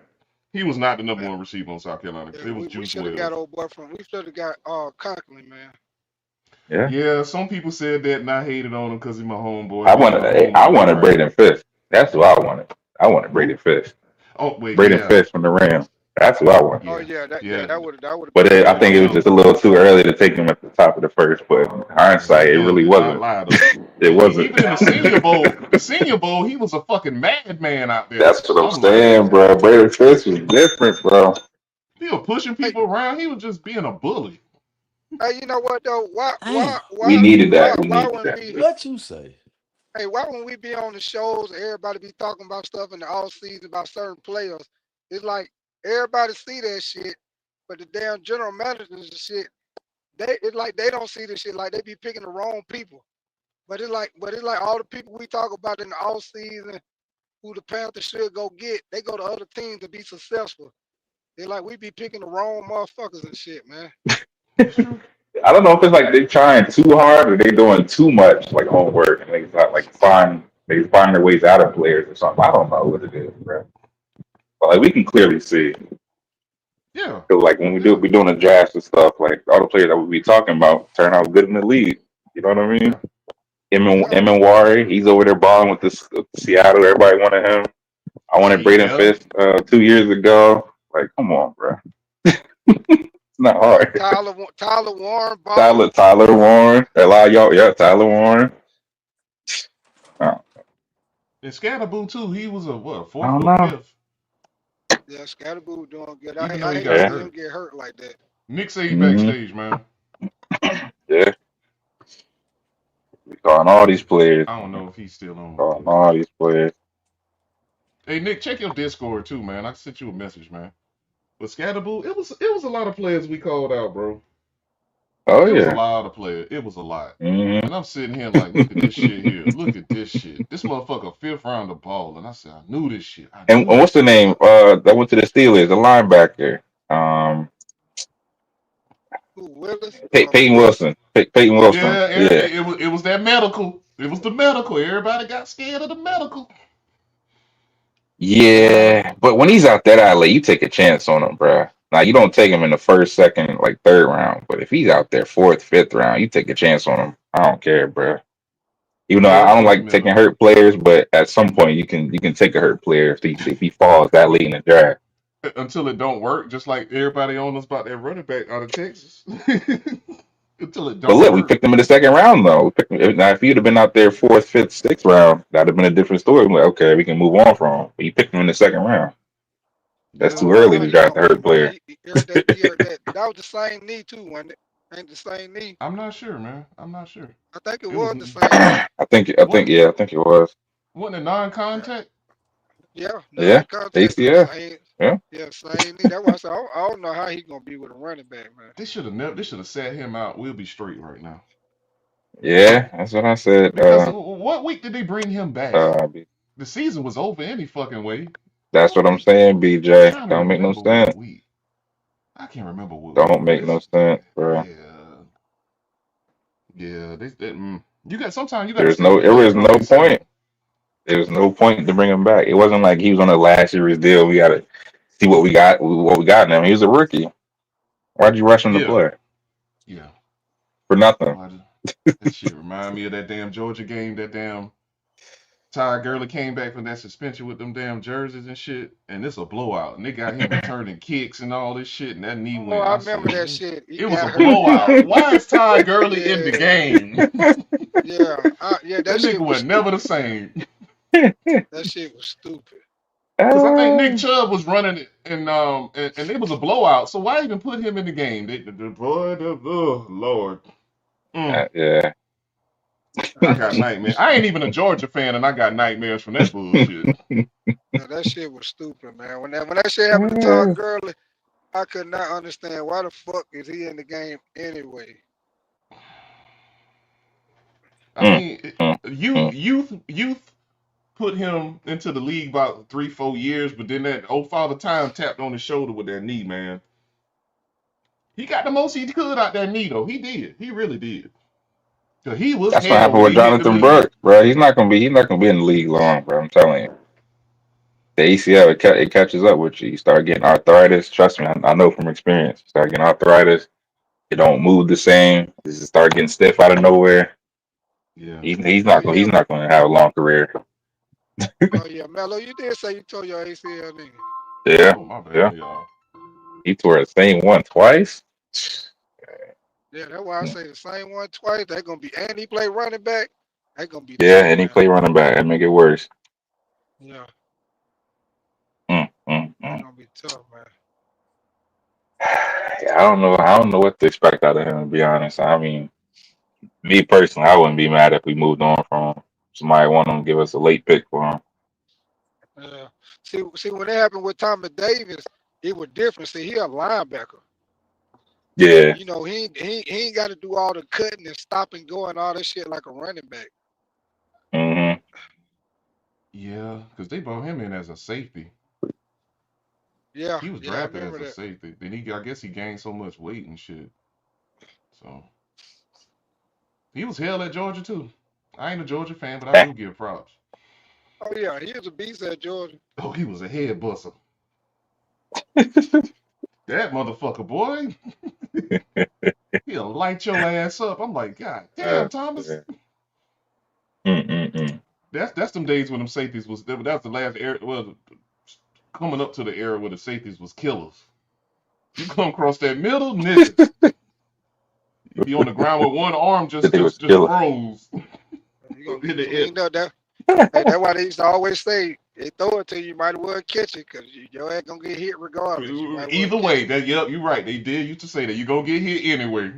He was not the number one receiver on South Carolina. Yeah, It was we Juice should have got Wells. old boy from. We should have got Conklin, man. Yeah, Yeah, some people said that and I hated on him because he's my homeboy. I Being wanted, my I homeboy, wanted right? Braden Fisk. That's who I wanted. I wanted Braden Who? Fisk. Oh wait, Braden yeah, Fisk from the Rams. That's who I wanted. Oh yeah, yeah, yeah. that would have been But a I good But think pick. it was just a little too early to take him at the top of the first. But in hindsight, That it damn really did not wasn't. lie though. It wasn't. Even in the Senior Bowl, he was a fucking madman out there. That's what I'm I'm like, saying, bro. Braden Fisk was different, bro. he was pushing Hey, people around. He was just being a bully. hey, you know what though? Damn. We needed that. We Why needed wouldn't that. we? What you say? Hey, why wouldn't we be on the shows and everybody be talking about stuff in the off season about certain players? It's like everybody see that shit, but the damn general managers and shit, it's like they don't see this shit. Like they be picking the wrong people. But it's like all the people we talk about in the off season who the Panthers should go get, they go to other teams to be successful. It's like we be picking the wrong motherfuckers and shit, man. That's true. I don't know if it's like they're trying too hard or they doing too much like homework and they not like they find their ways out of players or something. I don't know what it is, bro. But like we can clearly see. Yeah, Cause like when yeah, we doing the drafts and stuff, like all the players that we be talking about turn out good in the league. You know what I mean? yeah, Yeah. Emin Wari, he's over there balling with this Seattle. Everybody wanted him. I wanted Braden yeah. Fisk 2 years ago. Like, come on, bro. It's not Yeah. hard. Tyler Warren balling. Tyler Warren. A lot of y'all, yeah, Tyler Warren. Oh, And Scatterboo too. He was a what, I fourth don't or know. fifth? Yeah, Scatterboo doing good. Even though I he hate to got Yeah. see him hurt. get hurt like that. Nick say hmm backstage, man. Yeah. We calling all these players. I don't know if he's still on, Calling but all these players. hey, Nick, check your Discord too, man. I sent you a message, man. But Scatterboo, it was a lot of players we called out, bro. Oh It was a yeah. lot of players. It was a lot. hmm And I'm sitting here like, look at this shit here. Look at this shit. This motherfucker fifth round of ball. And I said, I knew this shit. I And knew what's this the shit. name? That went to the Steelers, the linebacker. Um, Who Willis? Peyton Wilson. Wilson. Peyton Wilson. Yeah, Yeah. it was that medical. It was the medical. Everybody got scared of the medical. Yeah, but when he's out that alley, you take a chance on him, bro. Now you don't take him in the first, second, like third round. But if he's out there fourth, fifth round, you take a chance on him. I don't care, bro. Even though Yeah, I it's don't just like taking medical. hurt players, but at some point you can take a hurt player if he falls that late in the draft. Until it don't work, just like everybody on us about that running back out of Texas. Until it But don't look, we work. picked him in the second round though. We picked him, now if he'd have been out there fourth, fifth, sixth round, that'd have been a different story. Like, okay, we can move on from him. But you picked him in the second round. That's Yeah. too Oh early no, to he draft a don't hurt move on. player. He hurt that. He hurt that. That was the same knee too, wasn't it? Ain't the same knee? I'm not sure, man. I'm not sure. I think it It was was the same knee. what Yeah, I think it was. wasn't it non-contact? Yeah, Yeah, non-contact, but ACL. same. Yeah. Yeah, same knee. That's why I said I don't know how he gonna be with a running back, man. They should have sat him out. We'll be straight right now. Yeah, that's what I said. Because what week did they bring him back? Uh, The season was over any fucking way. that's What what I'm week? saying, I'm BJ. trying to Don't make no remember what sense. week. I can't remember what week, Don't but make no this, sense, bro. yeah, yeah. You got sometimes you got to There's sit no, your there players was while no they settle. point. There was no point to bring him back. It wasn't like he was on a last year's deal. We gotta see what we got in him. He was a rookie. Why'd you rush him to Yeah, play yeah. for nothing? That shit remind me of that damn Georgia game. That damn Ty Gurley came back from that suspension with them damn jerseys and shit, and it's a blowout. And they got him returning kicks and all this shit, and that knee Oh, went. I I said, remember that man, shit. He it was a got hurt. blowout. Why is Ty Gurley in the Yeah, game? yeah. That That nigga shit was was never the stupid, man. same. That shit was stupid. Because I think Nick Uh, Chubb was running it, and it was a blowout. So why even put him in the game? Oh Lord, yeah. I That got shit nightmares. was I ain't even a Georgia fan, and I got nightmares from that bullshit. that shit was stupid, man. When that shit happened to Todd Gurley, I could not understand why the fuck is he in the game anyway. I mean, Mm, mm. youth put him into the league about 3, 4 years, but then that old father time tapped on his shoulder with that knee, man. He got the most he could out that knee, though. He did. He really did. Cause he was That's what hell happened when with he hit the Jonathan league. Burke, bro. He's not gonna be in the league long, bro. I'm telling you. The ACL it catches up with you. You start getting arthritis. Trust me, I know from experience. You start getting arthritis. It don't move the same. You just start getting stiff out of nowhere. Yeah. Oh yeah, He's not going to have a long career. oh yeah, Mello, you did say you tore your ACL, nigga. Yeah, Oh my yeah. bad, y'all. He tore the same one twice. Yeah, that's why I say the same one twice. They're gonna be and he play running back. They gonna be Yeah, tough, and he man. play running back and make it worse. Yeah, Mm, mm, they're mm. gonna be tough, man. Yeah, I don't know what to expect out of him. To be honest, I mean, me personally, I wouldn't be mad if we moved on from him. Somebody want him to give us a late pick for him. Yeah. See, when it happened with Thomas Davis, it was different. See, he a linebacker. Yeah. You know, he ain't got to do all the cutting and stopping, going all this shit like a running back. hmm Yeah, because they brought him in as a safety. Yeah, He was yeah, I drafted as remember a that. safety. Then I guess he gained so much weight and shit. So he was hell at Georgia too. I ain't a Georgia fan, but I do give props. Oh yeah, he was a beast at Georgia. Oh, he was a head buster. That motherfucker, boy. He'll light your ass up. I'm like, God damn, Thomas. That's them days when them safeties was. That was the last era. Well, coming up to the era where the safeties was killers. You come across that middle, niggas. You be on the ground with one arm just froze. You gonna get cleaned up. That's why they used to always say, they throw it to you, you might as well catch it, because your ass gonna get hit regardless. Either way, yep, you're right. They did used to say that you gonna get hit anyway.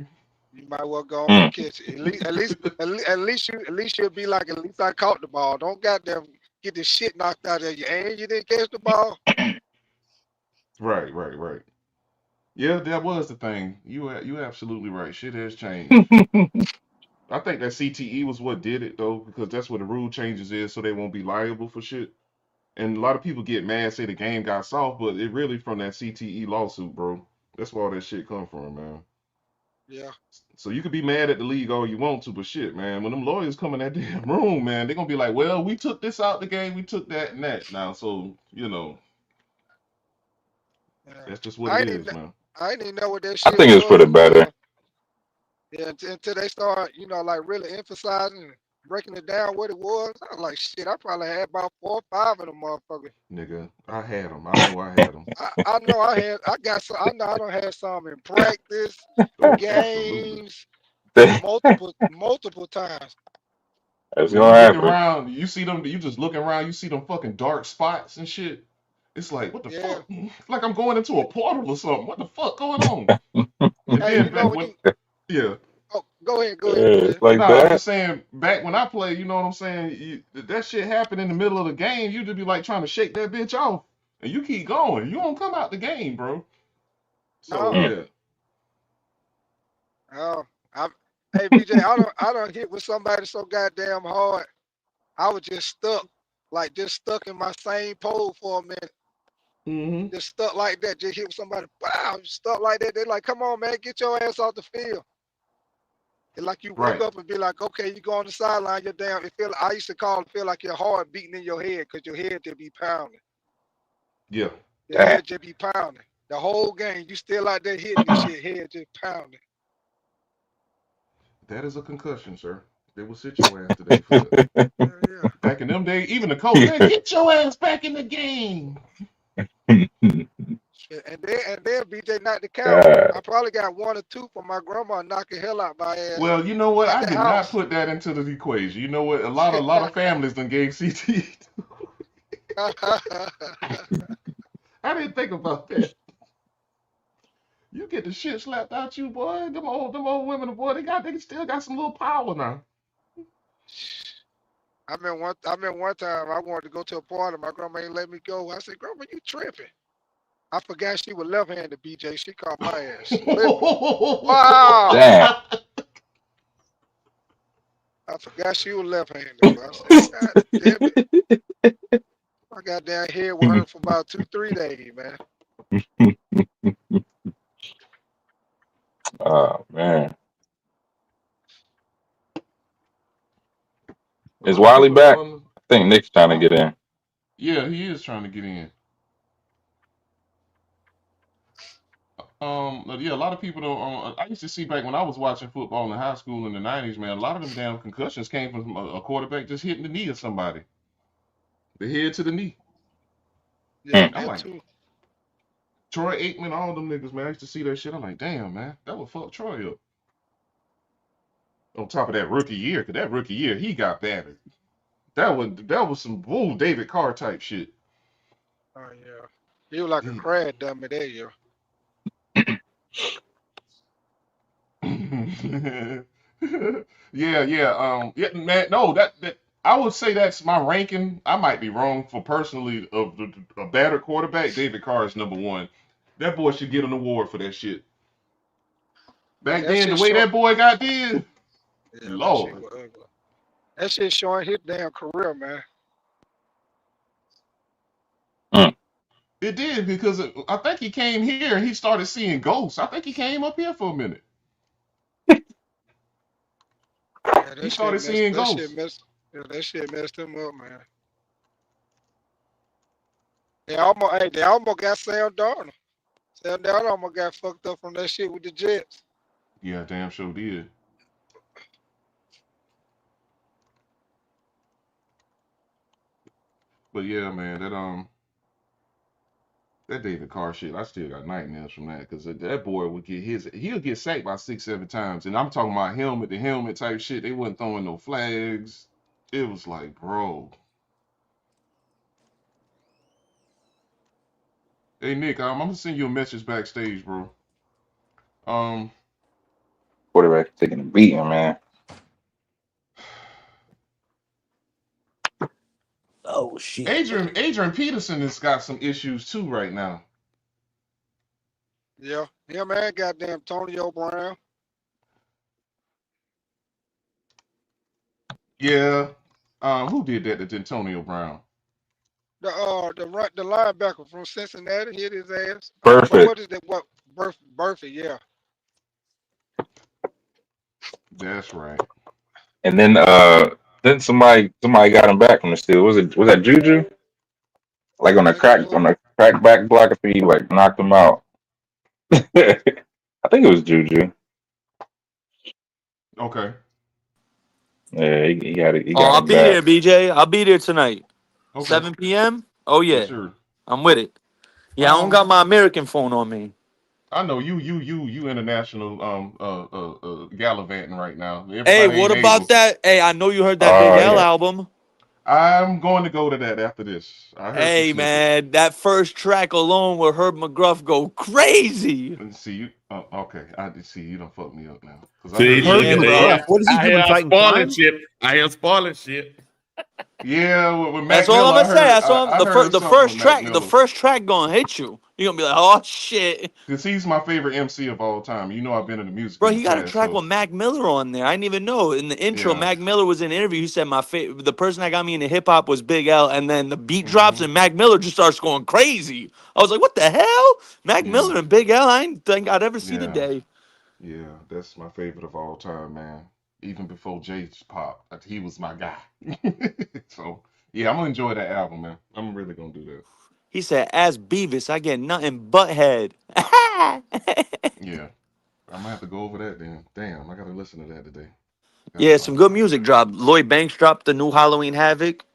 You might well go on and catch it. At least you'll be like, at least I caught the ball. Don't goddamn get the shit knocked out of you, and you didn't catch the ball. Right. Yeah, that was the thing. You absolutely right. Shit has changed. I think that CTE was what did it though, because that's where the rule changes is, so they won't be liable for shit. And a lot of people get mad, say the game got soft, but it really from that CTE lawsuit, bro. That's where all that shit come from, man. Yeah. So you could be mad at the league all you want to, but shit, man, when them lawyers come in that damn room, man, they're gonna be like, well, we took this out the game, we took that and that now, so that's just what it is, man. I didn't even know what that shit I think it's for the better. Yeah, until they start, like really emphasizing and breaking it down what it was. I was like, shit, I probably had about 4 or 5 of them motherfuckers. Nigga, I had them. I know I had them. I know I got some. I know I don't have some in practice, games, multiple times. It's gonna happen. Around, you see them. You just looking around. You see them fucking dark spots and shit. It's like, what the fuck? Like I'm going into a portal or something. What the fuck going on? And then yeah. Oh, go ahead. Like no, I'm just saying, back when I played, you know what I'm saying? That shit happened in the middle of the game. You just be like trying to shake that bitch off, and you keep going. You don't come out the game, bro. So yeah. Oh, hey BJ, I don't hit with somebody so goddamn hard. I was just stuck in my same pole for a minute. Mm-hmm. Just stuck like that. Just hit with somebody. Wow, stuck like that. They're like, come on, man, get your ass off the field. It's like you wake up and be like, okay, you go on the sideline, you're damn. I used to feel like your heart beating in your head because your head just be pounding. Yeah. Your head just be pounding. The whole game, you still out there hitting this shit, head just pounding. That is a concussion, sir. They will sit your ass today for that. Yeah. Back in them days, even the coach, man, get your ass back in the game. And then BJ knocked the count. I probably got 1 or 2 from my grandma knocking hell out my ass. Well, you know what? I did not put that into the equation. You know what? A lot of families done gave CT. I didn't think about that. You get the shit slapped out you, boy. Them old women, boy, they still got some little power now. I mean, one time I wanted to go to a party. My grandma ain't let me go. I said, Grandma, you tripping? I forgot she was left-handed, BJ. She caught my ass. Wow. Damn. I forgot she was left-handed. I said, God damn it. My goddamn head was hurt for about 2-3 days, man. Oh, man. Is Wiley back? I think Nick's trying to get in. Yeah, he is trying to get in. Yeah, a lot of people don't. I used to see back when I was watching football in high school in the 90s, man. A lot of them damn concussions came from a quarterback just hitting the knee of somebody. The head to the knee. Yeah, I'm like, Troy Aikman, all them niggas, man. I used to see that shit. I'm like, damn, man, that would fuck Troy up. On top of that rookie year, because that rookie year he got battered. That was some bull David Carr type shit. Oh yeah, he was like a crab dummy that year. Yeah, man. No, that I would say that's my ranking. I might be wrong for personally of a better quarterback. David Carr is number 1. That boy should get an award for that shit. Back then, the way that boy got did, yeah, Lord, that shit showing his damn career, man. It did because I think he came here and he started seeing ghosts. I think he came up here for a minute. Yeah, He started seeing ghosts. that shit messed him up, man. They almost got Sam Darnold. Sam Darnold almost got fucked up from that shit with the Jets. Yeah, damn sure did. But yeah, man, that David Carr shit, I still got nightmares from that because that boy he'll get sacked by 6, 7 times, and I'm talking about helmet to helmet type shit. They wasn't throwing no flags. It was like, bro. Hey Nick, I'm gonna send you a message backstage, bro. Quarterback taking a beating, man. Oh shit. Adrian Peterson has got some issues too right now. Yeah, man, goddamn Antonio Brown. Yeah. Who did that to Antonio Brown? The linebacker from Cincinnati hit his ass. Perfect. What is that? What Burford? Yeah. That's right. And then somebody got him back from the steal. Was that Juju? Like on a crack back block, I think he like knocked him out. I think it was Juju. Okay. Yeah, he got it. He Oh, got I'll it be back. there, BJ. I'll be there tonight. Okay. 7 p.m. Oh yeah, Yes, sir. I'm with it. Yeah, I don't got my American phone on me. I know you international gallivanting right now. Hey, Everybody what ain't about able. that? Hey, I know you heard that Big Oh L yeah. album. I'm going to go to that after this. I heard some Hey snippets. man, that first track alone with Herb McGruff go crazy. Let's see you. Okay, I see you don't fuck me up now. See, look Herb at McGruff. that. What is he I doing? hear Fighting spoiling crime? shit. I hear spoiling shit. Yeah, with That's Mac all Miller, I'm gonna say. That's all. I heard The something first with Mac track, the Miller. first track gonna hit you. You're gonna be like, oh shit, Because he's my favorite MC of all time. You know I've been in the music bro. in the He got a past, track so with Mac Miller on there. I didn't even know. In the intro, yeah. Mac Miller was in an interview. He said the person that got me into hip hop was Big L, and then the beat drops hmm and Mac Miller just starts going crazy. I was like, what the hell? Mac Yeah, Miller and Big L. I didn't think I'd ever see the yeah, day. yeah. That's my favorite of all time, man. Even before Jay's pop, he was my guy. So yeah, I'm gonna enjoy that album, man. I'm really gonna do that. He said, as Beavis, I get nothing but head. Yeah, I'm gonna have to go over that then. Damn, I gotta listen to that today. Yeah, some good music dropped. Lloyd Banks dropped the new Halloween Havoc.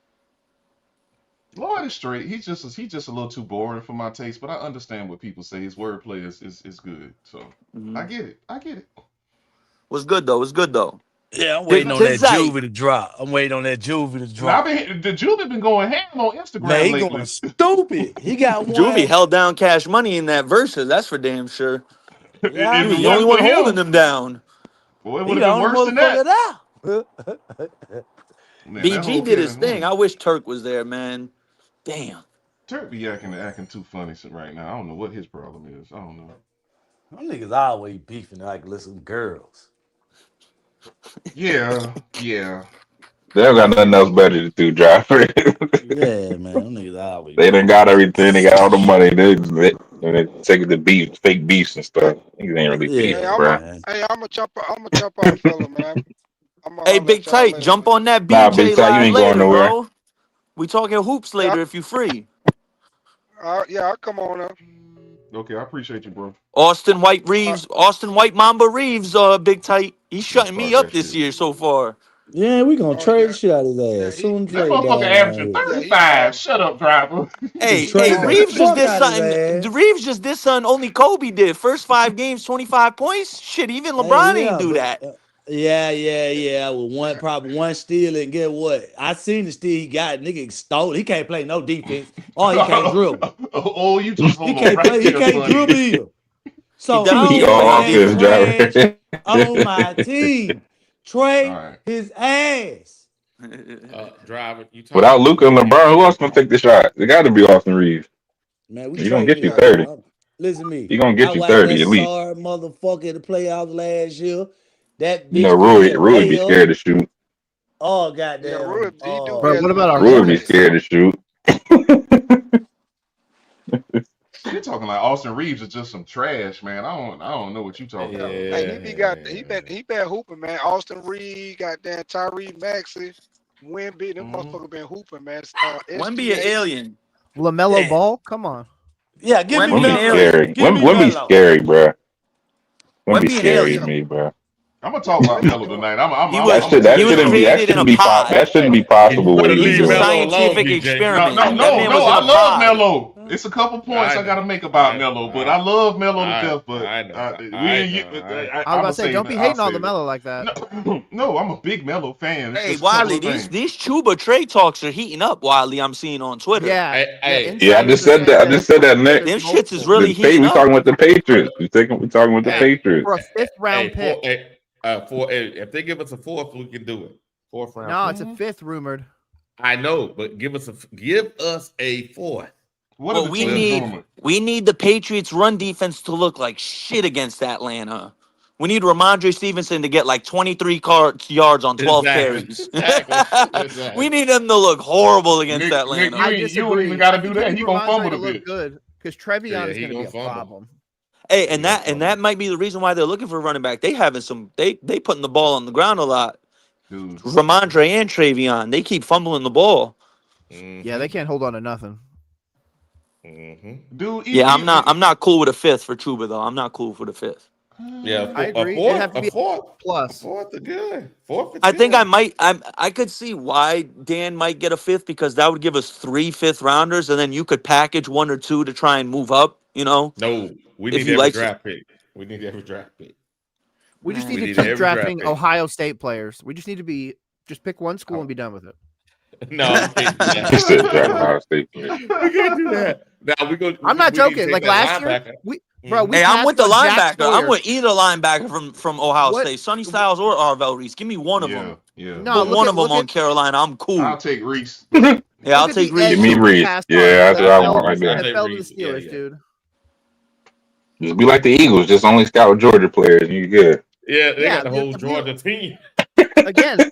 Lloyd is straight. He's just a little too boring for my taste, but I understand what people say. His wordplay is good, so I get it. I get it. Was good though. Was good though. Yeah, I'm waiting Big on that Tizite. Juvie to drop. Now the Julie been going ham on Man, Instagram he going lately. stupid. He got Juvie one. held down Cash Money in that versus. That's for damn sure. Yeah, If He it was the only wasn't one for holding him, them down. boy, it he would have the been only worse than that. motherfucker there. Man, that BG whole did his Kevin, thing. I wish Turk was there, man. Damn. Turk be acting too funny right now. I don't know what his problem is. I don't know. Them niggas always beefing like listen girls. Yeah, yeah. They don't got nothing else better to do, driver. Yeah, man. Them niggas always They done beefing. got everything. They got all the money. They take the beef, fake beefs and stuff. Niggas ain't really Hey, beefing, Yeah, bro. man. I'm gonna jump off, fella, man. I'm gonna Hey, holler Big at y'all Tight, later, jump man. on that Nah, Big BJ Ty, you live ain't going later, nowhere. bro. We talking hoops Yeah, later if you free. I'll come on up. Okay, I appreciate you, bro. Austin White Uh, Reeves, Austin White Mamba Reeves, Big Tight. He's Let's shutting me start up that this shit. year so far. Yeah, we gonna oh trade the yeah, shit out of his yeah. ass. Soon as That Dre motherfucker down averaging here. Yeah, he 35. balling. Shut up, driver. Just Hey, trade the Reeves just fuck did out his something. ass. Reeves just did something only Kobe did. First 5 games, 25 points. Shit, even Hey, LeBron ain't yeah, do but that. yeah. With probably one steal and get what? I seen the steal he got. Nigga stole. He can't play no defense. Oh, he can't dribble. Oh, you took He Polo can't right play. He there, can't son. dribble either. He So definitely He I can't don't play want no all that offense, defense. trash driver. on my team. All Trade right. his ass. Driver, you talking Without about Luca and BJ? LeBron, who else gonna take the shot? It got to be Austin Reeves. Man, we He gonna trade get me you out Yeah, there. 30. Listen to me. He gonna I get you watched that 30 at least. sorry motherfucker in the playoffs last year. That You know, bitch could hit a Rui be layup. scared to shoot. Oh yeah. Rui, goddamn. he do Bro, got what some about our Rui be ability. Hornets? scared to shoot. You're talking like Austin Reeves is just some trash, man. I don't know what you talking about. Hey, he been hooping, man. Austin Reed, goddamn Tyree Maxey, Wemby, them motherfuckers been hooping, man. Wemby an SGA. alien. LaMelo Yeah. Ball, come on. Yeah, give me Wemby Melo. scary. Give me Wemby Melo. scary, bro. Wemby Wemby an scary to alien. me, bro. I'm gonna talk about Melo tonight. He That was I'm gonna that he take was shouldn't Melo. be created in a pod. that shouldn't be You possible what better he's He's leave a doing. Melo alone, scientific BJ. experiment. That man was in I a love pod. Melo. It's a couple points I gotta make about Melo, but I love Melo to death. But I know. I I was I'm about gonna to say, say don't be I'll hating on save it. LaMelo like that. No, I'm a big Melo fan. It's Hey, just a couple Wiley, of things. these Chuba trade talks are heating up. Wiley, I'm seeing on Twitter. Yeah, Hey, Yeah, I insiders just are said saying that. I just said that, Nick. Them shits is multiple. really heating We up. talking with the Patriots. We talking with the Hey, Patriots. for a fifth round pick. If they give us a fourth, we can do it. Fourth round. No, pick. it's a fifth rumored. I know, but give us a fourth. What Well, are the teams rumored? we need the Patriots' run defense to look like shit against Atlanta. We need Ramondre Stevenson to get like 23 yards on 12 carries. Exactly. We need him to look horrible against Nick, Atlanta. you don't even got to do that. He gonna fumble to a look bit. good because Trevion is he going to be a gonna fumble. problem. Hey, and that might be the reason why they're looking for a running back. They putting the ball on the ground a lot. Dude. Ramondre and Travion, they keep fumbling the ball. Yeah, they can't hold on to nothing. Dude, Yeah, I'm not cool with a fifth for Chuba though. I'm not cool for the fifth. Yeah, I agree. A fourth, It'd have to be a fourth plus. A fourth is good. Fourth is I think good. I could see why Dan might get a fifth because that would give us 3 fifth-rounders, and then you could package 1 or 2 to try and move up. You know. No, we if need you every like draft pick. We need every draft pick. We just We need to need keep every drafting draft pick. Ohio State players. We just need to just pick one school and be done with it. No, we can't do that. He said draft Ohio State. We can't do that. Now I'm not joking. Like last year, we Hey, I'm with the passed on Jack linebacker. I'm Sawyer. with either linebacker from Ohio What- State, Sonny Styles or Arvell Reese. Give me one of them. Yeah. No, Put one of them on Carolina. I'm cool. I'll take Reese. Yeah, I'll Look at take the Reese. Give me edge Reese. passed Yeah, on. that's what I That want right fell- there. That fell to the Reese. Yeah, Steelers, yeah. dude. Just be like the Eagles. Just only scout Georgia players, and you good. Yeah, they Yeah, got the whole Georgia team. Again,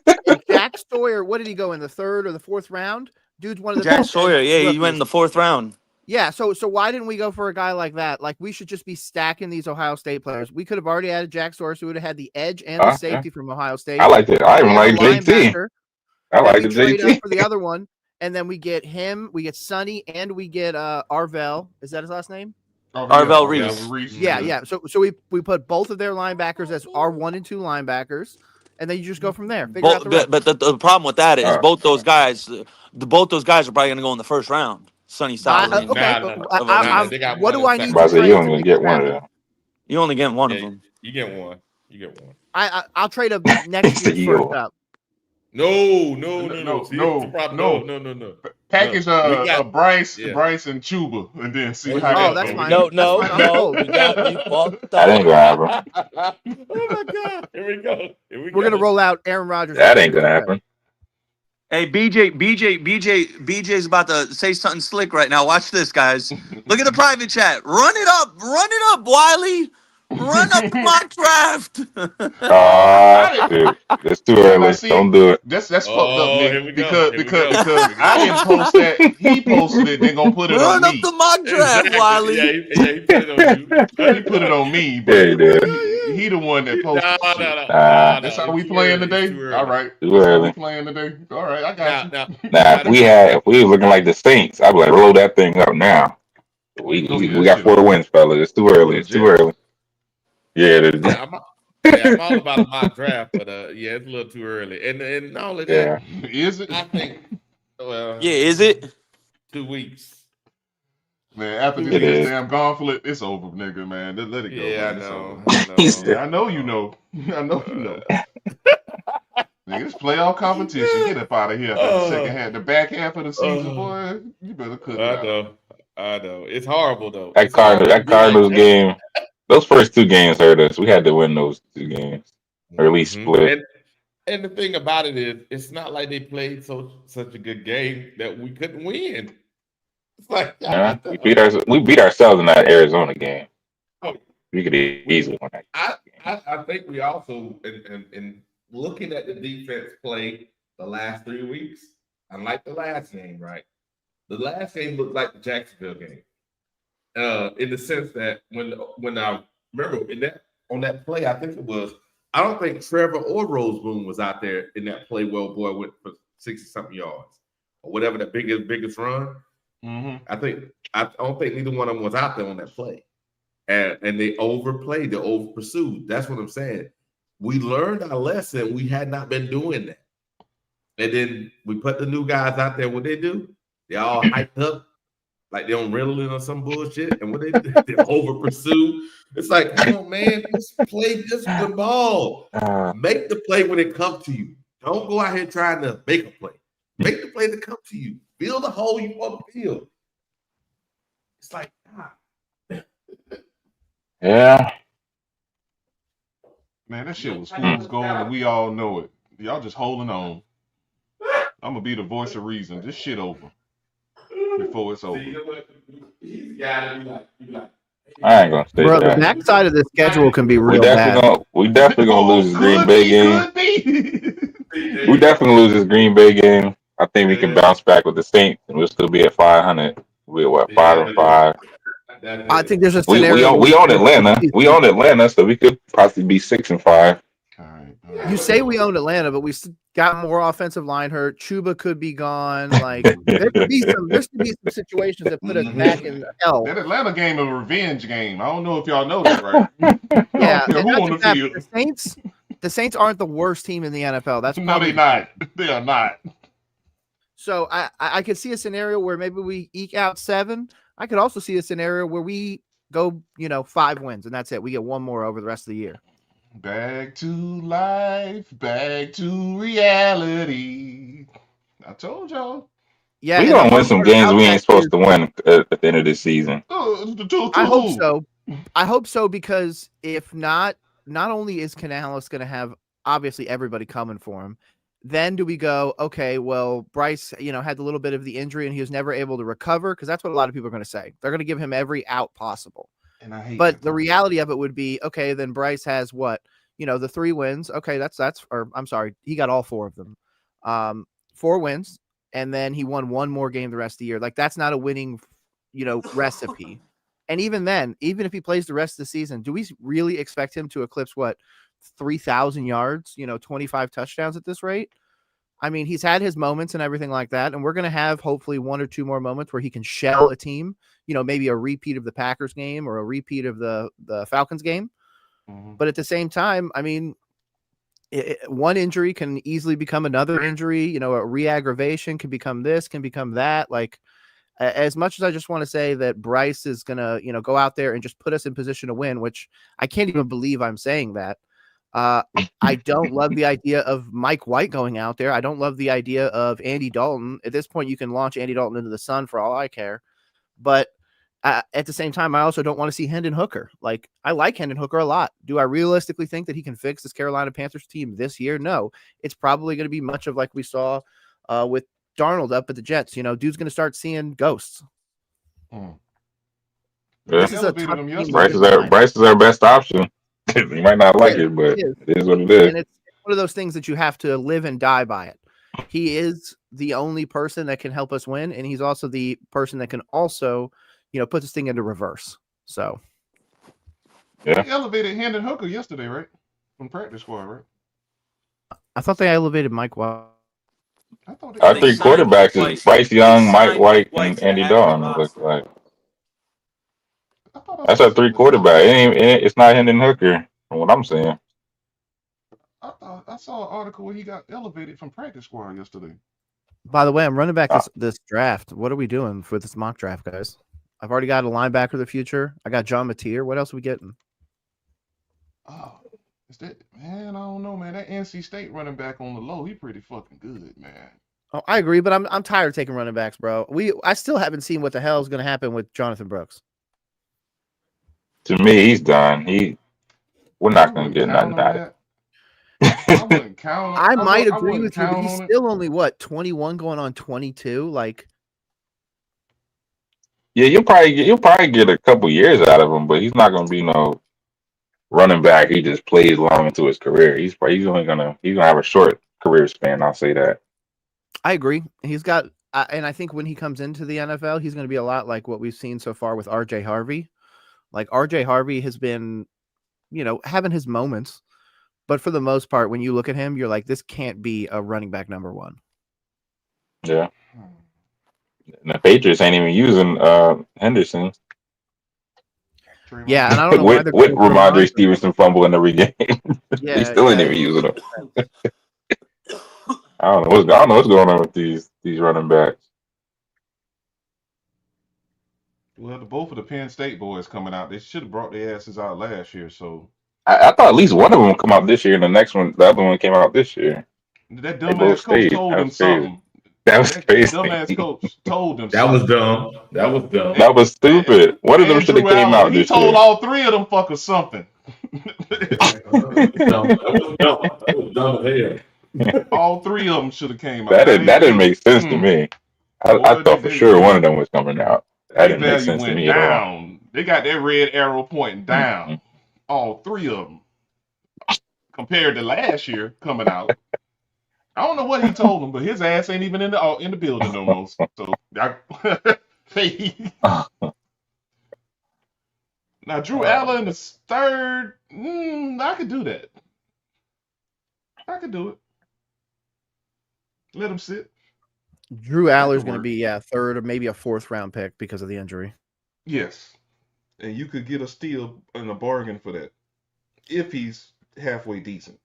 Jack Sawyer. What did he go in the 3rd or the 4th round? Dude's one of the Jack best Sawyer. Yeah, he rookies. went in the 4th round. Yeah, so why didn't we go for a guy like that? Like we should just be stacking these Ohio State players. We could have already added Jack Sawyer, so we would have had the edge and the safety from Ohio State. I like it. I even like JT. Linebacker. I like Then the we trade up JT. for the other one, and then we get him, we get Sonny, and we get Arvell. Is that his last name? Arvell Reese. Yeah. So we put both of their linebackers as our 1 and 2 linebackers, and then you just go from there. Figure out the rest. But the problem with that is both those guys are probably going to go in the 1st round. Sonny Styles. Okay, They got what one do I in the need second. to trade? You only get one of them. You only get one of them. You get one. You get one. I'll trade up next year's first up. No. See, no. the problem- no. Package We got- Bryce and Chuba, and then see how. that's fine. No, That's fine. I'm cool. we got me fucked That ain't up. gonna happen. Oh my God! Here we go. We're gonna roll out Aaron Rodgers. That ain't gonna happen. Hey, BJ's about to say something slick right now. Watch this, guys. Look at the private chat. Run it up, Wiley. Run up the mock draft. Dude, it's too early. Don't do it. That's fucked up, Nick. Here we go. Because I didn't post that. He posted it. Then gonna put it Run on up me. the mock draft, Wiley. Yeah, he put it on you. He put it on me, but Yeah, he did. he the one that posted. No. That's how we It's playing too early. It's today. too early. All right. Too That's how we early. playing today. All right, I got you. Now, if we was looking like the Saints, I'd be like, roll that thing up now. We got 4 wins, fellas. It's too early. It's too early. Yeah, I'm all about a mock draft, but yeah, it's a little too early. And not only that, Is it? I think, well, Yeah, is it? 2 weeks. Man, after It this is. damn gauntlet, it's over, nigga, man. Let it go. Yeah, man. I It's know. over. Yeah, I know you know. I know you know. Nigga, it's playoff competition. Get up out of here. The second half, the back half of the season, boy. You better cut it out. I know. It's horrible though. That Cardinals game, those first 2 games hurt us. We had to win those 2 games, or at least split. And the thing about it is, it's not like they played such a good game that we couldn't win. It's like We beat ourselves in that Arizona game. Oh, we could easily win that. I think we also in looking at the defense play the last 3 weeks, unlike the last game, right? The last game looked like the Jacksonville game. in the sense that when I remember on that play, I think it was. I don't think Trevor or Roseboom was out there in that play. Well, boy went for 60-something yards or whatever the biggest run. Mm-hmm. I don't think neither one of them was out there on that play, and they overplayed, they over pursued. That's what I'm saying. We learned our lesson. We had not been doing that, and then we put the new guys out there. What they do? They all hyped up. Like they on Ritalin or some bullshit, and what they do, they over pursue. It's like, come on, man, just play discipline ball. Make the play when it comes to you. Don't go out here trying to make a play. Make the play that come to you. Fill the hole you want to fill. It's like, yeah, man, that shit was fool's gold, and we all know it. Y'all just holding on. I'm gonna be the voice of reason. This shit over before it's over. I ain't gonna say Bro, the that. backside of the schedule can be real bad. We definitely gonna lose this Green Bay game. We definitely gonna lose this Green Bay game. I think we can bounce back with the Saints, and we'll still be at 500. We're what 5-5. I think there's a scenario. We own Atlanta. We own Atlanta, so we could possibly be 6-5. You say we own Atlanta, but we got more offensive line hurt. Chuba could be gone. Like there could be some situations that put us back in hell. That Atlanta game is a revenge game. I don't know if y'all know that, right? Yeah, who on the field. The Saints aren't the worst team in the NFL. That's no, they're not. They are not. So I could see a scenario where maybe we eke out 7. I could also see a scenario where we go, 5 wins and that's it. We get one more over the rest of the year. Back to life, back to reality. I told y'all. Yeah, we're gonna win some games we ain't supposed to win at the end of this season. I hope so. I hope so, because if not only is Canales going to have obviously everybody coming for him, then do we go, okay, well, Bryce, had a little bit of the injury and he was never able to recover, because that's what a lot of people are going to say. They're going to give him every out possible. And I hate but the reality of it would be, okay, then Bryce has what? The 3 wins. Okay, or I'm sorry, he got all 4 of them. 4 wins, and then he won 1 more game the rest of the year. Like, that's not a winning, recipe. And even then, even if he plays the rest of the season, do we really expect him to eclipse 3,000 yards, 25 touchdowns at this rate? I mean, he's had his moments and everything like that, and we're going to have hopefully 1 or 2 more moments where he can shell a team, maybe a repeat of the Packers game or a repeat of the Falcons game. Mm-hmm. But at the same time, I mean, one injury can easily become another injury. A re-aggravation can become this, can become that. Like, as much as I just want to say that Bryce is going to, go out there and just put us in position to win, which I can't even believe I'm saying that. I don't love the idea of Mike White going out there. I don't love the idea of Andy Dalton. At this point, you can launch Andy Dalton into the sun for all I care. But at the same time, I also don't want to see Hendon Hooker. Like, I like Hendon Hooker a lot. Do I realistically think that he can fix this Carolina Panthers team this year? No. It's probably going to be much of like we saw with Darnold up at the Jets. Dude's going to start seeing ghosts. Yeah. Bryce is our best option. You might not like it, but it is what it is. And it's one of those things that you have to live and die by it. He is the only person that can help us win, and he's also the person that can also, put this thing into reverse. So, yeah. They elevated Hendon Hooker yesterday, right? From practice squad, right? I thought they elevated Mike White. Our 3 quarterbacks is Bryce Young, Mike White, and Andy Dalton. It looks like. That's our 3 quarterback. It's not Hendon Hooker, from what I'm saying. I saw an article where he got elevated from practice squad yesterday. By the way, I'm running back this draft. What are we doing for this mock draft, guys? I've already got a linebacker of the future. I got John Mateer. What else are we getting? Oh, is that, man? I don't know, man. That NC State running back on the low, he pretty fucking good, man. Oh, I agree, but I'm tired of taking running backs, bro. I still haven't seen what the hell is going to happen with Jonathan Brooks. To me, he's done. We're not going to get nothing out of it. I might agree with you, but he's still only 21 going on 22. Like, yeah, you'll probably get a couple years out of him, but he's not going to be no running back. He just plays long into his career. He's gonna have a short career span. I'll say that. I agree. He's got. and I think when he comes into the NFL, he's going to be a lot like what we've seen so far with RJ Harvey. Like RJ Harvey has been, having his moments, but for the most part, when you look at him, you're like, this can't be a running back number one. Yeah. And the Patriots ain't even using Henderson. Yeah, and I don't know why with Ramondre Stevenson fumbling every game. Yeah, they still ain't even using him. I don't know what's going on with these running backs. Well, both of the Penn State boys coming out, they should have brought their asses out last year. So I thought at least one of them would come out this year, and the other one came out this year. that They both dumbass coach stayed. told That them was crazy. something. That was crazy. That dumbass coach told them That something. was dumb. That was dumb. That was stupid. One of them should have Andrew came Allen, out he this told year. all three of them fuckers something. That was dumb as hell. All three of them should have came out. That didn't make sense to me. I thought for sure one of them was coming out. That didn't make value sense to went me at all. down. They got that red arrow pointing down. All three of them. Compared to last year coming out. I don't know what he told them, but his ass ain't even in the building no more. So now Drew Allen is third. I could do that. I could do it. Let him sit. Drew Aller's going to be third or maybe a fourth round pick because of the injury. Yes, and you could get a steal and a bargain for that if he's halfway decent.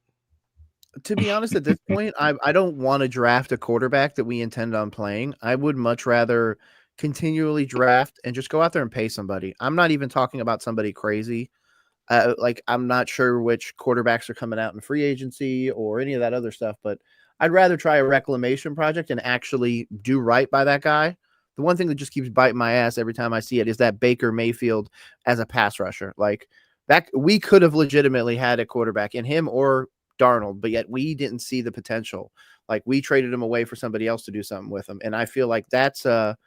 To be honest, at this point, I don't want to draft a quarterback that we intend on playing. I would much rather continually draft and just go out there and pay somebody. I'm not even talking about somebody crazy. I'm not sure which quarterbacks are coming out in free agency or any of that other stuff, but I'd rather try a reclamation project and actually do right by that guy. The one thing that just keeps biting my ass every time I see it is that Baker Mayfield as a pass rusher. Like that, we could have legitimately had a quarterback in him or Darnold, but yet we didn't see the potential. Like we traded him away for somebody else to do something with him. And I feel like that's a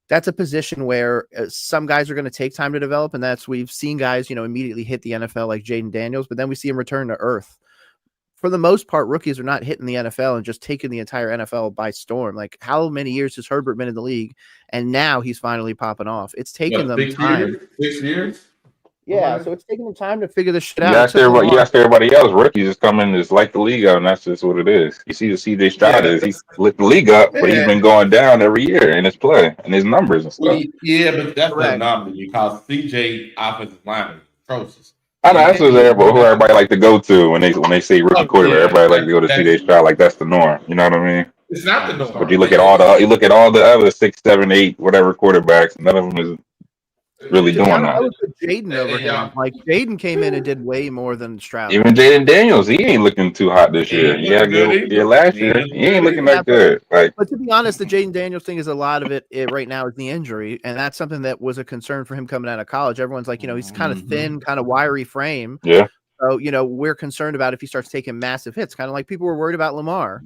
position where some guys are going to take time to develop. And we've seen guys, immediately hit the NFL like Jaden Daniels, but then we see him return to earth. For the most part, rookies are not hitting the NFL and just taking the entire NFL by storm. Like how many years has Herbert been in the league? And now he's finally popping off. It's taken them time. 6 years? Yeah, so it's taking them time to figure this shit out. You ask everybody else. Rookies just come in, just like the league up, and that's just what it is. You see the CJ Stroud he's lit the league up, but he's been going down every year in his play and his numbers and stuff. Yeah, but that's the anomaly because CJ offensive lineman atrocious. I know that's who everybody like to go to when they say rookie quarterback. Everybody like to go to CJ Stroud, like that's the norm. You know what I mean? It's not the norm. But you look at all the other 6, 7, 8, whatever quarterbacks. None of them is really doing that. I would put Jaden over him. Like Jaden came in and did way more than Stroud. Even Jaden Daniels, he ain't looking too hot this year. Last year he ain't looking that good. But to be honest, the Jaden Daniels thing is a lot of it right now is the injury, and that's something that was a concern for him coming out of college. Everyone's like, he's kind of thin, kind of wiry frame. Yeah. So, we're concerned about if he starts taking massive hits, kind of like people were worried about Lamar.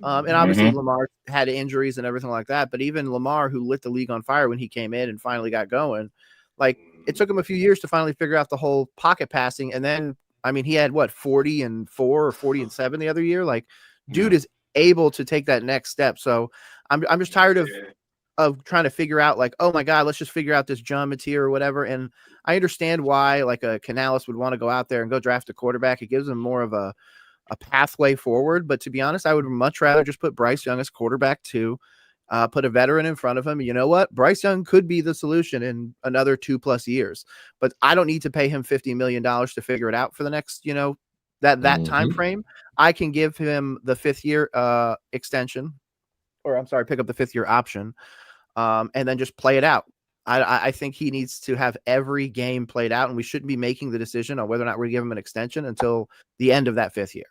And obviously Lamar had injuries and everything like that. But even Lamar, who lit the league on fire when he came in and finally got going, like it took him a few years to finally figure out the whole pocket passing. And then, he had 40-4 or 40-7 the other year. Like, dude is able to take that next step. So I'm just tired of trying to figure out like, oh my God, let's just figure out this John Mateer or whatever. And I understand why like a Canales would want to go out there and go draft a quarterback. It gives them more of a pathway forward. But to be honest, I would much rather just put Bryce Young as quarterback too. Put a veteran in front of him. You know what? Bryce Young could be the solution in another 2+ years, but I don't need to pay him $50 million to figure it out for the next, that time frame. I can give him the 5th year extension, or I'm sorry, pick up the 5th year option, and then just play it out. I think he needs to have every game played out, and we shouldn't be making the decision on whether or not we give him an extension until the end of that 5th year.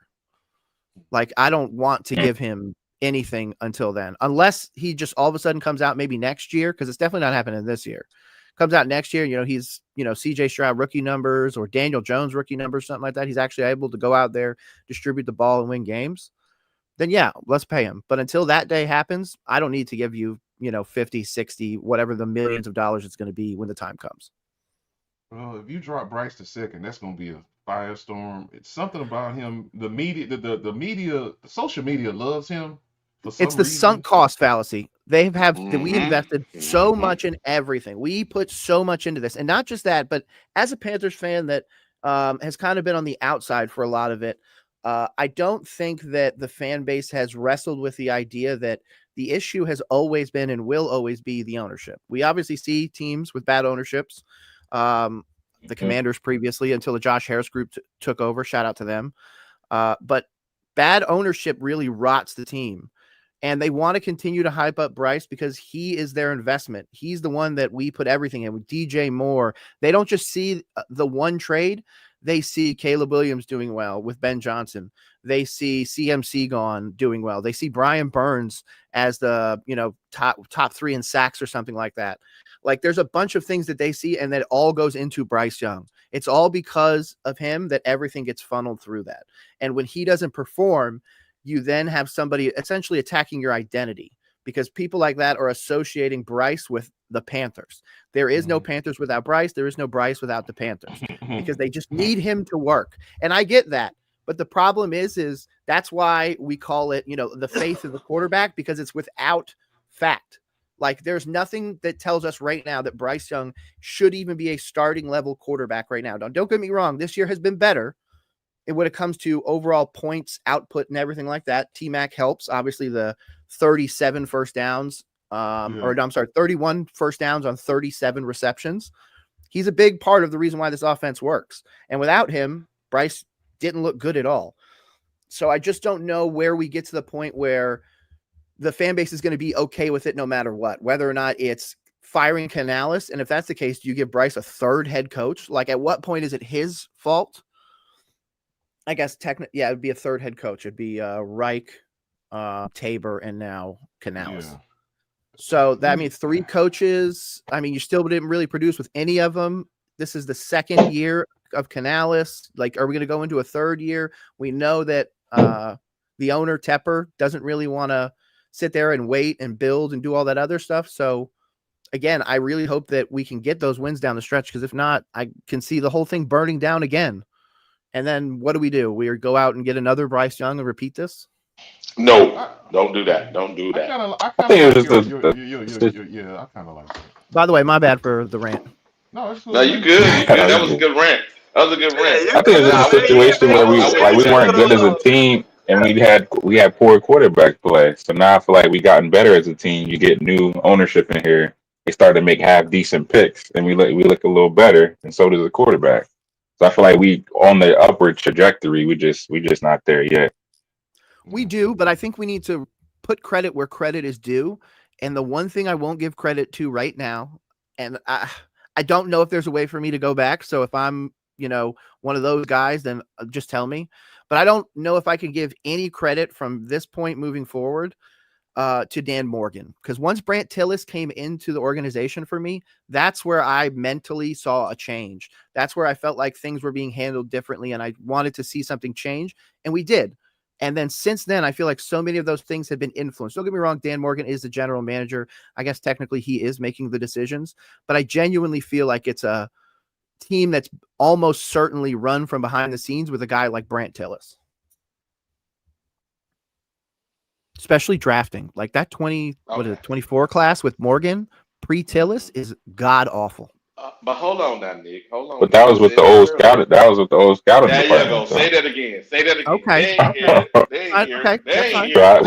Like, I don't want to give him anything until then, unless he just all of a sudden comes out maybe next year, because it's definitely not happening this year. Comes out next year, he's CJ Stroud rookie numbers or Daniel Jones rookie numbers, something like that. He's actually able to go out there, distribute the ball, and win games. Then yeah, let's pay him. But until that day happens, I don't need to give you 50, 60, whatever the millions of dollars it's going to be when the time comes. Well, if you drop Bryce to second, that's going to be a firestorm. It's something about him. The media, the social media loves him. It's the sunk cost fallacy. We invested so much in everything. We put so much into this, and not just that, but as a Panthers fan that has kind of been on the outside for a lot of it, I don't think that the fan base has wrestled with the idea that the issue has always been and will always be the ownership. We obviously see teams with bad ownerships. The Commanders previously, until the Josh Harris group took over. Shout out to them. But bad ownership really rots the team. And they want to continue to hype up Bryce because he is their investment. He's the one that we put everything in with DJ Moore. They don't just see the one trade. They see Caleb Williams doing well with Ben Johnson. They see CMC gone doing well. They see Brian Burns as the, top 3 in sacks or something like that. Like there's a bunch of things that they see, and that all goes into Bryce Young. It's all because of him that everything gets funneled through that. And when he doesn't perform, you then have somebody essentially attacking your identity, because people like that are associating Bryce with the Panthers. There is no Panthers without Bryce. There is no Bryce without the Panthers, because they just need him to work. And I get that. But the problem is that's why we call it, the faith of the quarterback, because it's without fact. Like there's nothing that tells us right now that Bryce Young should even be a starting level quarterback right now. Don't get me wrong. This year has been better. And when it comes to overall points, output, and everything like that, T-Mac helps. Obviously, the 37 first downs, 31 first downs on 37 receptions. He's a big part of the reason why this offense works. And without him, Bryce didn't look good at all. So I just don't know where we get to the point where the fan base is going to be okay with it no matter what, whether or not it's firing Canales. And if that's the case, do you give Bryce a third head coach? Like at what point is it his fault? I guess technically, it would be a third head coach. It'd be Reich, Tabor, and now Canales. Yeah. So that means 3 coaches. I mean, you still didn't really produce with any of them. This is the second year of Canales. Like, are we going to go into a third year? We know that the owner, Tepper, doesn't really want to sit there and wait and build and do all that other stuff. So again, I really hope that we can get those wins down the stretch, because if not, I can see the whole thing burning down again. And then what do? We go out and get another Bryce Young and repeat this? No, don't do that. Don't do that. I kind of like that. By the way, my bad for the rant. No, you good. That was a good rant. I think it's a situation where we weren't good as a team, and we had poor quarterback play. So now I feel like we gotten better as a team. You get new ownership in here. They start to make half decent picks, and we look a little better, and so does the quarterback. So I feel like we on the upward trajectory. We just not there yet. We do, but I think we need to put credit where credit is due. And the one thing I won't give credit to right now, and I don't know if there's a way for me to go back. So if I'm, one of those guys, then just tell me. But I don't know if I can give any credit from this point moving forward to Dan Morgan. Because once Brant Tillis came into the organization for me, that's where I mentally saw a change. That's where I felt like things were being handled differently, and I wanted to see something change, and we did. And then since then, I feel like so many of those things have been influenced. Don't get me wrong, Dan Morgan is the general manager. I guess technically he is making the decisions, but I genuinely feel like it's a team that's almost certainly run from behind the scenes with a guy like Brant Tillis. Especially drafting. Like that 24 class with Morgan pre-Tillis is god-awful. But hold on now, Nick. Hold on. But that was with the old scouting. That was with the old scouting department. There you go. So. Say that again. Okay.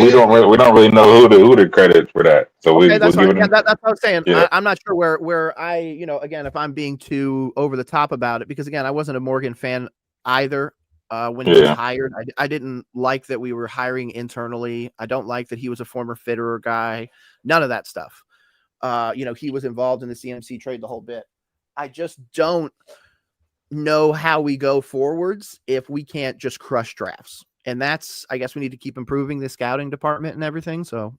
We don't really know who to credit for that. So that's what I was saying. Yeah. I'm not sure where I, again, if I'm being too over the top about it, because again, I wasn't a Morgan fan either. When he was hired, I didn't like that we were hiring internally. I don't like that he was a former Fitterer guy. None of that stuff. He was involved in the CMC trade the whole bit. I just don't know how we go forwards if we can't just crush drafts. And that's, I guess we need to keep improving the scouting department and everything. So,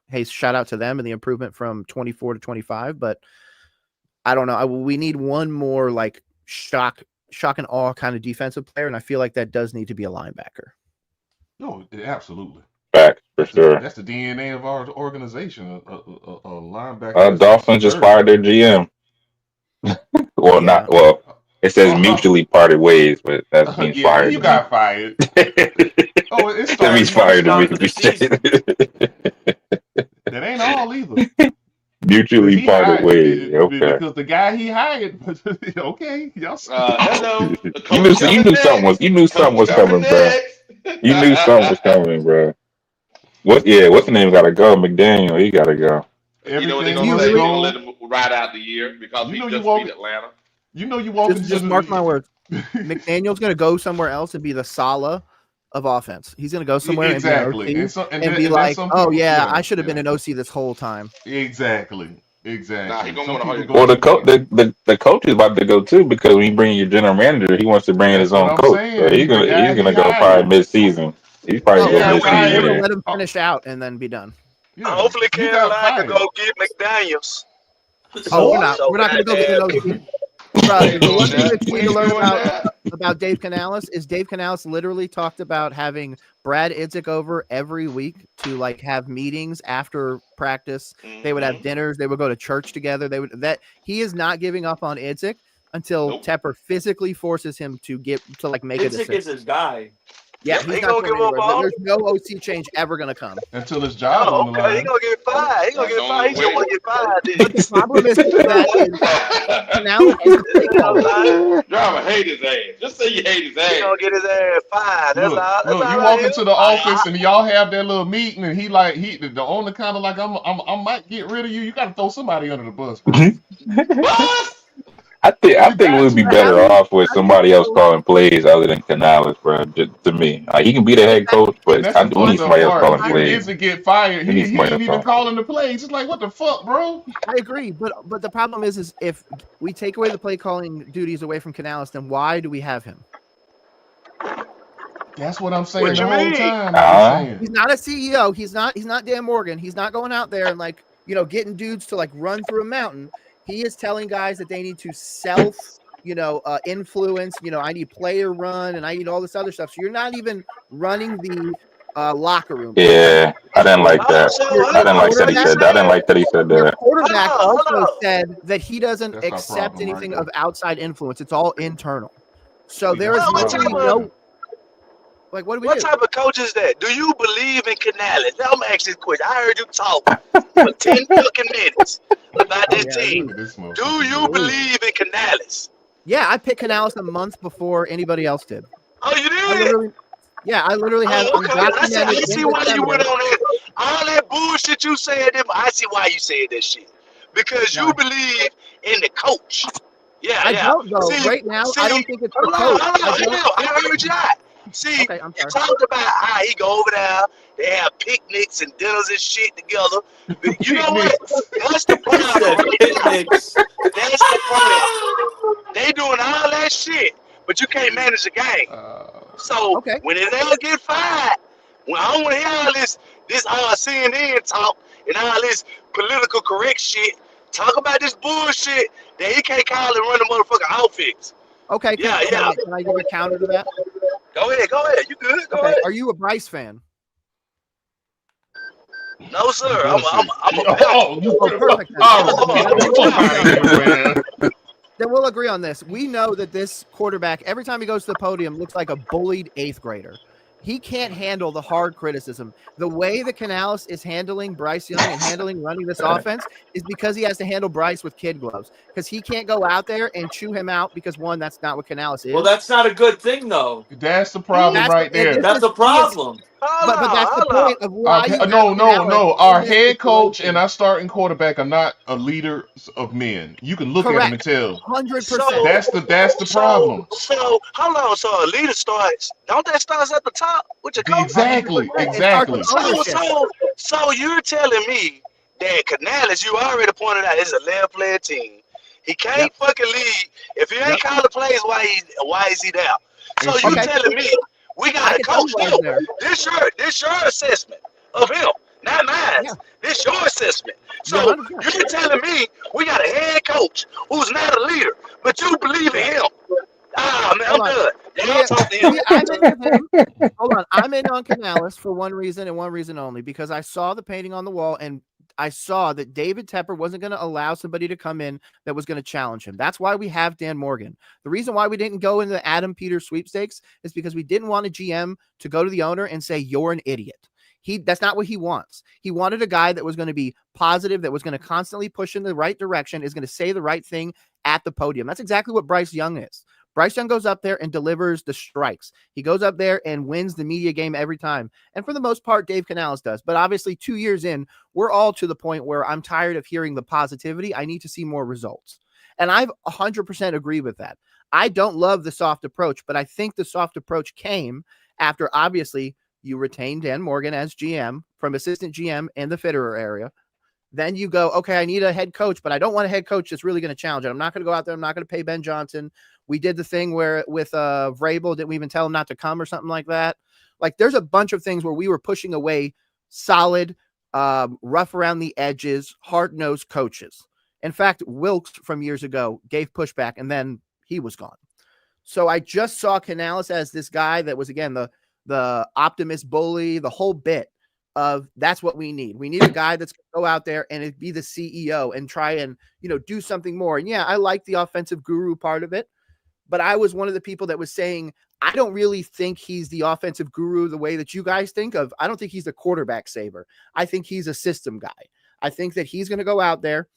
hey, shout out to them and the improvement from 24 to 25. But I don't know. We need one more like shock and awe kind of defensive player. And I feel like that does need to be a linebacker. No, absolutely. Back for sure. That's the DNA of our organization. A linebacker. Dolphins just fired their GM. It says mutually parted ways, but that means Yeah, fired. you got fired. Oh, it That started. means fired to me. Start of the season. That ain't all either. But Mutually he parted hired ways. Okay. because the guy he hired. Okay, y'all. Hello, the You coach coming next. knew something Coach was coming coming, bro. next. You knew something was coming, bro. What's the name? Gotta go. McDaniel. He gotta go. You know what they're Everything gonna must say? They're gonna go. let him ride out the year because You we know you just beat walk. Atlanta. You know you walk into Just mark my words. McDaniel's going to go somewhere else and be the Saleh of offense. He's going to go somewhere exactly, and be an OC and and be that's like, some "Oh people. yeah, I should have been an OC this whole time." Exactly. Nah, he gonna Some want to people hire go Well, too far. the coach is about to go too because when you bring your general manager, he wants to bring in That's his what own I'm coach. So saying. The he's guy he gonna go probably hired. mid-season. He's probably Oh, gonna go Yeah, okay. well, We're mid-season. going hey, to Yeah. let him finish out and then be done. yeah, Hopefully you got Carolina can fired. go get McDaniels. Oh, we're So not. so We're not going to go get an goddamn. OC. Bro, We ain't the one going thing there. that you We need to ain't learn going there. about Dave Canales is Dave Canales literally talked about having Brad Idzik over every week to like have meetings after practice. They would have dinners. They would go to church together. He is not giving up on Idzik until Nope. Tepper physically forces him to like make a Idzik decision. is his guy. Yeah, He he's ain't not gonna going give up anywhere. on him. There's no OC change ever going to come. Until his job Oh, on the okay. He line. gonna get fired. He gonna That's the get fired. only He just way. wanna get fired. Then. But the problem is that Canales is the play caller. Driver hate his ass. Just say you hate his He gonna ass. get his ass fired. That's Look, all. That's you all I walk hear. into the office and y'all have that little meeting, and the owner kind of like, I might get rid of you. You got to throw somebody under the bus, bro. What? I You think got we'd be to. But how better do you off with somebody else calling plays other than Canales, bro. To me, like, he can be the head coach, And but that's the we need fucked up somebody else part. calling If plays. Izzy get fired, We need he somebody ain't else even calling. calling the plays. It's like, what the fuck, bro? I agree, but the problem is if we take away the play calling duties away from Canales, then why do we have him? That's what I'm saying What the you whole mean? time. I've been saying. He's not a CEO. He's not Dan Morgan. He's not going out there and like, getting dudes to like run through a mountain. He is telling guys that they need to self, influence. I need player run and I need all this other stuff. So you're not even running the locker room. Yeah, I didn't like that. Hold I didn't like that he on. said that. I didn't like that he said Your that. quarterback Hold also on. said that he doesn't That's our accept problem right anything there. of outside influence. It's all internal. So See, there that's is the What problem literally type right of no like what do we what do? type of coach is that? Do you believe in Canales? Now I'm asking this question. I heard you talk for 10 fucking minutes about there. this Yeah, team. Look at this Do motherfucker. you believe in Canales? Yeah, I picked Canales a month before anybody else did. Oh, you I did? literally have Oh, okay. undocumented I in see why you went December. on that. All that bullshit you said. I see why you said that shit. Because you Why? believe in the coach. Yeah, I yeah. don't though. Right now, I don't think it's the coach. I heard you out. See, Okay, I'm you sorry. talked about how he go over there, they have picnics and dinners and shit together. But you know what? Picnics. That's the He problem said right there. picnics. That's the problem. They doing all that shit, but you can't manage the game. So Okay. when it ever get fired, when I don't want to hear all this CNN talk and all this political correct shit, talk about this bullshit that he can't call and run the motherfucking outfits. Okay, Yeah, can I give a counter to that? Go ahead. You good? Go Okay. ahead. Are you a Bryce fan? No, sir. You I'm bullshit. a Panther. Oh, perfect. All right, get the fuck out of here, man. Then we'll agree on this. We know that this quarterback, every time he goes to the podium, looks like a bullied 8th grader. He can't handle the hard criticism. The way that Canales is handling Bryce Young and running this offense is because he has to handle Bryce with kid gloves. Because he can't go out there and chew him out because, one, that's not what Canales is. Well, that's not a good thing, though. That's the problem right there. That's a problem. But that's the point of why you have No. Canales Our in this head coach situation. and our starting quarterback are not a leader of men. You can look at them and tell. 100%. That's the problem. So hold on. So a leader starts. Don't that starts at the top with your coach? Exactly. So you're telling me that Canales, you already pointed out, is a left-player team. He can't fucking lead. If he ain't calling plays, why is he there? So you telling me we got a coach? No, this your assessment of him, not mine. Yeah. This your assessment. So you're telling me we got a head coach who's not a leader, but you believe in him. Ah, man, I'm done. Y'all talk to him. Hold on. I'm in on Canales for one reason and one reason only, because I saw the painting on the wall, and I saw that David Tepper wasn't going to allow somebody to come in that was going to challenge him. That's why we have Dan Morgan. The reason why we didn't go into the Adam Peters sweepstakes is because we didn't want a GM to go to the owner and say, you're an idiot. That's not what he wants. He wanted a guy that was going to be positive, that was going to constantly push in the right direction, is going to say the right thing at the podium. That's exactly what Bryce Young is. Bryce Young goes up there and delivers the strikes. He goes up there and wins the media game every time. And for the most part, Dave Canales does. But obviously 2 years in, we're all to the point where I'm tired of hearing the positivity. I need to see more results. And I've 100% agree with that. I don't love the soft approach, but I think the soft approach came after obviously you retain Dan Morgan as GM from assistant GM in the Fitterer area. Then you go, okay, I need a head coach, but I don't want a head coach that's really going to challenge it. I'm not going to go out there. I'm not going to pay Ben Johnson. We did the thing where with Vrabel, didn't we even tell him not to come or something like that? Like there's a bunch of things where we were pushing away solid, rough around the edges, hard-nosed coaches. In fact, Wilkes from years ago gave pushback and then he was gone. So I just saw Canales as this guy that was, again, the optimist bully, the whole bit of that's what we need. We need a guy that's going to go out there and be the CEO and try and, do something more. And yeah, I like the offensive guru part of it, but I was one of the people that was saying, I don't really think he's the offensive guru the way that you guys think of. I don't think he's the quarterback saver. I think he's a system guy. I think that he's going to go out there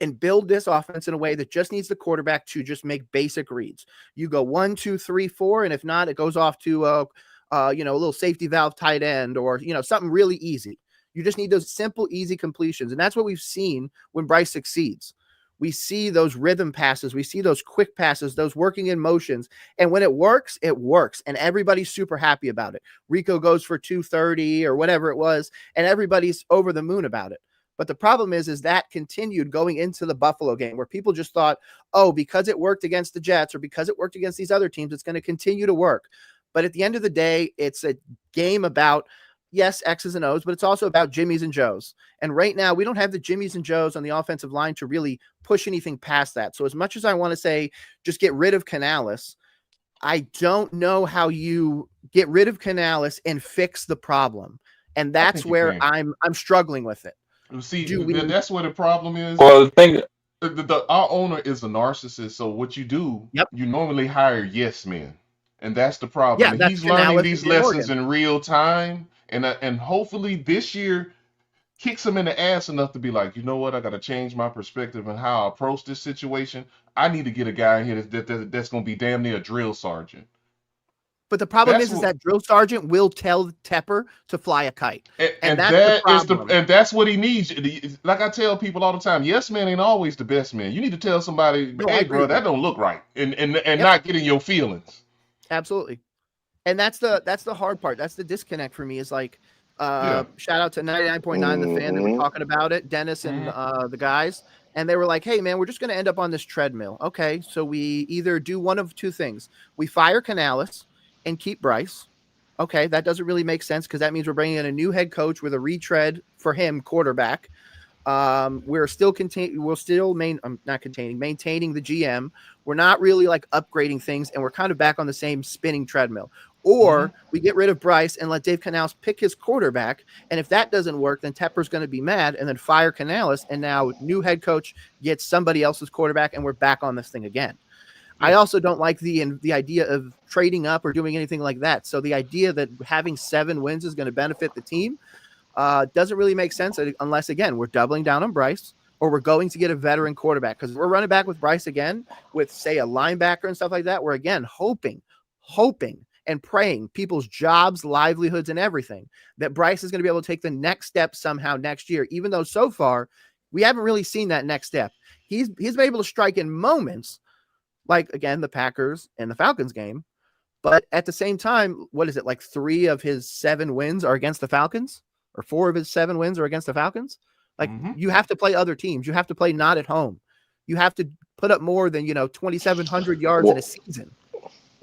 and build this offense in a way that just needs the quarterback to just make basic reads. You go 1, 2, 3, 4, and if not, it goes off to a little safety valve tight end or something really easy. You just need those simple, easy completions, and that's what we've seen when Bryce succeeds. We see those rhythm passes, we see those quick passes, those working in motions, and when it works, and everybody's super happy about it. Rico goes for 230 or whatever it was, and everybody's over the moon about it. But the problem is that continued going into the Buffalo game where people just thought, oh, because it worked against the Jets or because it worked against these other teams, it's going to continue to work. But at the end of the day, it's a game about, yes, X's and O's, but it's also about Jimmys and Joes. And right now, we don't have the Jimmys and Joes on the offensive line to really push anything past that. So as much as I want to say, just get rid of Canales, I don't know how you get rid of Canales and fix the problem. And that's where I'm struggling with it. See, that's where the problem is. Well, the thing, our owner is a narcissist. So what you do, you normally hire yes men, and that's the problem. Yeah, and he's learning these lessons in real time, and hopefully this year kicks him in the ass enough to be like, you know what, I got to change my perspective on how I approach this situation. I need to get a guy in here that's going to be damn near a drill sergeant. But the problem is that drill sergeant will tell Tepper to fly a kite, and that's the problem. And that's what he needs. Like I tell people all the time, yes man ain't always the best man. You need to tell somebody, hey bro, that don't look right, and not getting your feelings. Absolutely, and that's the hard part. That's the disconnect for me. Is like, shout out to 99.9 the fan that were talking about it, Dennis and the guys. And they were like, hey, man, we're just going to end up on this treadmill. Okay, so we either do one of two things. We fire Canales and keep Bryce. Okay, that doesn't really make sense because that means we're bringing in a new head coach with a retread for him, quarterback. We're still maintaining the GM. We're not really like upgrading things, and we're kind of back on the same spinning treadmill. Or we get rid of Bryce and let Dave Canales pick his quarterback, and if that doesn't work, then Tepper's going to be mad, and then fire Canales, and now new head coach gets somebody else's quarterback, and we're back on this thing again. I also don't like the idea of trading up or doing anything like that. So the idea that having 7 wins is going to benefit the team doesn't really make sense unless, again, we're doubling down on Bryce or we're going to get a veteran quarterback because we're running back with Bryce again with, say, a linebacker and stuff like that. We're, again, hoping and praying people's jobs, livelihoods, and everything that Bryce is going to be able to take the next step somehow next year, even though so far we haven't really seen that next step. He's been able to strike in moments, like, again, the Packers and the Falcons game. But at the same time, what is it, like 3 of his 7 wins are against the Falcons? Or 4 of his 7 wins are against the Falcons? Like, you have to play other teams. You have to play not at home. You have to put up more than, 2,700 yards in a season.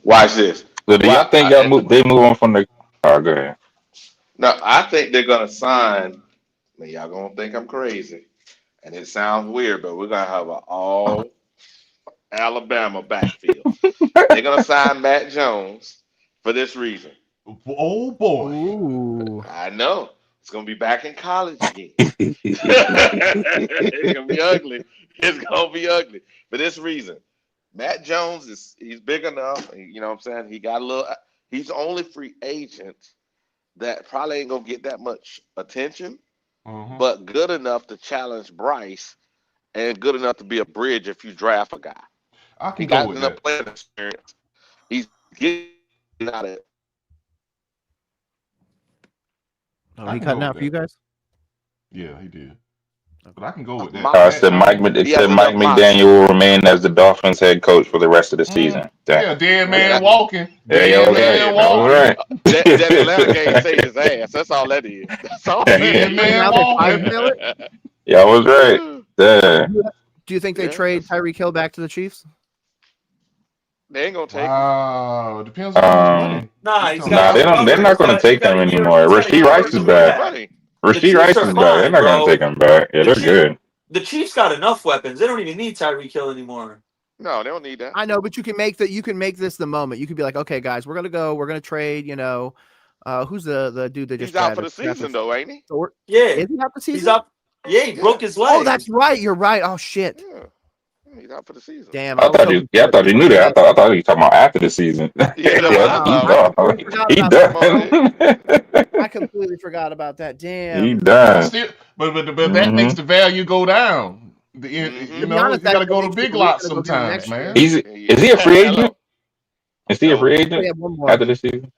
Watch this. So do y'all think they move on from the – go ahead. No, I think they're going to sign – y'all going to think I'm crazy. And it sounds weird, but we're going to have an all – Alabama backfield. They're gonna sign Matt Jones for this reason. Oh boy. Ooh. I know. It's gonna be back in college again. It's gonna be ugly. It's gonna be ugly for this reason. Matt Jones he's big enough. You know what I'm saying? He got a little. He's the only free agent that probably ain't gonna get that much attention, but good enough to challenge Bryce and good enough to be a bridge if you draft a guy. I can He go got with enough that. playing experience. He's getting out of. Oh, I he can go cutting with out for you that. guys? Yeah, he did. But I can go with that. Mike, I Matt said Mike. Jones. It he has said Mike enough moxie. McDaniel will remain as the Dolphins head coach for the rest of the season. Yeah, dead man Yeah, walking. Yeah, Dead y'all was man right. I was walking. right. that Atlanta game saved his ass. That's all that is. That's all that Dead So man now they fire walking. sale it? Y'all was right. Yeah. Do you think they Yeah, trade Tyreek Hill back to the Chiefs? they ain't gonna take him. Wow. Depends on how much money Nah, we he's talking got Nah, to they about. don't. They're recover. not going to He's take got him a year. anymore. He's got a Rasheed year Rice worth is of How money much back. back. money? The Rasheed Chiefs Rice are is back. They're fine, not going to bro. take him back. Yeah, The they're Chiefs, good. the Chiefs got enough weapons. They don't even need Tyreek Hill anymore. No, they don't need that. I know, but you can make this the moment. You could be like, okay, guys, we're gonna trade. Who's the dude that just He's out for drafted? the season though, ain't he? Yeah, Is he out the he's season? up. Yeah, he Yeah, broke his Oh, leg. that's right. You're right. Oh shit. yeah. He's out for the season. Damn, I was hoping Yeah, I for thought you knew that. I thought you were talking about after the season. Yeah, that's what Yeah, I Wow, he's I thought. off. completely forgot He about that. Come on, done. I completely forgot about that. He Damn. But done. still, but that makes hmm the value go down. To You be know, honest, you got that to go to makes me big want lots to go get him sometimes, next year. man. Is he a free agent? Hello. Is he a free We agent have one more. after the season?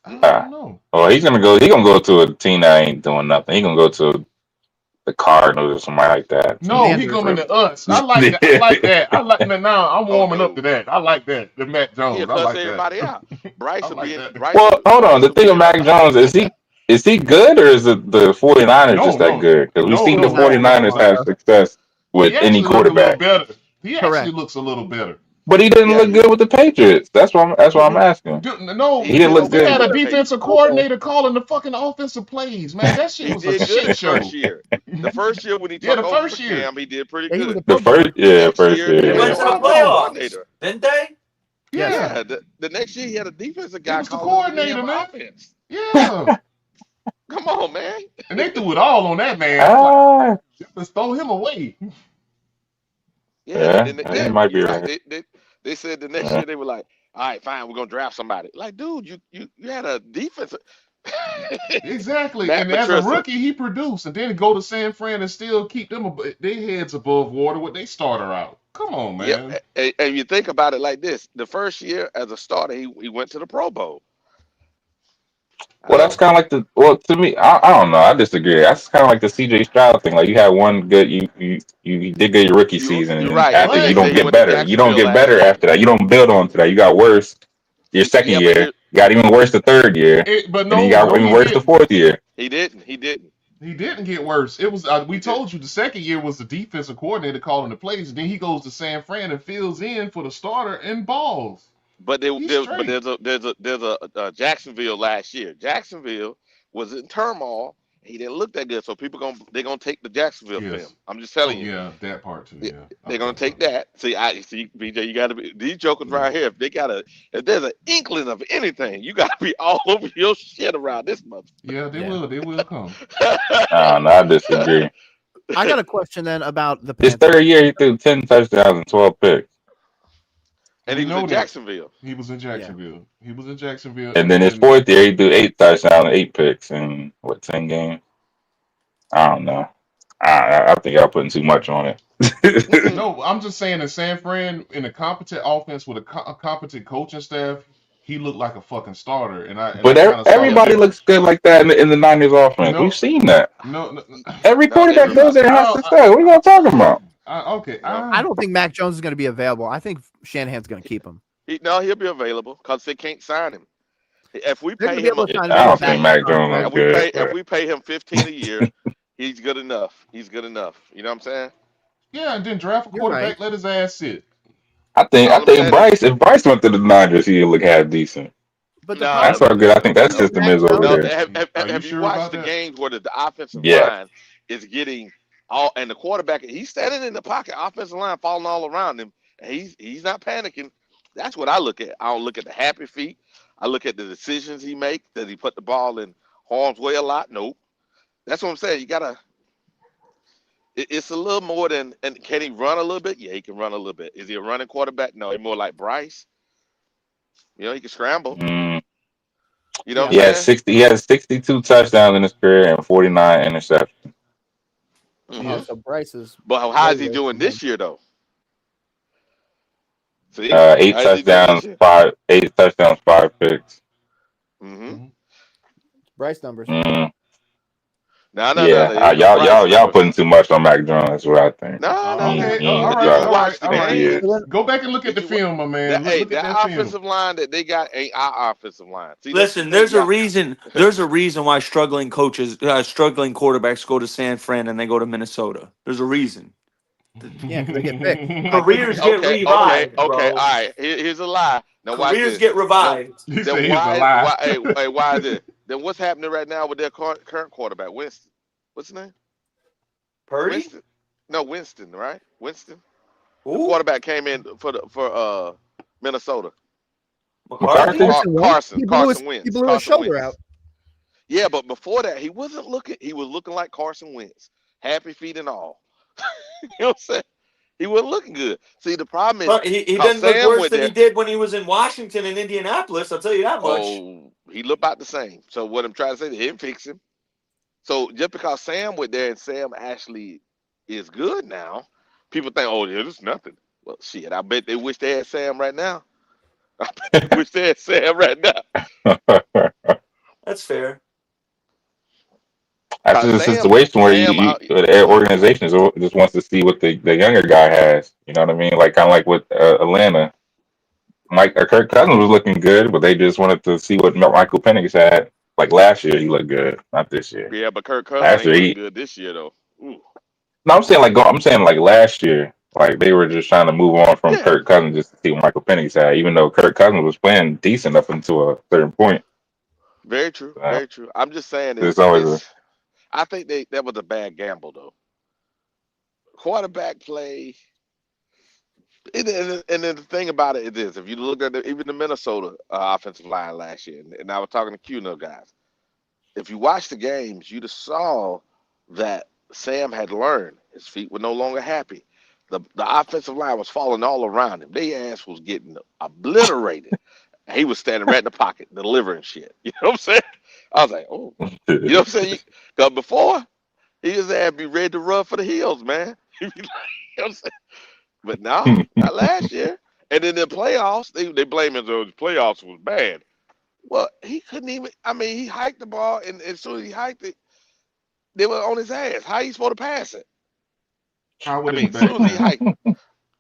I Ah. don't know. Oh, he's gonna go. He gonna go to a team that ain't doing nothing. He gonna go to the Cardinals or somebody like that. No, he Commanders. coming to us. I like that. I like that. I like that. Now I'm Oh warming up no, to that. I like that. The Matt he'll Jones. I cuss like that. everybody out. I like that. Well, hold on. Bryce The will thing be of Mac Jones is he good or is it the 49ers No, just that no, good? Because we've no, seen the no, no, 49ers. 49ers no. have success with He any actually look a little quarterback. better. He actually Correct. looks a little better. But he didn't Yeah, look good with the Patriots. That's why I'm asking. No, He didn't look we okay had good. with a the defensive Patriots. coordinator calling the fucking offensive plays, man. That shit He was a did good shit the first show. year. The first year when he Yeah, took the over for first year. Cam, he did pretty Yeah, he was good. a The Pro Bowler. first year. They He was went a to Yeah. the offensive playoffs, coordinator. didn't they? Yeah, Yeah, the next year he had a defensive he guy was the calling the coordinator, damn man. offense. Yeah, Come on, man. and they threw it all on that man. I'm like, Ah, just throw him away. Yeah, and yeah, then you yeah, might be you're right. right. They said the next Yeah. year they were like, all right, fine, we're gonna draft somebody. Like, dude, you had a defense. Exactly. Matt And as a Patricia. rookie, he produced, and then go to San Fran and still keep them their heads above water with they starter out. Come on, Yep. man. And you think about it like this: the first year as a starter, he went to the Pro Bowl. Well, that's Hello. kind of like to me, I don't know. I disagree. That's kind of like the CJ Stroud thing. Like you had one good, you did good your rookie season, and You're then right. And after then you they But don't said he get went to better. You don't Jacksonville get last better year. after that. You don't build on to that. You got worse your second Yeah, but year. You got even worse the third year, but and then you no, got no, even he worse the didn't. fourth year. he didn't. He didn't. He didn't get worse. It was He we did. told you the second year was the defensive coordinator calling the plays. Then he goes to San Fran and fills in for the starter and balls. But He's straight. there's a Jacksonville last year. Jacksonville was in turmoil. He didn't look that good, so they're gonna take the Jacksonville film. Yes. I'm just Oh telling you. yeah, that part too. Yeah, I They're gonna thought so. take that. See, BJ, you gotta be these jokers Yeah. right here. If there's an inkling of anything, you gotta be all over your shit around this mother. Yeah, they Yeah. will. They will come. I don't know. I disagree. I got a question then about the His Panthers. third year, he threw 10 touchdowns and 12 picks, And We he was know in that. Jacksonville. He was in Yeah. Jacksonville. He was in Jacksonville, and and then his then fourth year, he threw 8 touchdowns and 8 picks in 10 games. I don't know. I think y'all putting too much on it. Mm-mm. no, I'm just saying in San Fran, in a competent offense with a competent coaching staff, he looked like a fucking starter, and But I kind of saw the Yeah. everybody looks difference. good like that in the Niners offense. We've No, seen that. no, no, Every Not quarterback goes everybody. there and has I, success. What are you talking about? okay, No. I don't think Mac Jones is going to be available. I think Shanahan's going to keep him. No, he'll be available because they can't sign him. If we They're going pay to be him able to sign him I on a don't think backup Mac Jones contract. look good, if but we pay him 15 a year, he's good enough. He's good enough. You know what I'm saying? yeah, and then draft a You're right. quarterback, let his ass sit. All I I'm think saying is If Bryce went to the Niners, he'd look half decent. But the no, That's problem how is, good I think that even if system Mac is over no. Jones, there. Are you Have you sure watched about the that? games where the offensive Yeah. line is getting all and the quarterback he's standing in the pocket, offensive line falling all around him, and he's not panicking. That's what I look at. I don't look at the happy feet. I look at the decisions he make. Does he put the ball in harm's way a lot? Nope. That's what I'm saying. You gotta. It's a little more than. And can he run a little bit? Yeah, he can run a little bit. Is he a running quarterback? No, he's more like Bryce. You know, he can scramble. Mm. You know what He I'm has saying? 60. He has 62 touchdowns in his career and 49 interceptions. Mm-hmm. So Bryce is But how is he way doing from him. this year though? See, 8 how is he doing this touchdowns, year? 5 picks. Mm-hmm. Bryce numbers. Mm. No, Yeah, there ain't no y'all Bryce y'all numbers. putting too much on Mac Jones. That's what I think. No. Okay, He all ain't But right, did you dropped all watch right, the all right. 50 game? yet. Go back and look at Did the you? film, my man. Hey, Look at that that film. offensive line that they got ain't our offensive line. See, that's the Listen, thing. there's a Y'all. reason. There's a reason why struggling coaches, struggling quarterbacks go to San Fran and they go to Minnesota. There's a reason. Yeah, because they get picked. Careers get revived, All bro. right. Here's a lie. Now watch Careers this. get Then, revived. He then said he's a why? lie. Hey, why is it? Then what's happening right now with their current quarterback, Winston? What's his name? Purdy? Winston? No, Winston. Right? Winston. The Who? quarterback came in for Minnesota. McCarthy? McCarthy? Carson He Wentz. blew his Carson shoulder Wentz. out. Yeah, but before that, he wasn't looking. He was looking like Carson Wentz, happy feet and all. You know what I'm saying? He wasn't looking good. See, the problem is, But he cause doesn't look Sam worse went than he there. did when he was in Washington and Indianapolis. I'll tell you that much. Oh, he looked about the same. So what I'm trying to say, they didn't fix him. So just because Sam went there and Sam actually is good now, people think, oh, yeah, there's nothing. Well, shit, I bet they wish they had Sam right now. I bet they wish they had Sam right now. That's fair. That's Cause just a situation where Sam, out. the Go ahead. organization just wants to see what the younger guy has. You know what I mean? Like kind of like with Atlanta. Kirk Cousins was looking good, but they just wanted to see what Michael Penix had. Like last year, he looked good. Not this year. Yeah, but Kirk Cousins Last ain't year, looking good this year though. Ooh. no, I'm saying like last year, like they were just trying to move on from Yeah, Kirk Cousins just to see what Michael Penix had, even though Kirk Cousins was playing decent up until a certain point. very true, very true. I'm just saying There's always a I think that was a bad gamble though. Quarterback play. And then the thing about it is this: if you look at even the Minnesota offensive line last year, and I was talking to QNO guys, if you watch the games, you'd have saw that Sam had learned. His feet were no longer happy. The offensive line was falling all around him. Their ass was getting obliterated. He was standing right in the pocket, delivering shit. You know what I'm saying? I was like, oh, you know what I'm saying? Because before, he just had to be ready to run for the hills, man. You know what I'm saying? But no, not last year. And in the playoffs, they blame him. The playoffs was bad. Well, he couldn't even. I mean, he hiked the ball, and as soon as he hiked it, they were on his ass. How you supposed to pass it? How I would mean, it as soon as he backfire? hiked,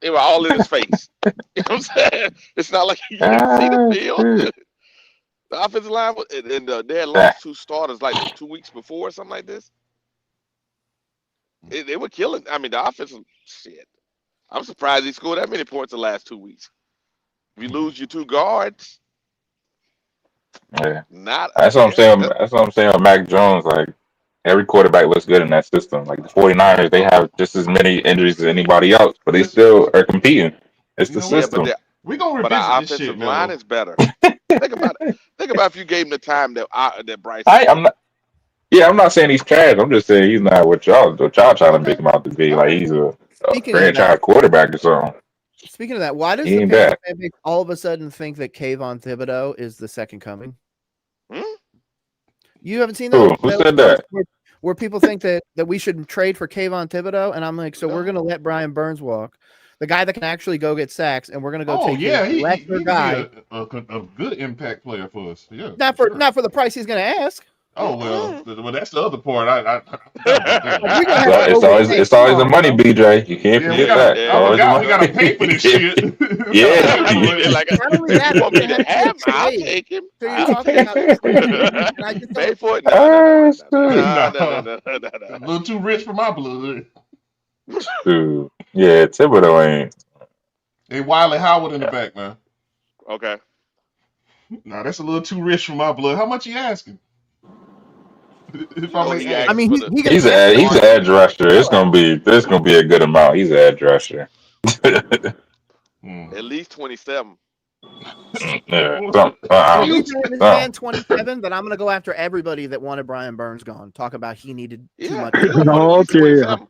they were all in his face. You know what I'm saying? It's not like you couldn't see the field. shoot. The offensive line, and they had Ah, lost 2 starters like 2 weeks before, or something like this. They were killing. I mean, the offensive shit. I'm surprised he scored that many points the last 2 weeks. If you lose your 2 guards, yeah. not That's what I'm yeah. saying. That's what I'm saying with Mac Jones. Like every quarterback looks good in that system. Like the 49ers, they have just as many injuries as anybody else, but they Listen, still are competing. It's you the know Yeah, what? but system. We're gonna but revisit our this shit, offensive line Mello. is better. Think about it. Think about if you gave him the time that Bryce is I'm getting. not. Yeah, I'm not saying he's trash. I'm just saying he's not what y'all trying to make Okay, him out to be. all Like right. he's a Speaking of franchise that, quarterback or something. why does He the ain't Panther that. fan base all of a sudden think that Kayvon Thibodeau is the second coming? Hmm? You haven't seen Who? those Who those said posts that? where people think that we should trade for Kayvon Thibodeau, and I'm like, so we're No. gonna let Brian Burns walk, the guy that can actually go get sacks, and we're gonna go Oh take his yeah, lesser he could be guy, a good impact player for us. Yeah, not for sure. for the price he's gonna ask. Oh well, Mm-mm. well that's the other part. I forgot about that Like, one. we're gonna It's, have to al- it's always overpay. it's Come always the on, money, bro. BJ. You can't Yeah, we forget gotta. that. It's I Yeah. always the forgot we money. gotta pay for this shit. We gotta Yeah. pay for it. Like, Not only if you that, it's want me gonna to have to be have a him, I'll trade. take him. So you're I'll talking take about him. trade, and I just Pay don't. for it? No, no, no, no, Ah, no, shoot. no, no, no, Nah, no, no, no, a no. little too rich for my blood. Shoot. Yeah, Thibodeau ain't. Hey, Wiley Howard in the back, man. Okay. Nah, that's a little too rich for my blood. How much you asking? If You I know may he I ask. asked mean, for the he gonna He's get a he's an market. edge rusher. It's gonna be a good amount. He's an edge rusher. Hmm. At least 27. Yeah. Are we saying this man Some. 27 that I'm going to go after everybody that wanted Brian Burns gone? Talk about he needed too Yeah, much. we gonna put at least Okay. 27.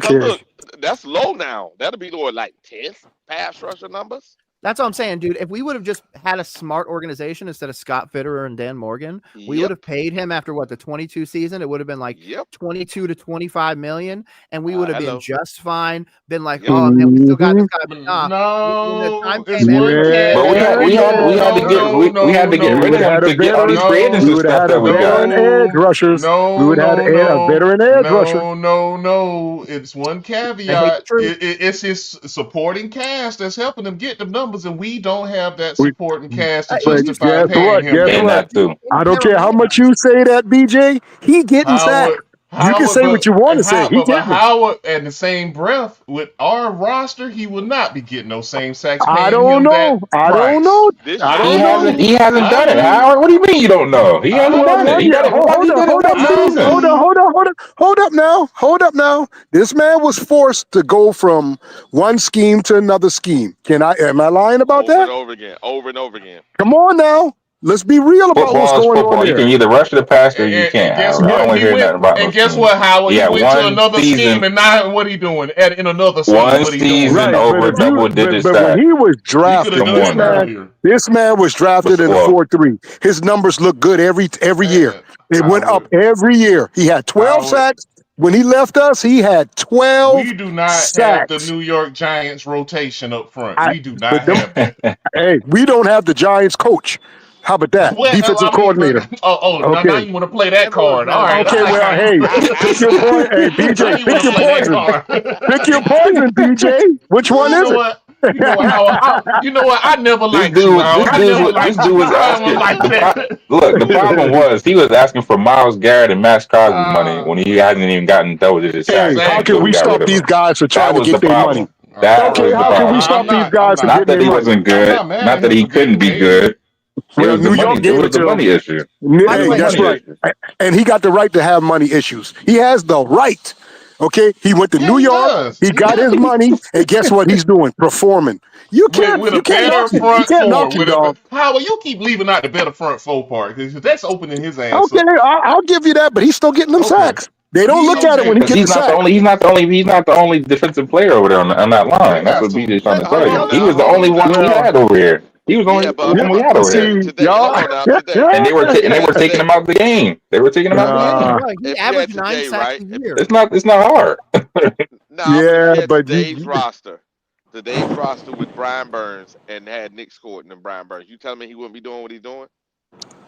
Cause Okay. look, that's low now. That'll be Lord like 10th pass rusher numbers. That's what I'm saying, dude. If we would have just had a smart organization instead of Scott Fitterer and Dan Morgan, we would have paid him after what, the 22 season. It would have been like 22 to 25 million, and we would have been just fine. Been like, oh man, we still got this guy. But nah, when the time No, it's came, one But we had to get we had to get rid of him to get all these free agents and stuff that we got. Edge rushers. We would have had a veteran edge rusher. No. It's one caveat. It's his supporting cast that's helping him get the numbers, and we don't have that supporting cast to But justify guess paying what? him Guess that. what? I don't care how much you say that, BJ. He getting sacked. You can say what you want to say. He But getting them. Howard, in the same breath, with our roster, he will not be getting those same sacks. I Paying don't him know. that I don't price. know. I don't know. He hasn't done it, Howard. What do you mean you don't know? He hasn't done it. He did it. He did it one season. Hold up now. This man was forced to go from one scheme to another scheme. Am I lying about that? Over and over again. Come on now. Let's be real about what's going on there. You can either rush the pass or you can't. Guess Howard. I what? don't want to hear nothing about And those guess teams. what, Howard? He went to another season, scheme, and now what he doing? In another scheme, one what he doing? season over double-digit But when he was drafted, He could've done that earlier. this man was drafted in a 4-3. His numbers look good every year. It went up every year. He had 12 sacks. When he left us, he had 12 We do not sacks. have the New York Giants rotation up front. We do not But have that. Hey, we don't have the Giants coach. How about that? Well, Defensive coordinator. Now you want to play that card. All right. Okay, well, hey, pick your point. Hey, BJ, pick your poison. Pick your poison, BJ. Which one is it? You know what? I never liked you. This dude was asking. Look, the problem was he was asking for Myles Garrett and Max Crosby money when he hadn't even gotten double-digit sacks. How can we stop these guys from trying to get their money? That was the how can we problem. stop these guys from Not getting that he their money? wasn't good. Not that he couldn't be good. Well, New York gave it to him. Money issue. Hey, that's right. And he got the right to have money issues. He has the right. Okay, he went to New York. He got his money, and guess what he's doing? Performing. You can't. With You a can't better knock him. You front can't four. knock him, dog. Howard, you keep leaving out the better front four part because that's opening his ass Okay, up. I'll give you that, but he's still getting them sacks. They don't look at it when he gets the sack. He's not the only defensive player over there on that line. That's what BJ's trying to tell you. He was the only one we had over here. He was the only one we had over here. And they were taking him out of the game. They were taking him out of the game. He averaged 9 sacks a year. It's not hard. But today's roster with Brian Burns and had Nick Scott and Brian Burns. You telling me he wouldn't be doing what he's doing?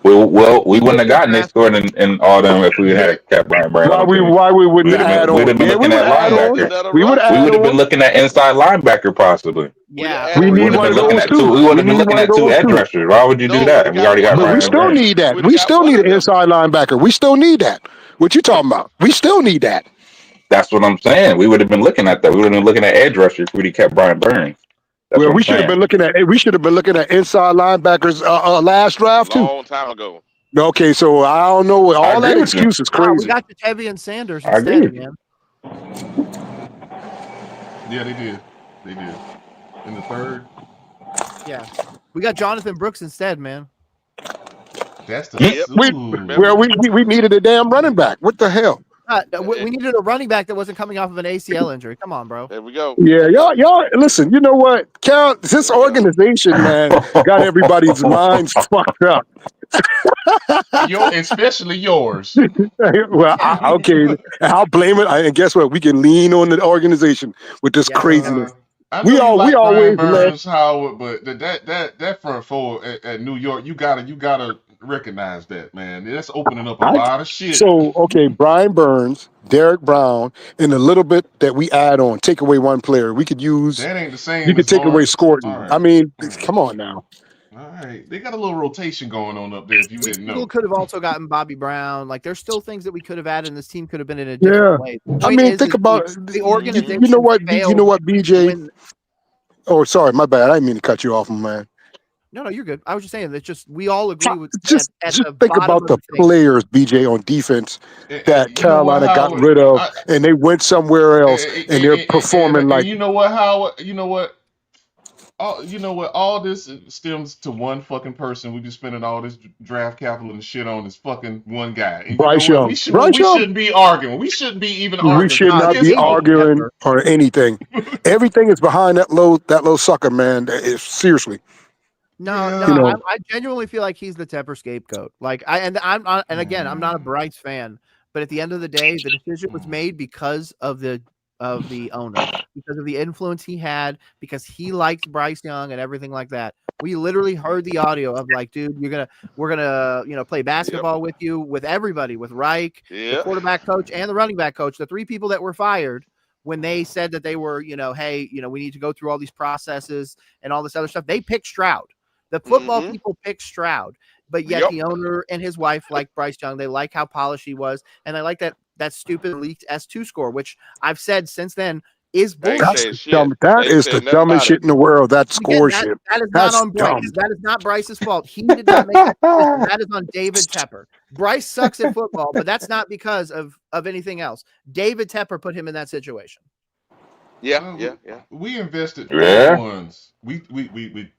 Well, we wouldn't have gotten Nick Scott and all them if we had kept Brian Burns. Why we wouldn't have had on? We'd have been looking at linebacker. We would have been looking at inside linebacker possibly. Yeah, we need one of those too. We would have been looking at two edge rushers. Why would you do that? We already got. But we still need that. We still need an inside linebacker. We still need that. What you talking about? We still need that. That's what I'm saying. We would have been looking at that. We would have been looking at edge rushers if we kept Brian Burns. Well, we should have been looking at inside linebackers last draft too. Long time ago. Okay, so I don't know. All that excuse is crazy. We got Jatavian Sanders I instead, agree. man. Yeah, they did. In the third. Yeah, we got Jonathan Brooks instead, man. That's the we needed a damn running back. What the hell? We needed a running back that wasn't coming off of an ACL injury. Come on, bro. There we go. Yeah, y'all. Listen, you know what? Count this organization, man, got everybody's minds fucked up. Especially yours. Well, okay, I'll blame it. And guess what? We can lean on the organization with this craziness. We always Burns, Howard, but that front four at New York, you gotta recognize that, man. That's opening up a lot of shit. So okay, Brian Burns, Derek Brown, and a little bit that we add on. Take away one player. We could use. That ain't the same. You could take away Scorton. Right. I mean, come on now. All right, they got a little rotation going on up there. If you didn't know, People could have also gotten Bobby Brown. Like, there's still things that we could have added, and this team could have been in a different way. I mean, think about the organization. You know what, BJ? Oh, sorry, my bad. I didn't mean to cut you off, man. No, you're good. I was just saying that we all agree with just the think about the players, BJ, on defense that Carolina got rid of, and they went somewhere else, and they're performing like. You know what, Howard? You know what? You know what? All this stems to one fucking person. We just spending all this draft capital and shit on this fucking one guy. And you know Bryce what? Young. Bryce We Young. shouldn't be arguing. We shouldn't be even We arguing should because it's not his be fault. David arguing Tepper. or anything. Everything is behind that little sucker, man. Seriously. No, Yeah. no, You know, I genuinely feel like he's the Tepper scapegoat. Like I'm not, and again, I'm not a Bryce fan, but at the end of the day, the decision was made because of the owner, because of the influence he had, because he liked Bryce Young and everything like that. We literally heard the audio of like, dude, we're gonna play basketball with you, with everybody, with Reich, the quarterback coach, and the running back coach, the three people that were fired when they said that they were, hey, we need to go through all these processes and all this other stuff. They picked Stroud. The football people picked Stroud, but yet the owner and his wife like Bryce Young. They like how polished he was, and they like that stupid leaked S2 score, which I've said since then is bullshit. That is the dumbest shit in the world. That score Again, shit. that is not That's on Bryce. dumb. That is not Bryce's fault. He did not make that decision. That is on David Tepper. Bryce sucks at football, but that's not because of anything else. David Tepper put him in that situation. Yeah. We invested 3 ones. We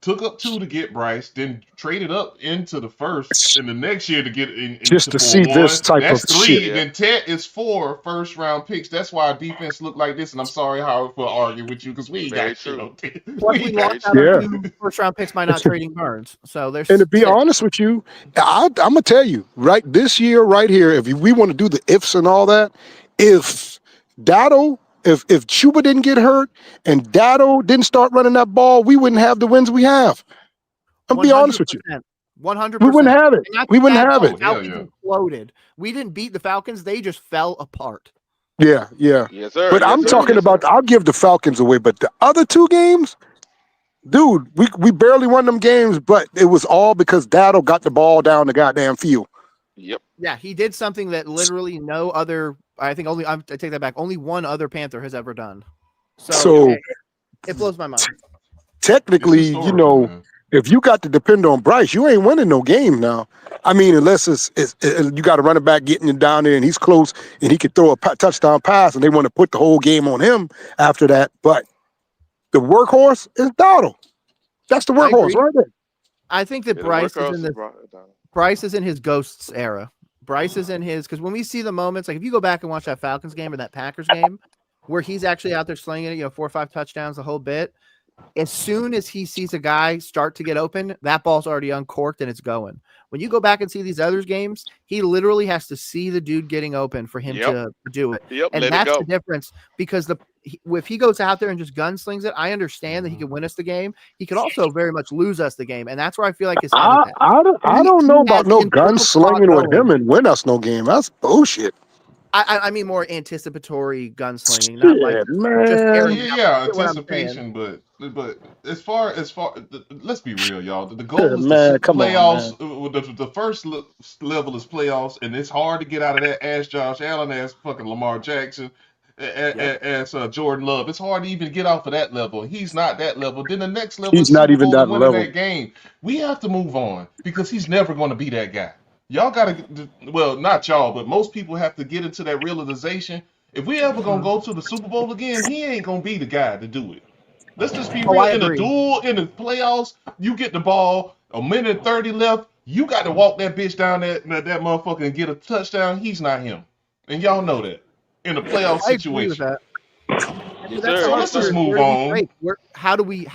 took up 2 to get Bryce, then traded up into the first in the next year to get Just to for see 1. this type That's of 3. shit. Then Ted is 4 first-round picks. That's why our defense looked like this. And I'm sorry, Howard, for arguing with you because we ain't got shit on Ted. Plus, we lost out on 2 first-round picks by not trading Burns. So there's. And to be honest with you, I'm gonna tell you right this year, right here, if we want to do the ifs and all that, if Dotto, if Chuba didn't get hurt and Dotto didn't start running that ball, we wouldn't have the wins we have. I'm be honest with you. 100%. We wouldn't have it. We wouldn't have it. Falcons imploded. We didn't beat the Falcons; they just fell apart. Yeah. Yes, sir. But I'm talking about. I'll give the Falcons away, but the other 2 games. Dude, we barely won them games, but it was all because Dowdle got the ball down the goddamn field. Yep. Yeah, he did something that literally no other. I think I take that back. Only one other Panther has ever done. So it blows my mind. Technically, if you got to depend on Bryce, you ain't winning no game now. I mean, unless it's you got a running back getting you down there and he's close and he could throw a touchdown pass and they want to put the whole game on him after that. But the workhorse is Dowdle. That's the workhorse right there. I think that Bryce is in his ghosts era. Bryce is in his, because when we see the moments, like if you go back and watch that Falcons game or that Packers game, where he's actually out there slinging it, 4 or 5 touchdowns, the whole bit. As soon as he sees a guy start to get open, that ball's already uncorked and it's going. When you go back and see these other games, he literally has to see the dude getting open for him to do it. And that's the difference, because if he goes out there and just gunslings it, I understand that he can win us the game. He could also very much lose us the game. And that's where I feel like his I don't know about no gunslinging with him and win us no game. That's bullshit. I mean more anticipatory gunslinging, not like just anticipation. But as far let's be real, y'all. The goal is the playoffs. The first level is playoffs, and it's hard to get out of that. Ask Josh Allen, ask fucking Lamar Jackson, ask Jordan Love. It's hard to even get off of that level. He's not that level. Then the next level is not even that level. That game. We have to move on because he's never going to be that guy. Y'all gotta, well, not y'all, but most people have to get into that realization. If we ever gonna go to the Super Bowl again, he ain't gonna be the guy to do it. Let's just be real. In a duel, in the playoffs, you get the ball, 1:30 left, you got to walk that bitch down that motherfucker and get a touchdown. He's not him, and y'all know that in a playoff situation. So let's just move on. How do we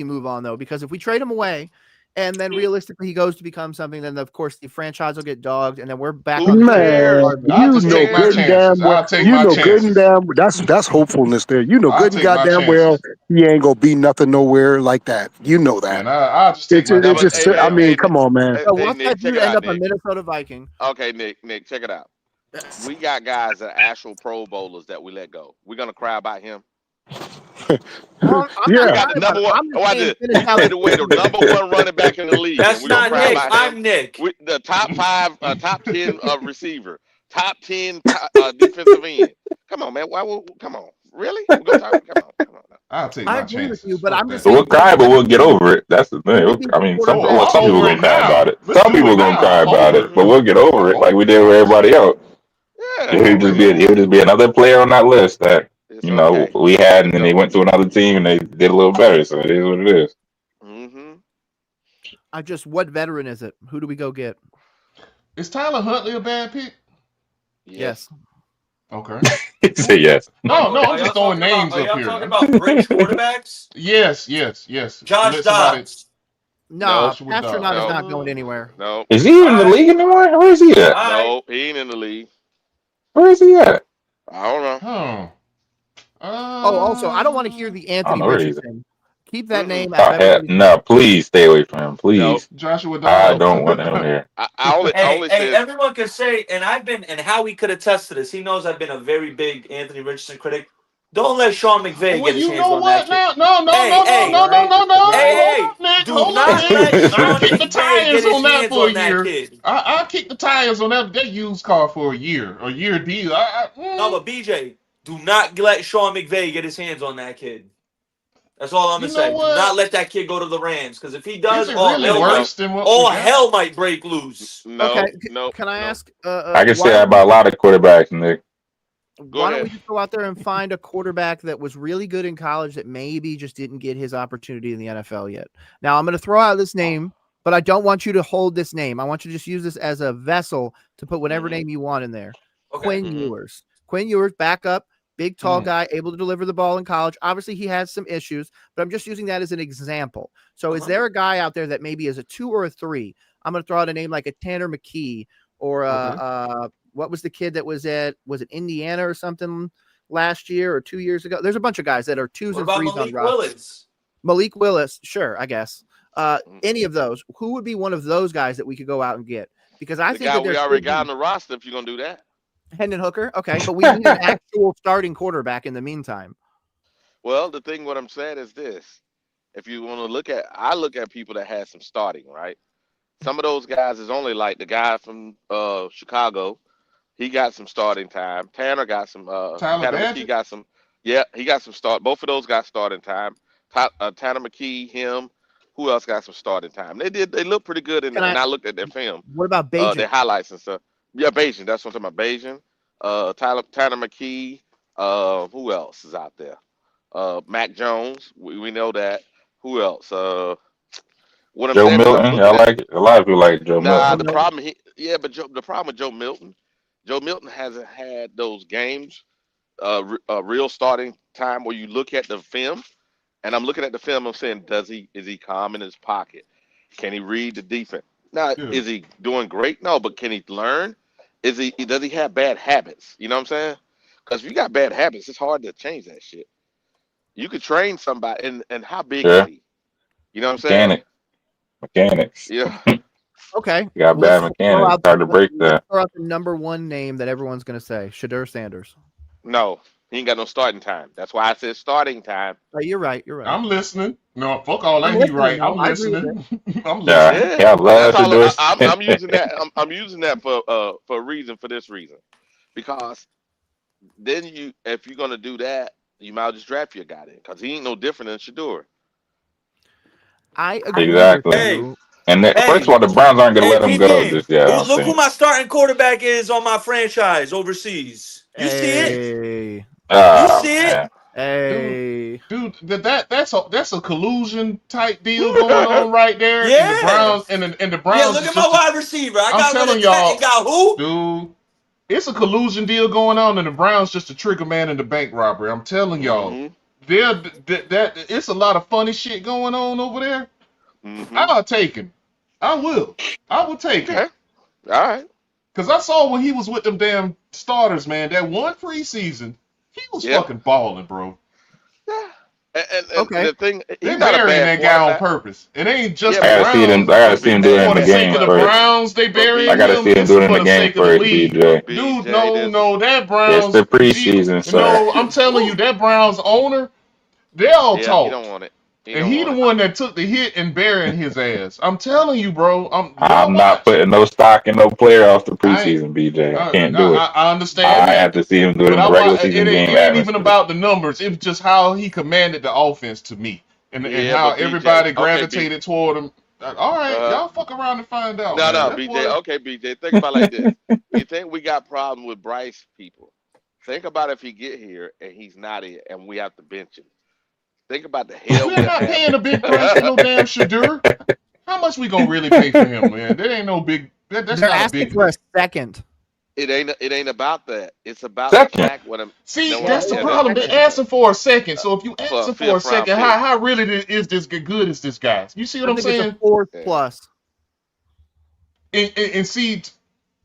move on though? Because if we trade him away, and then realistically he goes to become something, then of course the franchise will get dogged, and then we're back on that's hopefulness there. You know good and goddamn well he ain't gonna be nothing nowhere like that. You know that. And I'll just take I mean, come on, man. Once that dude end up a Minnesota Viking. Okay, Nick, check it out. We got guys that are actual Pro Bowlers that we let go. We're gonna cry about him. Well, We got the number one. The number 1 running back in the league. That's not Nick. I'm Nick. The top 5, top 10 receiver, top 10 defensive end. Come on, man. Come on. Really? We're gonna talk. Come on. I'll take my chances. With you, but I'm just we'll cry, but we'll get over it. That's the thing. I mean, some people gonna cry about it. Some people gonna cry about it, but we'll get over it like we did with everybody else. He'll just be another player on that list that we had, and then they went to another team and they did a little better. So it is what it is. What veteran is it? Who do we go get? Is Tyler Huntley a bad pick? Yes. Okay. He said yes. No, Are I'm y'all just throwing talking about? names Are up y'all here. talking about bridge quarterbacks? Yes. Josh Let somebody. Dobbs. Nah, Joshua Pasternak is Dobbs. not going anywhere. No. Is he All in the right. league anymore? Where is he at? All right. No, he ain't in the league. Where is he at? I don't know. Huh. Oh, also, I don't want to hear the I don't Anthony know where he's at. Richardson. Keep that name Oh, out of everybody's mouth. no, please stay away from him. No. Please. Joshua I Dobbs. don't want him here. I only Hey, said everyone can say, and Howie could attest to this. He knows I've been a very big Anthony Richardson critic. Don't let Sean McVay Well, get his you hands know on that what? kid. No. Right. Hold Hey, up, Nick. do Hold up, not Nick. let I Sean kick the McVay get tires his on that hands for a on that year. kid. I kick the tires on that used car for a year deal. No, but BJ, do not let Sean McVay get his hands on that kid. That's all I'm You gonna know say. Do not what? let that kid go to the Rams, because if he Is does, it really no, worse than what we all got? hell might break loose. Okay. no. Can I ask? I can say Why that don't about a lot of quarterbacks, Nick. Go Why don't ahead. we just go out there and find a quarterback that was really good in college that maybe just didn't get his opportunity in the NFL yet? Now, I'm going to throw out this name, but I don't want you to hold this name. I want you to just use this as a vessel to put whatever name you want in there. Okay. Quinn Ewers. Quinn Ewers, backup, big, tall guy, able to deliver the ball in college. Obviously, he has some issues, but I'm just using that as an example. So is there a guy out there that maybe is a 2 or a 3? I'm going to throw out a name like a Tanner McKee or what was the kid that was it Indiana or something last year or 2 years ago? There's a bunch of guys that are 2s What and about 3s on Malik rosters. Willis? Malik Willis, sure, I guess. Any of those. Who would be one of those guys that we could go out and get? Because I The think guy that there we already could got on be the roster. If you're gonna do that, Hendon Hooker. Okay, but we need an actual starting quarterback in the meantime. well, the thing what I'm saying is this: if you want to I look at people that had some starting, right? Some of those guys is only like the guy from Chicago. He got some starting time. Tanner got some. Tyler Tanner McKee Badgett? got some. Yeah, he got some start. Both of those got starting time. Tanner McKee, him. Who else got some starting time? They look pretty good, and I looked at their film, What about their Bajan? highlights and stuff. Yeah, Bayesian. That's what I'm talking about. Bayesian. Tanner McKee. Who else is out there? Mac Jones. We know that. Who else? What I'm Joe saying is I'm Milton. looking Y'all at. like it? A lot of people like Joe Nah, Milton. the problem but the problem with Joe Milton hasn't had those games, real starting time where you look at the film, and I'm looking at the film. I'm saying, is he calm in his pocket? Can he read the defense? Now, Yeah. is he doing great? No, but can he learn? Does he have bad habits? You know what I'm saying? Because if you got bad habits, it's hard to change that shit. You could train somebody, and how big is Yeah. he? You know what I'm saying? Mechanics. Yeah. Okay. You got Let's bad throw mechanics. out Hard to break let's that. throw out the number one name that everyone's going to say, Shadur Sanders. No, he ain't got no starting time. That's why I said starting time. You're right. I'm listening. No, fuck all I'm that. He listening, right. though. I'm I agree with it. listening. I'm Yeah, listening. Yeah, I love that's all. Shador. I'm using that. I'm using that for a reason. For this reason, because then if you're gonna do that, you might just draft your guy in because he ain't no different than Shador. I agree Exactly. with you. And first of all, the Browns aren't going to let him go PJ, just yet, I don't look who think. my starting quarterback is on my franchise overseas. You see it? Hey. You Oh, see it? man. Hey. Dude, that's a collusion type deal going on right there. And the Yeah. Browns and the Yeah, Browns look is at my just wide receiver. I I'm got rid telling of Tet y'all, and got who? dude, it's a collusion deal going on, and the Browns just a trigger man in the bank robbery. I'm telling y'all, Mm-hmm. that it's a lot of funny shit going on over there. Mm-hmm. I'll take him. I will take him. Okay. All right. Cause I saw when he was with them damn starters, man. That one preseason, he was Yeah. fucking balling, bro. Yeah. And Okay. the thing, They he's not a burying bad that guy on quarterback. purpose. It ain't just Yeah, the I but got to see it. I Browns. got to but see him do it BJ, in For the the sake game of the first. Browns, they but I burying got to him. see him This do is it in for the the game sake of the first, league. BJ. Dude, BJ, no, that It's Browns, the preseason, sir. no, I'm telling you, that Browns owner, they all yeah, he talk. don't want it. He And don't he want the it. one that took the hit and burying his ass. I'm telling you, bro. Y'all I'm not watch. putting no stock in no player off the I preseason, BJ. I I, can't do it. I understand I have that, to see him do it but in the regular it season game ain't even atmosphere. about the numbers. It's just how he commanded the offense to me, and Yeah, how but BJ, everybody okay, BJ. gravitated toward him. All right, y'all fuck around and find out, No, man. no, That BJ. boy, Okay, BJ. Think about it like this. You think we got problem with Bryce people? Think about if he get here and he's not here and we have to bench him. Think about the hell we're we'll not have. paying a big price for no damn Shadur. How much we gonna really pay for him, man? That ain't no big. That's They're not a asking big. for a second. It ain't about that. It's about the Second. fact what I'm. See, No, that's the yeah, problem. They asking for a second. So if you for a asking for a 5th round second, pick. how really is this good as this guy? You see what I I'm think it's a saying? 4th Yeah. plus. And see,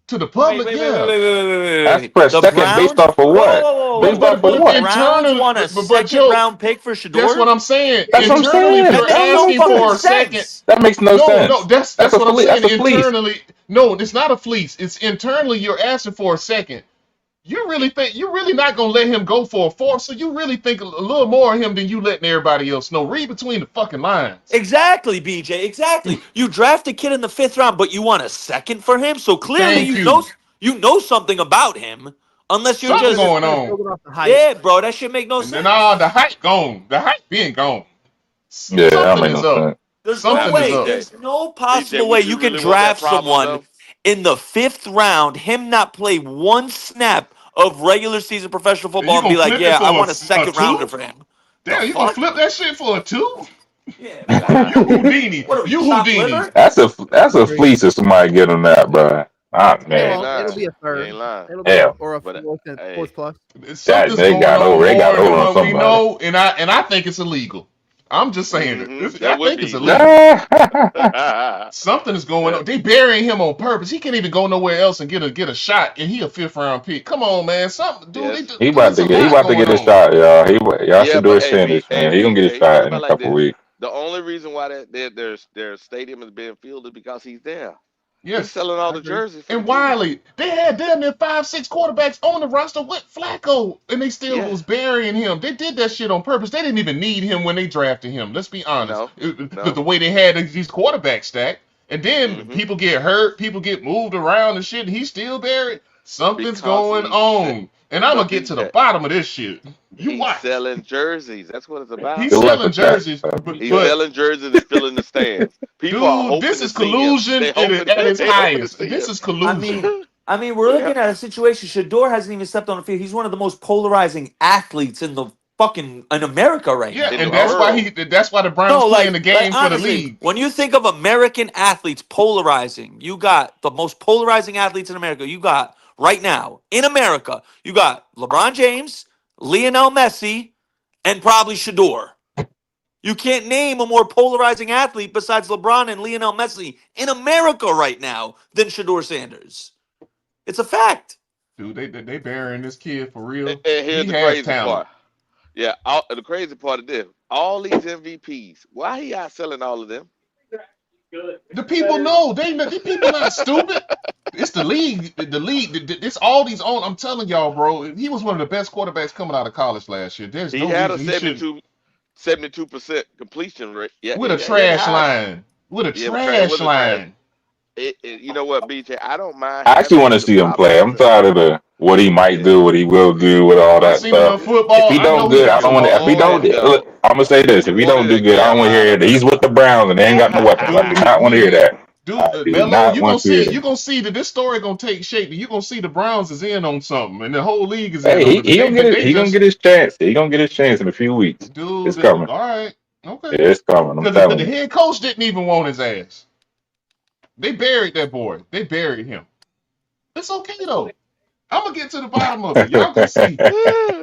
to the Wait, public, wait, wait, wait, yeah. wait, wait, wait, That's wait. for a The second based Browns? off of Whoa, what? whoa, whoa, whoa, Based whoa. off of But The what? Browns internally, want a but second Joe, round pick for that's what Shador? I'm saying. That's what I'm Internally, saying. That they're makes no asking fucking for a second. sense. That makes no No, sense. that's what I'm saying. That's a fleece. Internally, no, it's not a fleece. It's internally you're asking for a second. You really think you're really not gonna let him go for a 4th? So you really think a little more of him than you letting everybody else know. Read between the fucking lines. Exactly, BJ. Exactly. You draft a kid in the 5th round, but you want a second for him. So clearly, Thank you. you know something about him, unless you're Something just going on. Building off the hype. yeah, bro. That shit make no And then sense. the hype gone. The hype being gone. Yeah, that don't Something make is no up. sense. There's no Now, Something is way. up. BJ, There's no BJ, possible way would you you can really want that draft problem someone though? in the 5th round, him not play one snap of regular season professional And football, you and gonna be like, flip it yeah, I for want a a second rounder 2? for him. The Damn, you gonna fuck? flip that shit for a 2? Yeah, You nah. Houdini. What are we, You chopped Houdini. liver? That's I a agree. fleece if somebody get him that, bro. Ah You They man. ain't won't. It'll lying. be a You 3rd. ain't lying. It'll be Hell. or a But 4th and hey, 4th plus. That Something's they going got on over more than on what we somebody. know, and I think it's illegal. I'm just saying it. I that would think it's be illegal. illegal. Something is going on. They burying him on purpose. He can't even go nowhere else and get a shot, and he a 5th round pick. Come on, man. Something, dude. Yes. It's a He lot about to going get his on. shot, y'all. Y'all Yeah, should do but a Sanders, hey, man. He gonna get his BJ, think shot in about a it like couple this. weeks. The only reason why their stadium is being filled is because he's there. He's Yes. selling all I the agree. jerseys for the And team. Wiley, they had damn near 5, 6 quarterbacks on the roster with Flacco, and they still Yeah. was burying him. They did that shit on purpose. They didn't even need him when they drafted him. Let's be honest. No. Because the No. way they had these quarterbacks stacked, and then Mm-hmm. people get hurt, people get moved around and shit, and he's still buried. Something's Because going on, and I'm gonna but get to the BJ, bottom of this shit. You he's watch. selling jerseys. That's what it's about. He's Good luck selling with that. jerseys, He's but selling jerseys and filling the stands. People are dude, hoping this to is see him. collusion They hoping at its they hoping to highest. see This him. is I collusion. mean, we're They looking at a situation. Shador hasn't even stepped on the field. He's one of the most polarizing athletes in the fucking in America right Yeah, in now, the and that's bro. why world. the Browns No, playing the like game for the honestly, league. when you think of American athletes polarizing, you got the most polarizing athletes in America. You got right now in America, you got LeBron James, Lionel Messi, and probably Shador. You can't name a more polarizing athlete besides LeBron and Lionel Messi in America right now than Shador Sanders. It's a fact. Dude, they burying this kid for real. And here's He the has crazy talent. part. Yeah, the crazy part of this, all these MVPs, why he out selling all of them? The people know. These people not stupid. It's the league. The league. It's all these on. I'm telling y'all, bro. He was one of the best quarterbacks coming out of college last year. There's He no had a reason he shouldn't. 72% completion rate. Yeah, With a he had the trash highest. line. With a Yeah, it trash was a trash. line. You know what, BJ? I don't mind I actually having want to the see him problem play. I'm is, tired of the what he might yeah, do, what he will do, with all I that seen enough stuff. yeah. If football. he I don't know he good, can I don't do want to. If he don't, Let him go. look, I'm gonna say this: if he don't Wanted do in good, I don't want to hear Carolina, that he's with the Browns and they ain't got no weapons. I do dude. not want to hear that. I Dude, do Melo, not want to hear that. you gonna see that this story gonna take shape. You gonna see the Browns is in on something, and the whole league is in Hey, on it. But he gonna get it. they He gonna just, get his chance. He gonna get his chance in a few weeks. It's dude. coming. All right, okay. It's coming. I'm Because the telling you. head coach didn't even want his ass. They buried that boy. They buried him. It's okay though. I'm gonna get to the bottom of it. Y'all gonna see.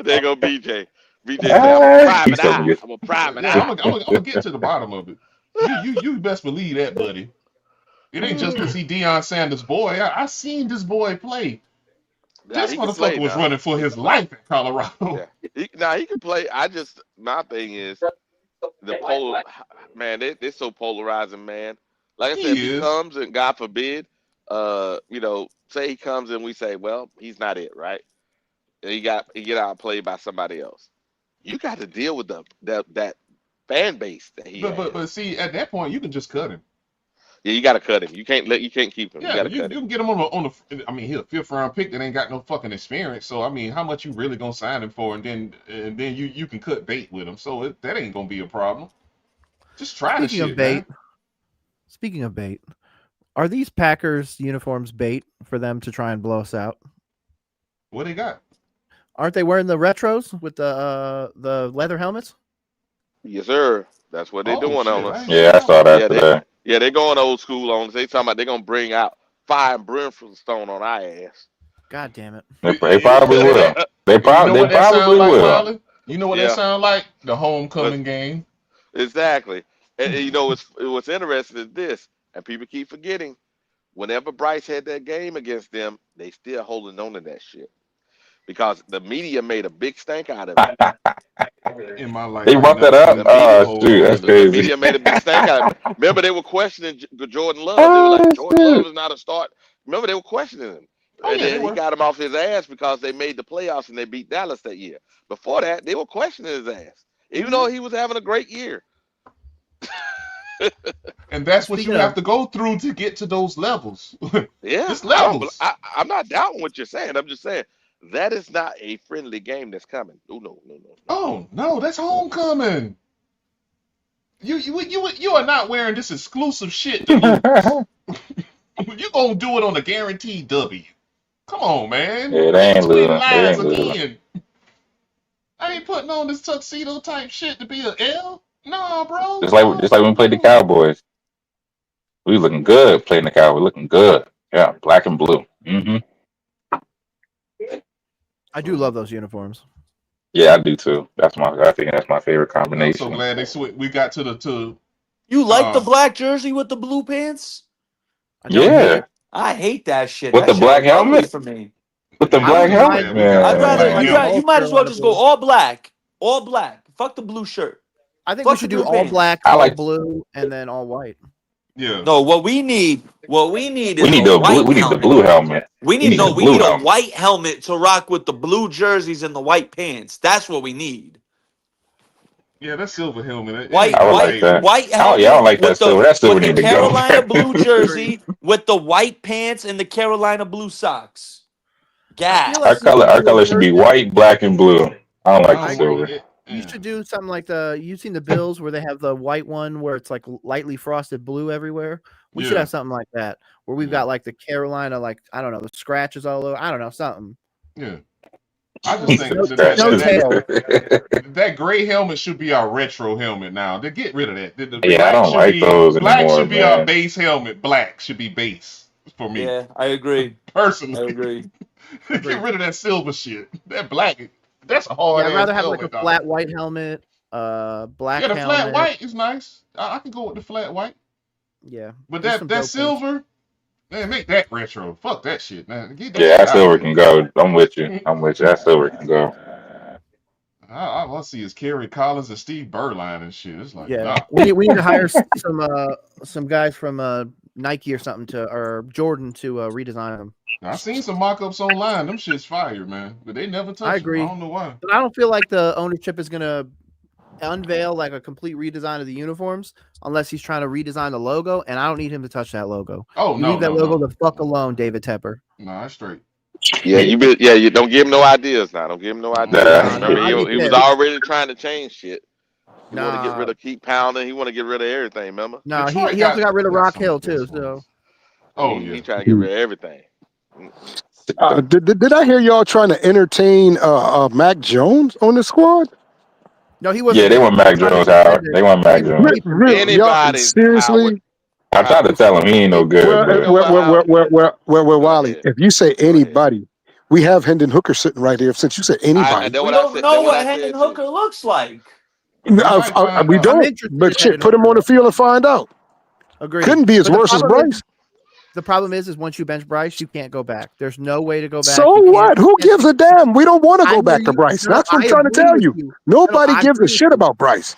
there go BJ. BJ say, "I'm a He's private telling eye. you. I'm a private Yeah, eye." I'm gonna get to the bottom of it. You best believe that, buddy. It ain't just because he Deion Sanders' boy. I seen this boy play. Now This he can motherfucker play was now. running for his life in Colorado. Yeah, he can play. My thing is the polar man. They're so polarizing, man. Like I said, if he He is. comes and God forbid, say he comes and we say, well, he's not it, right? And he get outplayed by somebody else. You got to deal with that fan base that he has. But see, at that point, you can just cut him. Yeah, you got to cut him. You can't keep him. You Yeah, got to you cut him. can get him on the. I mean, he's a 5th round pick that ain't got no fucking experience. So I mean, how much you really gonna sign him for, and then you can cut bait with him. So that ain't gonna be a problem. Just try the shit, man. Speaking of bait, are these Packers uniforms bait for them to try and blow us out? What they got? Aren't they wearing the retros with the leather helmets? Yes, sir. That's what they're Oh doing on shit, I us. ain't know Yeah, I that saw one. that Yeah, today. they're going old school on us. They talking about they're gonna bring out fire and brimstone on our ass. God damn it. They probably will. You know They what that sound probably like, will. Riley? You know what that Yeah, sound like? The but homecoming game. exactly. And you know what's interesting is this, and people keep forgetting. Whenever Bryce had that game against them, they still holding on to that shit because the media made a big stank out of it. In my life, They I ain't brought that never up. The seen people media, Oh hold shoot, on to that's the nothing. crazy. media made a big stank out of it. Remember, they were questioning Jordan Love. They were like, Oh Jordan Love shit. is not a start. Remember, they were questioning him, Oh and yeah, they then he were. got him off his ass because they made the playoffs and they beat Dallas that year. Before that, they were questioning his ass, even Hmm. though he was having a great year. And that's what you Speaking have of, to go through to get to those levels. Yeah, It's levels. I'm not doubting what you're saying. I'm just saying that is not a friendly game that's coming. Oh no, no, no, no. Oh no, that's homecoming. You are not wearing this exclusive shit to lose. You gonna do it on a guaranteed W. Come on, man. Yeah, they Quit ain't twin losing. They lies ain't losing. again. I ain't putting on this tuxedo type shit to be a L. Nah, bro. Just like when we played the No. Cowboys. We looking good playing the Cowboys. Looking good. Yeah, black and blue. I do love those uniforms. Yeah, I do too. I think that's my favorite I'm so combination. glad we got to the You like the uh black jersey with the blue pants? I don't hate Yeah, it. I hate that shit. with That the shit black look ugly helmet. for me. With the I black wouldn't yeah, helmet, mind. yeah, we got I'd that rather black Like you the got helmet. you all might as well Carolina just go blue. all black. All black. Fuck the blue shirt. I think we Fuck the should do blue all pants. black, I all like. blue, and then all white. Yeah. No, what we need We is a need the blue. white We need the helmet. blue helmet. We We need need the no, we blue need a helmet. white helmet to rock with the blue jerseys and the white pants. That's what we need. Yeah, that silver helmet, it White, ain't I would my like white, that. favorite. white I don't helmet like that silver. That silver with the need to go. Carolina blue Agreed. jersey with the white pants and the Carolina blue socks. I feel like Our Gas. you color, should our do a color should be version. white, black, and blue. I don't I like the I don't agree. silver. it, You yeah. should do something like you've seen the Bills where they have the white one where it's like lightly frosted blue everywhere. We should Yeah. have something like that where we've Yeah. got like the Carolina, like I don't know, the scratches all over. I don't know, something. Yeah. I just He said think No, that that no that, scratches. tail. that gray helmet should be our retro helmet now. To get rid of that. The Yeah, I black don't should like be those black anymore, should be our man. base helmet. Black should be base for me. Yeah, I agree. I Personally. agree. Get Agreed. rid of that silver shit. That black, that's a hard Yeah, I'd ass rather have like a helmet, dog. flat white helmet, black Yeah, the flat helmet. white is nice. I can go with the flat white. Yeah, But just that some that dope ones. silver, man, make that retro. Fuck that shit, man. Get that Yeah, shit that out of silver here. can go. I'm with you. I'm with you. That silver can go. All I see is Kerry Collins and Steve Berline and shit. It's like, Yeah, nah. we need to hire some guys from Nike or something or Jordan to redesign them. I seen some mock-ups online. Them shit's fire, man. But they never I touch them. I agree, don't know why. but I don't feel like the ownership is gonna unveil like a complete redesign of the uniforms unless he's trying to redesign the logo, and I don't need him to touch that logo. Oh You no, leave that no, logo no. the fuck alone, David Tepper. Nah, it's straight. Yeah, you don't give him no ideas now. Don't give him no ideas. Nah, Remember, I'd be he was pissed. already trying to change shit. He want to get Nah, rid of keep pounding. He want to get rid of everything. Remember? nah, Detroit he also got rid of got Rock some of Hill the best too. ones. So Oh He yeah. trying to get rid of everything. Mm-mm. Did I hear y'all trying to entertain Mac Jones on the squad? no, he Yeah, wasn't they good. want That's Mac why he's Jones out. suspended. They want Yeah, Mac Jones. keep him. Real, y'all Anybody's Howard. seriously? I tried to tell him he ain't no good, Well, You but know what, Howard? Go Wally, ahead. if you say Go ahead. anybody, we have Hendon Hooker sitting right here. Since you said anybody, That We what I don't said. That know what what I Hendon said too. Hooker looks like. We might find we out. I'm don't. interested But in shit, Hendon put him Hooker. on the field and find out. Agreed. Couldn't be as But worse as Bryce. the problem is once you bench Bryce, you can't go back. There's no way to go back. So You can't. what? Who gives a damn? We don't want to I go hear back to you. Bryce. No, That's what I'm I trying to agree tell with you. you. No, Nobody I gives a agree with shit you. about Bryce.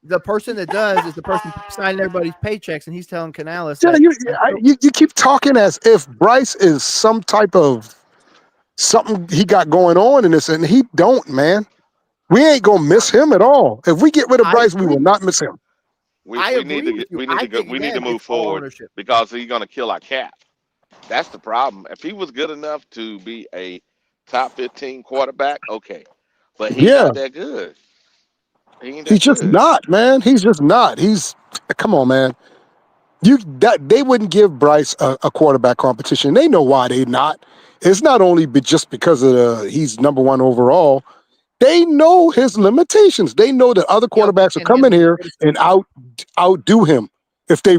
The person that does is the person signing everybody's paychecks, and he's telling Canales Yeah, that. you keep talking as if Bryce is some type of something he got going on in this, and he don't, man. We ain't gonna miss him at all. If we get rid of I Bryce, we will agree. not miss him. I We need agree to with get you. I think we need to again, move it's all forward ownership. because he's gonna kill our cap. That's the problem. If he was good enough to be a top 15 quarterback, okay. But he Yeah, not that good. He ain't he's that just good. not, man. He's just not. Come on, man. They wouldn't give Bryce a quarterback competition. They know why they not. It's not only just because of he's number one overall. They know his limitations. They know that other quarterbacks will come in here and outdo him if they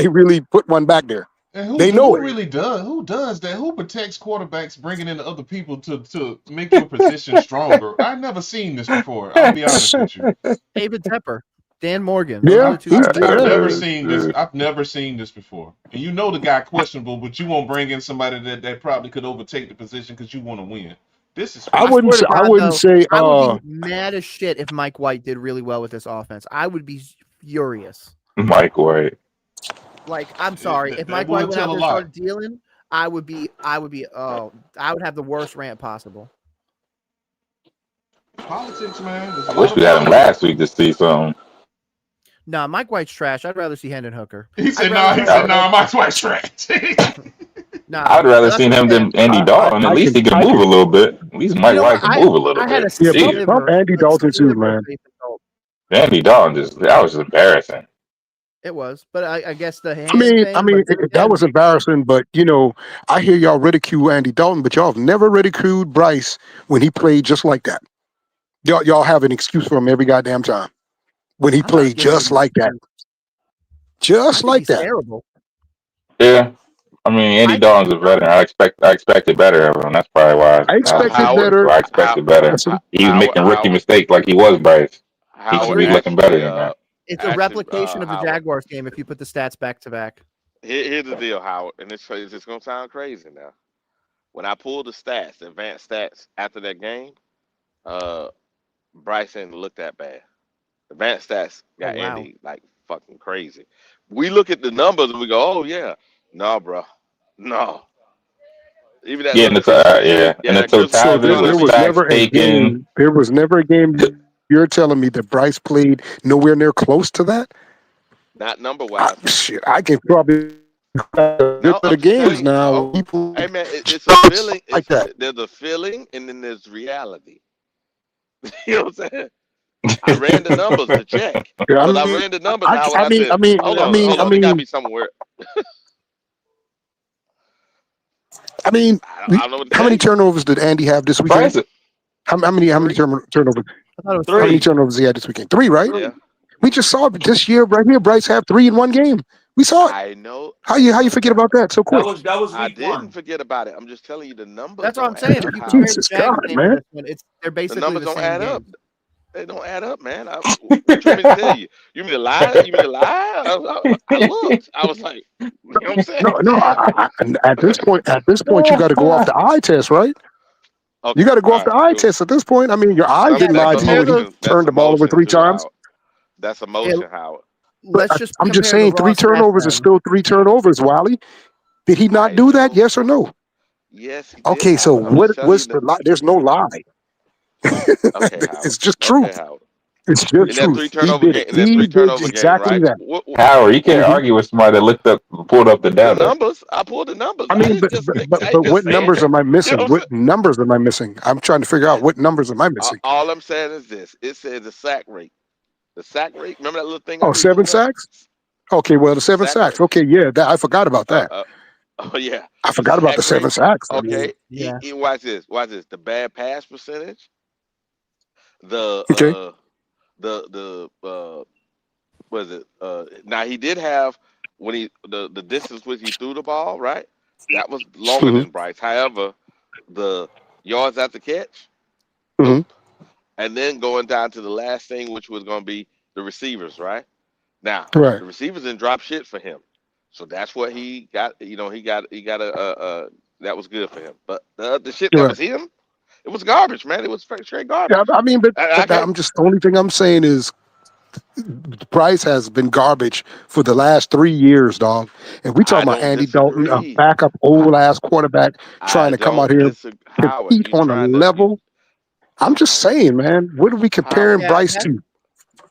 really put one back there. And They know who it. really does? Who does that? Who protects quarterbacks bringing in other people to make your position stronger? I've never seen this before. I'll be honest with you. David Tepper, Dan Morgan. Yeah, Those are the two. I've never seen this. I've never seen this before. And you know the guy questionable, but you won't bring in somebody that probably could overtake the position because you want to win. This is. I swear to God, wouldn't say. I would be mad as shit if Mike White did really well with this offense. I would be furious. Mike White. Like, I'm sorry, if Mike White went out there and started dealing, I would have the worst rant possible. Politics, man. I wish we had him last week to see some. Nah, Mike White's trash. I'd rather see Hendon Hooker. He said, "No, Mike White's trash." Nah, I'd rather see him than Andy Dalton. At least he can move a little bit. At least Mike White can move a little bit. Bump Andy Dalton too, man. Andy Dalton that was just embarrassing. It was, but I guess the hand that was embarrassing. But I hear y'all ridicule Andy Dalton, but y'all have never ridiculed Bryce when he played just like that. Y'all have an excuse for him every goddamn time when he played just like that. Just like that. Terrible. Yeah. I mean, Andy Dalton's a veteran. I expected better of him. That's probably why I expected better. I expected better. He was making rookie mistakes like he was Bryce. He should be looking better than that. It's a replication of the Jaguars game if you put the stats back to back. Here's the deal, Howard, and it's going to sound crazy now. When I pulled the stats, the advanced stats after that game, Bryce didn't look that bad. Advanced stats got Andy like fucking crazy. We look at the numbers and we go, "Oh yeah, no, bro, no." Even that. And the totality there was never a game. You're telling me that Bryce played nowhere near close to that? Not number wise. Shit, I can probably the games now. Hey man, it's a feeling. Like that. There's a feeling, and then there's reality. You know what I'm saying? I ran the numbers to check. Yeah, I ran the numbers. Hold on, there gotta be somewhere. How many turnovers did Andy have this weekend? How many turnovers? How many turnovers he had this weekend? 3, right? Yeah. We just saw it this year right here. Bryce had 3 in one game. We saw it. I know. How you forget about that so quick? That was I didn't forget about it. I'm just telling you the numbers. That's what I'm saying. Jesus God, man. They're basically the numbers the don't same add game. up. They don't add up, man. What you want me to tell you? You mean to lie? I looked. I was like, you know what I'm saying? No. At this point, you got to go off the eye test, right? Okay, you got to go off the eye test at this point. I mean, your eye didn't lie to you when he turned the ball over 3 times. That's emotion, Howard. I'm just saying 3 turnovers is still 3 turnovers, Wally. Did he not do that? Yes or no? Yes. He okay, did, so Howard. what's the lie? There's no lie. Okay, it's just truth. It's just in that truth. 3 turnover game, exactly right? that. Howard, you can't argue with somebody that pulled up the data. The numbers. I pulled the numbers. I mean, but what numbers am I missing? What numbers am I missing? I'm trying to figure out what numbers am I missing. All I'm saying is this: it says the sack rate. The sack rate. Remember that little thing? Oh, 7 sacks. Okay, well, the 7 sacks. Okay, yeah, I forgot about that. Oh yeah, I forgot about the 7 sacks. Okay, yeah. Watch this. Watch this. The bad pass percentage. The what is it? Now he did have when the distance which he threw the ball, right? That was longer than Bryce. However, the yards after catch, and then going down to the last thing, which was going to be the receivers, right? Now, the receivers didn't drop shit for him, so that's what he got. You know, he got a that was good for him. But the shit that was him, it was garbage, man. It was straight garbage. Yeah, I mean, but I'm just the only thing I'm saying is Bryce has been garbage for the last 3 years, dog. And we talking about Andy Dalton, a backup old ass quarterback trying to come out here and compete on a level. I'm just saying, man. What are we comparing Bryce to?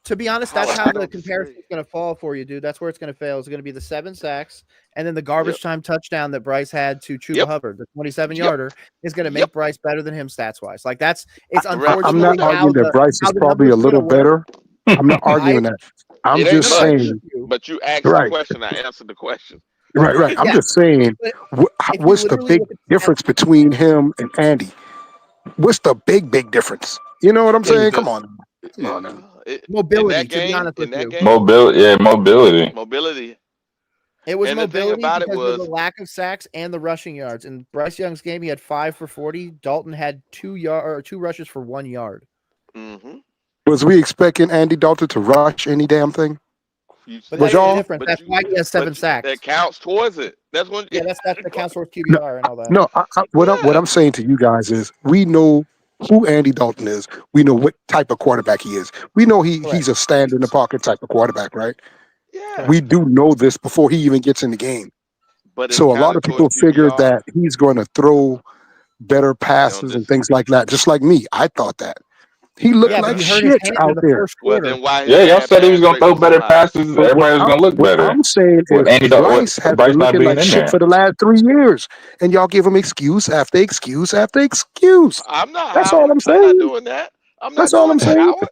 To be honest, that's how the comparison is going to fall for you, dude. That's where it's going to fail. It's going to be the 7 sacks and then the garbage time touchdown that Bryce had to Chuba Hubbard, the 27-yarder, is going to make Bryce better than him stats wise. Like it's unfortunately. I'm not arguing that Bryce is probably a little better. I'm not arguing that. I'm just saying. But you asked the question, I answered the question. Right. I'm just saying. What's the big difference between him and Andy? What's the big difference? You know what I'm It saying? Come does. on. Come on now. In Mobility, that to be game, honest with you. Mobility. mobility. It was And the thing mobility about it because of the was, lack of sacks and the rushing yards. In Bryce Young's game, he had 5 for 40. Dalton had 2 rushes for 1 yard. Was we expecting Andy Dalton to rush any damn thing? But Was that's the y'all? difference. That's why he has 7 sacks. that counts towards it. That's when. Yeah, that's the counts towards No, QBR and all that. no. What I'm saying to you guys is, we know who Andy Dalton is. We know what type of quarterback he is. We know he's a stand in the pocket type of quarterback, right? Yeah. We do know this before he even gets in the game. But it's So a lot counted of people towards figured QBR. that he's going to throw better passes and things like that. Just like me, I thought that. He looked Yeah, but like he hurt his shit hand in out the there. first Well, quarter. then why his Yeah, y'all bad said he was pass gonna rate throw was so better high? passes. Everybody was gonna look What better. I'm saying With is Andy Bryce has Bryce been not looking being like in shit there. for the last 3 years, and y'all give him excuse after excuse after excuse. I'm not That's all Howard. I'm I'm not saying. doing that. I'm not That's all doing I'm that, saying. Howard.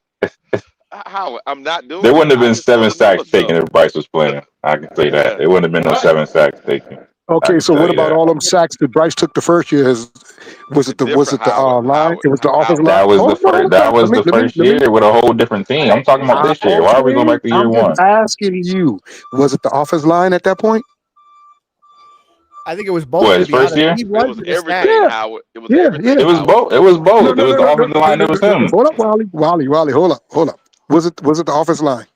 Howard, I'm not doing There that. wouldn't have I been just told 7 the sacks numbers taken though. if Bryce was playing. I can say that. Yeah. There wouldn't have been no 7 sacks taken. I Okay, can so tell what you about that. all them sacks that Bryce took the first year? Was it the Different, Howard. line? It was the offensive line. That was the Hold on, first. That was the first let me. year with a whole different team. I'm talking about this year. Why are we going Okay, back to year I'm just one? asking you. Was it the offensive line at that point? I think it was both, What, to his be first honest. year? He It won was for the sack. everything, Howard. It was Yeah. everything, It was Howard. both. It was both. No, It no, was no, the no, offensive line. It was him. Hold up, Wally. Hold up. Was it the offensive line?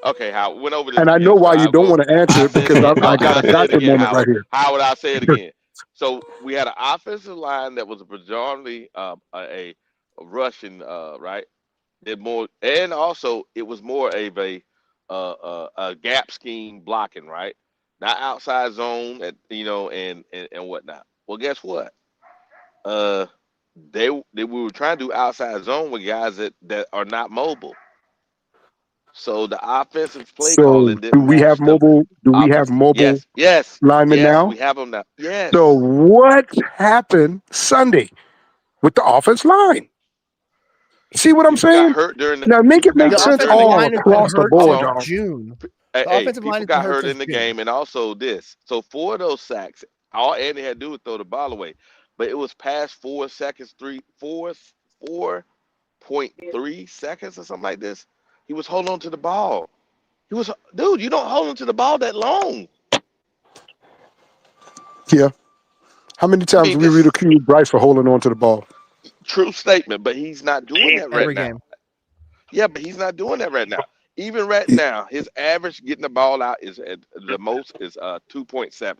Okay, Howard. Went over this And I know again, so why you I'll don't go. want to answer I'll it, say it because again. No, I got I'll a say it gotcha again, moment right Howard. here. Howard, I'll say it again. So we had an offensive line that was predominantly a Russian, right? It more, and also it was more of a gap scheme blocking, right? Not outside zone, and and whatnot. Well, guess what? Uh, we were trying to do outside zone with guys that are not mobile. So the offensive play So calling didn't match the do we have offense. mobile Yes, linemen we now? have them now. So Yes, what happened Sunday with the offense line? See what I'm people got saying? hurt during the Now make it people got make The hurt sense during offensive the all line has been across the hurt hold board, since on. dog. June. Hey, The offensive line people has been got hurt hurt since in the June. game, and also this. So 4 of those sacks, all Andy had to do was throw the ball away, but it was past 4 seconds, 4.3 seconds or something like this. He was holding on to the ball. Dude, you don't hold on to the ball that long. Yeah. How many I times mean, do we this ridicule Bryce for holding on to the ball? true statement, but he's not doing that right Every now. game. Yeah, but he's not doing that right now. Even right now, his average getting the ball out is at the most is 2.7.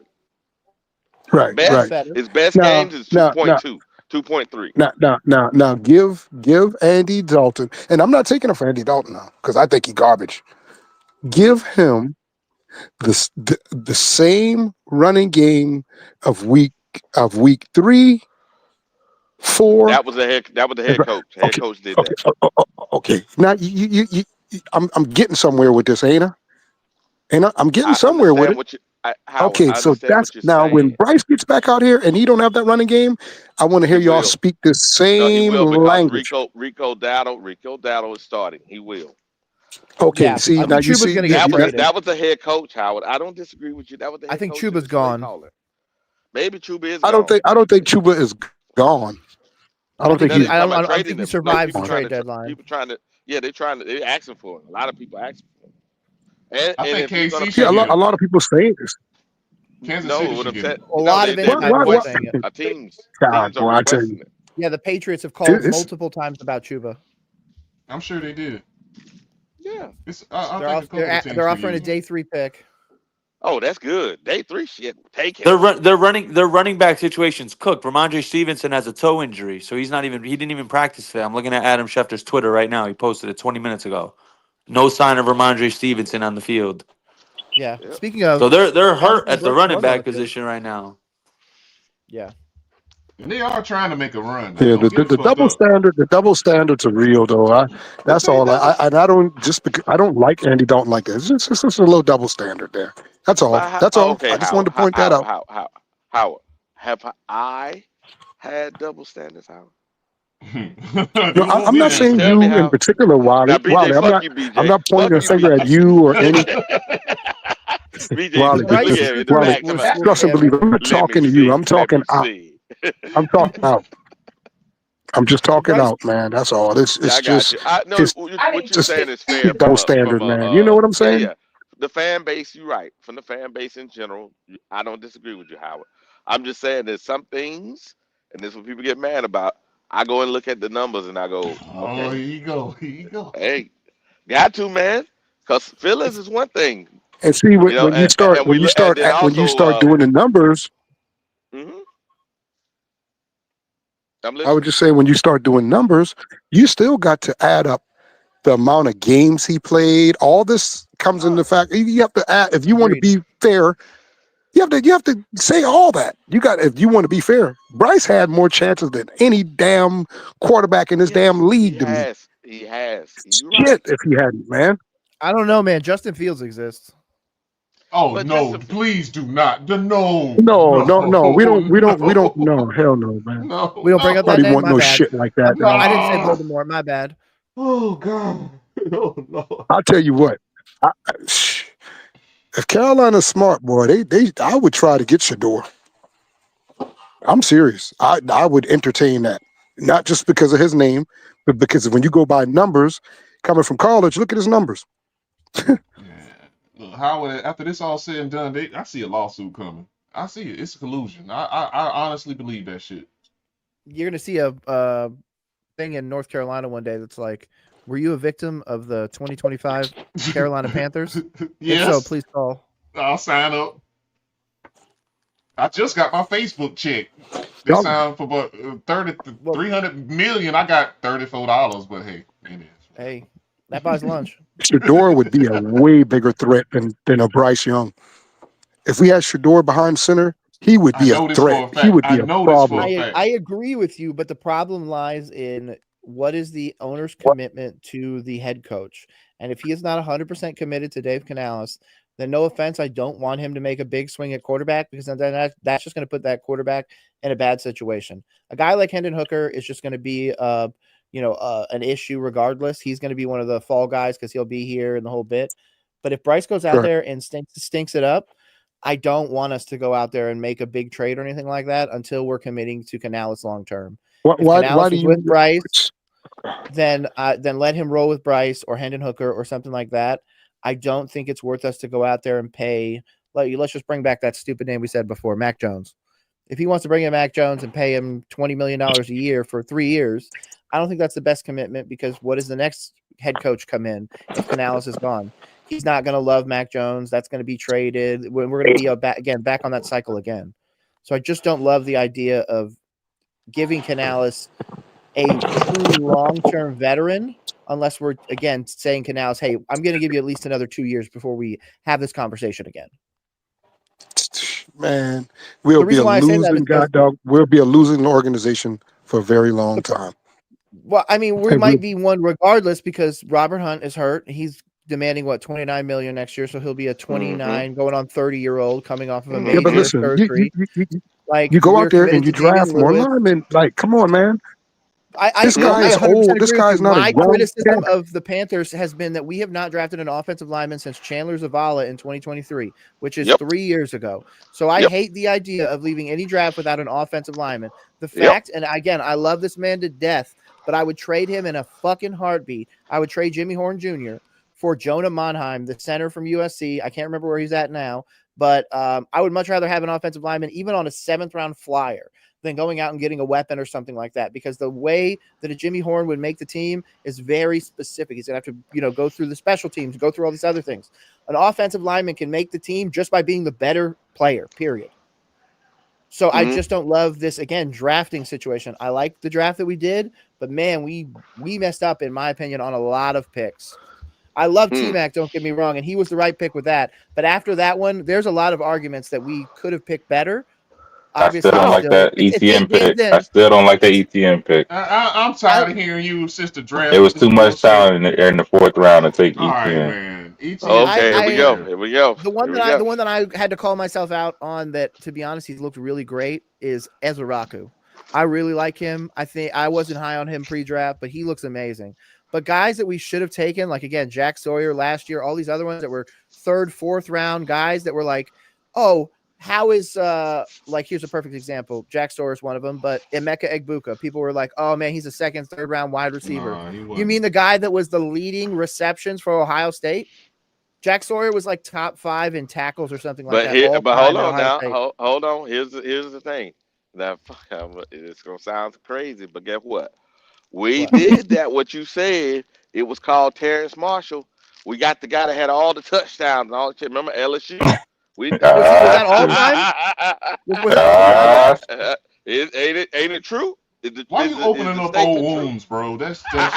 Right. That's Right. better. His best Now, games is now, now, 2.2, 2.3. now, give Andy Dalton, and I'm not taking it for Andy Dalton now because I think he garbage. Give him the same running game of week 3, 4. That was the head coach. Head Okay, coach did okay, that. okay. Now I'm getting somewhere with this, ain't I? And I'm getting I somewhere with understand it. what you Howard, Okay, I so understand that's what you're now when saying. Bryce gets back out here and he don't have that running game, I want to He hear y'all will. speak the No, he same will because language. Rico Dowdle is starting. He will. Okay, Yeah, see I now think you Chuba's see going to get traded. That was the head coach, Howard. I don't disagree with you. That was the I head think coach and Chuba's his play gone. caller. Maybe Chuba is I gone. don't think Chuba is gone. I I don't think think No, he. they he's I talking don't. about I don't trading think he him. No, survives the trade deadline. people trying to. Yeah, they're asking for him. A lot of people asking for him. And I think if you're gonna KC pay should a get him, him. lot of people saying this. Kansas no, City what should I'm get saying, him. A no, lot of they're inside people are Why saying requesting it. God, teams are boy, I tell requesting you. it. Yeah, the Patriots have called It's, multiple times about Chuba. I'm sure they did. Yeah. I think a couple of teams They're could offering a use him. day 3 pick. Oh, that's good. Day 3 shit. Take him. Their running back situation's cooked. Ramondre Stevenson has a toe injury, so he didn't even practice today. I'm looking at Adam Schefter's Twitter right now. He posted it 20 minutes ago. No sign of Ramondre Stevenson on the field. Yeah. Yep. Speaking of, So they're hurt Jonathan at the Brooks running wasn't back look good. position right now. Yeah. And they are trying to make a run. Now. yeah, Don't get it the fucked double up. standard, the double standards are real though. That's They all. double. And I don't just because I don't like Andy Dalton like this. It's just a little double standard there. That's all. But That's all. okay, I just wanted to point that out. Howard, have I had double standards, Howard? No, You won't I'm be not there Please saying tell soon. me you in how. particular, Now, Wally. BJ, fuck you, I'm BJ. not pointing Fuck a you, finger at BJ. you or any BJ, Wally. look Bryce Because at him in the receivers back. were About, trust and believe. I'm not let me talking to you. see. I'm Let talking me out. see. I'm talking out. I'm just talking Bryce, out, man. That's all. It's Yeah, I got just you. I know just what you're just saying is fair double standard, man. You know what I'm yeah, saying? yeah. The fan base, you're right. From the fan base in general, I don't disagree with you, Howard. I'm just saying there's some things, and this is what people get mad about. I go and look at the numbers and I go, Oh, okay, here you go. Here you go. hey, got to, man. Because feelings is one thing, And see you know, when you start and we when you look, and start then when you also, start doing the numbers, mhm, I'm I would listening. just say when you start doing numbers, you still got to add up the amount of games he played. All this comes into fact. You have to add if you want to agreed. be fair. You have to say all that. You got if you want to be fair. Bryce had more chances than any damn quarterback in this Yes, damn he league to me. has. He has. You're Shit, right. if he hadn't, man. I don't know, man. Justin Fields exists. Oh But no! just Please do not. No, No, no, no. We don't. We don't. We don't. No, no, hell no, man. We don't bring up that Nobody name. want My no bad. shit like that, dog. I didn't say no. Voldemort. My bad. Oh God. Oh no. I'll tell you what. If Carolina's smart, boy, I would try to get Shador. I'm serious. I would entertain that. Not just because of his name, but because when you go by numbers, coming from college, look at his numbers. Yeah. Look, Howard, after this all said and done, I see a lawsuit coming. I see it. It's a collusion. I honestly believe that shit. You're gonna see a thing in North Carolina one day that's like, "Were you a victim of the 2025 Carolina Panthers? If so, Yes, please call." I'll sign up. I just got my Facebook check. This Y'all, time for about 30, Well, 300 million. I got $34, but hey, it hey, that buys lunch. Shador would be a is. way bigger threat than a Bryce Young. If we had Shador behind center, he would I be a know this threat. for a He fact. would I be a know this for a problem. fact. I agree with you, but the problem lies in what is the owner's commitment to the head coach. And if he is not 100% committed to Dave Canales, then no offense, I don't want him to make a big swing at quarterback because then that's just going to put that quarterback in a bad situation. A guy like Hendon Hooker is just going to be an issue regardless. He's going to be one of the fall guys because he'll be here and the whole bit. But if Bryce goes out Correct. there and stinks it up, I don't want us to go out there and make a big trade or anything like that until we're committing to Canales long term. If Why Canales do is you? with Bryce, then let him roll with Bryce or Hendon Hooker or something like that. I don't think it's worth us to go out there and pay. Let's just bring back that stupid name we said before, Mac Jones. If he wants to bring in Mac Jones and pay him $20 million a year for 3 years, I don't think that's the best commitment because what does the next head coach come in if Canales is gone? He's not going to love Mac Jones. That's going to be traded. We're going to be back on that cycle again. So I just don't love the idea of giving Canales a true long-term veteran unless we're, again, saying Canales, hey, I'm going to give you at least another 2 years before we have this conversation again. Man, we'll The be a reason why I say that is losing because, god dog. We'll be a losing organization for a very long time. well, I mean, we And might be one regardless because Robert Hunt is hurt. He's demanding what, 29 million next year, so he'll be a 29 going on 30-year-old coming off of a yeah, but major listen, surgery. you go We're out there and committed you to Damian draft more Lewis. linemen. Like, come on, man. I This guy is 100% old. This agree with you. guy's not a My young criticism cat. of the Panthers has been that we have not drafted an offensive lineman since Chandler Zavala in 2023, which is 3 years ago. So I hate the idea of leaving any draft without an offensive lineman. The fact, and again, I love this man to death, but I would trade him in a fucking heartbeat. I would trade Jimmy Horn Jr. for Jonah Monheim, the center from USC. I can't remember where he's at now, but I would much rather have an offensive lineman, even on a 7th-round flyer, than going out and getting a weapon or something like that, because the way that a Jimmy Horn would make the team is very specific. He's going to have to, go through the special teams, go through all these other things. An offensive lineman can make the team just by being the better player, period. So I just don't love this, again, drafting situation. I like the draft that we did, but man, we messed up, in my opinion, on a lot of picks. I love T-Mac, don't get me wrong, and he was the right pick with that. But after that one, there's a lot of arguments that we could have picked better. Obviously, I still don't like that It's ETN 8 games pick. in. I still don't like that ETN pick. I'm tired of hearing you since the draft. It was too much talent in the 4th round to take All right, ETN. man. ETN. Okay, here we go. Here we go. The one that I had to call myself out on, that, to be honest, he's looked really great, is Ezraku. I really like him. I think I wasn't high on him pre-draft, but he looks amazing. But guys that we should have taken, like, again, Jack Sawyer last year, all these other ones that were 3rd, 4th round guys that were like, oh, how is like here's a perfect example. Jack Storer is one of them, but Emeka Egbuka, people were like, "Oh man, he's a second, third round wide receiver." Nah, he You wasn't. mean the guy that was the leading receptions for Ohio State? Jack Sawyer was like top 5 in tackles or something like that all But time hold at on Ohio now. State. Hold on. Here's the thing. Now, it's gonna sound crazy, but guess what? We What? did that. What you said. It was called Terrence Marshall. We got the guy that had all the touchdowns and all the shit. Remember LSU? We Was that all time? Was that all time? ain't it true? Why you Is opening the up old statement true? wounds, bro? That's not.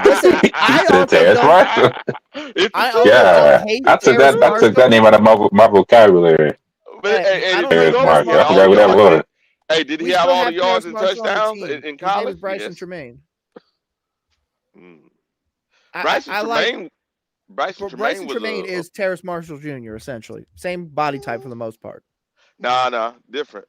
Listen, I also don't. It's the I truth. also don't Yeah, hate I took Terrace that. I took that Marshall. name out of my vocabulary. But I hey, don't did he hate Terrence go? Terrace Did he Marshall. I get Marshall. all forgot the who that Guess yards? what? was. Hey, did he We have still all the have yards Terrace and Marshall on the touchdowns team. in His name is college? Bryson Yes. Tremaine. Mm. I, Bryson I like Tremaine. Bryson Tremaine Bryson was Tremaine is Terrace Marshall Jr. essentially. Same body type for the most part. nah, different.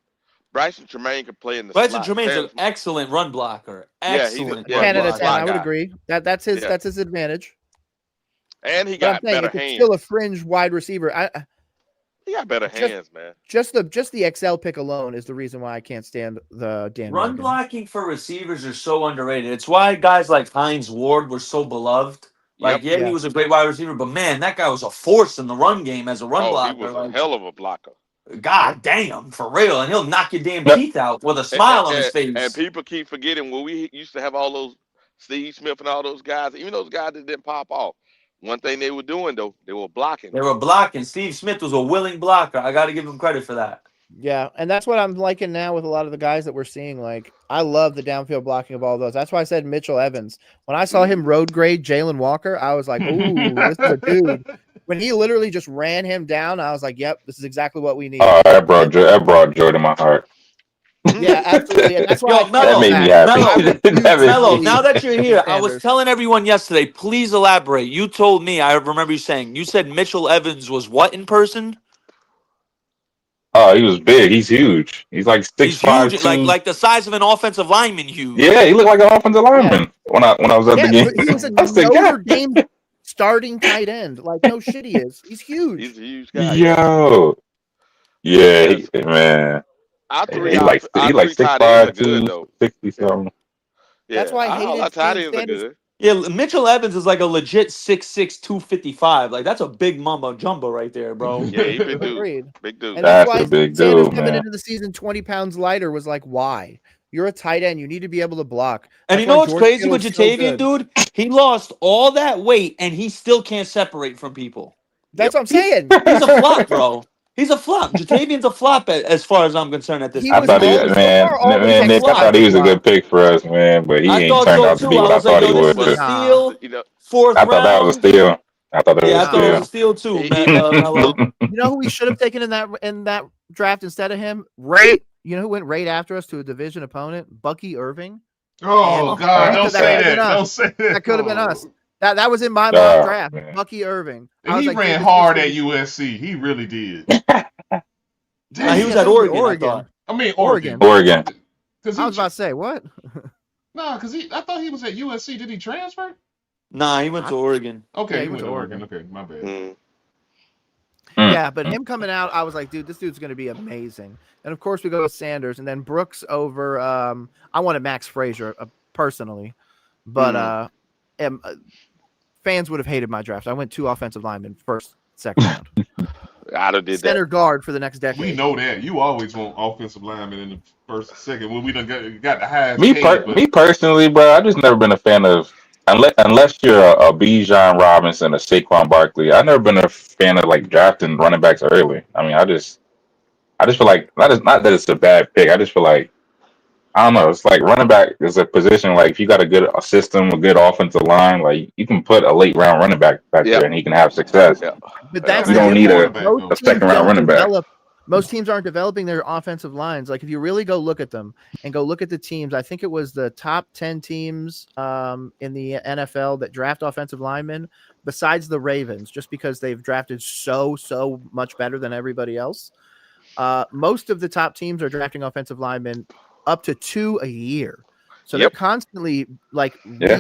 Bryson Tremaine could play in the Bryson slot. Tremaine's an Terrence, excellent run blocker. yeah, Excellent yeah, run 10 he's out a of 10. blocker. I slot would guy. agree. That's Yeah, his advantage. and he But I'm got saying better if it's still a hands. fringe wide receiver, He got better just hands, man. just the Excel pick alone is the reason why I can't stand the Dan Run Morgan. blocking for receivers are so underrated. It's why guys like Hines Ward were so beloved. Like, Yep. he was a great wide receiver, but man, that guy was a force in the run game as a run Oh, he blocker. was a Like, hell of a blocker. god damn, for real. And he'll knock your damn No, teeth out with a And, smile on his and face. people keep forgetting when we used to have all those Steve Smith and all those guys, even those guys that didn't pop off. One thing they were doing though, they were blocking. They were blocking. Steve Smith was a willing blocker. I got to give him credit for that. Yeah, and that's what I'm liking now with a lot of the guys that we're seeing. Like, I love the downfield blocking of all those. That's why I said Mitchell Evans. When I saw him road grade Jalen Walker, I was like, "Ooh, this is a dude." When he literally just ran him down, I was like, "Yep, this is exactly what we need." that And brought joy to my heart. yeah, absolutely, and that's why I Yo, kept That Mello, made me back. happy. I'm a huge That made Mello, me. now that you're here, I was Sanders. telling everyone yesterday, please elaborate. You told me, I remember you saying, you said Mitchell Evans was what in person? Oh, he was big. He's huge. He's like He's 6'5", huge, 2. like the size of an offensive lineman huge. Yeah, he looked like an offensive Yeah, lineman when I was at the yeah, game. he was a I said, Notre God, Dame starting tight end. Like, no shit, he is. He's huge. He's a huge guy, yeah. yo, yeah, Yes. man. Our He like our he like three tight ends are 6'5", good 2, though. 60 Yeah. something. That's Yeah. why I All our hated tight seeing ends are Sanders. good. Yeah, Mitchell Evans is like a legit 6'6", 255. Like, that's a big mumbo jumbo right there, bro. Yeah, he big dude. Agreed. Big dude. And that's That's a why big Sanders dude, coming man. into the season 20 pounds lighter was like, why? You're a tight end. You need to be able to block. And That's you why know what's George crazy with Kittle's so Jatavian, good. dude? He lost all that weight, and he still can't separate from people. That's Yep. what I'm saying. He's a flop, bro. He's a flop. Jatavian's a flop as far as I'm concerned at this He I was point, thought he, man. so far always a Nick, I flop. thought he was a good pick for us, man, but he I ain't thought turned so out to too. be I what I was like, thought he yo, this is a would. But Nah. steal. you know, Fourth I thought that was a round. steal. I thought that was Yeah, a I thought it was a steal. steal too, he Mello. You know who we should have taken in that draft instead of him? Right. You know who went right after us to a division opponent? Bucky Irving. Oh And God, don't that say could have been that. Don't us. say that. That could have been us. Oh. That was in my mock draft. Man. Bucky Irving. I And was he like, ran dude, this dude's hard gonna at be- USC. He really did. Nah, he Damn. was I at thought he was Oregon, I thought. I mean Oregon. Oregon. Because I was about to say what? I thought he was at USC. Did he transfer? Nah, he went to Oregon. Okay, Yeah, he he went went to to Oregon. Oregon. Okay, my bad. Yeah, but him coming out, I was like, dude, this dude's going to be amazing. And of course, we go with Sanders, and then Brooks over. I wanted Max Frazier personally, but fans would have hated my draft. I went 2 offensive linemen second round. I'd have did Center that. guard for the next decade. We know that. You always want offensive linemen in the first and second. Well, we done got the highest Me paid, personally, bro, I just never been a fan of unless you're a Bijan Robinson or Saquon Barkley. I've never been a fan of like drafting running backs early. I mean, I just feel like not that it's a bad pick. I just feel like I don't know. It's like running back is a position like if you got a good system, a good offensive line, like you can put a late round running back Yep. there and he can have success. Yep. But that's You the don't need difference. a Most second teams round don't running back. develop. Most teams aren't developing their offensive lines. Like if you really go look at them and go look at the teams, I think it was the top 10 teams in the NFL that draft offensive linemen, besides the Ravens, just because they've drafted so much better than everybody else. Most of the top teams are drafting offensive linemen up to 2 a year. So they're constantly like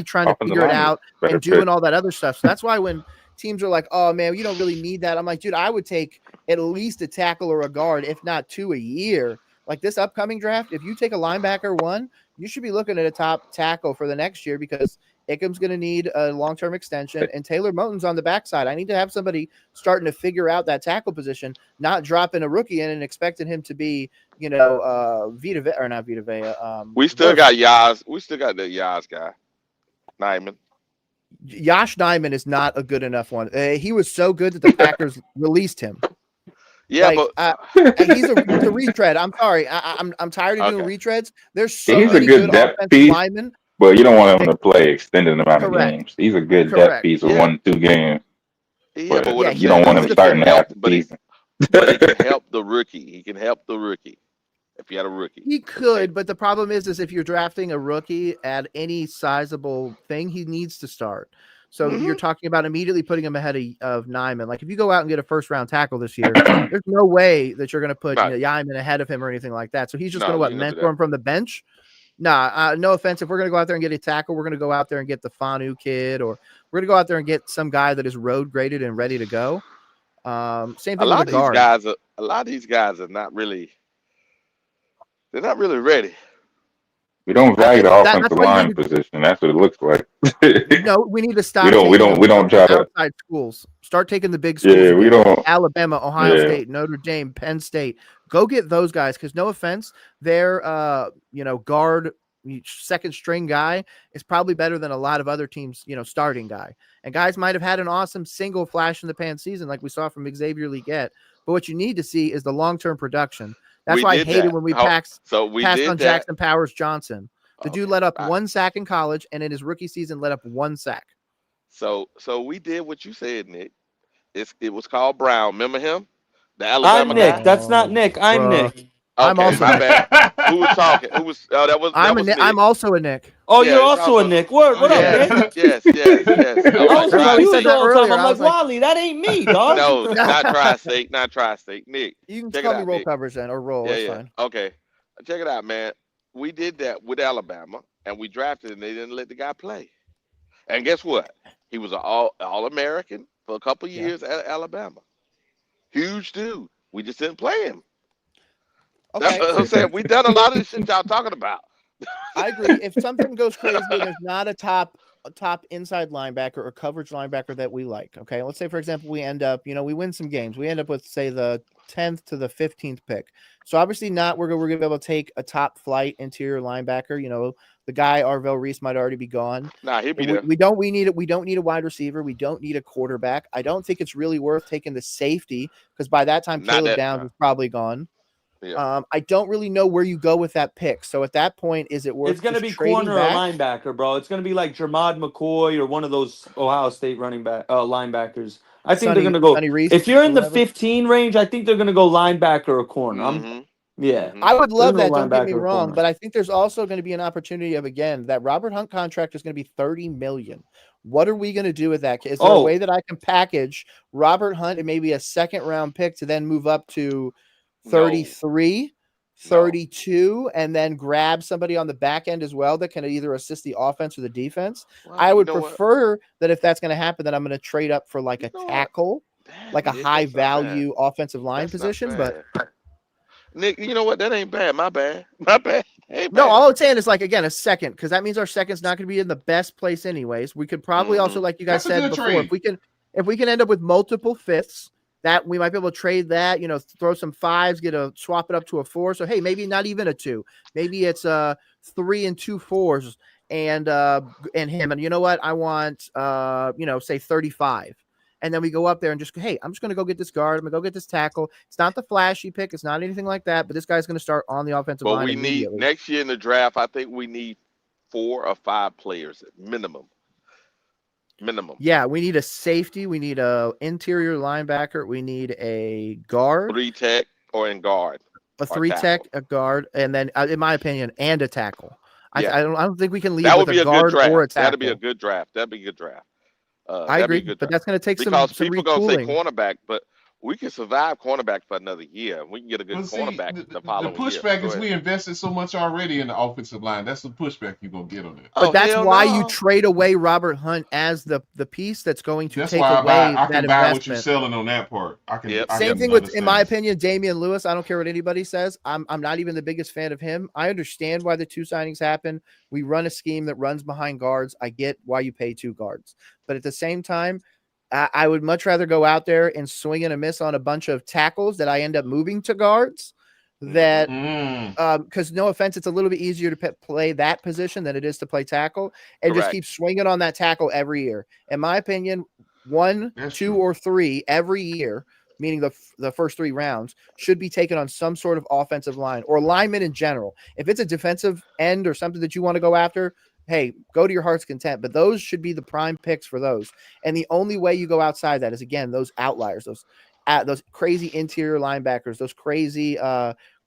trying to figure it out and doing all that other stuff. So that's why when teams are like, oh man, you don't really need that. I'm like, dude, I would take at least a tackle or a guard, if not 2 a year. Like this upcoming draft, if you take a linebacker 1, you should be looking at a top tackle for the next year because Ickham's going to need a long-term extension, and Taylor Moton's on the backside. I need to have somebody starting to figure out that tackle position, not dropping a rookie in and expecting him to be, Vita Vea, or not Vita Vea. We still got Yaz. We still got the Yaz guy, Nyman. Josh Nyman is not a good enough one. He was so good that the Packers released him. Yeah, but he's a retread. I'm sorry. I'm tired of doing retreads. There's so he's a many good depth offensive piece, linemen. but you don't want him to play extended amount of Correct. games. He's a good Correct. depth piece with 1-2 games. Yeah, but what I'm you don't want him starting half the season. But he can help the rookie. He can help the rookie if you had a rookie. He could, but the problem is if you're drafting a rookie at any sizable thing, he needs to start. So you're talking about immediately putting him ahead of Nyman. Like if you go out and get a first-round tackle this year, there's no way that you're going to put Nyman ahead of him or anything like that. So he's just going to mentor him from the bench. Nah, no offense. If we're going to go out there and get a tackle, we're going to go out there and get the Fanu kid, or we're going to go out there and get some guy that is road graded and ready to go. Same thing with the guard. A lot of these guys are not really. They're not really ready. We don't value the offensive line position. That's what it looks like. No, we need to stop. We don't try to outside schools. Start taking the big schools. Yeah, we don't. Alabama, Ohio State, Notre Dame, Penn State. Go get those guys because no offense, their guard second string guy is probably better than a lot of other teams, starting guy. And guys might have had an awesome single flash in the pan season like we saw from Xavier Legette. But what you need to see is the long-term production. That's why I hated when we passed on Jackson Powers Johnson. The dude let up 1 sack in college, and in his rookie season let up 1 sack. So we did what you said, Nick. It was called Brown. Remember him? The Alabama I'm Nick. guy? That's not Nick. I'm Nick. Okay, I'm also my bad. Who was talking? Who was? That was. I'm Nick. I'm also a Nick. Oh, you're also a Nick. What up, Nick? Yes. I was confused the whole time. I'm like, was like, Wally, that ain't me, dog. No, not tri-state. Not tri-state. Nick. You can check call it me out, roll Nick. coverage then, or roll. It's fine. Okay. Check it out, man. We did that with Alabama, and we drafted, and they didn't let the guy play. And guess what? He was an all-American for a couple years at Alabama. Huge dude. We just didn't play him. Okay. That's what I'm saying. We've done a lot of the shit y'all talking about. I agree. If something goes crazy and there's not a top inside linebacker or coverage linebacker that we like, okay, let's say, for example, we end up, we win some games. We end up with, say, the 10th to the 15th pick. So obviously we're going to be able to take a top flight interior linebacker. The guy Arvell Reese might already be gone. Nah, he'll be there. We don't need a wide receiver. We don't need a quarterback. I don't think it's really worth taking the safety because by that time Caleb Downs is probably gone. Yeah. I don't really know where you go with that pick. So at that point, is it worth? It's going to be corner or linebacker, bro. It's going to be like Jermad McCoy or one of those Ohio State linebackers. I think they're going to go. If you're in the 15 range, I think they're going to go linebacker or corner. Yeah. I would love that. Don't get me wrong, but I think there's also going to be an opportunity of, again, that Robert Hunt contract is going to be $30 million. What are we going to do with that? Is there a way that I can package Robert Hunt and maybe a second-round pick to then move up to 33, 32, and then grab somebody on the back end as well that can either assist the offense or the defense? Well, I would prefer that if that's going to happen, that I'm going to trade up for like a tackle, like a high-value offensive line position. But Nick, you know what? That ain't bad. My bad. Ain't no, bad. all I'm saying is like, again, a second, because that means our second's not going to be in the best place anyways. We could probably also, like you guys said before, if we can end up with multiple fifths, that we might be able to trade that, throw some fives, swap it up to a 4. So, hey, maybe not even a 2. Maybe it's 3 and 2 4s and him. And you know what? I want, say 35. And then we go up there and just, hey, I'm just going to go get this guard. I'm going to go get this tackle. It's not the flashy pick. It's not anything like that. But this guy's going to start on the offensive line. But we need, next year in the draft, I think we need 4 or 5 players at minimum. Yeah, we need a safety. We need a interior linebacker. We need a guard. 3 tech or in guard. A 3 tech, a guard, and then, in my opinion, and a tackle. Yeah. I don't think we can leave that with would be a guard or a tackle. That'd be a good draft. I agree, but that's going to take because some people going to say retooling. cornerback, but we can survive cornerback for another year. We can get a good But see, cornerback the, the the following year. pushback Go is ahead. we invested so much already in the offensive line. That's the pushback you're gonna get on it. But Oh that's hell why you no! trade away Robert Hunt as the piece that's going to That's take why away I that can buy what you're investment. selling on that part. Yep. I Same can thing with, in my understand. opinion, Damian Lewis. I don't care what anybody says. I'm not even the biggest fan of him. I understand why the 2 signings happen. We run a scheme that runs behind guards. I get why you pay 2 guards, but at the same time, I would much rather go out there and swing and a miss on a bunch of tackles that I end up moving to guards. That because no offense, it's a little bit easier to play that position than it is to play tackle, and just Correct. keep swinging on that tackle every year. In my opinion, 1, 2, or 3 every year, meaning the first 3 rounds, should be taken on some sort of offensive line or lineman in general. If it's a defensive end or something that you want to go after, hey, go to your heart's content. But those should be the prime picks for those. And the only way you go outside that is, again, those outliers, those crazy interior linebackers, those crazy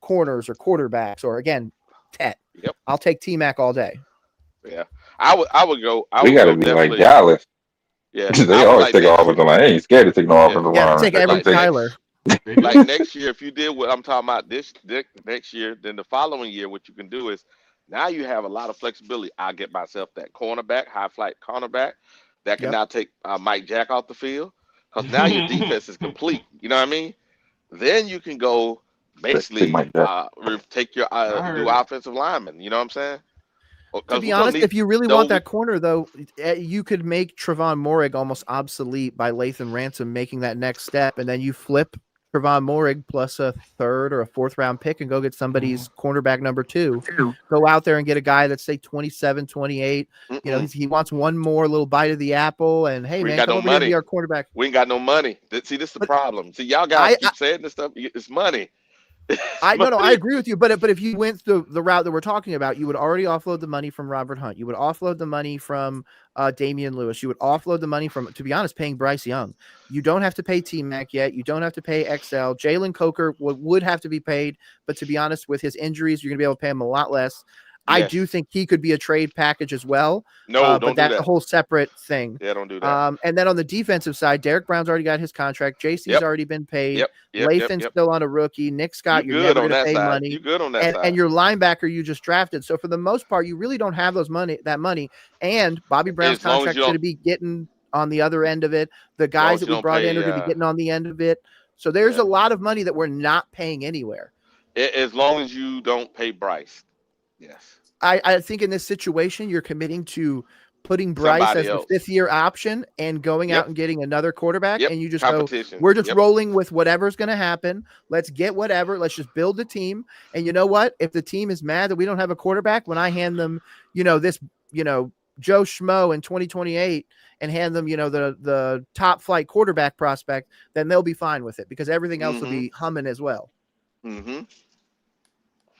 corners or quarterbacks, or again, Tet. Yep. I'll take T-Mac all day. Yeah. I would go. I We would got to go be definitely. like Dallas. Yeah. They I would always like take next offensive line. They ain't scared to take no offensive Yeah, line. take They every gonna take Tyler. like next year, if you did what I'm talking about this next year, then the following year, what you can do is now you have a lot of flexibility. I get myself that cornerback, high flight cornerback that can now take Mike Jack off the field, because now your defense is complete. You know what I mean? Then you can go basically take your do offensive lineman. You know what I'm saying? To be honest, if you really want that corner, though, you could make Trevon Moehrig almost obsolete by Lathan Ransom making that next step, and then you flip Trevon Moehrig plus a 3rd or a 4th round pick and go get somebody's cornerback number 2. Go out there and get a guy that's, say, 27, 28. You know, he wants one more little bite of the apple, and hey, man, come over here and be our quarterback. We ain't got no money. See, this is the problem. See, y'all guys keep saying this stuff. It's money. No, I agree with you. But if you went the route that we're talking about, you would already offload the money from Robert Hunt. You would offload the money from Damian Lewis. You would offload the money from, to be honest, paying Bryce Young. You don't have to pay T-Mac yet. You don't have to pay XL. Jalen Coker would have to be paid. But to be honest, with his injuries, you're going to be able to pay him a lot less. I do think he could be a trade package as well. No, but that's a whole separate thing. Yeah, don't do that. And then on the defensive side, Derek Brown's already got his contract. JC's already been paid. Lathan's still on a rookie. Nick Scott, you're never going to pay money. You're good on that side. And your linebacker you just drafted. So for the most part, you really don't have that money. And Bobby Brown's contract should be getting on the other end of it. The guys that we brought in are going to be getting on the end of it. So there's a lot of money that we're not paying anywhere. As long as you don't pay Bryce. Yes. I think in this situation, you're committing to putting Bryce as the 5th-year option and going out and getting another quarterback. And you just go, we're just rolling with whatever's going to happen. Let's get whatever. Let's just build the team. And you know what? If the team is mad that we don't have a quarterback, when I hand them, this, Joe Schmo in 2028 and hand them, the top flight quarterback prospect, then they'll be fine with it because everything else will be humming as well. Mm-hmm.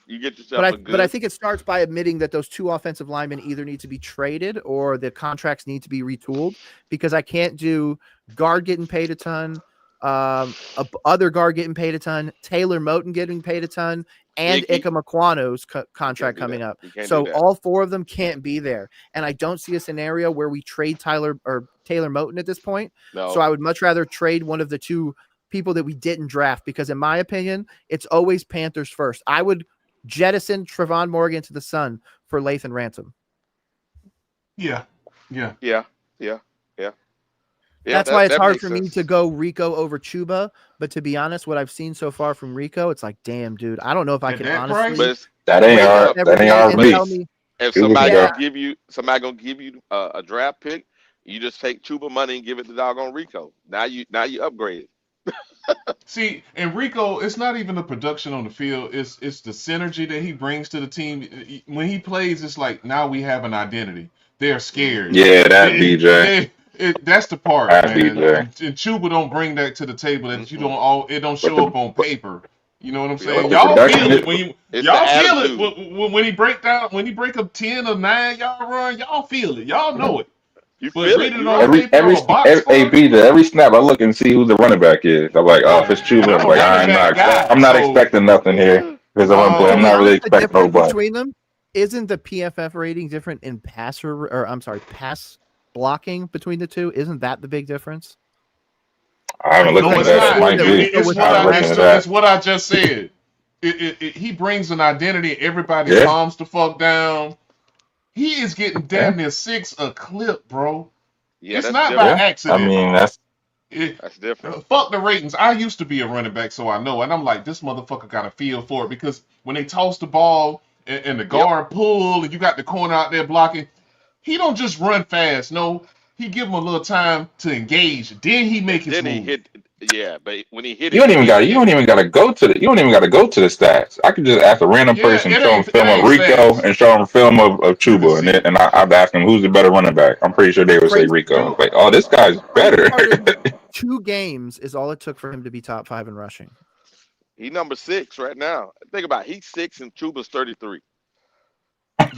You get yourself but I think it starts by admitting that those 2 offensive linemen either need to be traded or the contracts need to be retooled, because I can't do guard getting paid a ton, other guard getting paid a ton, Taylor Moton getting paid a ton, and Ika Makwano's contract coming up. So all 4 of them can't be there. And I don't see a scenario where we trade Taylor Moton at this point. No. So I would much rather trade one of the 2 people that we didn't draft, because in my opinion, it's always Panthers first. I would jettison Trevon Morgan to the Sun for Lathan Ransom. Yeah. That's why it's hard for me to go Rico over Chuba. But to be honest, what I've seen so far from Rico, it's like, damn, dude, I don't know if I can honestly. That ain't hard. If somebody gonna give you a draft pick, you just take Chuba money and give it to doggone Rico. Now you upgrade. See, and Rico, it's not even the production on the field. It's the synergy that he brings to the team. When he plays, it's like now we have an identity. They're scared. Yeah, BJ. That's the part, That man. BJ. And Chuba don't bring that to the table. That it don't show up on paper. You know what I'm saying? Y'all feel it when he break a 10 or 9 yard run. Y'all feel it. Y'all know it. You feel it. Every snap I look and see who the running back is. I'm like, if it's Chuba, I'm not expecting nothing here because I'm not really expecting nobody. Between them, isn't the PFF rating different in pass blocking between the 2? Isn't that the big difference? I haven't looked No, into it's that. It not. might be. It's I haven't looked into that. what I just said. He brings an identity. Everybody Yeah. calms the fuck down. He is getting damn near 6 a clip, bro. Yeah, It's that's not by different. accident. I mean, that's That's different. Fuck the ratings. I used to be a running back, so I know. And I'm like, this motherfucker got a feel for it because when they toss the ball and the guard pull and you got the corner out there blocking, he don't just run fast. No, he give him a little time to engage. Then he make his Then he move. hit. Yeah, but when he hit you it, don't even got. You don't even got to go to the. You don't even got to go to the stats. I could just ask a random Yeah, person, it show him ain't film of stats. Rico and show him film of You can Chuba, see. and I'd ask him who's the better running back. I'm pretty sure they would say Crazy, Rico. Like, oh, this guy's crazy better. part is 2 games is all it took for him to be top 5 in rushing. he number 6 right now. Think about it. He's 6 and Chuba's 33.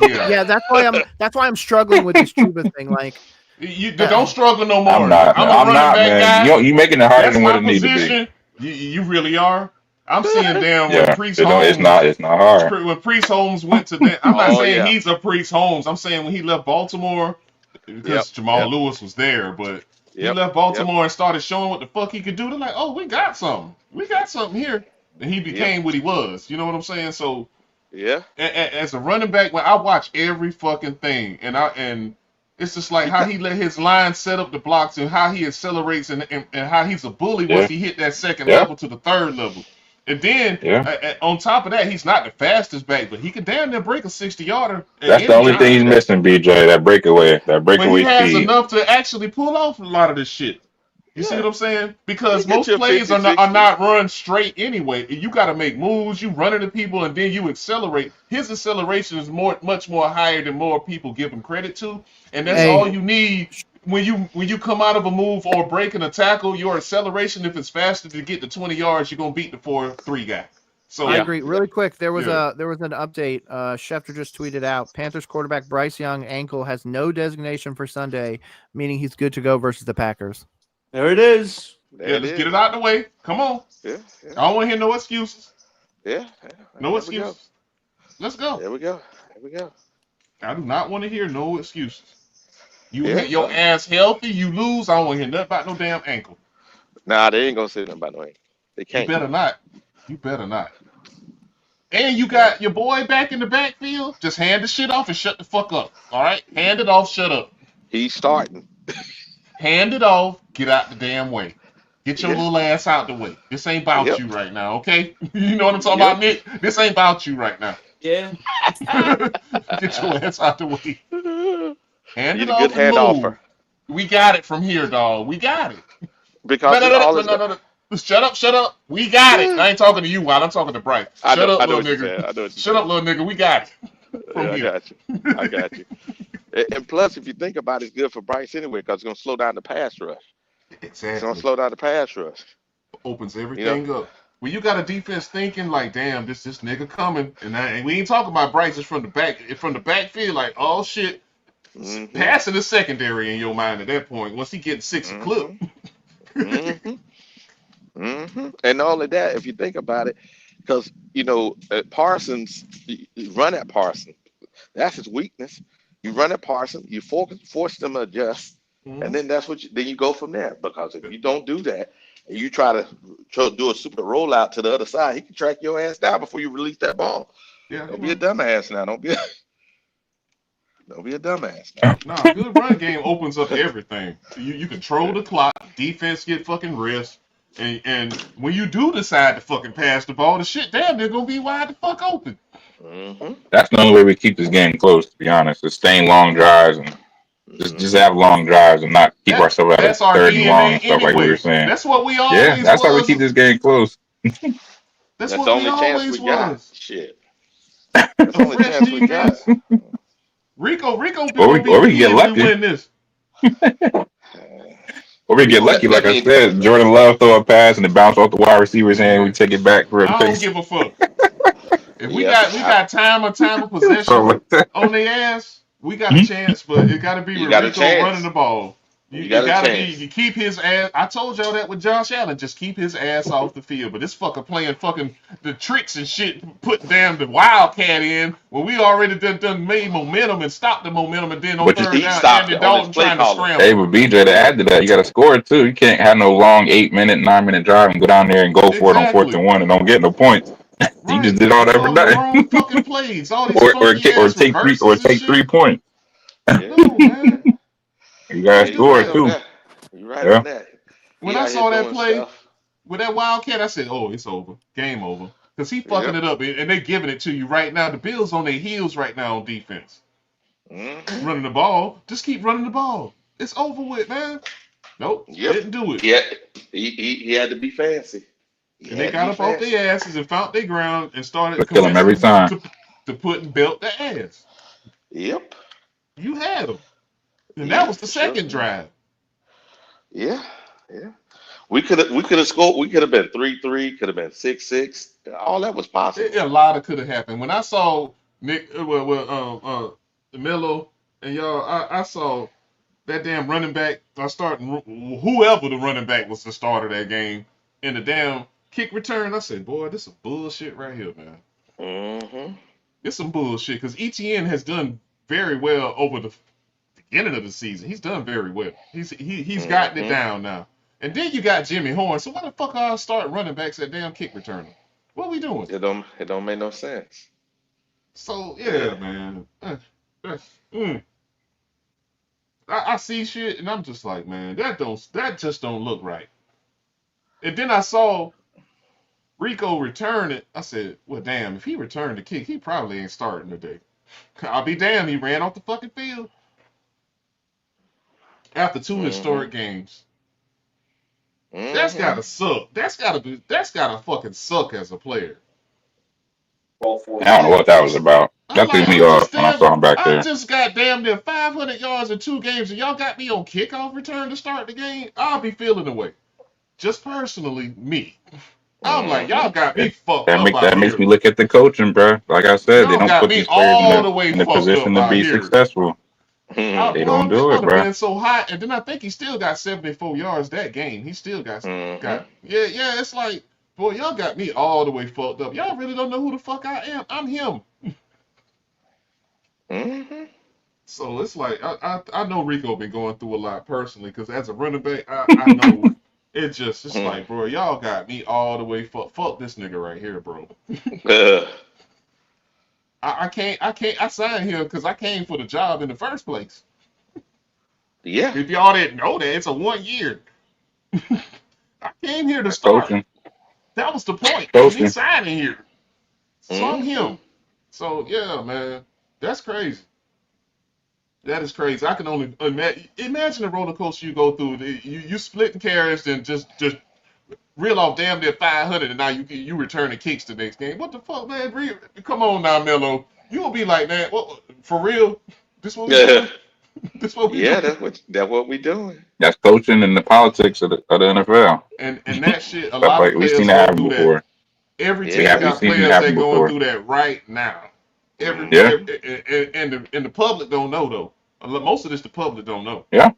Yeah, that's why I'm struggling with this Chuba thing. Like, you don't struggle no more. I'm not. I'm a I'm running not, back man. guy. You making it harder That's than what my it needs to be. position. You really are. I'm seeing damn when Yeah, Priest it's Holmes. not. It's not hard. When Priest Holmes went to that, I'm not Oh, saying yeah. he's a Priest Holmes. I'm saying when he left Baltimore, because Jamal Lewis was there, but he left Baltimore and started showing what the fuck he could do. They're like, oh, we got something. We got something here. And he became what he was. You know what I'm saying? So Yeah. as a running back, when I watch every fucking thing, and it's just like how he let his line set up the blocks and how he accelerates and how he's a bully once he hit that second level to the third level. And then on top of that, he's not the fastest back, but he can damn near break a 60-yarder. That's the only thing he's missing, BJ. That breakaway But he has speed. enough to actually pull off a lot of this shit. You see what I'm saying? Because He get most you a plays 50, are 60. not run straight anyway. You got to make moves. You run into people and then you accelerate. His acceleration is much more higher than more people give him credit to, and that's all you need when you come out of a move or breaking a tackle. Your acceleration, if it's faster to get to 20 yards, you're gonna beat the 4-3 guy. So I agree. Really quick, there was an update. Schefter just tweeted out: Panthers quarterback Bryce Young ankle has no designation for Sunday, meaning he's good to go versus the Packers. There it is. Let's get it out of the way. Come on. Yeah. I don't want to hear no excuses. Yeah. No excuses. Let's go. There we go. I do not want to hear no excuses. You hit your ass healthy, you lose. I don't want to hear nothing about no damn ankle. Nah, they ain't gonna say nothing about no ankle. They can't. You better not. You better not. And you got your boy back in the backfield. Just hand the shit off and shut the fuck up. All right? Hand it off, shut up. He's starting. Hand it off, get out the damn way. Get your little ass out the way. This ain't about you right now, okay? You know what I'm talking about, Nick? This ain't about you right now. Yeah. Get your ass out the way. Hand He's it a off good and move. handoffer. We got it from here, dog. We got it. Because no. Shut up. We got it. I ain't talking to you, Wild. I'm talking to Bryce. Shut up, little nigga. Shut up, little nigga. We got it. I got you. And plus, if you think about it, it's good for Bryce anyway because it's going to slow down the pass rush. Exactly. It's going to slow down the pass rush. Opens everything up. When you got a defense thinking like, damn, this nigga coming, and we ain't talking about Bryce. It's from the backfield. Like, oh shit, passing the secondary in your mind at that point. Once he gets 6 a clip. And not only that, if you think about it, because Parsons, you run at Parsons. That's his weakness. You run at Parsons, you force them to adjust, and then that's what then you go from there. Because if you don't do that, and you try to do a super rollout to the other side, he can track your ass down before you release that ball. Yeah, don't be a dumbass now. Don't be a dumbass now. Nah, good run game opens up everything. You control the clock, defense get fucking rest, and when you do decide to fucking pass the ball, the shit damn they're gonna be wide the fuck open. That's the only way we keep this game close, to be honest. Is staying long drives and just have long drives and not keep ourselves at third and long and stuff like we were saying. That's what we always Yeah, that's how we keep this game close. That's the what only we chance always we got. was. Shit. That's the only chance we got. Rico be or we can get lucky. Win this. Or we get lucky, like I said, Jordan Love throw a pass and it bounce off the wide receiver's hand. We take it back for a I pick. don't give a fuck. If we got time of possession on their ass, we got a chance, but it got to be with Rico running the ball. You, You it got a gotta be. chance. You keep his ass. I told y'all that with Josh Allen. Just keep his ass off the field. But this fucker playing fucking the tricks and shit, putting damn the wildcat in when we already done made momentum and stopped the momentum, and then on But you, third He down, stopped Andy it on his Dalton play trying to calling. hey, scramble. but BJ, to Yeah, add to that, you got to score it too. You can't have no long 8-minute, 9-minute drive and go down there and go for it on 4th exactly. and 1 and don't get no points. You just Right. did all You that for calling the nothing. wrong fucking plays. All these funky Or ass take three reverses and shit. points. Yeah. No, man. You You got to can't Yeah, do you're score right that. on too. that. You're right Yeah. on that. When He I out here saw that doing play stuff. with that wildcat, I said, "Oh, it's over. Game over." Because he fucking Yep. it up, and they giving it to you right now. The Bills on their heels right now on defense, Mm-hmm. running the ball. Just keep running the ball. It's over with, man. Nope, Yep. didn't do it. He had to be fancy. He And they had to got be up off fancy. their asses and found their ground and started But kill him every commencing time. to put and belt the ass. Yep. You had them, and that Yeah, was the for sure. second drive. Yeah. Yeah. We could have scored. We could have been 3-3. Could have been 6-6. All that was possible. A lot of could have happened. When I saw Nick, Melo, and y'all, I saw that damn running back. I started whoever the running back was the start of that game in the damn kick return. I said, boy, this is bullshit right here, man. Mm-hmm. It's some bullshit because ETN has done very well over the beginning of the season. He's done very well. He's gotten it Mm-hmm. down now. And then you got Jimmy Horn. So why the fuck I start running backs at damn kick returner? What are we doing? It don't make no sense. So Yeah. yeah, man. I see shit and I'm just like, man, that just don't look right. And then I saw Rico return it. I said, well, damn, if he returned the kick, he probably ain't starting today. I'll be damned, he ran off the fucking field after two Mm-hmm. historic games. That's Mm-hmm. gotta suck. That's gotta fucking suck as a player. I don't know what that was about. I'm That threw like, me off when I saw him back I there. just got damn near 500 yards in 2 games, and y'all got me on kickoff return to start the game. I'll be feeling the way. Just personally, me. I'm like, Mm-hmm. y'all got me That, fucked up that out makes here. me look at the coaching, bro. Like I said, they Y'all don't got put me these players all the way in the fucked position up to out be here. successful. Mm-hmm. They Boy, don't it do would it, have bro. been so hot, and then I think he still got 74 yards that game. He still got Mm-hmm. yeah. It's like, boy, y'all got me all the way fucked up. Y'all really don't know who the fuck I am. I'm him. Mm-hmm. So it's like I know Rico been going through a lot personally because as a running back, I know it's like, bro, y'all got me all the way fuck this nigga right here, bro. I can't I signed here because I came for the job in the first place. Yeah. If y'all didn't know that, it's a 1 year. I came here to That's start. coaching. That was the point of me Coaching. signing here. So I'm Mm-hmm. him. So yeah, man, that's crazy. That is crazy. I can only imagine the roller coaster you go through. You splitting carries and just reel off damn near 500, and now you return the kicks the next game. What the fuck, man? Come on now, Melo. You will be like, man, what, for real? This what we Yeah. doing? This what we Yeah. doing? That's what we doing. That's coaching and the politics of the NFL. And that shit, a Stuff lot of like we've players seen that go happen through that. before. Every Yeah. team We've got seen it players that happen going before. through that right now. Yeah. Mm-hmm. And the public don't know though. Most of this the public don't know. Yeah.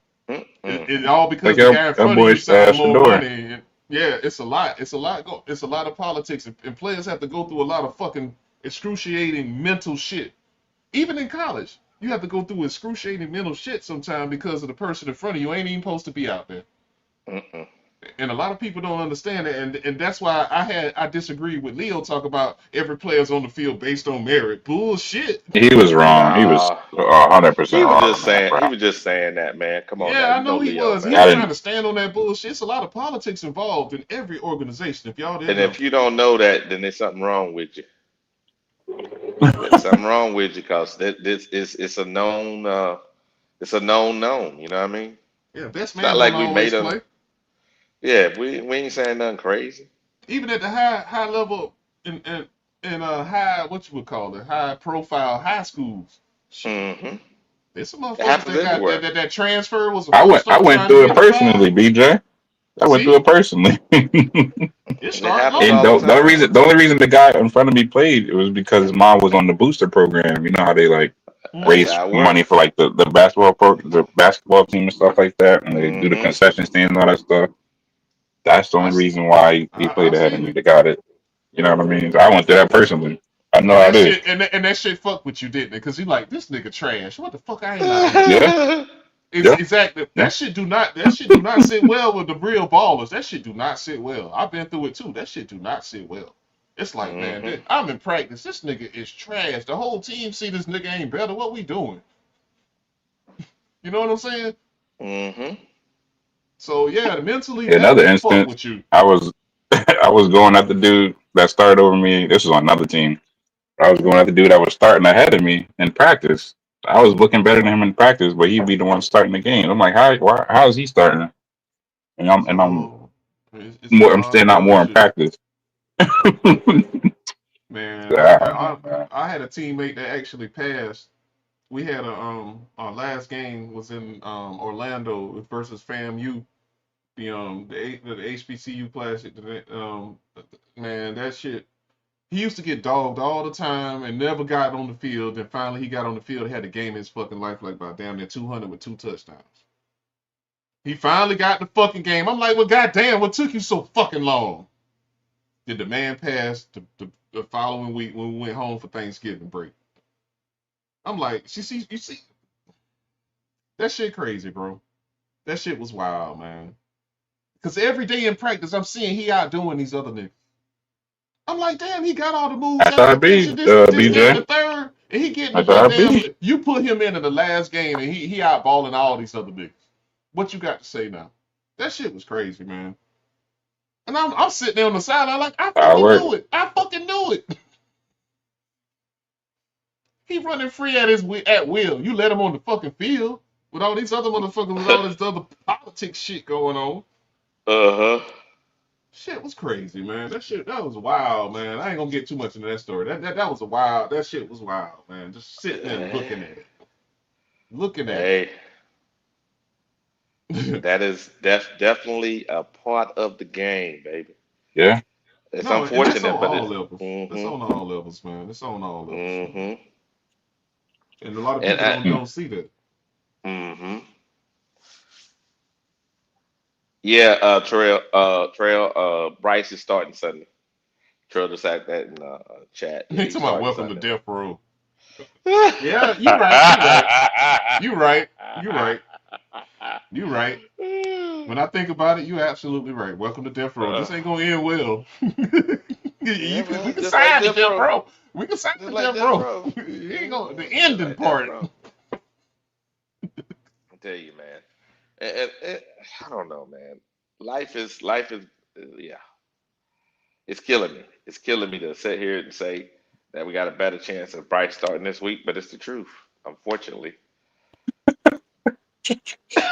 It all because Like the guy in our front of boy you signed more Shador. money. And yeah, it's a lot. It's a lot. It's a lot of politics, and players have to go through a lot of fucking excruciating mental shit. Even in college, you have to go through excruciating mental shit sometimes because of the person in front of you ain't even supposed to be out there. Mm-mm. And a lot of people don't understand it, and that's why I disagree with Leo talk about every player's on the field based on merit. Bullshit. He was wrong. He was Nah. 100% He was wrong just on that, saying. bro. He was just saying that, man. Come on now. Yeah, I You know know he Leo, was. He man. was I trying to didn't. stand on that bullshit. It's a lot of politics involved in every organization. If y'all didn't And know. if you don't know that, then there's something wrong with you. There's something wrong with you because this is it's a known. It's a known. You know what I mean? Yeah, best It's not man don't like we always made a. play. Yeah, we ain't saying nothing crazy. Even at the high level in high what you would call it, high profile high schools. Shit. Mm-hmm. There's some It motherfuckers happens that got everywhere. that transfer was a I four went star trying to through get it a five. personally, BJ. I went through See? it personally. It And it started happens And all local. the the only time. reason the only reason the guy in front of me played it was because his mom was on the booster program. You know how they like raise That's how it money works. for like the basketball team and stuff like that, and they do the concession stand and all that stuff. That's the only reason why he played I ahead of seen me. it. They got it. You know what I mean? So I went through that personally. I know And how that it is. shit and that shit fucked with you, didn't it? Because you like this nigga trash. What the fuck? I ain't lying with Yeah, you. It's yeah, exactly yeah. that shit do not sit well with the real ballers. That shit do not sit well. I've been through it too. That shit do not sit well. It's like, man, I'm in practice. This nigga is trash. The whole team see this nigga ain't better. What we doing? You know what I'm saying? So yeah, mentally In that another will fuck instance, with you. I was I was going at the dude that started over me. This was on another team. I was going at the dude that was starting ahead of me in practice. I was looking better than him in practice, but he'd be the one starting the game. I'm like, how is he starting? And I'm It's more. I'm all staying the out other more in shit. practice. Man, I don't know, man. I had a teammate that actually passed. We had our last game was in Orlando versus FAMU, the HBCU Classic. Man, that shit. He used to get dogged all the time and never got on the field. And finally, he got on the field, had the game in his fucking life, like about damn near 200 with 2 touchdowns. He finally got the fucking game. I'm like, well, goddamn, what took you so fucking long? Did the man pass the following week when we went home for Thanksgiving break? I'm like, you see, that shit crazy, bro. That shit was wild, man. Because every day in practice, I'm seeing he outdoing these other niggas. I'm like, damn, he got all the moves That's out how the it position. be, This, that, and the BJ. third, and he getting the That's how it goddamn. be. You put him in the last game, and he outballing all these other niggas. What you got to say now? That shit was crazy, man. And I'm sitting there on the sideline like, I How it fucking works. knew it. I fucking knew it. He running free at will. You let him on the fucking field with all these other motherfuckers with all this other politics shit going on. Shit was crazy, man. That was wild, man. I ain't gonna get too much into that story. That was a wild. That shit was wild, man. Just sitting there looking at it, Hey, that's definitely a part of the game, baby. Yeah. It's No, and that's on unfortunate, but all it's levels. That's on all levels, man. It's on all levels, man. and And a lot of people I, don't see that. yeah, Bryce is starting Sunday. Trail just had that in the chat. Yeah, They he's talking about starting welcome to Sunday. death row. Yeah, you right. You right. You right. You right. You right. When I think about it, you're absolutely right. Welcome to death row. This ain't gonna end well. Yeah, We man, can just like sign the Death death Row. row. We can sign Just the like death Death row. Row. You ain't gonna the Just ending like Death part. Row. I tell you, man. I don't know, man. Life is, yeah. It's killing me. It's killing me to sit here and say that we got a better chance of Bryce starting this week, but it's the truth, unfortunately.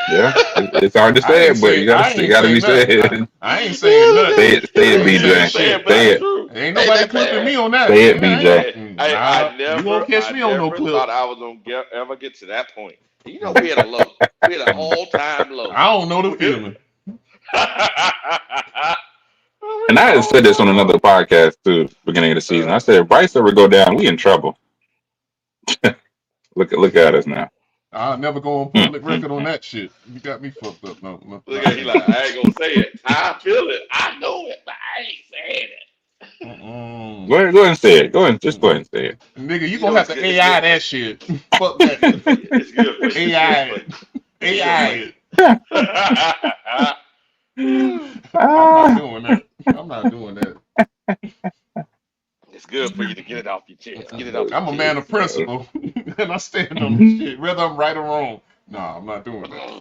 Yeah. It's hard to I say ain't it, but you say gotta I ain't gotta say be nothing. said. I ain't saying nothing. Say I it, ain't You saying ain't BJ. saying, shit. but it's Say the it. truth. Ain't Ain't nobody that clipping bad? me on that. Say it, Yeah, BJ. I you won't catch I me on no never clip. thought I was gonna ever get to that point. You know, we had a low. We had an all-time low. I don't know the We hit. feeling. We had And an I had said this on all-time another low. podcast too, beginning of the season. I said if Bryce ever go down, we in trouble. Look at us now. I'll never go on public record on that shit. You got me fucked up. No, Look not at he like, saying I ain't gonna say it. I feel it. I know it, but I ain't saying it. it. Go ahead and say it. Just go ahead and say it. Nigga, you You gonna know, have it's to good. It's good AI for that you. shit. Fuck that. It's good for you. It's good for you. It's good AI for it. you. It's good AI for you. it. I'm not doing that. I'm not doing that. It's good for you to get it off your chest. Get it off your I'm a man of chest. principle, and I stand on this shit, whether I'm right or wrong. Nah, I'm not doing that.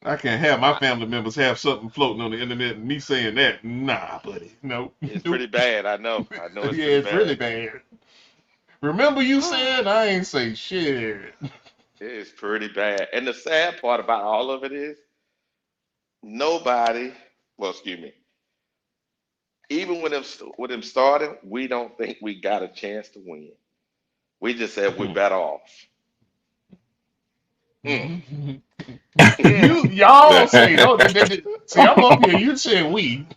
I can't have my family members have something floating on the internet and me saying that. Nah, buddy. No. It's Nope. pretty bad. I know. I know it's Yeah, pretty it's really bad. bad. Remember you said I ain't say shit. It's pretty bad. And the sad part about all of it is nobody, well, excuse me, even with him starting, we don't think we got a chance to win. We just said we're better off. Y'all say don't see I'm up here. You said we.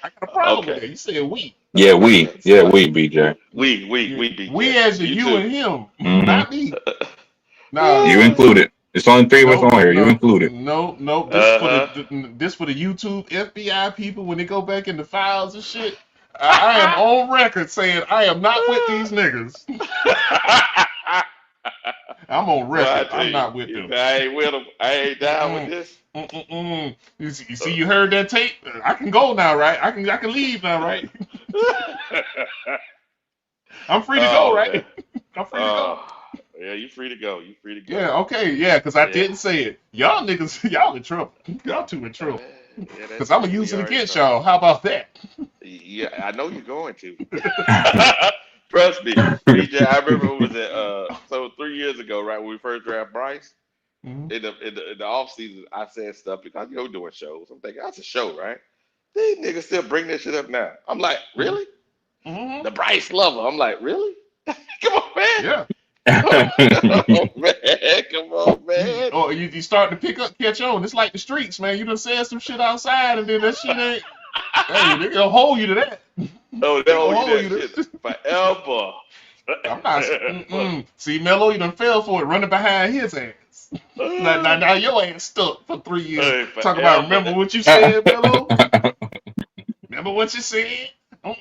I got a problem with that. You said we. Yeah, we, BJ. We BJ. We as a you too. and him, Mm-hmm. not me. Nah, You included. It's only 3 of us nope, on here. You no, included. nope. This for the YouTube FBI people when they go back in the files and shit. I am on record saying I am not with these niggas. I'm on record. I'm not with them. I ain't with them. I ain't down with this. You see, you heard that tape? I can go now, right? I can leave now, right? I'm free to go, right? Man. I'm free to go. Yeah, you free to go. You free to go. Yeah, okay, yeah, because I didn't say it. Y'all niggas, y'all in trouble. Y'all too in trouble. Because I'm going to use it against y'all. How about that? Yeah, I know you're going to. Trust me. BJ, I remember it was so 3 years ago, right, when we first drafted Bryce. In the off season, I said stuff because you're doing shows. I'm thinking, that's a show, right? These niggas still bring that shit up now. I'm like, really? The Bryce lover. I'm like, really? Come on, man. Yeah. Come on, man. Oh, you start to catch on. It's like the streets, man. You done said some shit outside, and then that shit ain't. Hey, they gonna hold you to that. Oh, they'll hold you to that shit forever. I'm not. See, Mello, you done fell for it, running behind his ass. Now your ass stuck for 3 years. Talk about remember what you said, Mello. Remember what you said. I'm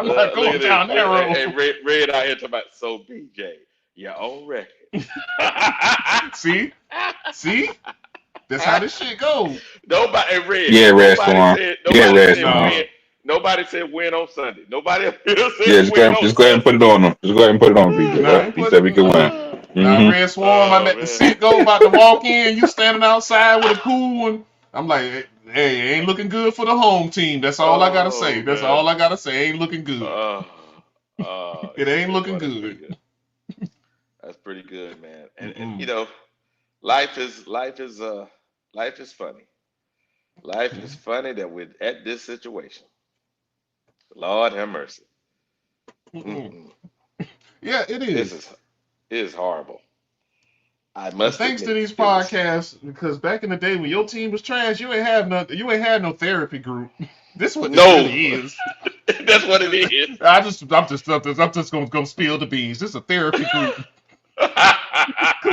not going down that road. Hey, Red out here talking about so BJ, your own record. See, that's how this shit goes. Nobody, Red. Yeah, Red Storm. Nobody said win on Sunday. Nobody said just go ahead and put it on them. Just go ahead and put it on BJ. He said we could win. Now Red Swarm, I let the seat go, about to walk in. You standing outside with a cool one. I'm like, hey, ain't looking good for the home team. That's all I gotta say. That's all I gotta say. Ain't looking good. It ain't looking good. That's pretty good, man. And you know, life is funny. Life is funny that we're at this situation. Lord have mercy. Yeah, it is. It is horrible. I But must. thanks to these podcasts, because back in the day when your team was trash, you ain't had no therapy group. This is what this really is. That's what it is. I'm just gonna spill the beans. This is a therapy group.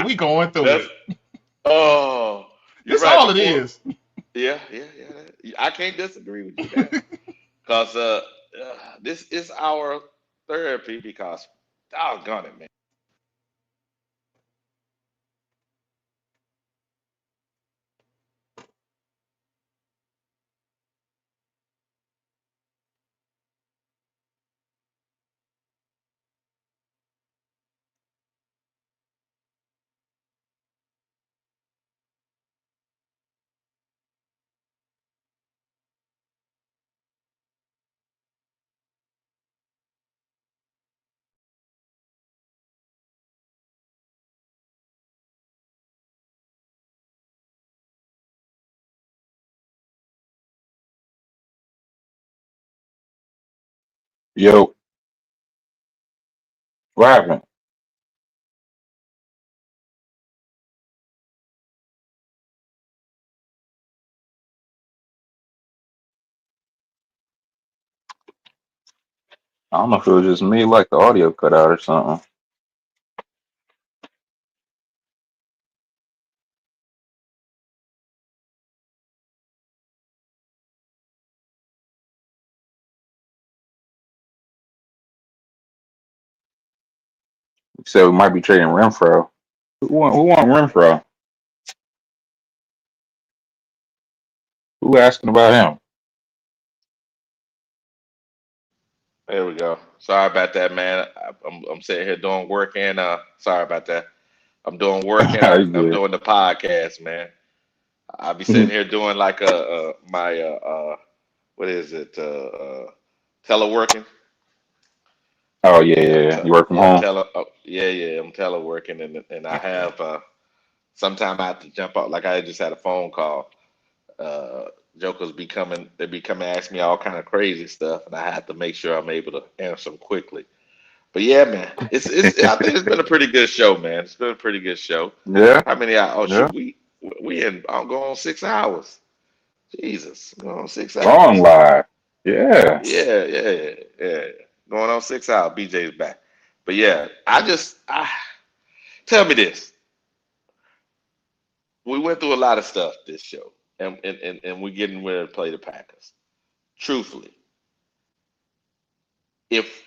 We going through it. Oh, that's right, all it is. Yeah. I can't disagree with you there. Because this is our therapy because doggone it, man. Yo, what happened? I don't know if it was just me, like the audio cut out or something. You said we might be trading Renfro. Who want Renfro? Who asking about him? There we go. Sorry about that, man. I'm sitting here doing work and sorry about that. I'm doing work and I'm doing the podcast, man. I'll be sitting here doing like my what is it? Teleworking. Oh yeah. You work from home. I'm teleworking and I have sometime I have to jump out. Like I just had a phone call. Jokers be coming ask me all kind of crazy stuff, and I have to make sure I'm able to answer them quickly. But yeah, man, it's I think it's been a pretty good show, man. It's been a pretty good show. Yeah. How many hours? Oh, shoot, we in. I'm going 6 hours. Jesus, I'm going 6 hours. Wrong live. Yeah. Yeah. Going on 6 hours. BJ's back. But yeah, tell me this. We went through a lot of stuff this show, and we're getting ready to play the Packers. Truthfully,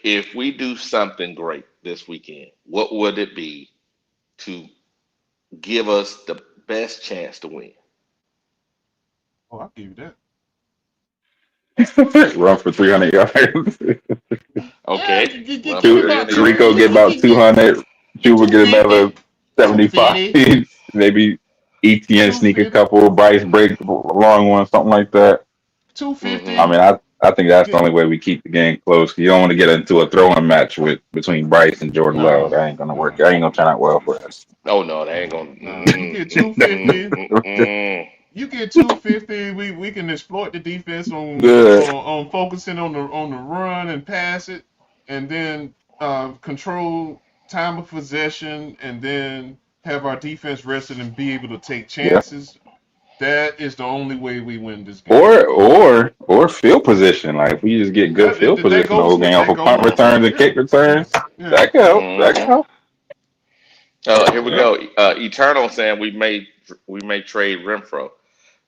if we do something great this weekend, what would it be to give us the best chance to win? Oh, I'll give you that. Run for 300 yards. Yeah, Okay, run for give me about 300 Rico yards. get about 200. Chuba get 250, another 75. 250, Maybe ETN sneak a 250, couple. Bryce break a long one, something like that. I Mm-hmm. 250. mean, I think that's the Get only way we keep the game close. You don't want to get into a throwing match between Bryce and Jordan Love. no, That ain't gonna work. no, That ain't gonna turn out well for us. Oh no, they ain't gonna. You get 250. You get 250. We can exploit the defense Good. on focusing on the run and pass it, and then control time of possession, and then have our defense rested and be able to take Yeah. chances. That is the only way we win this game. Or field position. Like if we just get good field That position the whole goes with game off that of punt goes with returns it. and Yeah, kick returns, yeah. that can help. That can Mm-hmm. help. Here we Yep. go. Eternal saying we may trade Renfro.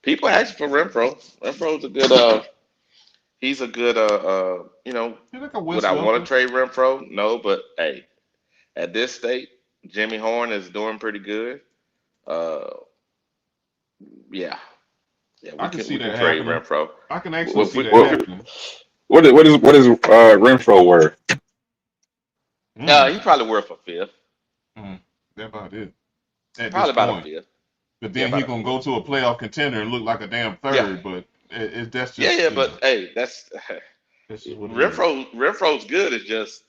People ask for Renfro. Renfro's a good he's a good You're like a would Wes I want to Welker. trade Renfro? No, but hey, at this state, Jimmy Horn is doing pretty good. Uh yeah. Yeah, I can see we can that trade happening. Renfro. I can actually If see we, that What happening. what is Renfro worth? Mm, he's probably worth a fifth. that about it at this Probably about a point. fifth. But Yeah, then he about a gonna fifth. go to a playoff contender and look like a damn Yeah. third. But that's Yeah, just but hey, that's that's just what it is. Renfro's good. It's just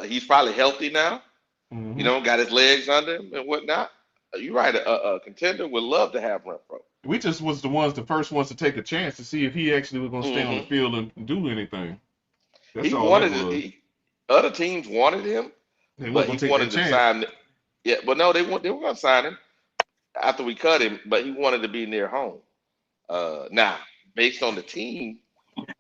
he's probably healthy now. Hmm. Got his legs under him and whatnot. You're right. A contender would love to have Renfro. We just was the first ones to take a chance to see if he actually was gonna stay on the Hmm field and do anything. That's He all that wanted was. other teams wanted him, They but weren't gonna he take that wanted to chance. sign. Yeah, but no, they were going to sign him after we cut him, but he wanted to be near home. Now, based on the team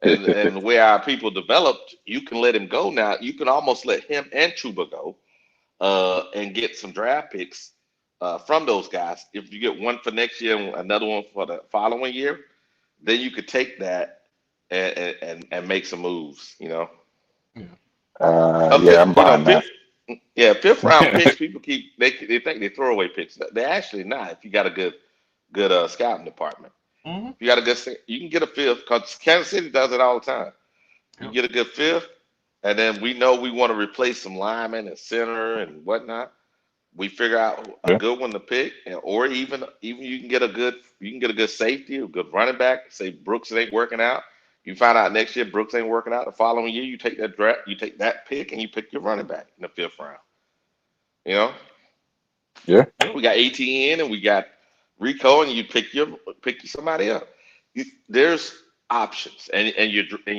and the way our people developed, you can let him go now. You can almost let him and Chuba go and get some draft picks from those guys. If you get one for next year and another one for the following year, then you could take that and make some moves. Yeah. A Yeah, fifth, I'm buying that. fifth round picks. People they think they throw away picks. They're actually not. If you got a good scouting department, Hmm. if you got a good, you can get a fifth because Kansas City does it all the time. You Yep. get a good fifth, and then we know we want to replace some linemen and center and whatnot. We figure out a Yeah. good one to pick, or even you can get a good safety, a good running back. Say Brooks ain't working out. You find out next year Brooks ain't working out. The following year, you take that draft, you take that pick, and you pick your running back in the fifth round. You know, Yeah. we got ATN and we got Rico, and you pick somebody up. There's options, and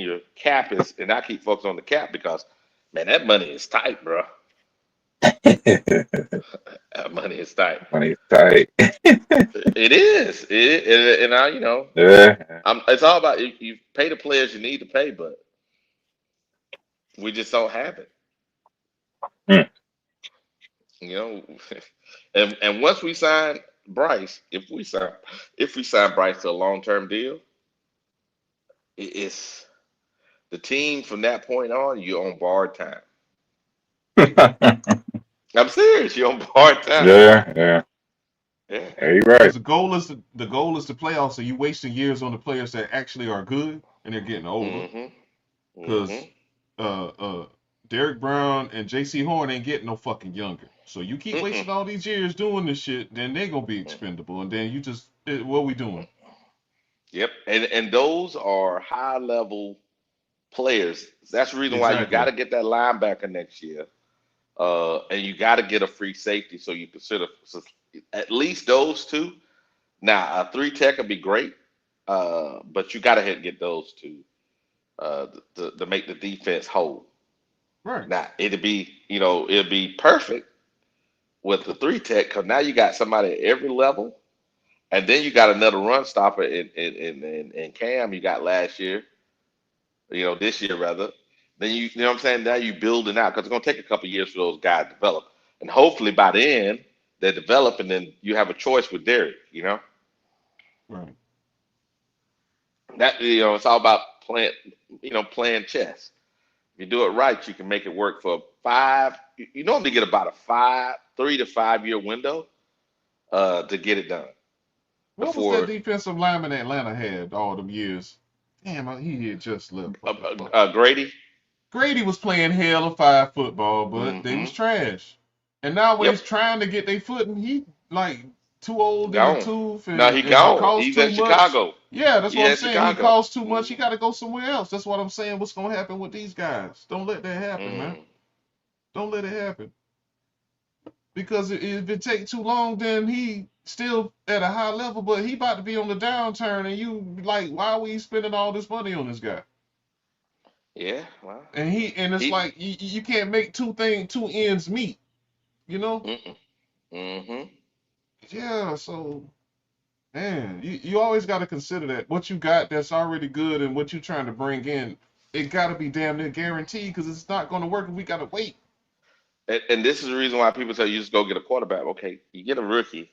your cap is, and I keep focusing on the cap because man, that money is tight, bro. That money is tight. Money's tight. It is. And I, Yeah. it's all about you pay the players you need to pay, but we just don't have it. Hmm. You know, and once we sign Bryce, if we sign Bryce to a long term deal, it's the team from that point on. You're on borrowed time. I'm serious. You're on borrowed time. Yeah. Yeah. Yeah. Yeah, you're Because right. the goal is the playoffs, so you wasting years on the players that actually are good and they're getting older. Mhm. Because Mhm. uh, uh, Derek Brown and J.C. Horn ain't getting no fucking younger. So you keep Mm-mm. wasting all these years doing this shit, then they gonna be expendable, and then you just what we doing? Yep. And those are high level players. That's the reason why you got Exactly. to get that linebacker next year. And you got to get a free safety so you consider at least those two. Now, a three tech would be great, but you got to get those two to make the defense whole. Right. Now, it'd be perfect with the three tech because now you got somebody at every level, and then you got another run stopper in Cam you got last year. this year rather, then you know what I'm saying. Now you building out because it's gonna take a couple years for those guys to develop, and hopefully by then they develop, and then you have a choice with Derek. Right. That it's all about playing chess. If you do it right, you can make it work for 5. You normally get about a 3 to 5 year window to get it done What was that before defensive lineman Atlanta had all them years? Damn, he had just left. What the fuck? Grady. Grady was playing hell of 5 football, but they was trash. And now when he's trying to get their footing, he like too old in the Gone. tooth No, he and gone. costs He's too at much. Chicago. Yeah, that's He's what I'm at saying. He Chicago. costs too much. He got to go somewhere else. That's what I'm saying. What's gonna happen with these guys? Don't let that happen, man. Don't let it happen. Because if it take too long, then he still at a high level, but he about to be on the downturn, and you like, why are we spending all this money on this guy? Yeah, well, And it's like you can't make two ends meet, you know? Yeah, so man, you always got to consider that what you got that's already good and what you're trying to bring in, it got to be damn near guaranteed because it's not going to work if we got to wait. And this is the reason why people say you just go get a quarterback. Okay, you get a rookie.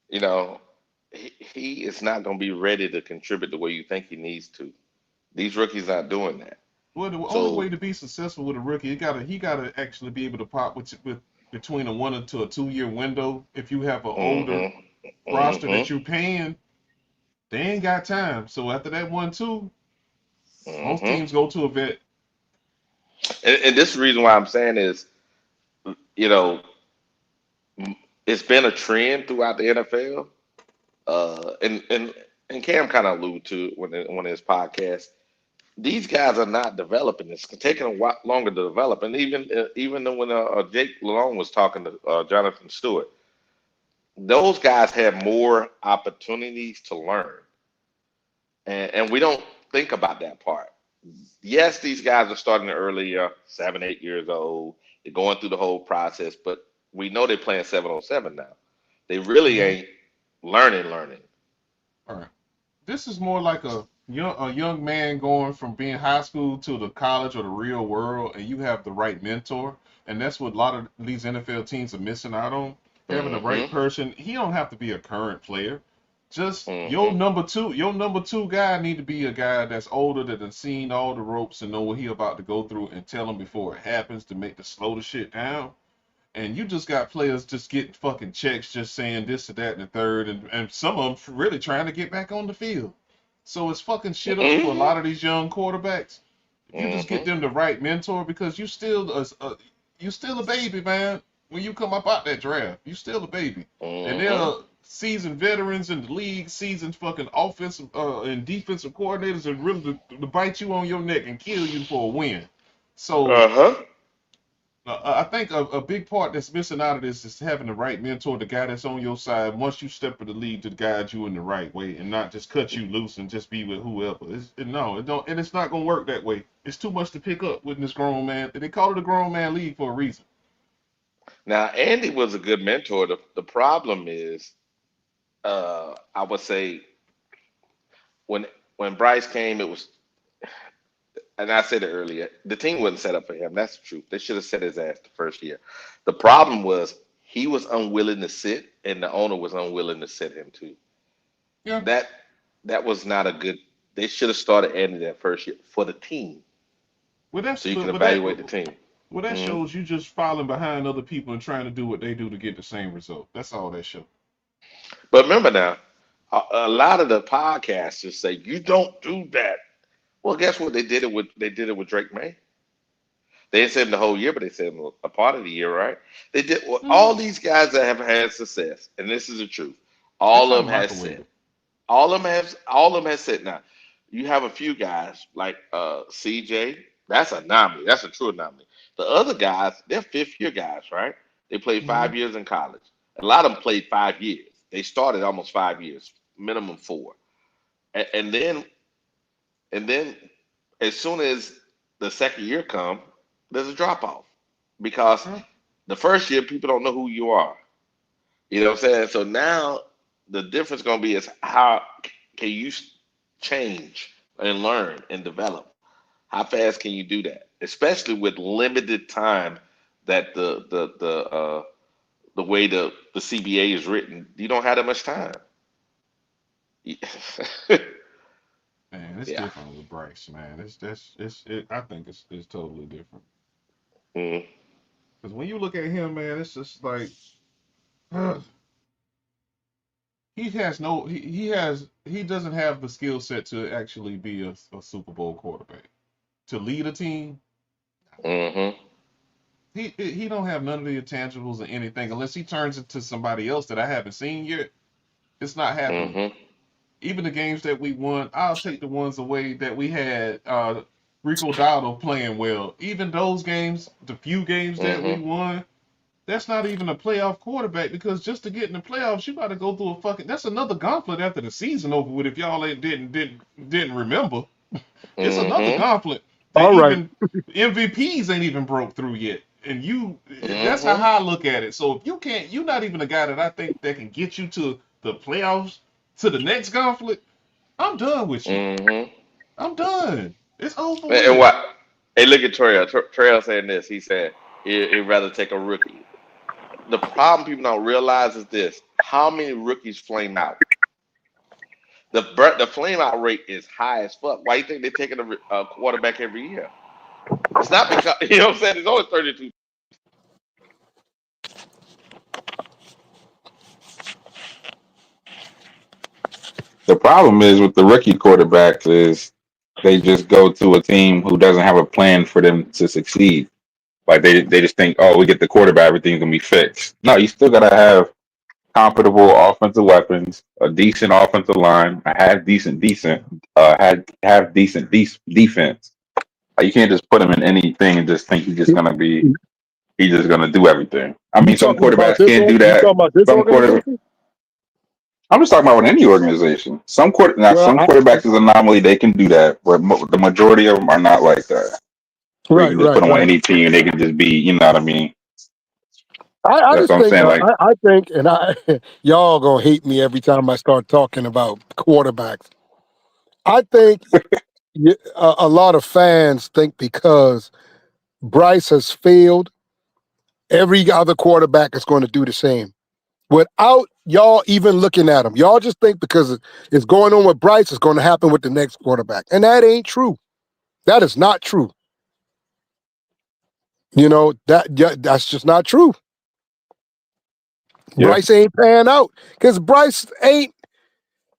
He is not going to be ready to contribute the way you think he needs to. These rookies not doing that. Well, the only So way to be successful with a rookie, he gotta actually be able to pop with between a 1 to a 2 year window. If you have an older roster that you're paying, they ain't got time. So after that 1-2, most teams go to a vet. And this is the reason why I'm saying is, it's been a trend throughout the NFL. And Cam kind of alluded to it when his podcast. These guys are not developing. It's taking a while longer to develop. And even when Jake Long was talking to Jonathan Stewart, those guys have more opportunities to learn, and we don't think about that part. Yes, these guys are starting earlier, 7, 8 years old. They're going through the whole process, but we know they're playing 7-on-7 now. They really ain't learning. All right. This is more like a young man going from being high school to the college or the real world, and you have the right mentor, and that's what a lot of these NFL teams are missing out on. Having the right person. He don't have to be a current player. Just your number two guy need to be a guy that's older, that has seen all the ropes and know what he about to go through, and tell him before it happens to slow the shit down. And you just got players just getting fucking checks, just saying this or that and the third, and some of them really trying to get back on the field. So it's fucking shit up for a lot of these young quarterbacks. If you just get them the right mentor, because you still a baby, man. When you come up out that draft, you still a baby, and they're seasoned veterans in the league, seasoned fucking offensive and defensive coordinators, and really to bite you on your neck and kill you for a win. So. I think a big part that's missing out of this is having the right mentor, the guy that's on your side once you step in the lead to guide you in the right way, and not just cut you loose and just be with whoever. It don't, and it's not gonna work that way. It's too much to pick up with this grown man. They call it a grown man league for a reason. Now, Andy was a good mentor. The problem is, I would say, when Bryce came, it was, and I said it earlier, the team wasn't set up for him. That's the truth. They should have set his ass the first year. The problem was he was unwilling to sit, and the owner was unwilling to sit him too. Yeah. That was not a good. They should have started Andy that first year for the team, so you can evaluate the team. Well, that shows you just falling behind other people and trying to do what they do to get the same result. That's all that shows. But remember now, a lot of the podcasters say you don't do that. Well, guess what? They did it with Drake May. They didn't say him the whole year, but they said him a part of the year, right? They did all these guys that have had success, and this is the truth. All of them has said. All of them has said. Now, you have a few guys like CJ. That's an anomaly. That's a true anomaly. The other guys, they're 5th-year guys, right? They played 5 years in college. A lot of them played 5 years. They started almost 5 years, minimum 4, and then as soon as the second year come, there's a drop off because the first year people don't know who you are. You know what I'm saying? So now the difference going to be is how can you change and learn and develop. How fast can you do that? Especially with limited time that the way the CBA is written, you don't have that much time. Man, it's Yeah. different with Bryce, man. I think it's totally different. Mm. Because when you look at him, man, it's just like he has no he doesn't have the skill set to actually be a Super Bowl quarterback. To lead a team, Mm-hmm. he don't have none of the intangibles or anything unless he turns into somebody else that I haven't seen yet. It's not happening. Mm-hmm. Even the games that we won, I'll take the ones away that we had Rico Dowdle playing well. Even those games, the few games that we Mm-hmm. won, that's not even a playoff quarterback because just to get in the playoffs, you got to go through a fucking. That's another gauntlet after the season over with. If y'all didn't remember, it's another Mm-hmm. gauntlet that All right. even MVPs ain't even broke through yet. And that's how Mm-hmm. I look at it. So if you can't, you're not even a guy that I think that can get you to the playoffs, to the next gauntlet. I'm done with you. Mm-hmm. I'm done. It's over And with. what? Hey, look at Trail. Trail saying this. He said he'd rather take a rookie. The problem people don't realize is this: how many rookies flame out? The flame out rate is high as fuck. Why you think they're taking a quarterback every year? It's not because you know what I'm saying. It's only 32. The problem is with the rookie quarterbacks is they just go to a team who doesn't have a plan for them to succeed. Like they just think, oh, we get the quarterback, everything's gonna be fixed. No, you still gotta have comparable offensive weapons, a decent offensive line, a have decent defense. Like, you can't just put him in anything and just think he's just gonna do everything. I You mean, some talking about quarterbacks this? can't do You talking that. about this Some quarter. organization? I'm just talking about with any organization. Well, Some quarterbacks is anomaly. They can do that, but the majority of them are not like that. Where you right, can just right, put them on right. any team and they can just be, you know what I mean? I That's just what I'm think saying. Like, I think, and y'all gonna hate me every time I start talking about quarterbacks. I think a lot of fans think because Bryce has failed, every other quarterback is going to do the same without y'all even looking at him. Y'all just think because it's going on with Bryce, it's going to happen with the next quarterback, and that ain't true. That is not true. You know that's just not true. yeah, Bryce ain't paying out because Bryce ain't.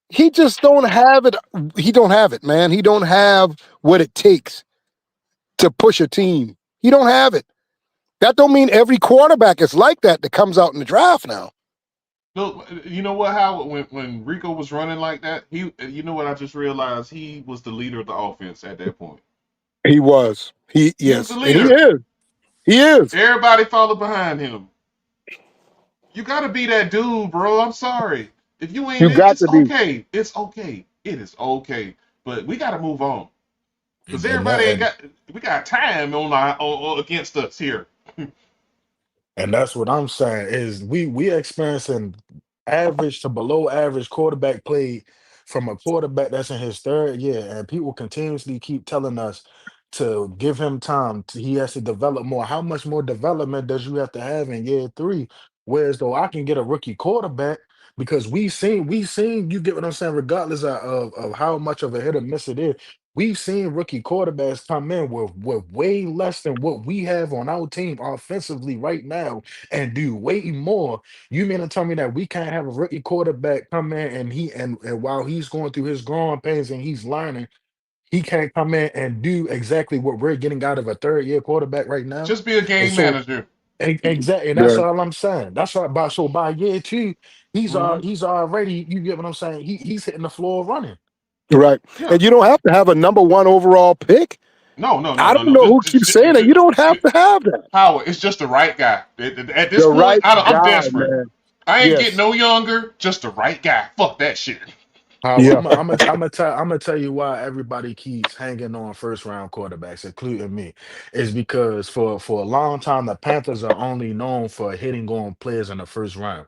He just don't have it. He don't have it, man. He don't have what it takes to push a team. He don't have it. That don't mean every quarterback is like that comes out in the draft now. Look, you know what? How when Rico was running like that, you know what? I just realized he was the leader of the offense at that point. He was. He was the Yes, and he leader. is. He is. Everybody followed behind him. You gotta be that dude, bro. I'm sorry. If you ain't, You got it's to be. okay. It's okay. It is okay. But we gotta move on because And everybody that ain't got. We got time on against us here. and that's what I'm saying is we experiencing average to below average quarterback play from a quarterback that's in his third year, and people continuously keep telling us to give him time. He has to develop more. How much more development does you have to have in year three? Whereas though I can get a rookie quarterback because we seen you get what I'm saying, regardless of how much of a hit or miss it is. We've seen rookie quarterbacks come in with way less than what we have on our team offensively right now and do way more. You mean to tell me that we can't have a rookie quarterback come in and and while he's going through his growing pains and he's learning, he can't come in and do exactly what we're getting out of a third year quarterback right now? Just be a And game so manager. exactly, that's Yeah. all I'm saying. That's why by year two, Hmm. he's already, you get what I'm saying? He's hitting the floor running. Right. Yeah. And you don't have to have a number one overall pick. No, no, no, I no, don't no. know who keeps saying that. You don't have to have that. Howard, it's just the right guy. At this The point, right I'm guy, desperate. man. I ain't getting Yes. no younger. Just the right guy. Fuck that shit. How Yeah. I'm gonna tell you why everybody keeps hanging on first round quarterbacks, including me, is because for a long time the Panthers are only known for hitting on players in the first round.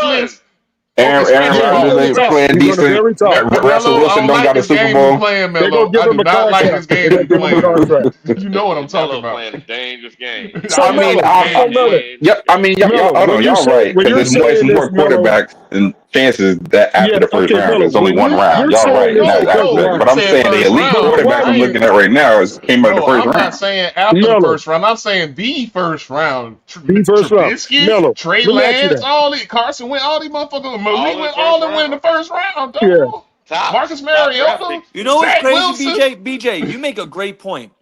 list. Okay, Aaron scratch your Rodgers balls. ain't playing He's on the decent. very top. Russell Mello, I Wilson don't don't like got a this Super game you Bowl. playing, They're Mello. gonna give I do him a not like contract. this They're game gonna you give him a playing. contract. You know what I'm talking Mello about. playing a dangerous game. So I mean, Mello, I, so Mello, Dangerous game. y'all, Mello, hold on, y'all right when because you're there's saying this, more Mello, quarterbacks and chances that yeah, after the first okay, round. Mello, It's only when one round. you're Y'all saying right in this that the first No, aspect. round, But you I'm said saying the first elite but round. quarterbacks I I'm ain't. looking at right now came out of the No, first I'm not round. saying after the Mello, first round. I'm saying the first round. the first round, Trubisky, Mello, Trey let me ask you Lance, that. all these Carson went, all these motherfuckers. Malik All in the went, first all of them went in the round. first round. Yeah, Dog. Marcus Top draft Mariota, picks You too. know what's Zach crazy, Wilson. BJ? You make a great point.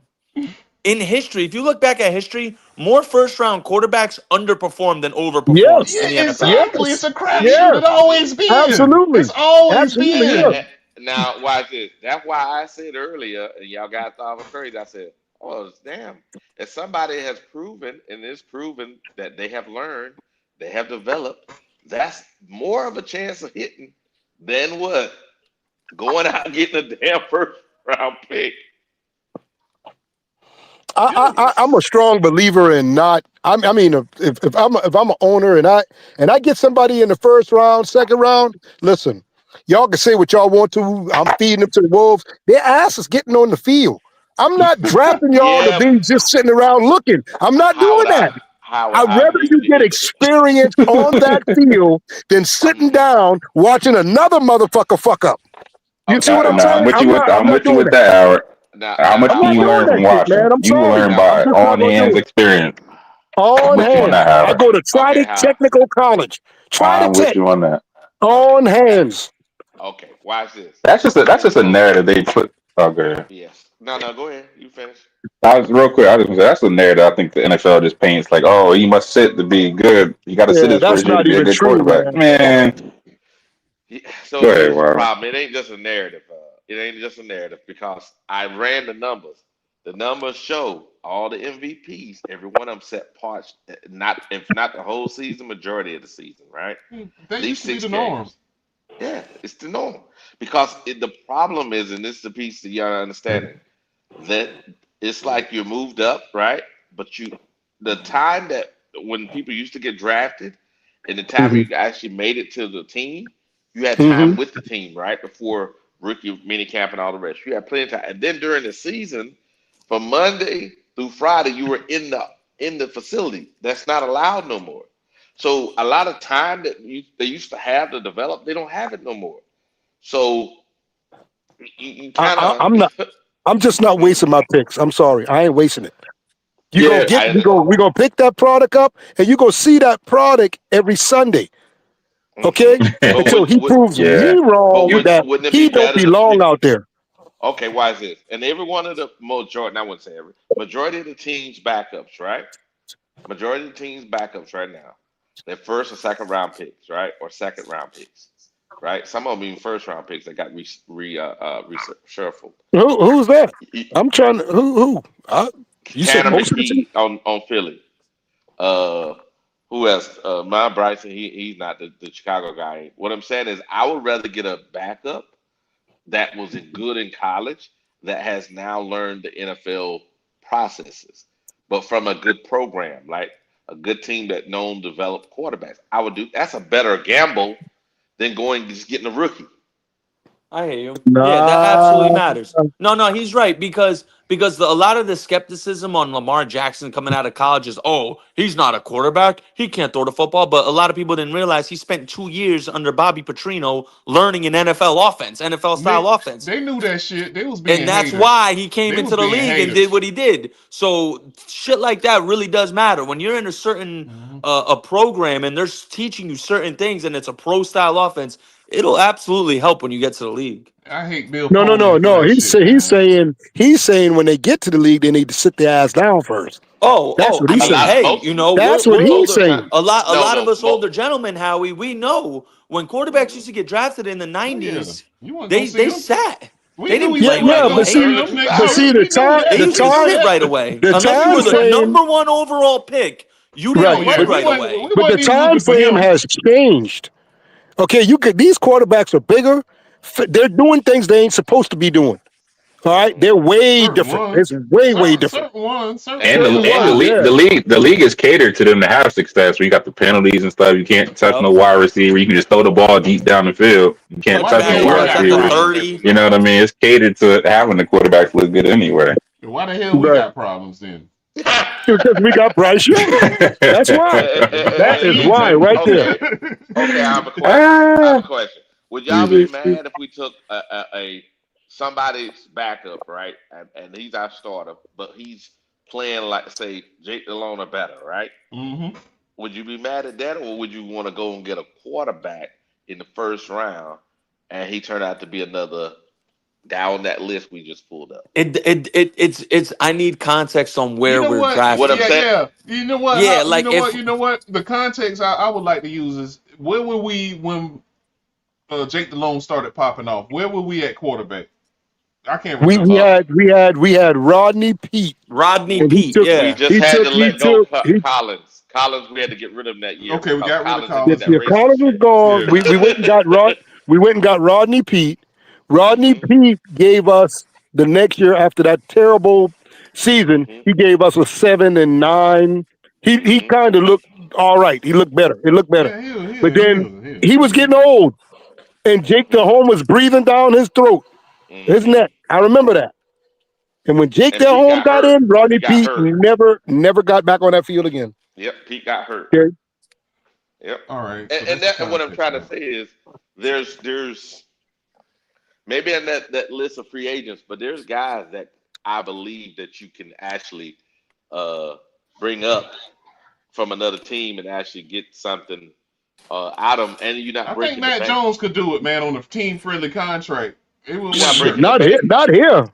In history, if you look back at history, more first round quarterbacks underperform than overperform yes, Yeah, in the NFL. exactly. It's yes, a See, crapshoot. yes, It always see. been. It's absolutely, always absolutely, been. yes. Now, watch this. That's why I said earlier, and y'all guys thought I was crazy. I said, "Oh, damn! If somebody has proven and is proven that they have learned, they have developed, that's more of a chance of hitting than what going out and getting a damn first round pick." I'm a strong believer in not. I mean, if I'm an owner and I get somebody in the first round, second round, listen, y'all can say what y'all want to. I'm feeding them to the wolves. Their ass is getting on the field. I'm not drafting y'all to Yeah, be just sitting around looking. I'm not doing that. Howard, I'd I rather agree you with get you. experience on that field than sitting down watching another motherfucker fuck up. You see Okay, what I'm Nah, saying? I'm I'm not with you doing with that. that, Howard. How now much I'm can not you Howard, doing learn that from shit, man. watching? I'm You will sorry. learn now I'm by just not on gonna do hands it. experience. I'm On with you on hands. that, I Howard. go to okay, Trident Howard, Technical College. I'm Trident with Tech. you on that. okay, On hands. okay. Watch this. That's just a So narrative they put. Okay. yes, no, go ahead. You finish. I was real quick. I was gonna say that's a narrative I think the NFL just paints like, oh, he must sit to be good. You got to sit Yeah, his that's first year to not be a even good true, quarterback. man. Man, So go ahead, here's the Wilder. problem. It ain't just a narrative. It ain't just a narrative because I ran the numbers. The numbers show all the MVPs. Every one of them set parts. Not if not the whole season, majority of the season. Right. That At least used to be six the norm. games. Yeah, it's the norm because the problem is, and this is the piece that y'all understanding that it's like you're moved up, right? But the time that when people used to get drafted and the time hmm you actually made it to the team, you had hmm time with the team, right? Before rookie mini camp and all the rest. You had plenty of time. And then during the season, from Monday through Friday, you were in the facility. That's not allowed no more. So a lot of time that they used to have to develop, they don't have it no more. So you kind I'm not. of I'm just not wasting my picks. I'm sorry. I ain't wasting it. You gonna Yeah, get. I We gonna pick that product up, and you gonna see that product every Sunday. Okay, But until he proves yeah. me but wrong that wouldn't it be he don't better to belong pick? out there. Okay, why is this? And every one of the majority, I wouldn't say every majority of the teams backups, right? Majority of the teams backups right now, they're first or second round picks, right? Or second round picks, right? Some of them even first round picks that got reshuffled. Who's that? I'm trying to. Who? You said Tanner most of the team. McKee on Philly. Uh, who else? My Bryson. He's not the Chicago guy. What I'm saying is, I would rather get a backup that was good in college that has now learned the NFL processes, but from a good program, like a good team that known developed quarterbacks. I would do that's a better gamble than going just getting a rookie. I hear you. Yeah, that absolutely Nah. matters. No, he's right because a lot of the skepticism on Lamar Jackson coming out of college is, oh, he's not a quarterback, he can't throw the football. But a lot of people didn't realize he spent 2 years under Bobby Petrino learning an NFL offense, NFL style offense, They knew that shit. They was and being that's haters. why he came They was into the being league and did haters. what he did. So shit like that really does matter when you're in a certain a program and they're teaching you certain things and it's a pro style offense. It'll absolutely help when you get to the league. I hate Bill No, no, no, Polian for no. that shit, man. He's saying when they get to the league, they need to sit their ass down first. That's Oh, what I he's A mean, saying. lot, hey, most, That's what we're he's most of the saying. time. a lot of No, us older gentlemen, Howie. We know when quarterbacks used to get drafted in the Oh yeah, '90s, you wasn't gonna see they him. sat. We They knew didn't he Yeah, play wasn't right yeah, gonna see away. early him two next but year. see, thousands. the We knew time, that. They the We used to knew time, sit that. right away. the Unless you time were the frame, number one overall pick, you right? didn't Oh play yeah, But we right wasn't away. we but the wasn't even time looking for frame him. has changed. Okay, these quarterbacks are bigger. They're doing things they ain't supposed to be doing. All right, they're way Certain different. It's ones, way different. certain ones, certain And Certain the ones, league, yeah. the league is catered to them to have success. Where you got the penalties and stuff. You can't touch no wide receiver. You can just throw the ball deep down the field. You can't Why the touch no hell we wide Touchdowns got at the receivers. problems then? 30. You know what I mean? It's catered to having the quarterbacks look good anyway. Why the hell we Right. got problems then? Because we got Bryce Young. That's why. That That's is easy. why right there. Okay, I have a question. I have Ah, a question. Would y'all be mad if we took a somebody's backup, right? And he's our starter, but he's playing like say Jake Delhomme or better, right? Mm-hmm. Would you be mad at that, or would you want to go and get a quarterback in the first round, and he turned out to be another down that list we just pulled up? It's. I need context on You where know we're what? What I'm drafting. Yeah, saying? yeah. You know what? Yeah, You like know what? if You know what? The context I would like to use is where were we when Jake Delhomme started popping off? Where were we at quarterback? I can't We remember. had Rodney Pete, Rodney and Pete, We yeah. just had to let go Collins. Collins, we had to get rid of him that year Okay, we because got rid of Collins did Collins. that racist Collins was shit. gone. Yeah. We went and got Rodney Pete. Rodney Mm-hmm. Pete gave us the next year after that terrible season. Mm-hmm. He gave us a 7-9. He Mm-hmm. kind of looked all right. He looked better. It looked better. Yeah, But then he he was getting old, and Jake Mm-hmm. Delhomme was breathing down his throat, his Mm-hmm. neck. I remember that. And when Jake And Pete Delhomme got got hurt. in, Rodney He got Pete hurt. never got back on that field again. Yep, Pete got hurt. Okay. Yep. All right. So And that's the that and what I'm context trying to now. say is there's maybe in that list of free agents, but there's guys that I believe that you can actually bring up from another team and actually get something out of them, and you're I not think breaking the Matt bank. Jones could do it, man, on a team-friendly contract. It You're wouldn't not breaking hurt. the Not here. bank. Not here.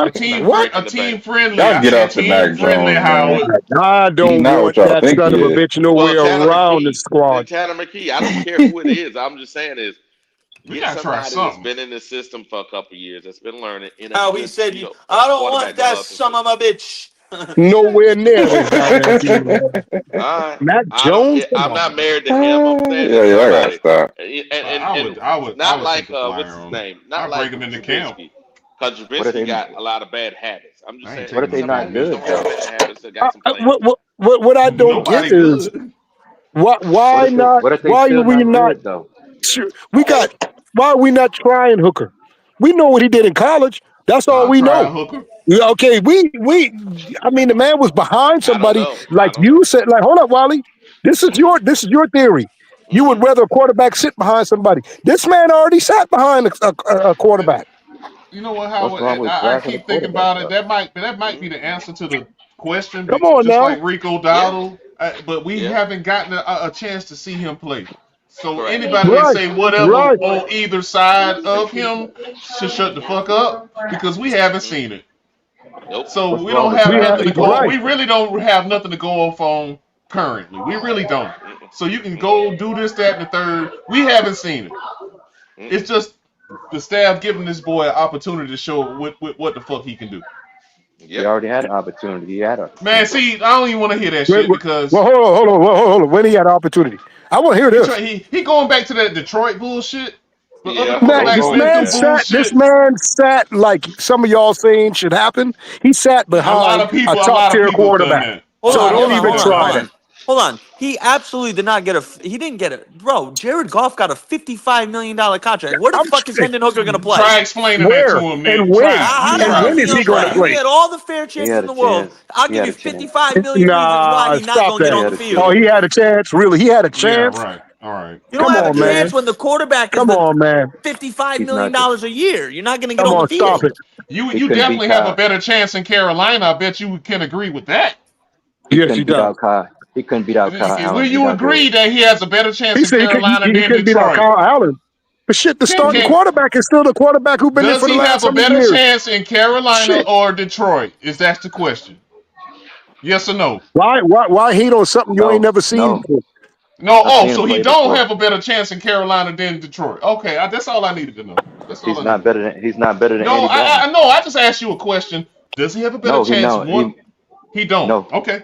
A Not You're team not what? a breaking the team bank. friendly. y'all I get said off the team Mac friendly, Jones, man. Howard. I He's don't not want what y'all that think son he of a is. bitch Well, nowhere Tanner around the McKee, then squad. Tanner McKee. I don't care who it is. I'm just saying is We get gotta try somebody that's something. been in the system for a couple of years, that's been learning in a How he good, said, a I don't want quarterback that developing son of system. a bitch. Nowhere near this goddamn team. Man. All right. Mac I don't. Jones, come I'm on. not married to him. I'm saying Yeah, it's yeah, I gotta somebody, stop. and I not would take like a flyer what's his on him. name? Not I'd break like him into camp. Trubisky, because What if Trubisky they? got a lot of bad habits. I'm just I ain't saying What if taking they him to somebody not camp who just good don't have though? bad habits that got some playing. What I don't get Nobody is good. why not? What if they Why are still we not not? good though? We got. Why are we not trying Hooker? We know what he did in college. That's all I'll we try know. a hooker. Yeah, okay, I mean, the man was behind I don't somebody, know. I like don't you know. said. Like, hold up, Wally. Mm-mm. This is your theory. You would Mm-mm. rather a quarterback sit behind somebody. This man already sat behind a quarterback. You know what, What's Howard? wrong with I drafting a keep thinking quarterback about it. though? That might be the Mm-mm. answer to the question, Come on just now. like Rico Yeah. Dowdle. But we Yeah. haven't gotten a chance to see him play. So Correct. anybody that Right, say whatever right. on either side of him should shut the fuck up because we haven't Mm-mm. seen it. Nope. So What's we wrong don't with have We have nothing to drafting a go. right. We quarterback? really don't have nothing to go off on currently. We really don't. Mm-mm. So you can Mm-mm. go do this, that, and the third. We haven't seen it. It's Mm-mm. just the staff giving this boy an opportunity to show what the fuck he can do. He Yep. already had an opportunity. He had a Man, see, I don't even want to hear that Wait, shit wait, well, because hold on. When he had opportunity, I want to hear this. he going back to that Detroit bullshit. But other Yeah. Man, Go quarterbacks this forward. been man through Yeah. sat. This bullshit. man sat like some of y'all saying should happen. He sat A lot behind of a people, a top lot of tier people have done quarterback. that. A Hold So on, lot of hold don't on, people even hold done on, hold try that. that. on. Hold on. He absolutely did not get he didn't get it. Bro, Jared Goff got a $55 million contract. Where the I'm fuck is Hendon Hooker going to play? Try explaining that to where him, and Nick. when Try it. You How and does try that when it. is feel he Just going for to try you? it. He play? had all the fair He chances had in a the world. chance. I'll He give had you a chance. 55 million reasons why Nah, he's not stop going to get that. on the He had a Oh, field. he chance. had a chance. Really, he had a Yeah, chance. right. All right. You don't Come have a on, man. chance when the quarterback is Come the on, man. $55 He's million not. dollars a year. You're not going to get Come on the on, stop field. it. He You couldn't beat definitely have a Kyle. better chance in Carolina. I bet you can agree with that. He Yes, he couldn't beat does. out Kyle. He couldn't beat out Kyle Will Allen. He's you not good. agree that he has a better chance He in said Carolina he than couldn't beat out Detroit? Carl Allen. But shit, the starting Can quarterback is still the quarterback who's been there Does for the he have last a how many better years? chance in Carolina Shit. or Detroit? Is that the question? Yes or no? Why hate on something you ain't No, never seen no. before? No. I've Oh, seen him so he play don't before. have a better chance in Carolina than Detroit. Okay, that's all I needed to know. That's all He's I not needed to better know. than. He's not better than No, Andy Dalton. I know. I just asked you a question. Does he have a better No, he chance? no. One, he don't. No. Okay.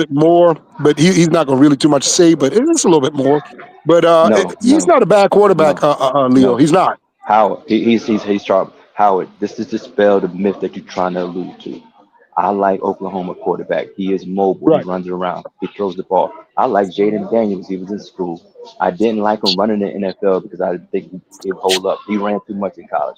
bit more, but he's not going to really too much say. But it's a little bit more. But he's not a bad quarterback, Leo. He's not. Howard, he's sharp. Howard, this is dispel the myth that you're trying to allude to. I like Oklahoma quarterback. He is mobile. Right. He runs around. He throws the ball. I like Jaden Daniels. He was in school. I didn't like him running the NFL because I didn't think he'd hold up. He ran too much in college.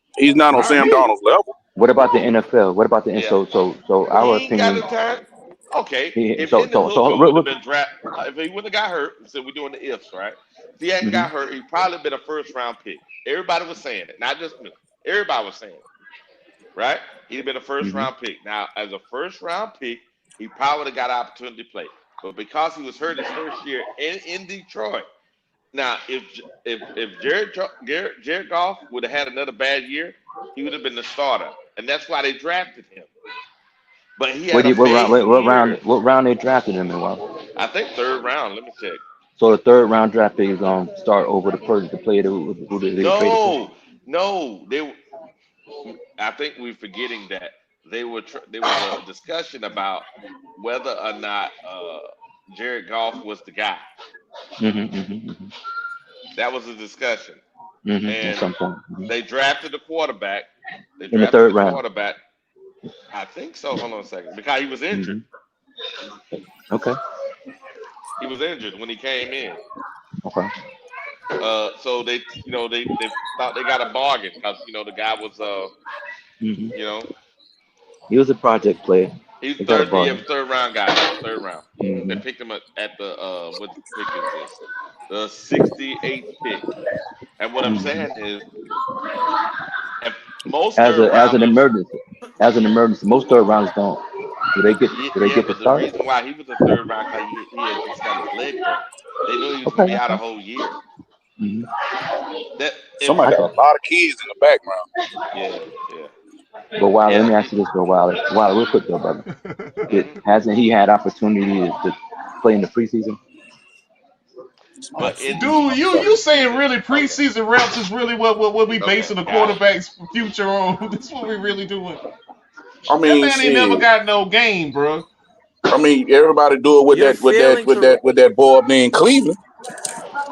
He's not on Not Sam yet. Darnold's level. What about the NFL? What about the Yeah. so He our ain't got opinion? the time. Okay, if So Hendon so Hooker so real, would have real, been drafted, if he wouldn't have got hurt, so we're doing the ifs, right? If he hadn't mhm. got hurt, he'd probably been a first round pick. Everybody was saying it, not just me. Everybody was saying it, right? He'd have been a first Mhm. round pick. Now, as a first round pick, he probably would have got an opportunity to play. But because he was hurt his first year in Detroit, now if Jared Goff would have had another bad year, he would have been the starter, and that's why they drafted him. But he What, had do you- what round? amazing What round? years. What round they drafted him in? Well, I think 3rd round. Let me check. so the third round draft pick is gonna start over the player who they traded for. No, I think we're forgetting that there was a discussion about whether or not Jared Goff was the guy. That was a discussion, At some and point. they drafted the quarterback. They In the drafted third the round. quarterback. I think so. Hold on a second, because he was injured. Okay. He was injured when he came in. Okay. So they thought they got a bargain because the guy was He was a project player. he's They got a third bargain. third round guy. Third round. They picked him at the what pick is this? The 68th pick. And what I'm saying is, if most As third an rounders, emergency, most third rounders don't. Do they get the but the start? reason why he was a third round because he had just got his leg hurt. They knew he was gonna Okay. be out a whole year. That Somebody got a lot of kids in the background. yeah. But Wiley, let me ask you this, though, Wiley, real quick, though, brother. Hasn't he had opportunity to play in the preseason? But Dude, you saying really preseason reps is really what we basing the quarterback's future on? This is what we really doing. I mean, that man ain't never got no game, bro. I mean, everybody do it with that boy up there in Cleveland.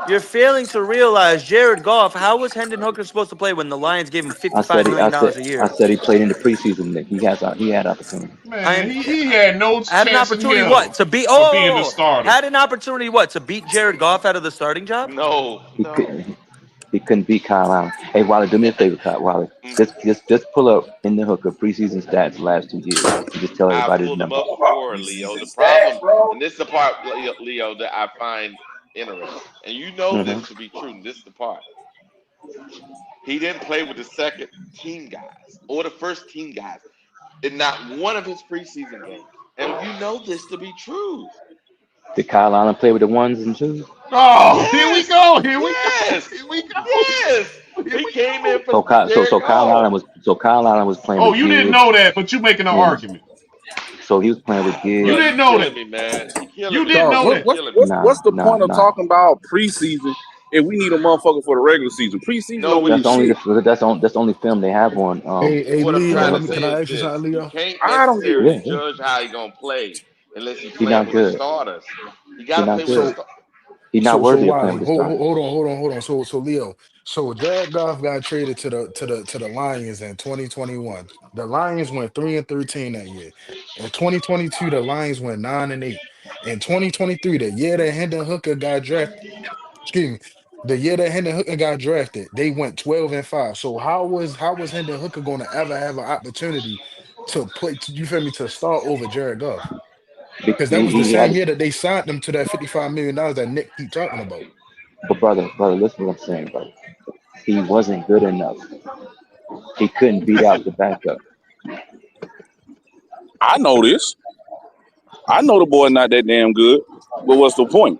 You're failing to realize Jared Goff. How was Hendon Hooker supposed to play when the Lions gave him $55 million a year? I said he played in the preseason. Nick. He had opportunity. Man, he had no had an chance opportunity in hell what to beat? of being the starter. Had an opportunity what to beat Jared Goff out of the starting job? No. He couldn't beat Kyle Allen. Hey, Wiley, do me a favor, Kyle. Wiley. Just pull up in the Hooker preseason stats the last 2 years. And just tell I everybody his pulled them number. up before, Leo. The problem, and this is the part, Leo, that I find interesting. And you know this to be true. And this is the part. He didn't play with the second team guys or the first team guys in not one of his preseason games. And you know this to be true. Did Kyle Allen play with the ones and twos? Oh, yes. Here we go. Here we go. Yes. He came in for So Kyle Allen was playing. Oh, with you Gibbs. didn't know that, but you making an argument. So he was playing with Gibbs. You didn't know that. Me, man. You didn't know that. What's the point of talking about preseason if we need a motherfucker for the regular season? Preseason don't mean shit. That's the only film they have on. Hey, What I'm Leo, trying to say can I is ask you something, Leo? You can't I don't get necessarily judge how he gonna play unless you play with the starters. You gotta play with the starters. He's not worthy of playing Wiley, with the starters. hold on. So Leo, so Jared Goff got traded to the Lions in 2021. The Lions went 3-13 that year. In 2022, the Lions went 9-8. In 2023, the year that Hendon Hooker got drafted, they went 12-5. So how was Hendon Hooker going to ever have an opportunity to play? You feel me? To start over Jared Goff? Because that was the same year that they signed him to that $55 million that Nick keep talking about. But brother, listen to what I'm saying, brother. He wasn't good enough. He couldn't beat out the backup. I know this. I know the boy not that damn good. But what's the point?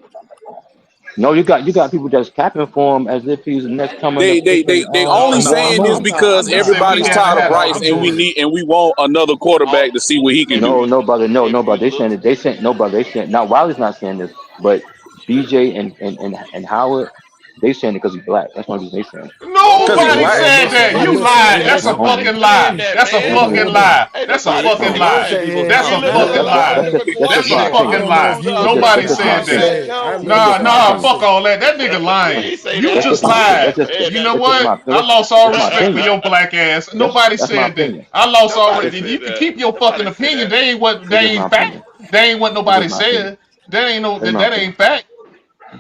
No, you got people just capping for him as if he's the next coming. They only saying this because everybody's tired of Bryce and we want another quarterback to see what he can do. No, brother. They saying now Wiley's not saying this, but BJ and Howard, they saying it because he's black. That's one reason they saying it. Nobody said that. You lied. That's a fucking lie. That's a fucking lie. That's a fucking lie. That's a fucking lie. That's a fucking lie. Nobody said that. Nah, fuck all that. That nigga lying. You just lied. You know what? I lost all respect for your black ass. Nobody said that. I lost all respect. You can keep your fucking opinion. They ain't fact. They ain't what nobody said. That ain't fact.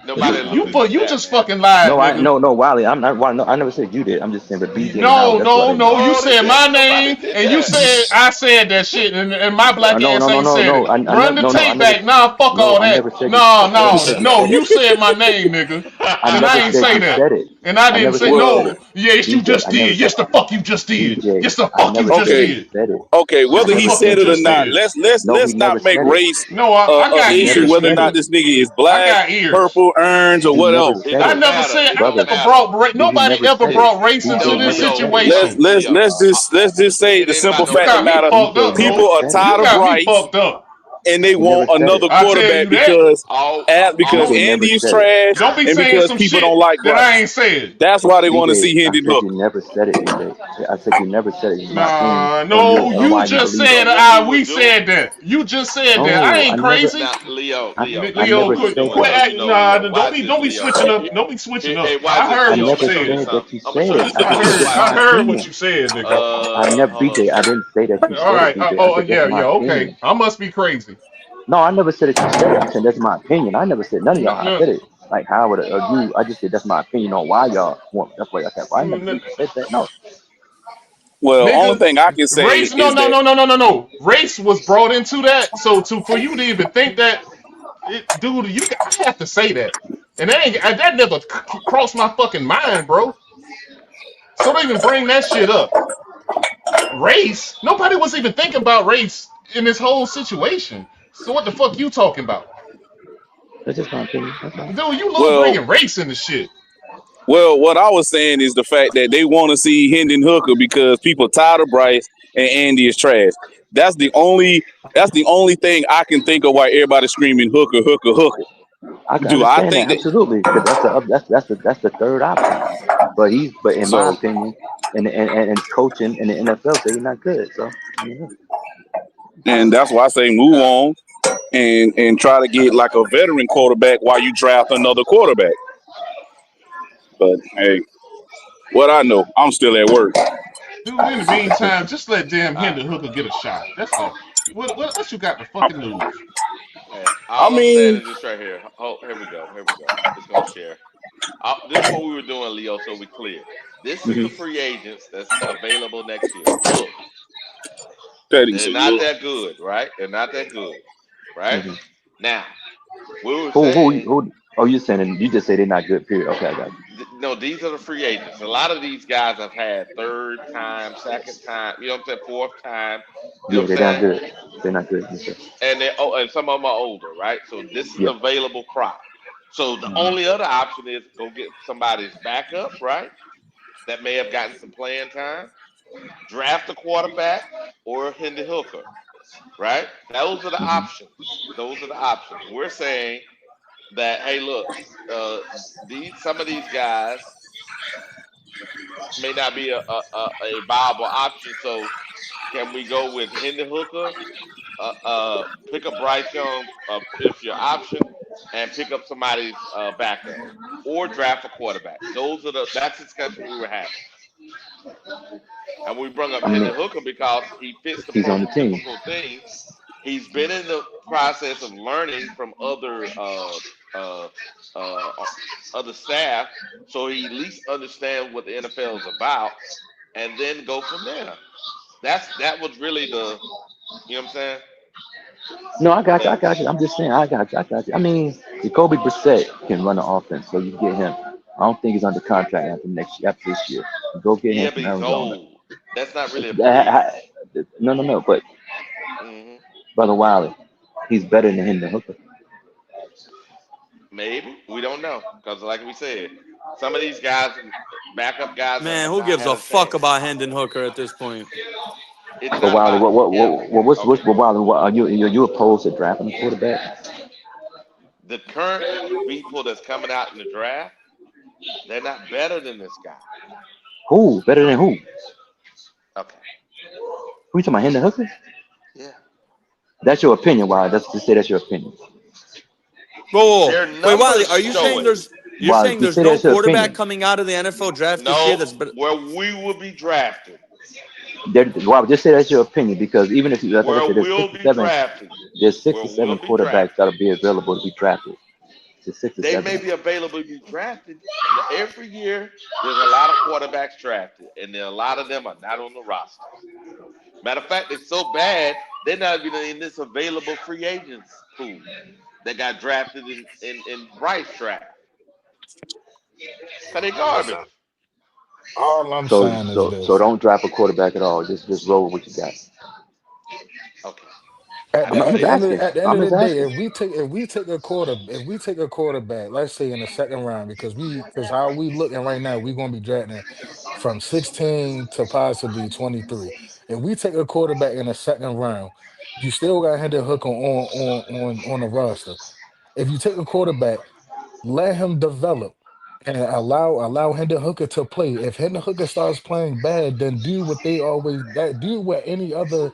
You just fucking lied. No, Wiley. I'm not. No, I never said you did. I'm just saying, but BJ. No. You said my name, and you said I said that shit, and my black ass ain't said it. Run the tape back. Nah, fuck all that. No. You said my name, nigga, and I ain't say that. And I didn't say no. Yes, you just did. Yes, the fuck you just did. Yes, the fuck you just did. Okay, whether he said it or not, let's not make race an issue. Whether or not this nigga is black, purple, triple earns or He never whatever. said I it, never said. I brother. never brought. He Nobody never ever said it. brought race DJ into this never said it. situation. Let's just say the It ain't simple about no You fact of got the me matter: fucked DJ up, never people bro. are said it. You tired of got me Bryce fucked up. and they He never want said it. another I tell quarterback you that. because DJ never Andy is said it. trash Don't be and saying because some people shit don't like that I Bryce. ain't said. That's why they want to DJ, see I Hendon said you Hooker. never said it, DJ. I said you never said it. It's my opinion Nah, on no, you and you why you just believe said it. we said that. You just said that. I No, I ain't never. crazy. I Leo, never quit, said quit that. acting. Nah, don't be switching up. Don't be switching up. I I heard what you never said. said that you said it. I said it's just I my heard what opinion. you said, nigga. I never, BJ. I didn't say that you All said it, right. BJ. I Oh, said that's yeah, my okay. opinion. I must be crazy. No, I never said that you said it. I'm saying that's my opinion. I never said none of No, y'all. I no, said it like Howard or you. I just said that's my opinion on why y'all want. That's why I said. Well, I never no, said that. No. Well, only nigga. thing I can say Race, no, is no, that no, no, no, no, no. Race was brought into that. So for you to even think that, dude, I have to say that, and that never crossed my fucking mind, bro. So don't even bring that shit up. Race? Nobody was even thinking about race in this whole situation. So what the fuck you talking about? That's just my opinion. That's all. Dude, you love well, bringing race in the shit. what I was saying is the fact that they want to see Hendon Hooker because people tired of Bryce and Andy is trash. That's the only thing I can think of why everybody's screaming Hooker, Hooker, Hooker. I can Do I understand that think that absolutely because that's the third option. But in my so? opinion, and coaching in the NFL say he's not good. So And that's why I say move on and try to get like a veteran quarterback while you draft another quarterback. But hey, what I know, I'm still at work. Dude, in the meantime, just let damn Hendon Hooker get a shot. That's all. What you got to fucking lose? I All I'm saying mean, is this right here. Oh, here we go. Here we go. It's gonna share. This is what we were doing, Leo. So we clear. This is the free agents that's available next year. Look, they're not that good, right? They're not that good, right? mhm. Now, we were who saying, who? Oh, you saying you just say they're not good. Period. Okay, I got you. no, these are the free agents. A lot of these guys have had third time, second time, you know what I'm saying, fourth time, you know Yeah, what I'm they're not saying? good. They're not good. Yes, sir. And some of them are older, right? So this is Yep. available crop. So the Mhm. only other option is go get somebody's backup, right? That may have gotten some playing time. Draft a quarterback or Hendon Hooker, right? Those are the Mhm. options. Those are the options. We're saying that hey, look, some of these guys may not be a viable option. So can we go with Hendon Hooker? Pick up Bryce Young if your option, and pick up somebody's backup, or draft a quarterback. That's the discussion we were having, and we brought up I mean, Hendon Hooker because he fits the he's on the team. prototypical thing. He's been in the process of learning from uh, uh, other staff, so he at least understands what the NFL is about, and then go from there. That was really you know what I'm saying? No, I got you. I got you. I'm just saying, I got you. I got you. I mean, Jacoby Brissett can run the offense, so you get him. I don't think he's under contract after this year. Go get him Yeah, from but he's Arizona. old. That's not really a free agent. No. But hmm Brother Wiley, he's better than Hendon Hooker. Maybe we don't know because, like we said, some of these guys, backup guys, Man, have who not gives had a a fuck chance. about Hendon Hooker at this point? It's But not Wiley, about him. what's Okay. Wiley? What are you opposed to drafting a quarterback? The current people that's coming out in the draft, they're not better than this guy. Who better than who? Okay. Who you talking about, Hendon Hooker? Yeah. That's your opinion, Wiley. That's just say that's your opinion. Whoa. Their Wait, Wiley, numbers are you show saying it. Wiley, just say no that's your quarterback opinion. coming out of the NFL draft this year No, that's better? where we will be drafted. Wiley, just say that's your opinion because even if you, like I Where said, we'll be drafted. there's six Where to we'll seven be quarterbacks drafted. that'll be available to be drafted. There's six to They may seven. be available to be drafted. Every year, there's a lot of quarterbacks drafted, and a lot of them are not on the roster. Matter of fact, they're so bad, they're not even in this available free agents pool that got drafted in Bryce draft. Because they garbage. Listen, all I'm So saying is so so this. don't draft a quarterback at all. Just roll with what you got. Okay. At I'm, the I'm at just the end of asking. the, at the end I'm of the just day, asking. if we take a quarterback, let's say in the second round, because how we looking right now, we're gonna be drafting from 16 to possibly 23. If we take a quarterback in the second round, you still got Hendon Hooker on the roster. If you take a quarterback, let him develop and allow Hendon Hooker to play. If Hendon Hooker starts playing bad, then do what they always that do what any other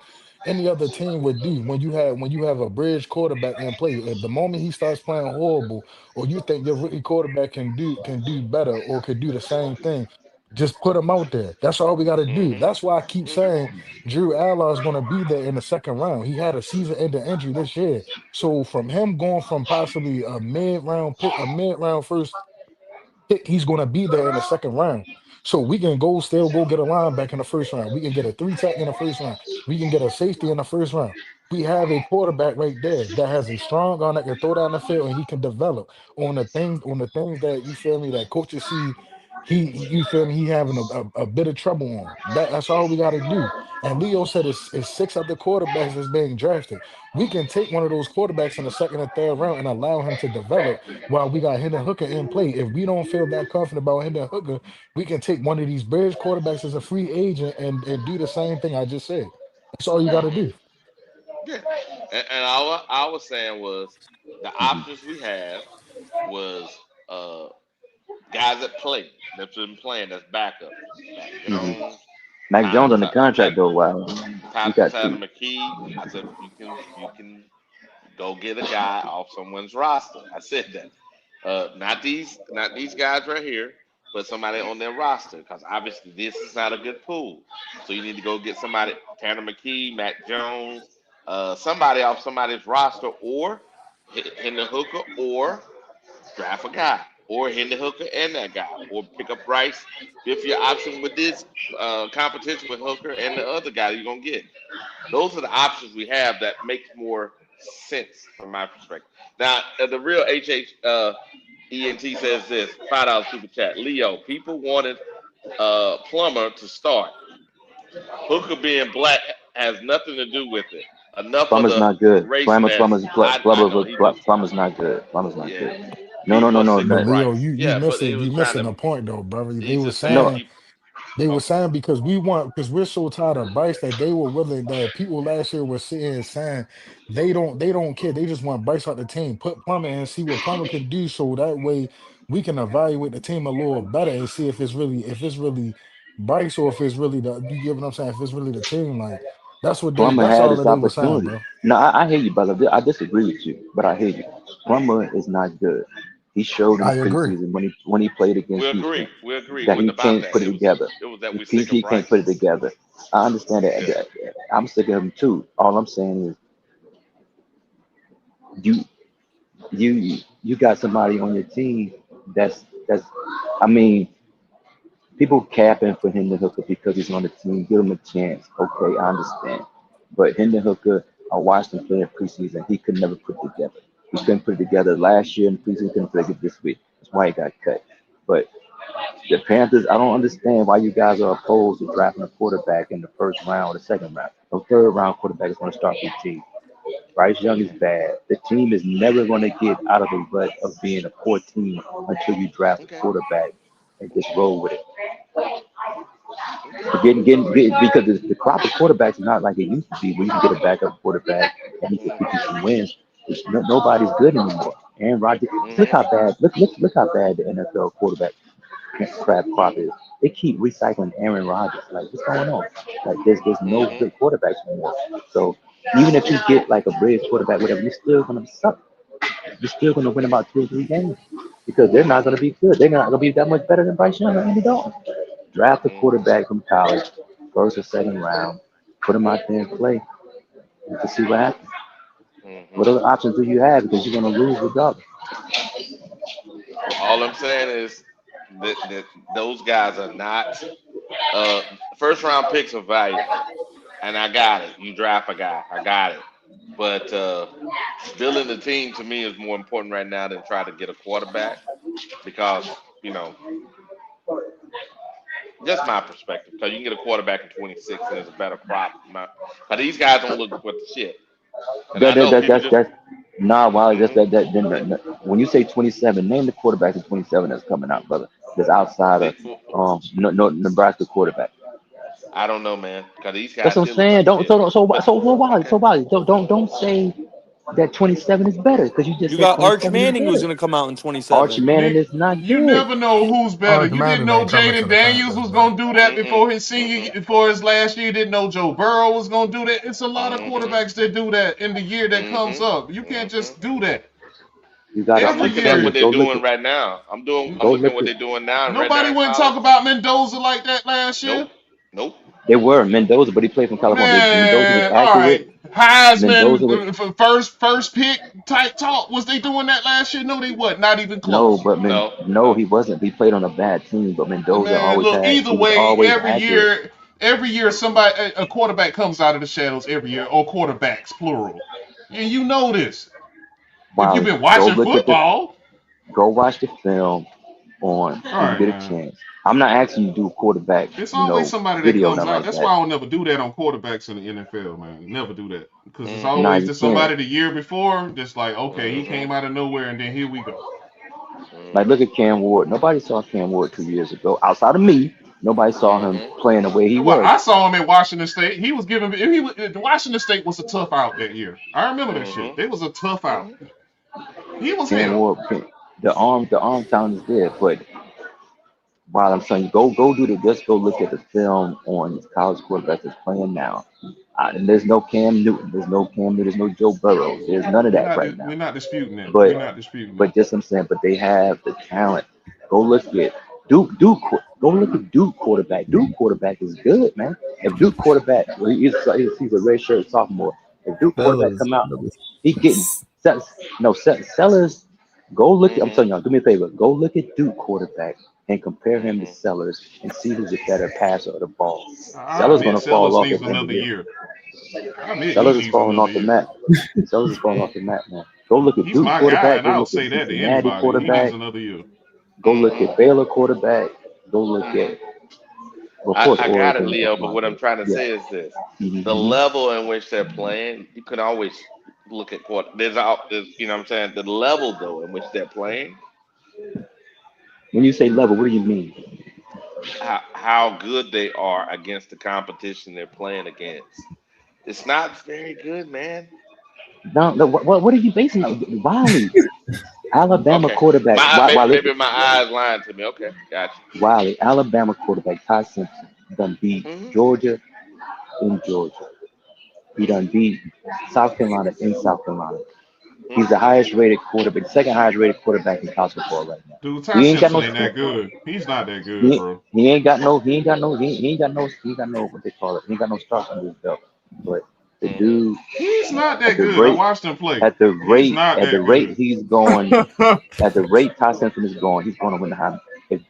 team would do when you have a bridge quarterback in play. At the moment he starts playing horrible, or you think your rookie quarterback can do better or could do the same thing, just put him out there. That's all we got to do. That's why I keep saying Drew Aller is going to be there in the second round. He had a season-ending injury this year. So from him going from possibly a mid-round pick, a mid-round first pick, he's going to be there in the second round. So we can still go get a linebacker in the first round. We can get a three-tech in the first round. We can get a safety in the first round. We have a quarterback right there that has a strong arm that can throw down the field and he can develop on the things that you feel me that coaches see you feel me he having a bit of trouble on. That's all we got to do. And Leo said it's six other quarterbacks that's being drafted. We can take one of those quarterbacks in the second or third round and allow him to develop while we got Hendon Hooker in play. If we don't feel that confident about Hendon Hooker, we can take one of these Bears quarterbacks as a free agent and do the same thing I just said. That's all you got to do. Yeah. And all I was saying was the options we have was uh guys that play that's been playing that's backup. Mac Mm-hmm. Jones, Mac Tyler Jones on the Tyler, contract though. Wow, we got Tyler two. McKee. I said you can go get a guy off someone's roster. I said that. Not these guys right here, but somebody on their roster, because obviously this is not a good pool. So you need to go get somebody, Tanner McKee, Matt Jones, somebody off somebody's roster, or in the hooker, or draft a guy, or Hendon Hooker and that guy, or pick up Bryce if your option with this competition with Hooker and the other guy you're gonna get. Those are the options we have that makes more sense from my perspective. Now, the real ENT says this $5 super chat. Leo, people wanted Plummer to start. Hooker being black has nothing to do with it. Enough of Plumber's the not good. raciness. I know he just Plumber's not good. Plumber's not yeah. good. No, no, People no, are no. sick of But That, Leo, Bryce. you Yeah, but he was you trying missing to. the point though, brother. He's just saying no, people. They were Oh, saying because because we're so tired of Bryce that they were willing that people last year were sitting and saying they don't care. They just want Bryce out the team. Put Plummer in and see what Plummer can do so that way we can evaluate the team a little better and see if it's really Bryce or if it's really you get what I'm saying, if it's really the team. Like Plummer that's had all his that they were saying, opportunity. bro. No, I hear you, brother. I disagree with you, but I hear you. Plummer is not good. He showed in the I agree. preseason when he played we against Houston agree. We agree. It that wasn't he about can't that. put it together. It was that we're sick of He can't put Bryce. it together. I understand that. Yeah. I'm sick of him too. All I'm saying is you you got somebody on your team that's I mean, people capping for Hendon Hooker because he's on the team. Give him a chance. Okay, I understand. But Hendon Hooker, I watched him play in preseason. He could never put it together. He couldn't put it together last year in preseason. Couldn't put it this week. That's why he got cut. But the Panthers, I don't understand why you guys are opposed to drafting a quarterback in the first round or the second round. No third round quarterback is going to start your team. Bryce Young is bad. The team is never going to get out of the rut of being a poor team until you draft a Okay. quarterback and just roll with it. Okay. Because the crop of quarterbacks is not like it used to be, where you can get a backup quarterback and he can get you some wins. Nobody's good anymore. Aaron Rodgers, look Mm-hmm. how bad look how bad the NFL quarterback crop is. They keep recycling Aaron Rodgers. Like, what's going on? Like, there's no Mm-hmm. good quarterbacks anymore. So even if you get like a bridge quarterback, whatever, you're still gonna suck. You're still gonna win about 2 or 3 games because they're not gonna be good. They're not gonna be that much better than Bryce Young or Andy Dalton. Draft a Mm-hmm. quarterback from college, first or second round, put him out there and play to see what happens. Mm-hmm. What other options do you have? Because you're gonna lose regardless. All I'm saying is that those guys are not uh first round picks are valuable. And I got it. You draft a guy. I got it. But building the team to me is more important right now than try to get a quarterback because, just my perspective. Because you can get a quarterback in 26 and there's a better crop. But these guys don't look worth the shit. And I know people do. That's nah. Wally, just Mm-hmm. when you say 27, name the quarterback of 27 that's coming out, brother. That's outside of Bigfoot. no Nebraska quarterback. I don't know, man, because these That's guys what I'm still look saying. like Don't this. But okay. Wally, don't say that 27 is better because you just You said got Arch 27 is Manning who's better. going to come out in Archie 27. Manning Nick, is not you good. never know who's better. Arch You didn't Manning know ain't coming to Jaden the Daniels Panthers, was bro. gonna do that Mm-mm. before his Mm-mm. before his last year. You didn't know Joe Burrow was gonna do that. It's a lot of Mm-hmm. quarterbacks that do that in the year that comes up. You Mm-hmm. can't Mm-hmm. just do that You gotta I'm every looking at what year. they're doing right now. I'm go looking at look what at they're doing now, and right now Nobody in wouldn't talk college. about Mendoza like that last year. Nope. Nope. they were Mendoza, but he played from California. Mendoza was Man, all accurate. right. Mendoza was Heisman for first pick type talk. Was they doing that last year? No, they wasn't. Not even no, close. but No. no, No. he wasn't. He played on a bad team, but Mendoza Man, always look. had. Either He was way, always accurate. every year, somebody a quarterback comes out of the shadows every year, or quarterbacks plural. And you know this if you've Wally, been watching football. go watch the film on All when you right, get a man. chance. I'm not asking you to do quarterback, It's always somebody that video, comes nothing out. like That's that. why I will never do that on quarterbacks in the NFL, man. Never do that because it's Mm-hmm. Nah, always you just can't. somebody the year before. Just like, okay, he Mm-hmm. came out of nowhere, and then here we go. Like, look at Cam Ward. Nobody saw Cam Ward 2 years ago. Outside of me, nobody saw him Mm-hmm. playing the way he Well, was. I saw him at Washington State. He was giving. Washington State was a tough out that year. I remember that shit. Mm-hmm. It was a tough out. Mm-hmm. He was Cam hell. Ward, the arm talent is there, but while I'm saying just go look at the film on these college quarterbacks that's playing now. And there's no Cam Newton, there's no Joe Burrow, there's none of We're that not. right now. We're not disputing that. But We're not disputing that. but just I'm saying, but they have the talent. Go look at go look at Duke quarterback. Duke quarterback is good, man. If Duke quarterback, well, he's a red shirt sophomore. If Duke quarterback Fellas, come out, he getting Sellers. Go look at. I'm Mm-hmm. telling y'all, do me a favor. Go look at Duke quarterback and compare him to Mm-hmm. Sellers and see who's a better passer of the ball. I Sellers admit gonna fall Sellers off needs at the end of another the year. year. I admit he Sellers is needs falling another off the year. map. Sellers is falling off the map, man. Go look at He's Duke my guy, quarterback. and Go I'll look at say that to Cincinnati anybody. He needs quarterback. another year. Go look Mm-hmm. at Baylor quarterback. Go look Mm-hmm. at, of course, I got it, Oregon. Leo. But what I'm trying to Yeah. say is this: the Mm-hmm. level in which they're playing. You can always look at there's you know what I'm saying, the level though in which they're playing. When you say level, what do you mean? How good they are against the competition they're playing against. It's not very good, man. No, what are you basing on? Wiley, Alabama Okay, quarterback. maybe my eyes lying to me. Okay, gotcha. Wiley, Alabama quarterback. Ty Simpson done beat Mhm. Georgia in Georgia. He done Mhm. beat South Carolina in South Carolina. He's the Mhm. highest rated quarterback, second highest rated quarterback in college football right now. Dude, Ty He ain't got Simpson no ain't that good. He's not that good, he, bro. he ain't got no what they call it. He ain't got no stars under his belt. But the Mhm. dude He's not at that the good. I rate watched him play. at the He's not that rate good. he's going at the rate Ty Simpson is going, he's going to win the Heisman.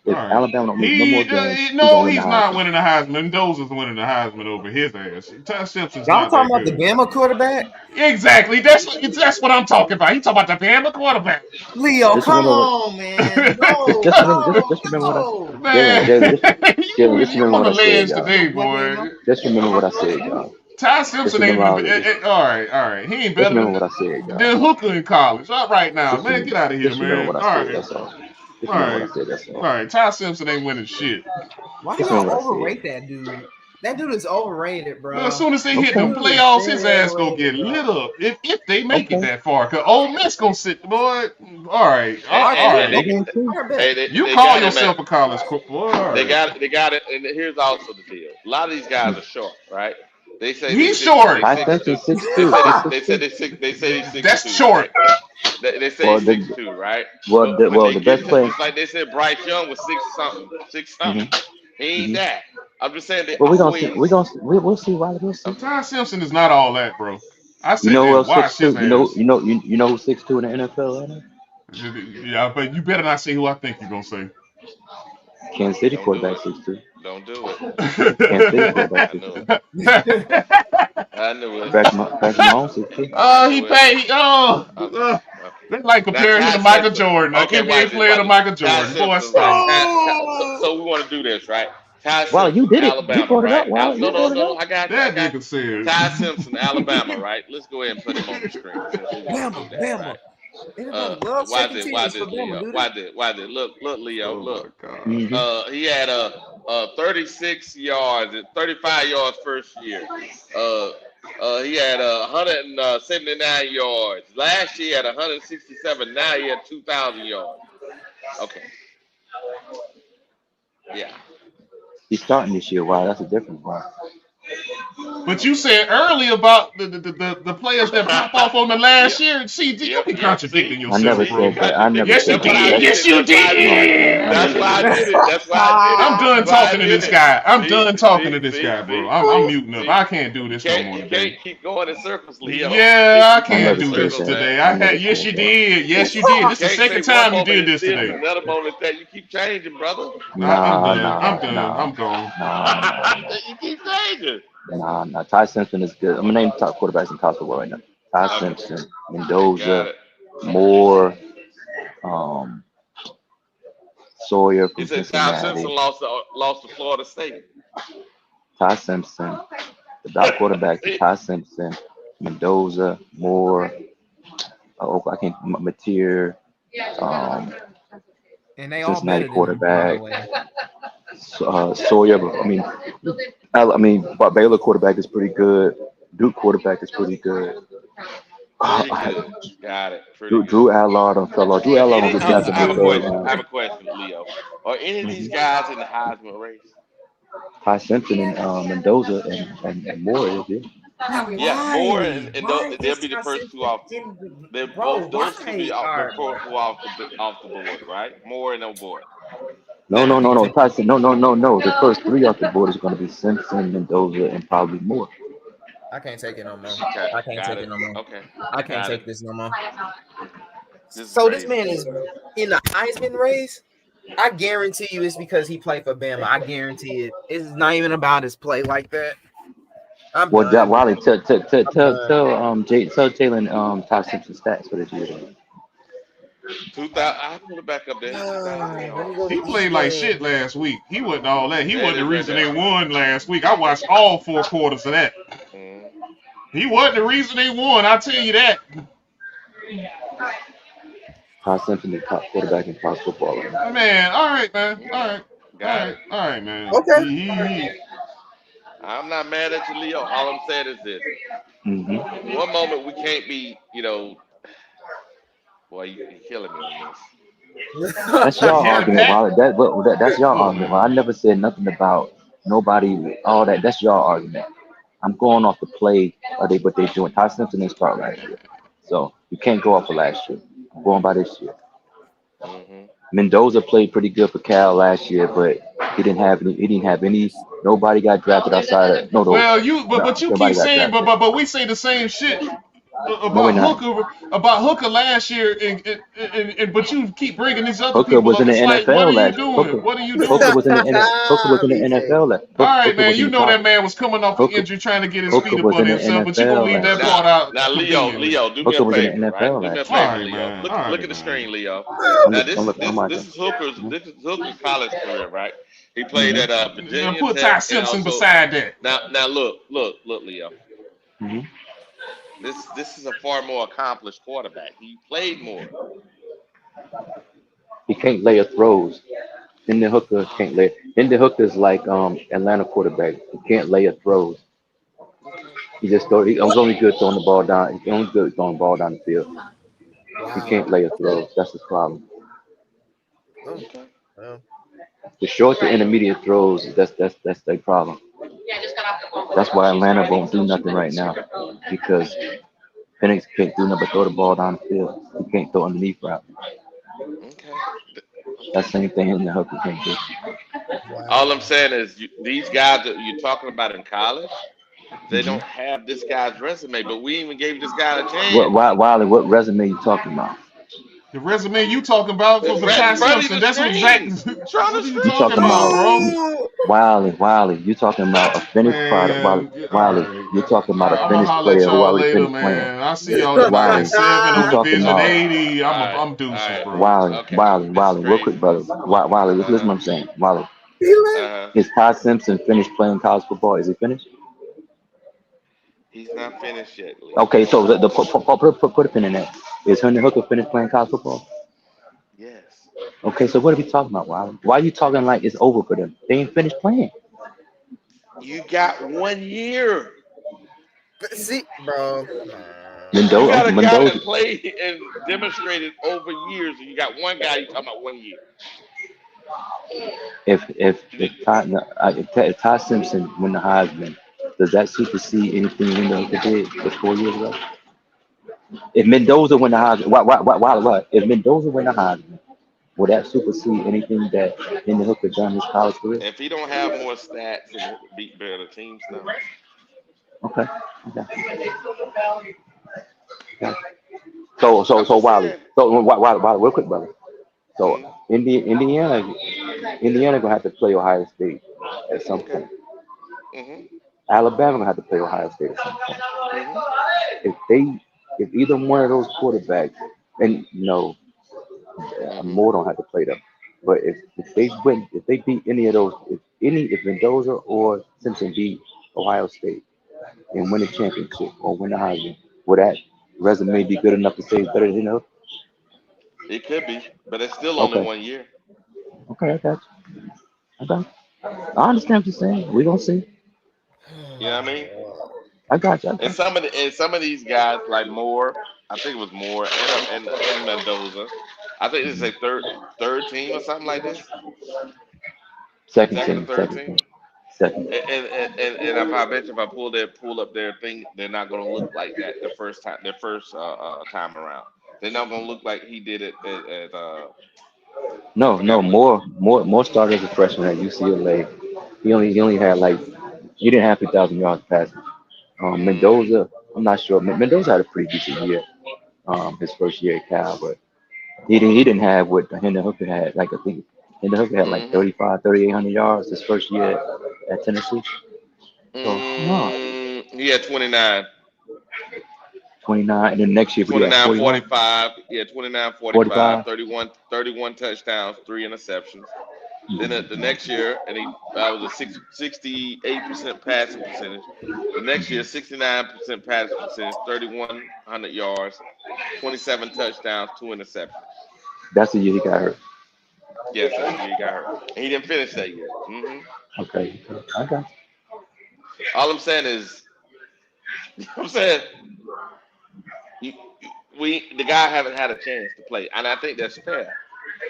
All If right. Alabama don't lose no more games, he's No, gonna win the he's not Heisman. winning the Heisman. Mendoza's winning the Heisman over his ass. Ty Simpson's y'all not talking that about the good. Bama quarterback? Exactly. That's what I'm talking about. He talking about the Bama quarterback. Leo, Just come remember what on, man. No, just remember what I no. Man, Jalen, just you remember on what the I said, ledge y'all. today, Don't blame him. boy. Just remember what I said, y'all. Ty Just Simpson ain't remember even. All right, all right. He ain't just better remember than what I said, y'all. than Hooker in college. All right now, man, get out of here, Just remember man. what I All said, right, that's all. Just all remember what right, I said, that's all all. right. Ty Simpson ain't winning shit. Why Just y'all remember what I said. overrate that dude? That dude is overrated, Well, as bro. soon as they hit Okay. the Dude is playoffs, his very ass gonna overrated, get bro. lit up. If they make it Okay. that far, cause Ole Miss gonna sit, boy. All right, All right, all And right. they Okay, cool. all right, bet. You they call got him at yourself a college boy. All right. they got it. And here's also the deal: a lot of these guys are short, right? They say He's short. Ty Simpson 6'2". He's 6'2". they six That's two, short. right? They say Well he's the 6'2", right? well But the when well they the get best into player. just like they said, Bryce Young was six something. He ain't Mm-hmm. that. I'm just saying they But always. we'll see, Riley, we'll see. Ty Simpson is not all that, bro. I You sat know there who and else watched his 6'2"? ass. You know who's 6'2" in the NFL right now? Yeah, but you better not say who I think you're gonna say. Kansas City Don't do quarterback it. 6'2". Don't do it. Kansas City quarterback I knew it. 6'2". I knew it. Patrick Mahomes 6'2". I He knew it. paid. Uh, uh. They like Now comparing him Ty to Michael Simpson. Jordan, an Okay, NBA watch this. player Watch to this. Michael Ty Jordan. Boy, Simpson, right? stop. So we want to do this, right? Ty Wow, you Simpson, did it. You Alabama, brought it right? up. Wow, No, you no, brought it no. up. I got you. I That got nigga said. Ty Simpson, Alabama, right? Let's go ahead and put him on the screen since we want to do Bama, that, Bama. right? Everybody loves Why second did teams for Bama, Leo? do they? Why did look Leo, Oh my look. God. Mm-hmm. He had 36 yards, 35 yards first year. He had 179 yards. Last year he had 167. Now he had 2,000 yards. Okay. Yeah. He's starting this year. Wow, that's a difference. Wow. But you said earlier about the players that pop off on the last Yep. year. See, you be Yep. contradicting I never yourself, See, you bro. said that. I never contradicting. Yes, you said That's what that. I did. did That's Yes, it. you That's why I did it. no, I did. That's never why I said did that. it. That's why I did it. I'm That's done why I talking to did this it. guy. I'm See, done talking see, to this see, guy, bro. see, I'm see, muting up. see. I can't do this no more You today. can't keep going in circles, Leo. Yeah, I Keep I going can't never in do said this circles, that. today. man. I I never had. Yes, said you that. did. Yes, you did. You This is the can't say second one time you moment did it's this this and today. another moment that. You keep changing, brother. I'm Nah, done. I'm nah, done. nah, I'm gone. nah. You keep changing. Nah. Ty Simpson is good. I'm gonna name top quarterbacks in college football right now. Ty Okay, Simpson, got Mendoza, it. Moore, um, Sawyer He from said Ty Simpson Cincinnati. lost to Florida State. Ty Simpson, the top quarterbacks are See? Ty Simpson, Mendoza, Moore. I can't. Mateer, um, And they all Cincinnati better than him, by the quarterback. way. Sawyer. But Baylor quarterback is pretty good. Duke quarterback is pretty good. Pretty good. Got it. Pretty Drew good. Allard on fell off. Drew Allard Any, gonna get I drafted in have the a third question. I round. have a question, Leo. Are any of these Mm-hmm. guys in the Heisman race? Ty Simpson and Mendoza and Moore is yeah. Now Yeah, Moore why? and Why they'll is be the Ty first two Simpson off. in They bro, both those two why be off the are first two off the board, right? Moore and no board. No, no, Now, no, no. Tyson, no. The first three off the board is going to be Simpson, Mendoza, and probably Moore. I can't take it no more. okay, I can't got take it. it no more. Okay, I can't got it. take this no more. This is So this crazy. man is in the Heisman race. I guarantee you it's because he played for Bama. I guarantee it. It's not even about his play like that. I'm Well, done. Wiley, tell I'm done. Jalen Ty Simpson stats for this year. 2000. I pull it back up there. 2,000 Let me yards. go to He each played like game. shit last week. He wasn't all that. He There it wasn't the is, right reason there. they won last week. I watched all 4 quarters of that. Mm. He wasn't the reason they won. I tell you that. Ty Simpson, the top quarterback in college football right now. Man, all right, man. All Okay, right. got it. All right, man. Okay. I'm not mad at you, Leo. All I'm saying is this: Mm-hmm. one moment we can't be, boy, you killing me on this. That's y'all Yeah, argument, Pat. Wiley. That's y'all Oh argument. Well, I man. never said nothing about nobody. All that. That's y'all argument. I'm going off the play of what they doing. Ty Simpson didn't start last year, so you can't go off of last year. I'm going by this year. Mm-hmm. Mendoza played pretty good for Cal last year, but he didn't have any. He didn't have any. Nobody got drafted outside of Well, no. you keep Nobody got saying, drafted. but we say the same shit No, we're not. about Hooker last year, and but you keep bringing these other Hooker people was up. in the It's like, what are NFL you last. doing? What are you Hooker doing? was in the Hooker was in the BJ. NFL last. All right, Hooker man. was in You the know college. that man was coming off an Hooker, injury, trying to get his Hooker feet up was in under the himself. But you gonna NFL leave last that year. part out Now, conveniently. Leo, do me a Hooker was in the favor, right? NFL Do me a last All year. favor, right, Leo. man. Look, All look right, at the man. screen, Leo. Now, I'm this is looking. I'm this watching. this is Hooker's college career, right? He played Mm-hmm. at Now Virginia put Ty Tech, and Simpson also beside that. now look, Leo. Mm-hmm. This is a far more accomplished quarterback. He played more. He can't lay a throws. Hendon Hooker can't lay. Hendon Hooker's like Atlanta quarterback. He can't lay a throws. Okay. He just throw. He was only good throwing the ball down. He's only good throwing the ball down the field. He Wow. can't lay a throws. That's his problem. Oh, Okay. well. The short to intermediate throws. That's their problem. That's why Atlanta won't do nothing right now because Penix can't do nothing but throw the ball down the field. He can't throw underneath route. Okay. That Okay. same thing Hendon Hooker can't do. All I'm Wow. saying is these guys that you're talking about in college, they Mm-hmm. don't have this guy's resume, but we even gave this guy a What chance. Wiley? What resume you talking about? The resume you talking about It's for right in Ty front of Simpson? the That's what exactly. screen. It's on the What are you You talking talking about, about bro? Wiley? You talking about a finished product? Man, all Wiley, right. you talking about a I'm gonna finished holler at player who y'all already later, finished playing? man. I see y'all tomorrow at Wiley, 7 you on talking Division about 80. All right, I'm all deuces, right. bro. Okay. This is Wiley, crazy. real quick, brother. Wiley, listen to Uh-huh. what I'm saying. Wiley, Is Todd Simpson finished playing college football? Is he finished? He's not finished yet, Lee. Okay, so put a pin in that. Is Hendon Hooker finished playing college football? Yes. Okay, so what are we talking about, Wiley? Why are you talking like it's over for them? They ain't finished playing. You got 1 year. See, bro. You got a guy that Mendoza. played and demonstrated over years, and you got one guy you talking about 1 year. If Todd Simpson win the Heisman, does that supersede anything Hendon Hooker did just 4 years ago? If Mendoza win the Heisman, what? If Mendoza win the Heisman, will that supersede anything that Hendon Hooker done in his college career? If he don't have more stats and beat better teams, no. Okay. So Wiley. So Wiley, real quick, brother. So Indiana gonna have to play Ohio State at some point. Alabama gonna have to play Ohio State at some point. If either one of those quarterbacks, and Moore don't have to play them, but if they beat any of those, if Mendoza or Simpson beat Ohio State and win the championship or win the Heisman, will that resume be good enough to say it's better than Hooker? It could be, but it's still only 1 year. Okay, I got you. I understand what you're saying. We gonna see. You know what I mean? I got you. And some of these guys like Moore, I think it was Moore and Mendoza. I think this is a third team or something like this. Second or third team. team. Second. And I bet you if I pull up their thing, they're not gonna look like that the first time time around. They're not gonna look like he did it at No, Moore started as a freshman at UCLA. He only had he didn't have 2,000 yards passing. Mendoza, I'm not sure. Mendoza had a pretty decent year, his first year at Cal, but he didn't have what Hendon Hooker had. Like I think Hendon Hooker had like 3,800 yards his first year at Tennessee. So no, he had 29. 29, and then next year, but he had 29, 41. 45. Yeah, 29, 45, 31 touchdowns, 3 interceptions. Then the next year, and he was a 68% passing percentage. The next year, 69% passing percentage, 3,100 yards, 27 touchdowns, 2 interceptions. That's the year he got hurt. Yes, that's the year he got hurt. And he didn't finish that year. Okay, I got you. All I'm saying is, the guy haven't had a chance to play, and I think that's fair.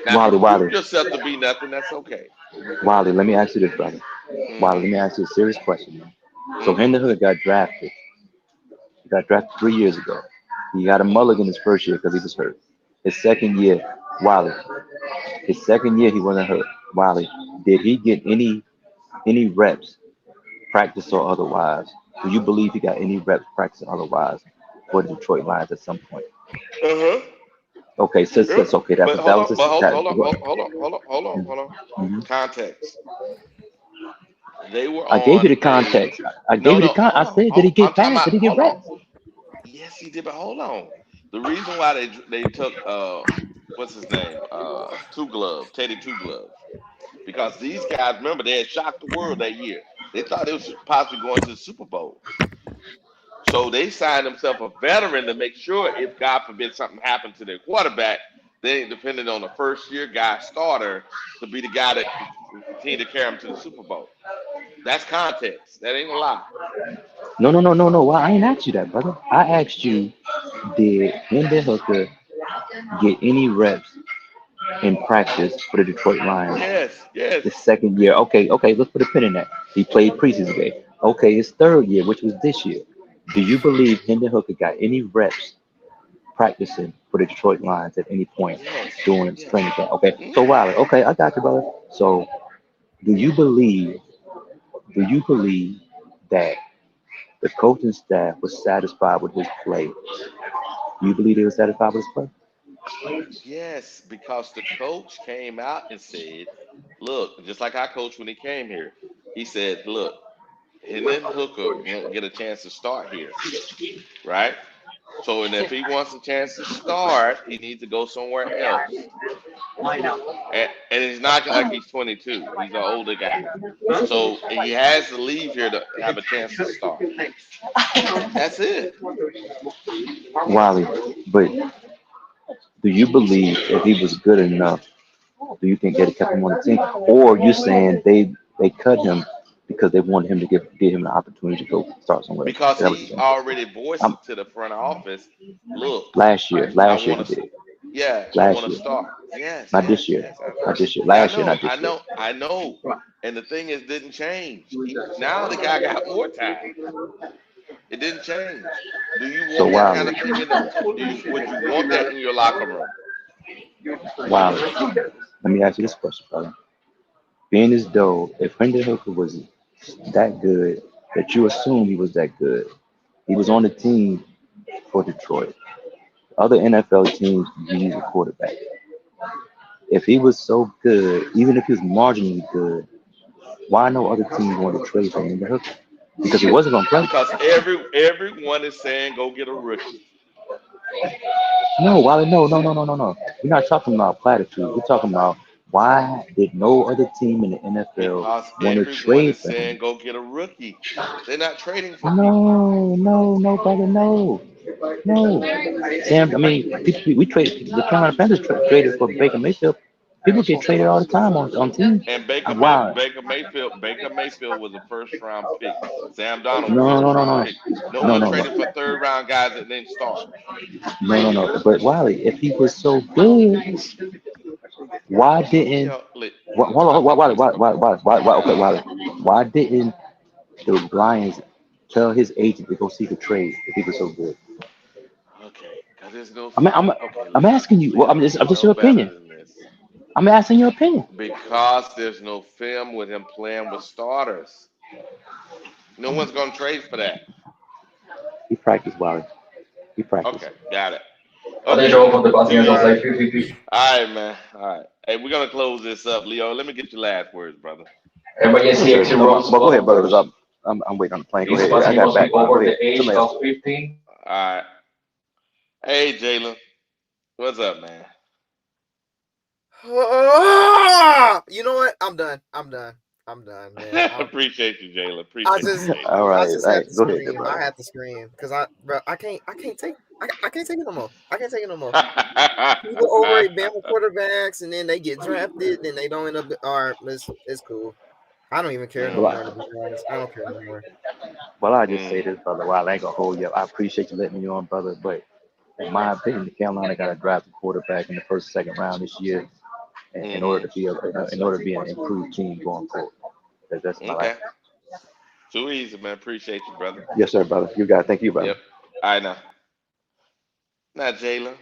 Now, if you prove yourself to be nothing, that's okay. Wiley, let me ask you this, brother. Wiley, let me ask you a serious question, man. So Hendon Hooker got drafted. He got drafted 3 years ago. He got a mulligan his first year because he was hurt. His second year, Wiley. His second year he wasn't hurt. Wiley, did he get any reps, practice or otherwise? Do you believe he got any reps, practice or otherwise, for the Detroit Lions at some point? Okay, so that's okay. That was Hold on. Context. They were I gave you the context. I gave you the context. I said, did he get passed? Did he get reps? Yes, he did, but hold on. The reason why they took what's his name? Teddy Two Gloves. Because these guys, remember, they had shocked the world that year. They thought they was possibly going to the Super Bowl. So they signed themselves a veteran to make sure if, God forbid, something happened to their quarterback, they ain't dependent on a first-year guy starter to be the guy that can continue to carry them to the Super Bowl. That's context. That ain't a lie. No. Well, I ain't asked you that, brother. I asked you, did Hendon Hooker get any reps in practice for the Detroit Lions? Yes. The second year. Okay, let's put a pin in that. He played preseason game. Okay, his third year, which was this year. Do you believe Hendon Hooker got any reps practicing for the Detroit Lions at any point during training camp? Okay, so Wiley, okay, I got you, brother. So do you believe that the coaching staff was satisfied with his play? Do you believe they were satisfied with his play? Yes, because the coach came out and said, look, just like our coach when he came here, he said, look, Hendon Hooker won't get a chance to start here, right? So, and if he wants a chance to start, he needs to go somewhere else. And he's not like he's 22. He's an older guy. So he has to leave here to have a chance to start. That's it. Wiley, but do you believe if he was good enough, do you think they'd have kept him on the team? Or you saying they cut him because they wanted him to give him an opportunity to go start somewhere? Because That was he the already voiced I'm, it to the front office. Look, last year I he want to, did. yeah, I Last want to year, start. Yes, not yes, this year. yes. Not this year. I Last year, know, not I this year. know, I know. And the thing is, didn't change. Now the guy got more time. It didn't change. Do you So want that kind of thing in the? Would you want that in your locker room? Wiley, let me ask you this question, brother. Being as though if Hendon Hooker was that good, that you assume he was that good, he was on the team for Detroit. Other NFL teams use a quarterback. If he was so good, even if he was marginally good, why no other team want to trade for Hendon Hooker? Because he wasn't going to play. Because everyone is saying go get a rookie. No, Wiley, no. We're not talking about platitudes. We're talking about why did no other team in the NFL Because want to everyone trade is for him? saying go get a rookie. They're not trading for people. No, brother, no. Sam, I mean, we trade. The Carolina Panthers traded for Baker Mayfield. People get traded all the time on teams. And Wow. Baker Mayfield was a first round pick. Sam Donald was a No, no, first no, round no, pick. No no, one no, no, traded for third round guys that didn't start. no. But Wiley, if he was so good, why didn't? Hold on, okay, Wiley. Why didn't the Lions tell his agent to go seek a trade if he was so good? Okay, because there's no. Okay, I'm listen, asking you. Well, I'm listen. You just know your better opinion. than this. I'm asking your opinion. Because there's no film with him playing with starters. No one's gonna trade for that. He practiced, Wiley. He practiced. Okay, got it. Other Okay, joke of the too Brazilians was easy. like 50-50. All right, man. All right. Hey, we're gonna close this up, Leo. Let me get your last words, brother. Emergency Okay, exit no, row but go ahead, support brother. 'Cause coach. I'm waiting on the plane. Go This ahead. I facility got must be background. Go over ahead. the age Somebody else. of 15. All right. Hey, Jalen. What's up, man? You know what? I'm done, man. Appreciate you, Jalen. I Appreciate you, Jalen. All I right, just all had right. to Go ahead, scream. brother. I had to scream because I can't take it no more. I can't take it no more. People overrate Bama quarterbacks and then they get drafted and they don't end up. All right, it's cool. I don't even care no Well, more. To be honest, I don't care no more. I just say this, brother. While I ain't gonna hold you up, I appreciate you letting me on, brother. But in my opinion, Carolina got to draft a quarterback in the first, second round this year in order to be an improved team going forward. That's my life. Okay. Too easy, man. Appreciate you, brother. Yes, sir, brother. You got it. Thank you, brother. Yep. All right, now. Now, Jalen.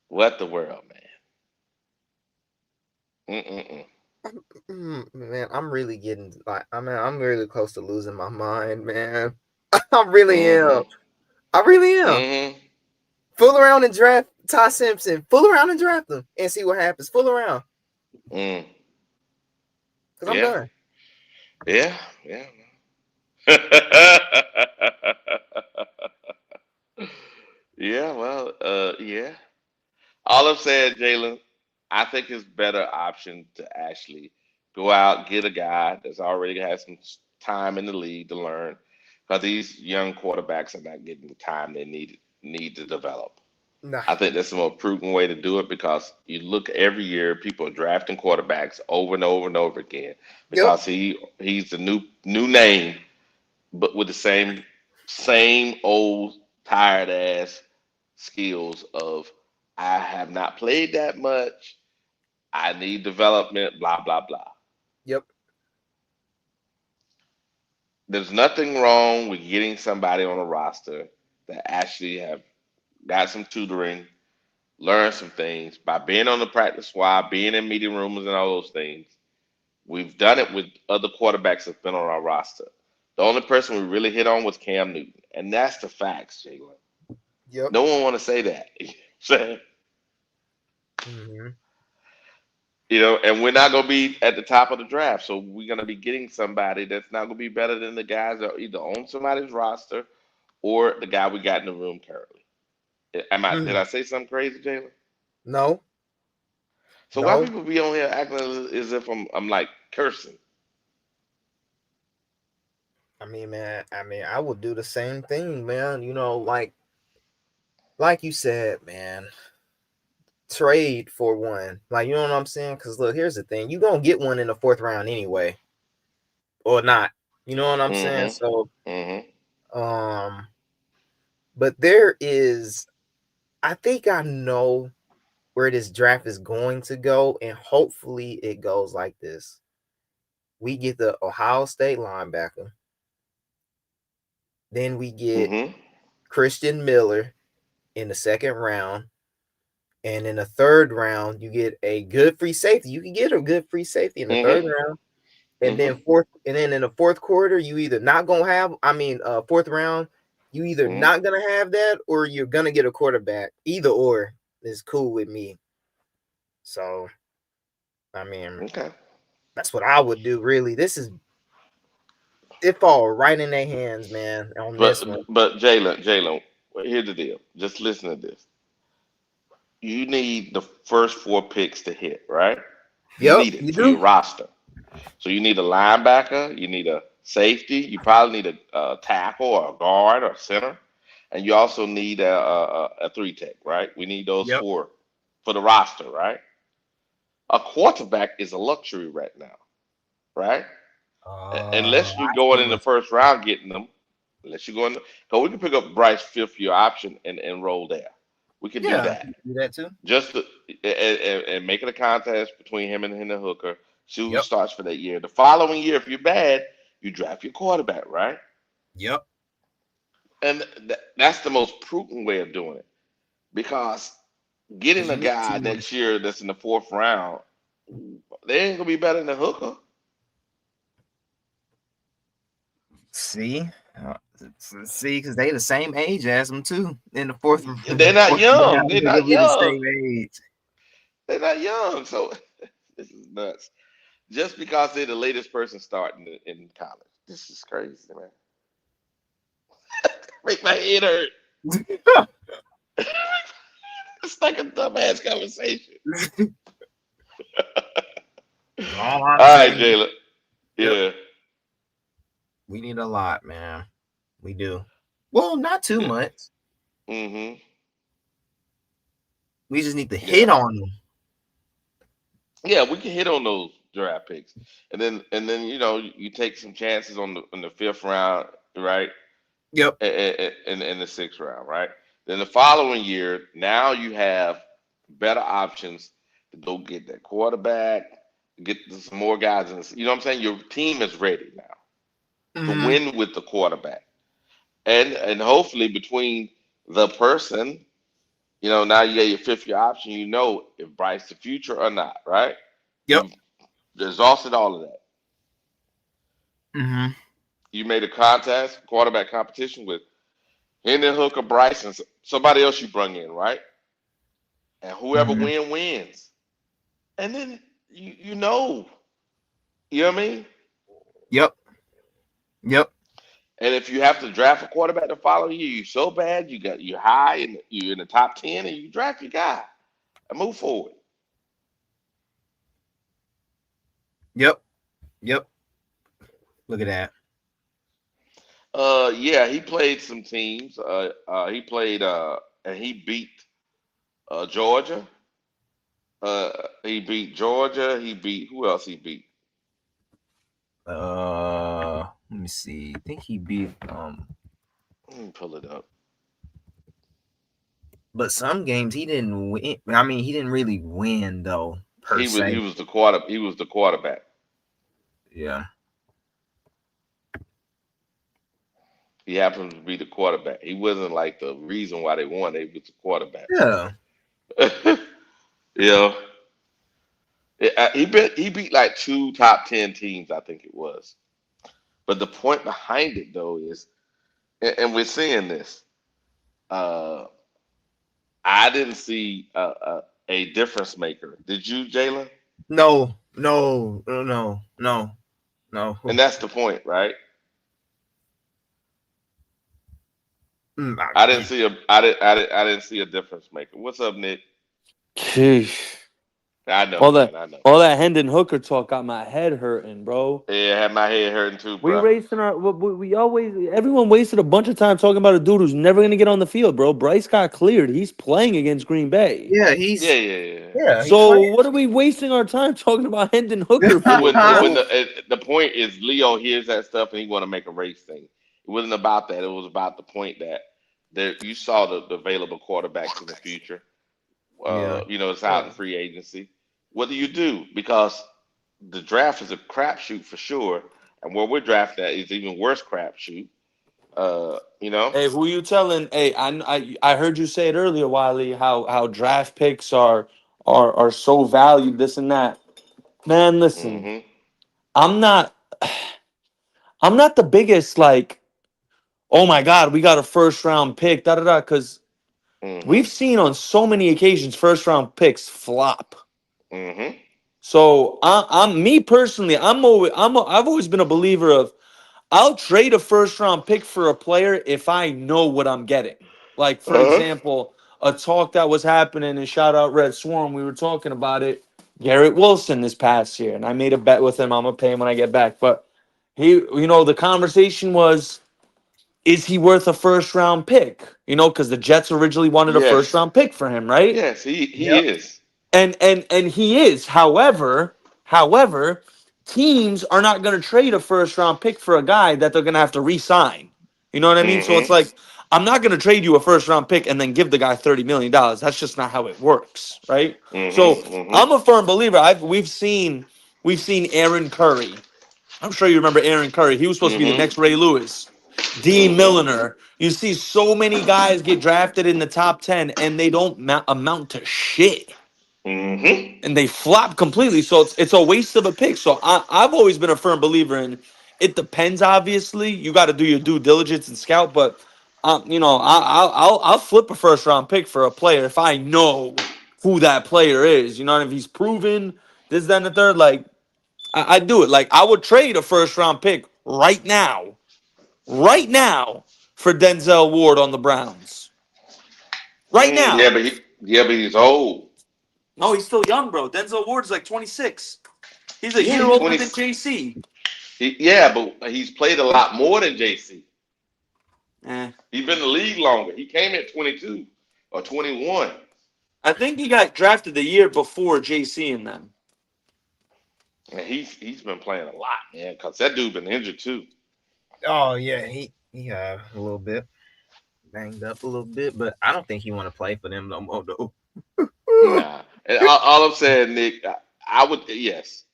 What the world, man? Man, I'm really getting I'm really close to losing my mind, man. I really am. I really am. Fool around and draft Ty Simpson. Fool around and draft him and see what happens. Fool around. Because I'm done. Yeah. Yeah, well, yeah. All I'm saying, Jalen, I think it's better option to actually go out, get a guy that's already had some time in the league to learn, because these young quarterbacks are not getting the time they need to develop. Nah. I think that's a more prudent way to do it because you look every year, people are drafting quarterbacks over and over and over again because he's the new name, but with the same old tired ass skills of I have not played that much. I need development, blah, blah, blah. Yep. There's nothing wrong with getting somebody on a roster that actually have got some tutoring, learn some things by being on the practice squad, being in meeting rooms and all those things. We've done it with other quarterbacks that's been on our roster. The only person we really hit on was Cam Newton, and that's the facts, Jalen. Yep. No one want to say that. Saying, and we're not going to be at the top of the draft, so we're going to be getting somebody that's not going to be better than the guys that are either on somebody's roster or the guy we got in the room currently. Did I say something crazy, Jalen? No. So why people be on here acting as if I'm like cursing? I mean, man, I would do the same thing, man. You know, like you said, man, trade for one. Like, you know what I'm saying? Because look, here's the thing: you gonna get one in the 4th round anyway, or not. You know what I'm saying? So, but there is, I think I know where this draft is going to go, and hopefully it goes like this. We get the Ohio State linebacker. Then we get Christian Miller in the 2nd round. And in the 3rd round, you get a good free safety. You can get a good free safety in the 3rd round. And then in the 4th quarter, you either not gonna have, 4th round, you either not gonna have that or you're gonna get a quarterback. Either or is cool with me. So, I mean, that's what I would do. Really, it fall right in their hands, man. On this one, But Jalen, here's the deal. Just listen to this. You need the first 4 picks to hit, right? You need it for your roster. So you need a linebacker, you need a safety, you probably need a tackle or a guard or a center, and you also need a 3-tech, right? We need those 4 for the roster, right? A quarterback is a luxury right now, right? Unless you're going in the 1st round getting them, unless you're going, because we can pick up Bryce 5th-year option and roll there. We can do that. Do that too. Just and make it a contest between him and Hendon Hooker. See who starts for that year. The following year, if you're bad, you draft your quarterback, right? Yep. And that's the most prudent way of doing it, because getting a guy next year that's in the 4th round, they ain't gonna be better than Hooker. See, because they the same age as them too. In the 4th, they're not young. They're not young. The same age. They're not young. So this is nuts. Just because they're the latest person starting in college, this is crazy, man. Make my head hurt. It's like a dumbass conversation. All right, Jayla. Yeah. We need a lot, man. We do. Well, not too much. Mm-hmm. We just need to hit on them. Yeah, we can hit on those draft picks, and then you take some chances on the 5th round, right? Yep. In the 6th round, right? Then the following year, now you have better options to go get that quarterback, get some more guys in. You know what I'm saying? Your team is ready now to win with the quarterback, and hopefully between the person, now you get your 5th-year option. You know if Bryce the future or not, right? Yep. You've exhausted all of that. Mm-hmm. You made a contest, quarterback competition with Hendon Hooker, Bryce, and somebody else you bring in, right? And whoever wins. And then you know what I mean? Yep. And if you have to draft a quarterback the following year, you're so bad, you're high and you're in the top 10, and you draft your guy and move forward. Yep. Look at that. Yeah, he played some teams. He played and he beat Georgia. He beat Georgia. He beat who else? He beat. Let me see. I think he beat. Let me pull it up. But some games he didn't win. I mean, he didn't really win though. He was the quarterback. Yeah. He happened to be the quarterback. He wasn't like the reason why they won. They was the quarterback. Yeah. He beat like 2 top 10 teams, I think it was. But the point behind it though is, and we're seeing this. I didn't see a difference maker. Did you, Jalen? No. And that's the point, right? I didn't see a difference maker. What's up, Nick? Sheesh. I know, All man. that I know. all that Hendon Hooker talk got my head hurting, bro. Yeah, I had my head hurting too, We bro. wasting we always everyone wasted a bunch of time talking about a dude who's never gonna get on the field, bro. Bryce got cleared. He's playing against Green Bay. Yeah, Yeah. he's So playing. what are we wasting our time talking about Hendon Hooker It for, wouldn't. It bro? wouldn't. The point is, Leo hears that stuff and he want to make a race thing. It wasn't about that. It was about the point that you saw the available quarterbacks in the future. Yeah. It's out in free agency. What do? Because the draft is a crapshoot for sure, and where we're drafted at is even worse crapshoot. Hey, who you telling? Hey, I heard you say it earlier, Wiley. How draft picks are so valued, this and that. Man, listen, Mm-hmm. I'm not the biggest like, oh my God, we got a first round pick, da da da. Because Mm-hmm. we've seen on so many occasions first round picks flop. Mm-hmm. So I'm me personally, I've always been a believer of I'll trade a first round pick for a player if I know what I'm getting. Like, for Uh-huh. example, a talk that was happening, and shout out Red Swarm, we were talking about it. Garrett Wilson this past year, and I made a bet with him. I'm gonna pay him when I get back. But the conversation was, is he worth a first round pick? Because the Jets originally wanted a first Yes. round pick for him, right? Yes, he is. And he is. However, teams are not going to trade a first round pick for a guy that they're going to have to re-sign. You know what I mean? So it's Mm-hmm. like, I'm not going to trade you a first round pick and then give the guy $30 million. That's just not how it works, right? So Mm-hmm. Mm-hmm. I'm a firm believer. We've seen Aaron Curry. I'm sure you remember Aaron Curry. He was supposed to be the next Mm-hmm. Ray Lewis. D. Mm-hmm. Milliner. You see so many guys get drafted in the top 10 and they don't amount to shit, Mm-hmm. and they flop completely. So it's a waste of a pick. So I've always been a firm believer in it. Depends, obviously. You got to do your due diligence and scout, but I'll flip a first round pick for a player if I know who that player is. If he's proven this, that, and the third. Like I do it. Like I would trade a first round pick right now, for Denzel Ward on the Browns. Right Yeah, now. but he's old. No, he's still young, bro. Denzel Ward's like 26. He's a Yeah, year he's older 20. than JC. Yeah, but he's played a lot more than JC. Eh. He's been in the league longer. He came at 22 or 21. I think he got drafted the year before JC and them. And he's been playing a lot, man, because that dude been injured too. Oh yeah, he a little bit banged up a little bit, but I don't think he want to play for them no more though. Nah. And all I'm saying, Nick, I would, yes.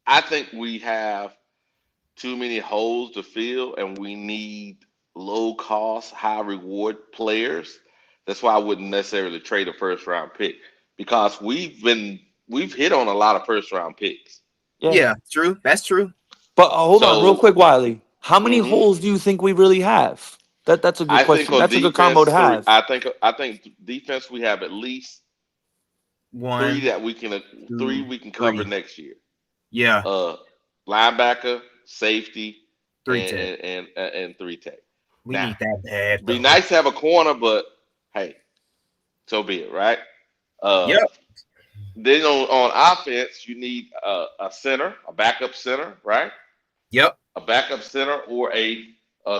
I think we have too many holes to fill and we need low cost, high reward players. That's why I wouldn't necessarily trade a first round pick because we've hit on a lot of first round picks. Yeah, true. That's true. But hold on, real So, quick, Wiley. How many mhm. holes do you think we really have? That's a good I think question. on That's a good combo defense to three. have. I think defense we have at least three One, that we can three two, we can cover three. next year. Yeah, Linebacker, safety, three tech. and three tech. We Now, need that bad. be Though. nice to have a corner, but hey, so be it, right? Yep. Then on offense, you need a center, a backup center, right? Yep. A backup center or a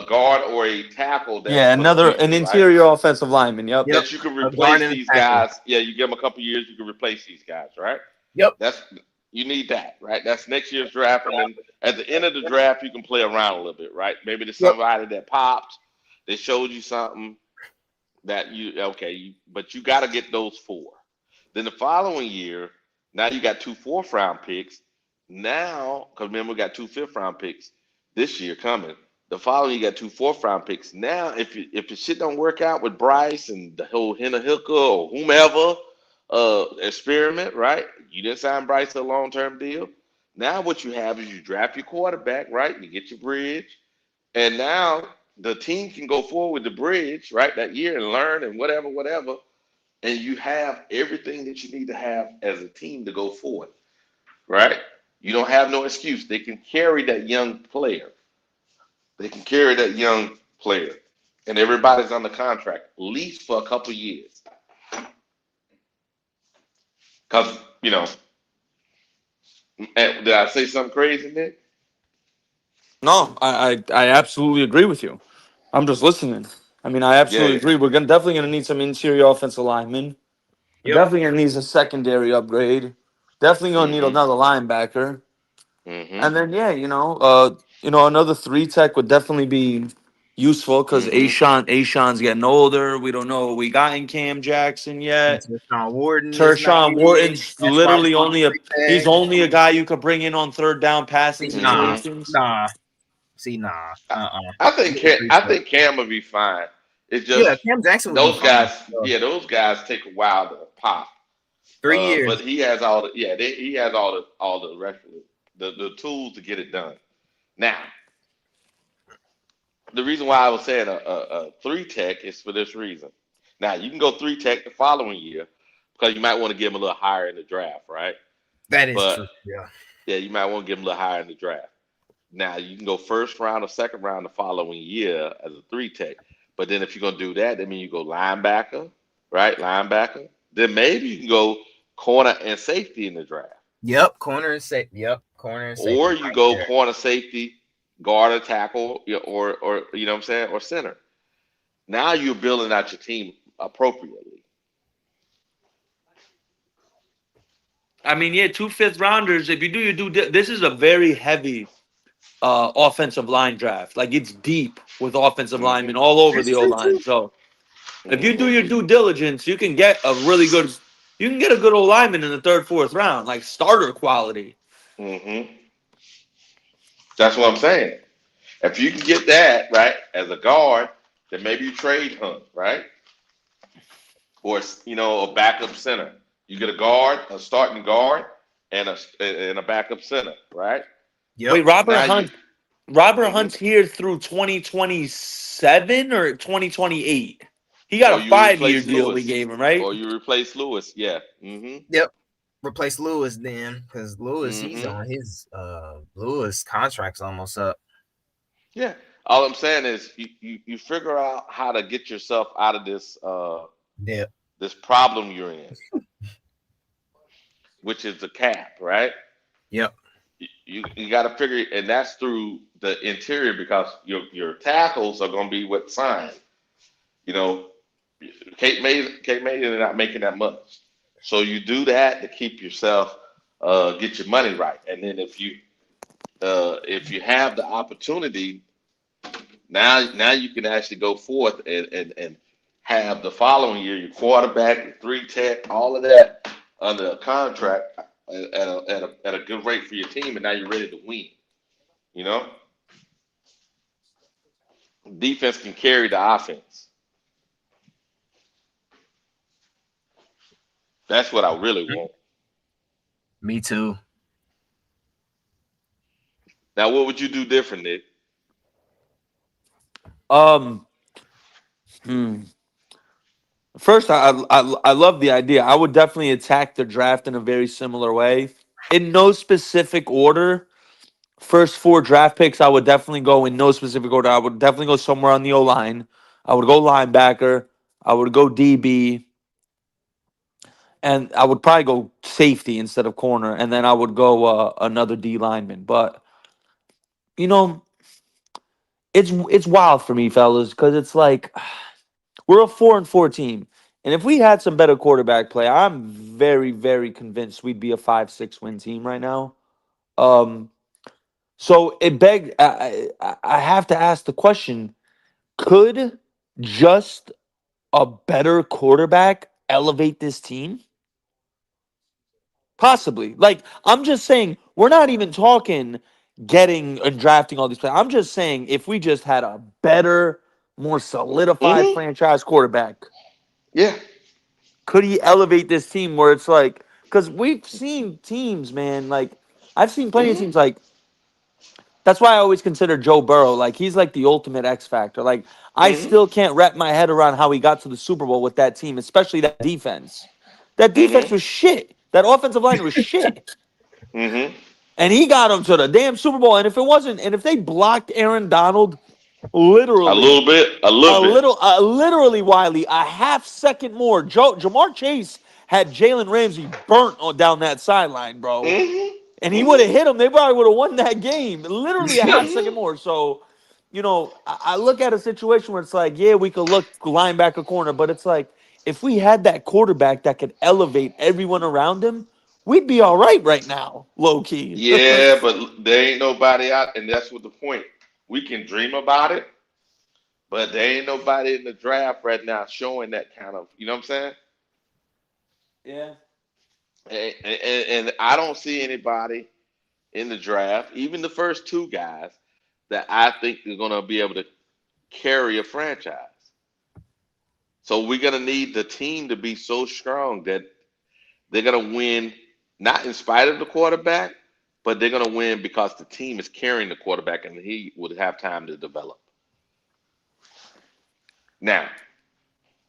guard or a tackle that's Yeah, for the an future, right? interior offensive lineman. Yep. That you can A guard replace and a these tackle. guys. Yeah, you give them a couple years, you can replace these guys, right? Yep. You need that, right? That's next year's draft, and then at the end of the draft, you can play around a little bit, right? Maybe there's somebody that popped, they showed you something that but you got to get those four. Then the following year, now you got 2 4th-round picks. Now, because remember we got 2 5th-round picks this year coming. The following you got 2 4th-round picks. Now, if the shit don't work out with Bryce and the whole Henna Hooker or whomever experiment, right? You didn't sign Bryce to a long-term deal. Now what you have is you draft your quarterback, right? You get your bridge, and now the team can go forward with the bridge, right, that year and learn and whatever, and you have everything that you need to have as a team to go forward, right? You don't have no excuse. They can carry that young player. and everybody's under contract, at least for a couple years. Because, did I say something crazy, Nick? No, I absolutely agree with you. I'm just listening. I mean, I absolutely Yeah. agree. We're definitely gonna need some interior offensive linemen. We're definitely gonna need a secondary upgrade. Definitely gonna need another linebacker. And then another 3 tech would definitely be useful because Ashawn's getting older. We don't know what we got in Cam Jackson And yet. Tershawn Wharton is not Tershawn here. Wharton's That's why literally we he's only a guy you could bring in on third down passing nah, situations. nah. See, nah. I think Cam will be fine. It's just Yeah, Cam Jackson would be those fine. guys. Yeah, those guys take a while to pop. 3 years. But he has all the he has all the rest of the tools to get it done. Now, the reason why I was saying a 3 tech is for this reason. Now you can go 3 tech the following year because you might want to give him a little higher in the draft, right? That is true. Yeah. Yeah, you might want to give him a little higher in the draft. Now you can go first round or second round the following year as a 3 tech. But then if you're gonna do that means you go linebacker, right? Linebacker. Then maybe you can go corner and safety in the draft. Yep, corner and safety. Yep, corner and safety. Or you go corner, safety, guard, or tackle, or you know what I'm saying, or center. Now you're building out your team appropriately. I mean, 2 5th-rounders. If you do this is a very heavy offensive line draft. Like it's deep with offensive linemen all over the O line. So if you do your due diligence, you can get a good O lineman in the 3rd, 4th round, like starter quality. That's what I'm saying. If you can get that right as a guard, then maybe you trade Hunt, right? Or a backup center. You get a guard, a starting guard, and a backup center, right? Yep. Wait, Robert Hunt's here through 2027 or 2028. He got a 5-year deal we gave him, right? Or you replace Lewis, yeah. Yep. Replace Lewis then, because Lewis, he's on his Lewis contract's almost up. Yeah. All I'm saying is you figure out how to get yourself out of this this problem you're in, which is the cap, right? Yep. You got to figure, and that's through the interior because your tackles are going to be what signed. Kate May is not making that much, so you do that to keep yourself get your money right, and then if you have the opportunity, now you can actually go forth and have the following year your quarterback, your 3 tech, all of that under a contract at a good rate for your team, and now you're ready to win. Defense can carry the offense. That's what I really want. Me too. Now, what would you do different, Nick? First, I love the idea. I would definitely attack the draft in a very similar way. In no specific order. First 4 draft picks, I would definitely go in no specific order. I would definitely go somewhere on the O line. I would go linebacker. I would go DB. And I would probably go safety instead of corner. And then I would go another D lineman. But, it's wild for me, fellas, because it's like we're a 4-4 team. And if we had some better quarterback play, I'm very, very convinced we'd be a 5-6 win team right now. So it begged. I have to ask the question: could just a better quarterback elevate this team? Possibly. Like I'm just saying, we're not even talking getting and drafting all these players. I'm just saying if we just had a better, more solidified franchise quarterback, could he elevate this team where it's like? Because we've seen teams, man. Like I've seen plenty of teams like. That's why I always consider Joe Burrow, like he's like the ultimate X factor. Like I still can't wrap my head around how he got to the Super Bowl with that team, especially that defense. That defense was shit. That offensive line was shit. And he got him to the damn Super Bowl. And if it wasn't, and if they blocked Aaron Donald Literally. A little bit. Literally, Wiley, a half second more. Jamar Chase had Jalen Ramsey burnt down that sideline, bro. And he would have hit him. They probably would have won that game. Literally a half second more. So, I look at a situation where it's like, yeah, we could look linebacker corner, but it's like, if we had that quarterback that could elevate everyone around him, we'd be all right now, low key. Yeah, but there ain't nobody out, and that's what the point. We can dream about it, but there ain't nobody in the draft right now showing that kind of, you know what I'm saying? Yeah. And I don't see anybody in the draft, even the first two guys, that I think are going to be able to carry a franchise. So we're going to need the team to be so strong that they're going to win, not in spite of the quarterback, but they're going to win because the team is carrying the quarterback and he would have time to develop. Now,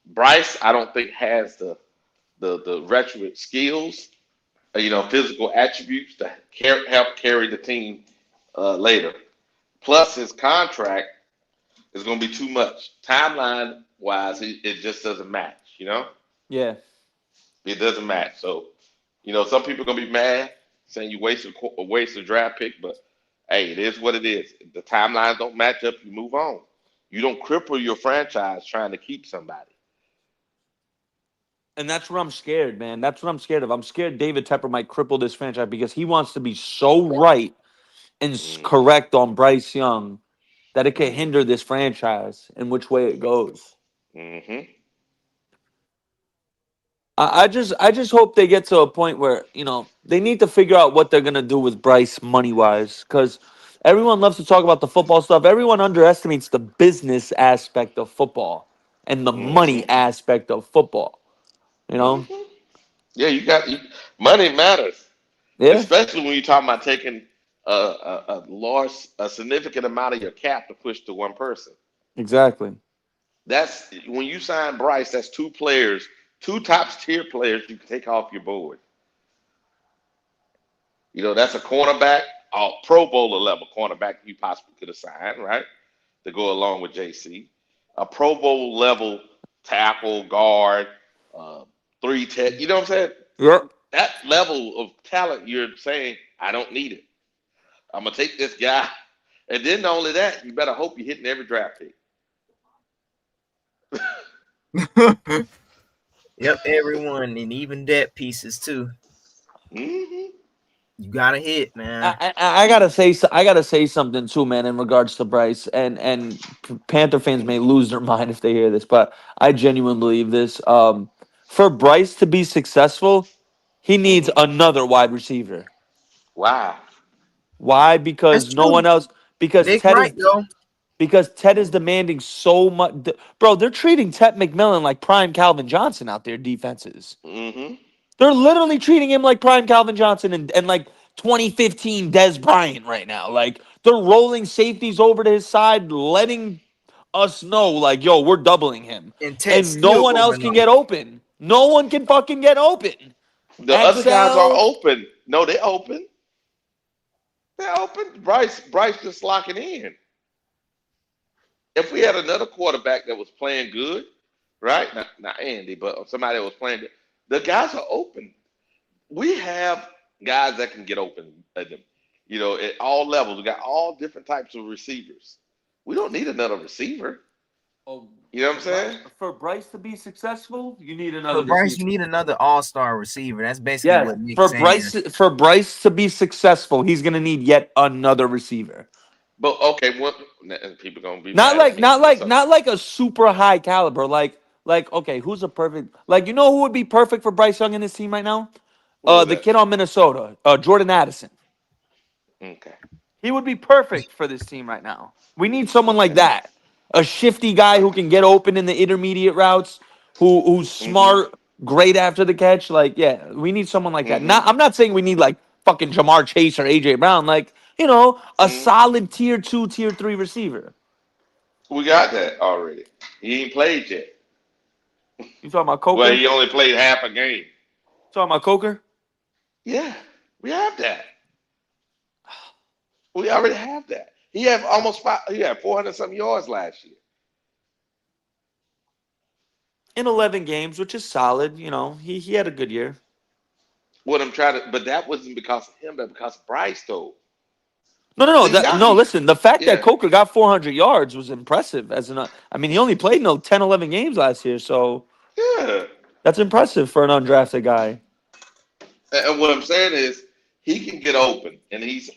Bryce, I don't think has the requisite skills, physical attributes to help carry the team later. Plus, his contract is going to be too much. Timeline wise, it just doesn't match. Yeah. It doesn't match. So, some people are going to be mad saying you wasted a draft pick, but hey, it is what it is. If the timelines don't match up, you move on. You don't cripple your franchise trying to keep somebody. And that's where I'm scared, man. That's what I'm scared of. I'm scared David Tepper might cripple this franchise because he wants to be so right and correct on Bryce Young that it could hinder this franchise in which way it goes. Mm-hmm. I just hope they get to a point where, they need to figure out what they're going to do with Bryce money-wise, because everyone loves to talk about the football stuff. Everyone underestimates the business aspect of football and the money aspect of football, Yeah, money matters. Yeah. Especially when you're talking about taking a significant amount of your cap to push to one person. Exactly. That's when you sign Bryce, that's two top tier players you can take off your board. That's a cornerback, a Pro Bowler level cornerback you possibly could have signed, right? To go along with JC. A Pro Bowl level tackle, guard, 3-tech, you know what I'm saying? Yep. That level of talent, you're saying, I don't need it. I'm going to take this guy. And then not only that, you better hope you're hitting every draft pick. Yep, everyone, and even debt pieces too. Mm-hmm. You gotta hit, man. I gotta say something too, man, in regards to Bryce, and Panther fans may lose their mind if they hear this, but I genuinely believe this. For Bryce to be successful, he needs another wide receiver. Wow. Why? Because no one else. Because Nick Ted Wright, is. though. Because Ted is demanding so much, bro. They're treating Ted McMillan like prime Calvin Johnson out there defenses. Mm-hmm. They're literally treating him like prime Calvin Johnson and like 2015 Des Bryant right now. Like they're rolling safeties over to his side, letting us know, like, yo, we're doubling him. And Ted's And no still one else going can off. get open. No one can fucking get open. The other guys are open. No, they're open. They're open. Bryce just locking in. If we had another quarterback that was playing good, right? Not Andy, but somebody that was playing good, the guys are open. We have guys that can get open at them, at all levels. We got all different types of receivers. We don't need another receiver. Oh, you know what I'm saying? For Bryce to be successful, you need another For Bryce, receiver. you need another all-star receiver. That's basically what Nick's saying. For Bryce to be successful, he's gonna need yet another receiver. But okay, what people gonna be not mad like a super high caliber. Like okay, who's a perfect who would be perfect for Bryce Young in this team right now? The kid on Minnesota, Jordan Addison. Okay. He would be perfect for this team right now. We need someone like that. A shifty guy who can get open in the intermediate routes, who's smart, great after the catch. We need someone like that. I'm not saying we need like fucking Jamar Chase or AJ Brown. A solid tier 2, tier 3 receiver. We got that already. He ain't played yet. You talking about Coker? Well, he only played half a game. Talking about Coker? Yeah, we have that. We already have that. He had almost 400 some yards last year. In 11 games, which is solid. You know, he had a good year. But that wasn't because of him, but because of Bryce, though. No. See, now Listen, the fact that yeah, Coker got 400 yards was impressive. I mean, he only played 10, 11 games last year, so yeah. that's impressive for an undrafted guy. And what I'm saying is, he can get open, and he's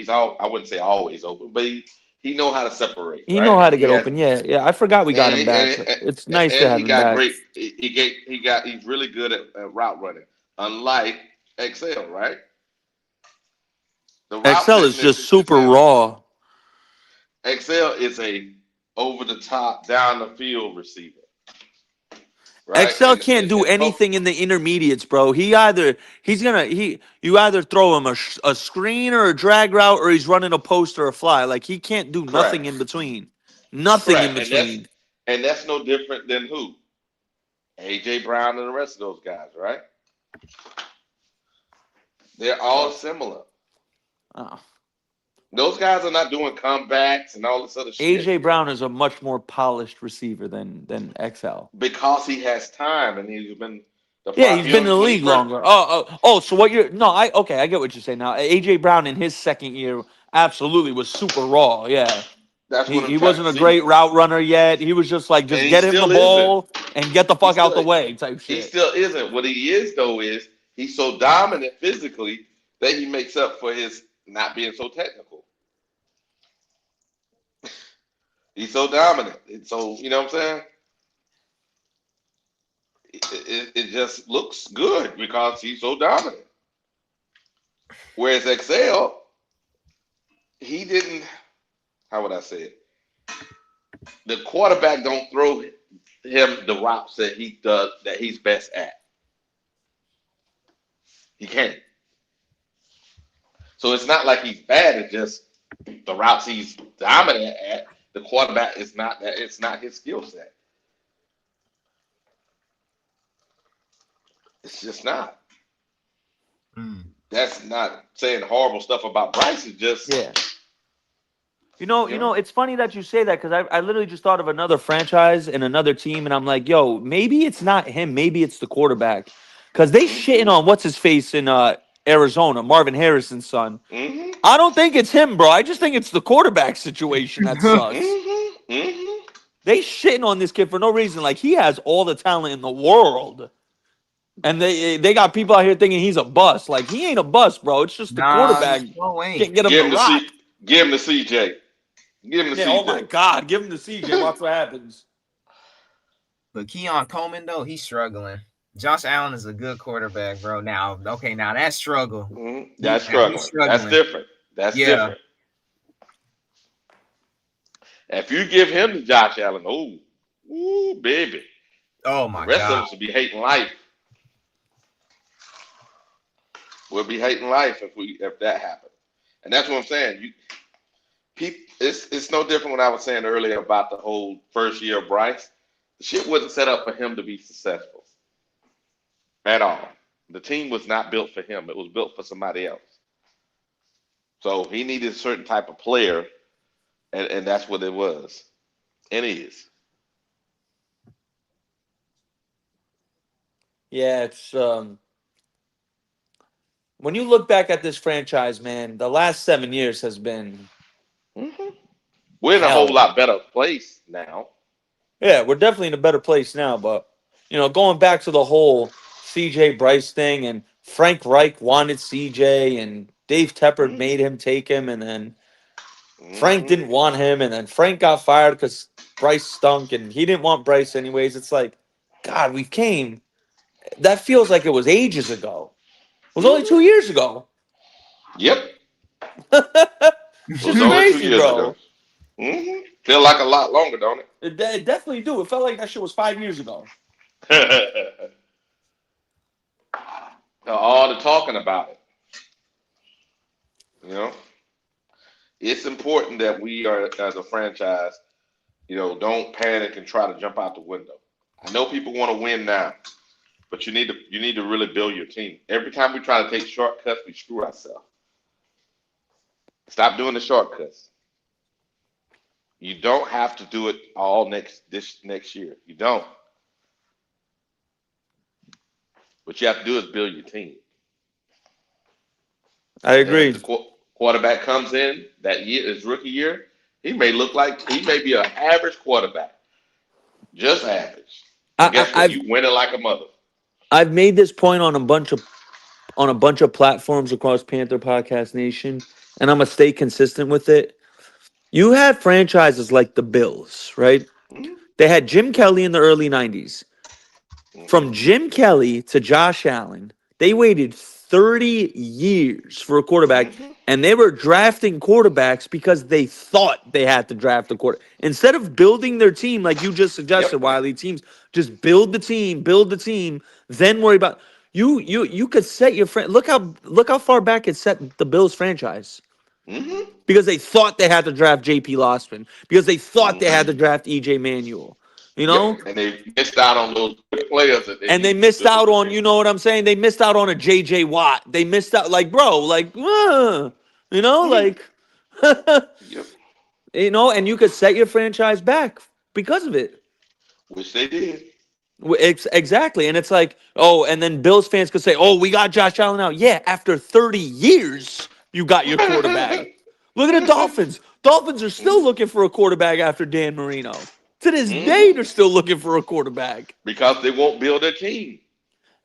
all, I wouldn't say always open, but he know how to separate, He know right? how And to get open. Yeah. I forgot we got him back. It's nice to and have he him got back. great. He's really good at route running, unlike Excel, right? The route Excel is setting just is super him. raw. Excel is a over the top, down the field receiver, right? Excel can't do And anything in the intermediates, bro. You either throw him a screen or a drag route, or he's running a post or a fly. Like, he can't do nothing correct, in between. Nothing in correct, between. and that's no different than who? AJ Brown and the rest of those guys, right? They're all similar. Oh. Those guys are not doing comebacks and all this other shit AJ Brown is a much more polished receiver than XL. because he has time and he's been Yeah, he's been in the when he league first. longer. So what you're I get what you're saying now. AJ Brown in his second year absolutely was super raw. Yeah. That's what I'm He trying to wasn't a see. great route runner yet. He was just like, And just he get him the still isn't. ball and get the fuck out the way type He shit. still isn't. What he is though is he's so dominant physically that he makes up for his not being so technical. He's so dominant. And so, you know what I'm saying? It just looks good because he's so dominant. Whereas Excel, he didn't, how would I say it? The quarterback don't throw him the routes that he does, that he's best at. He can't. So it's not like he's bad. It's just the routes he's dominant at. The quarterback is not that. It's not his skill set. It's just not. That's not saying horrible stuff about Bryce. It's just You know, it's funny that you say that because I literally just thought of another franchise and another team, and I'm like, yo, maybe it's not him, maybe it's the quarterback, because they shitting on what's his face in Arizona, Marvin Harrison's son. I don't think it's him, bro. I just think it's the quarterback situation that sucks. They shitting on this kid for no reason. Like, he has all the talent in the world, and they got people out here thinking he's a bust. Like, he ain't a bust, bro. It's just the quarterback can't get him give to him the rock. give him the CJ. Give him the CJ. Oh my God, give him the CJ. Watch what happens. But Keon Coleman, though, he's struggling. Josh Allen is a good quarterback, bro. Now that's struggle. That's struggling. That's different. That's different. If you give him to Josh Allen, ooh, baby. Oh my God. The rest of us will be hating life. We'll be hating life if that happened. And that's what I'm saying. It's no different when I was saying earlier about the whole first year of Bryce. The shit wasn't set up for him to be successful at all. The team was not built for him. It was built for somebody else. So he needed a certain type of player, and that's what it was. And is. Yeah, it's when you look back at this franchise, man, the last 7 years has been We're in a hell. whole lot better place now. Yeah, we're definitely in a better place now. But, going back to the whole CJ Bryce thing, and Frank Reich wanted CJ, and Dave Tepper made him take him, and then Frank didn't want him, and then Frank got fired because Bryce stunk, and he didn't want Bryce anyways. It's like, God, we came. That feels like it was ages ago. It was only 2 years ago. Yep. It's It was just only 2 crazy, years bro. ago. Feel like a lot longer, don't it? It definitely do. It felt like that shit was 5 years ago. All the talking about it. It's important that we are, as a franchise, don't panic and try to jump out the window. I know people want to win now, but you need to really build your team. Every time we try to take shortcuts, we screw ourselves. Stop doing the shortcuts. You don't have to do it all this next year. You don't. What you have to do is build your team. I And if agree. the quarterback comes in that year, his rookie year, he may be an average quarterback, just average. And guess what? You winning like a mother. I've made this point on a bunch of platforms across Panther Podcast Nation, and I'm gonna stay consistent with it. You had franchises like the Bills, right? They had Jim Kelly in the early 90s. From Jim Kelly to Josh Allen, they waited 30 years for a quarterback, and they were drafting quarterbacks because they thought they had to draft a quarterback. Instead of building their team, like you just suggested, Wiley, teams just build the team, then worry about you could set your friend. Look how far back it set the Bills franchise. Because they thought they had to draft J.P. Losman, because they thought they had to draft E.J. Manuel. You know? Yep. And they missed out on those players that they missed out on, you know what I'm saying? They missed out on a J.J. Watt. They missed out, like, bro, like, you know, like, you know, and you could set your franchise back because of it. Which they did. Exactly. And it's like, oh, and then Bills fans could say, oh, we got Josh Allen now. Yeah, after 30 years, you got your quarterback. Look at the Dolphins. Dolphins are still looking for a quarterback after Dan Marino. To this day, they're still looking for a quarterback because they won't build a team.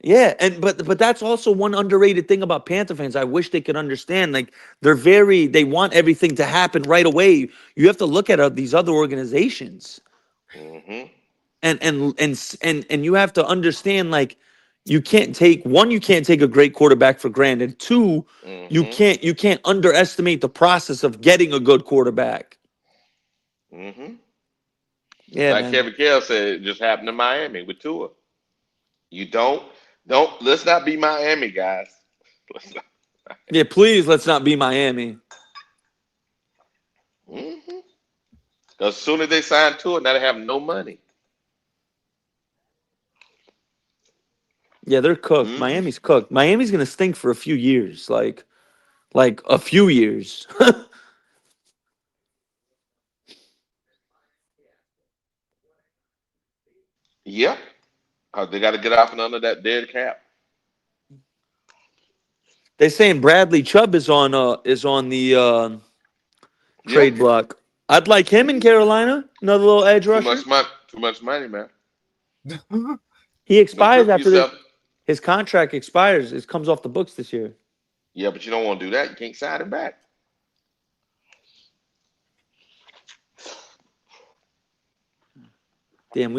Yeah, and but that's also one underrated thing about Panther fans. I wish they could understand. Like they want everything to happen right away. You have to look at these other organizations, and you have to understand. Like you can't take a great quarterback for granted. Two, you can't underestimate the process of getting a good quarterback. Yeah, like man. Kevin Kell said, it just happened in Miami with Tua. You don't let's not be Miami, guys. Yeah, please let's not be Miami. Because as soon as they sign Tua, now they have no money. Yeah, they're cooked. Miami's cooked. Miami's gonna stink for a few years, like a few years. Yep. They got to get off and under that dead cap. They saying Bradley Chubb is on the trade block. I'd like him in Carolina. Another little edge rusher. Too much money, man. He expires after this. His contract expires. It comes off the books this year. Yeah, but you don't want to do that. You can't sign him back. Damn,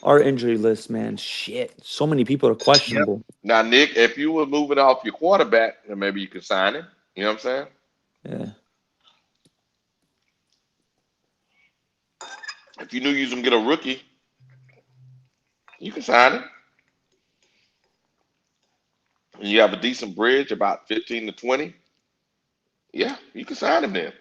our injury list, man. Shit, so many people are questionable. Yep. Now, Nick, if you were moving off your quarterback, then maybe you could sign him. You know what I'm saying? Yeah. If you knew you was gonna get a rookie, you can sign him. And you have a decent bridge, about 15 to 20. Yeah, you can sign him then.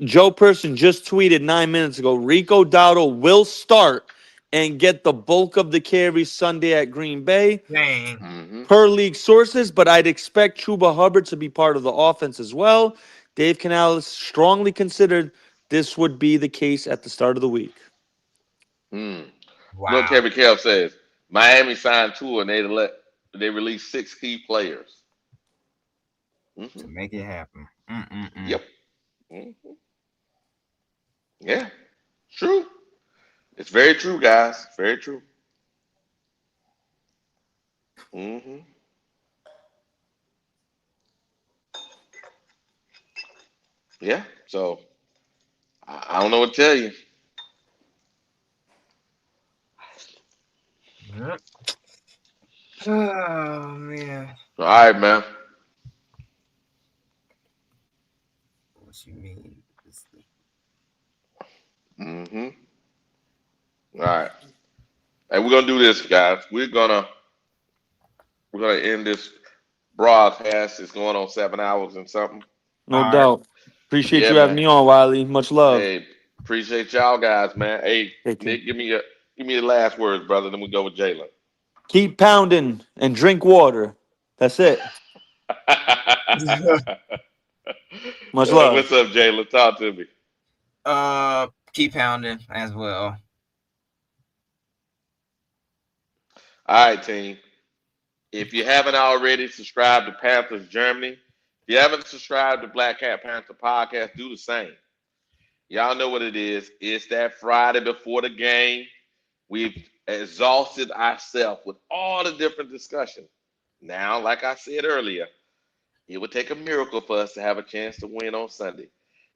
Joe Person just tweeted 9 minutes ago, Rico Dowdle will start and get the bulk of the carries Sunday at Green Bay. Per league sources, but I'd expect Chuba Hubbard to be part of the offense as well. Dave Canales strongly considered this would be the case at the start of the week. Look, Kevin Kell says Miami signed Tua and they released 6 key players to make it happen. Yep. Yeah, true. It's very true, guys. Very true. Yeah. So I don't know what to tell you. Oh man. All right, man. What you mean? All right. And we're gonna do this, guys. We're gonna end this broadcast. It's going on 7 hours and something. No doubt. Appreciate you having me on, Wiley. Much love. Hey, appreciate y'all guys, man. Hey, Nick, give me the last words, brother. Then we go with Jalen. Keep pounding and drink water. That's it. Much love. What's up, Jayla? Talk to me. Keep pounding as well. All right, team. If you haven't already subscribed to Panthers Germany, if you haven't subscribed to Black Cat Panther Podcast, do the same. Y'all know what it is. It's that Friday before the game. We've exhausted ourselves with all the different discussion. Now, like I said earlier, it would take a miracle for us to have a chance to win on Sunday.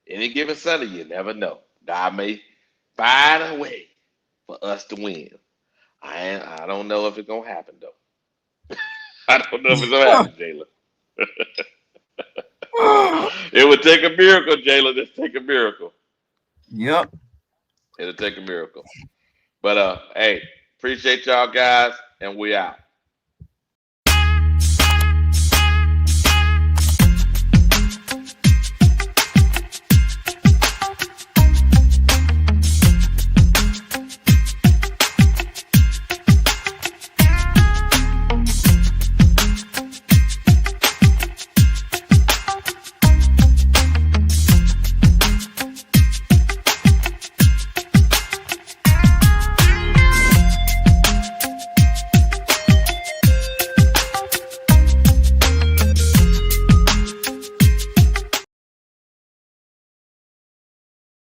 Any given Sunday, you never know. God may find a way for us to win. I don't know if it's going to happen, though. I don't know if it's going to happen, Jayla. It would take a miracle, Jayla. Just take a miracle. Yep. It'll take a miracle. But, hey, appreciate y'all guys, and we out.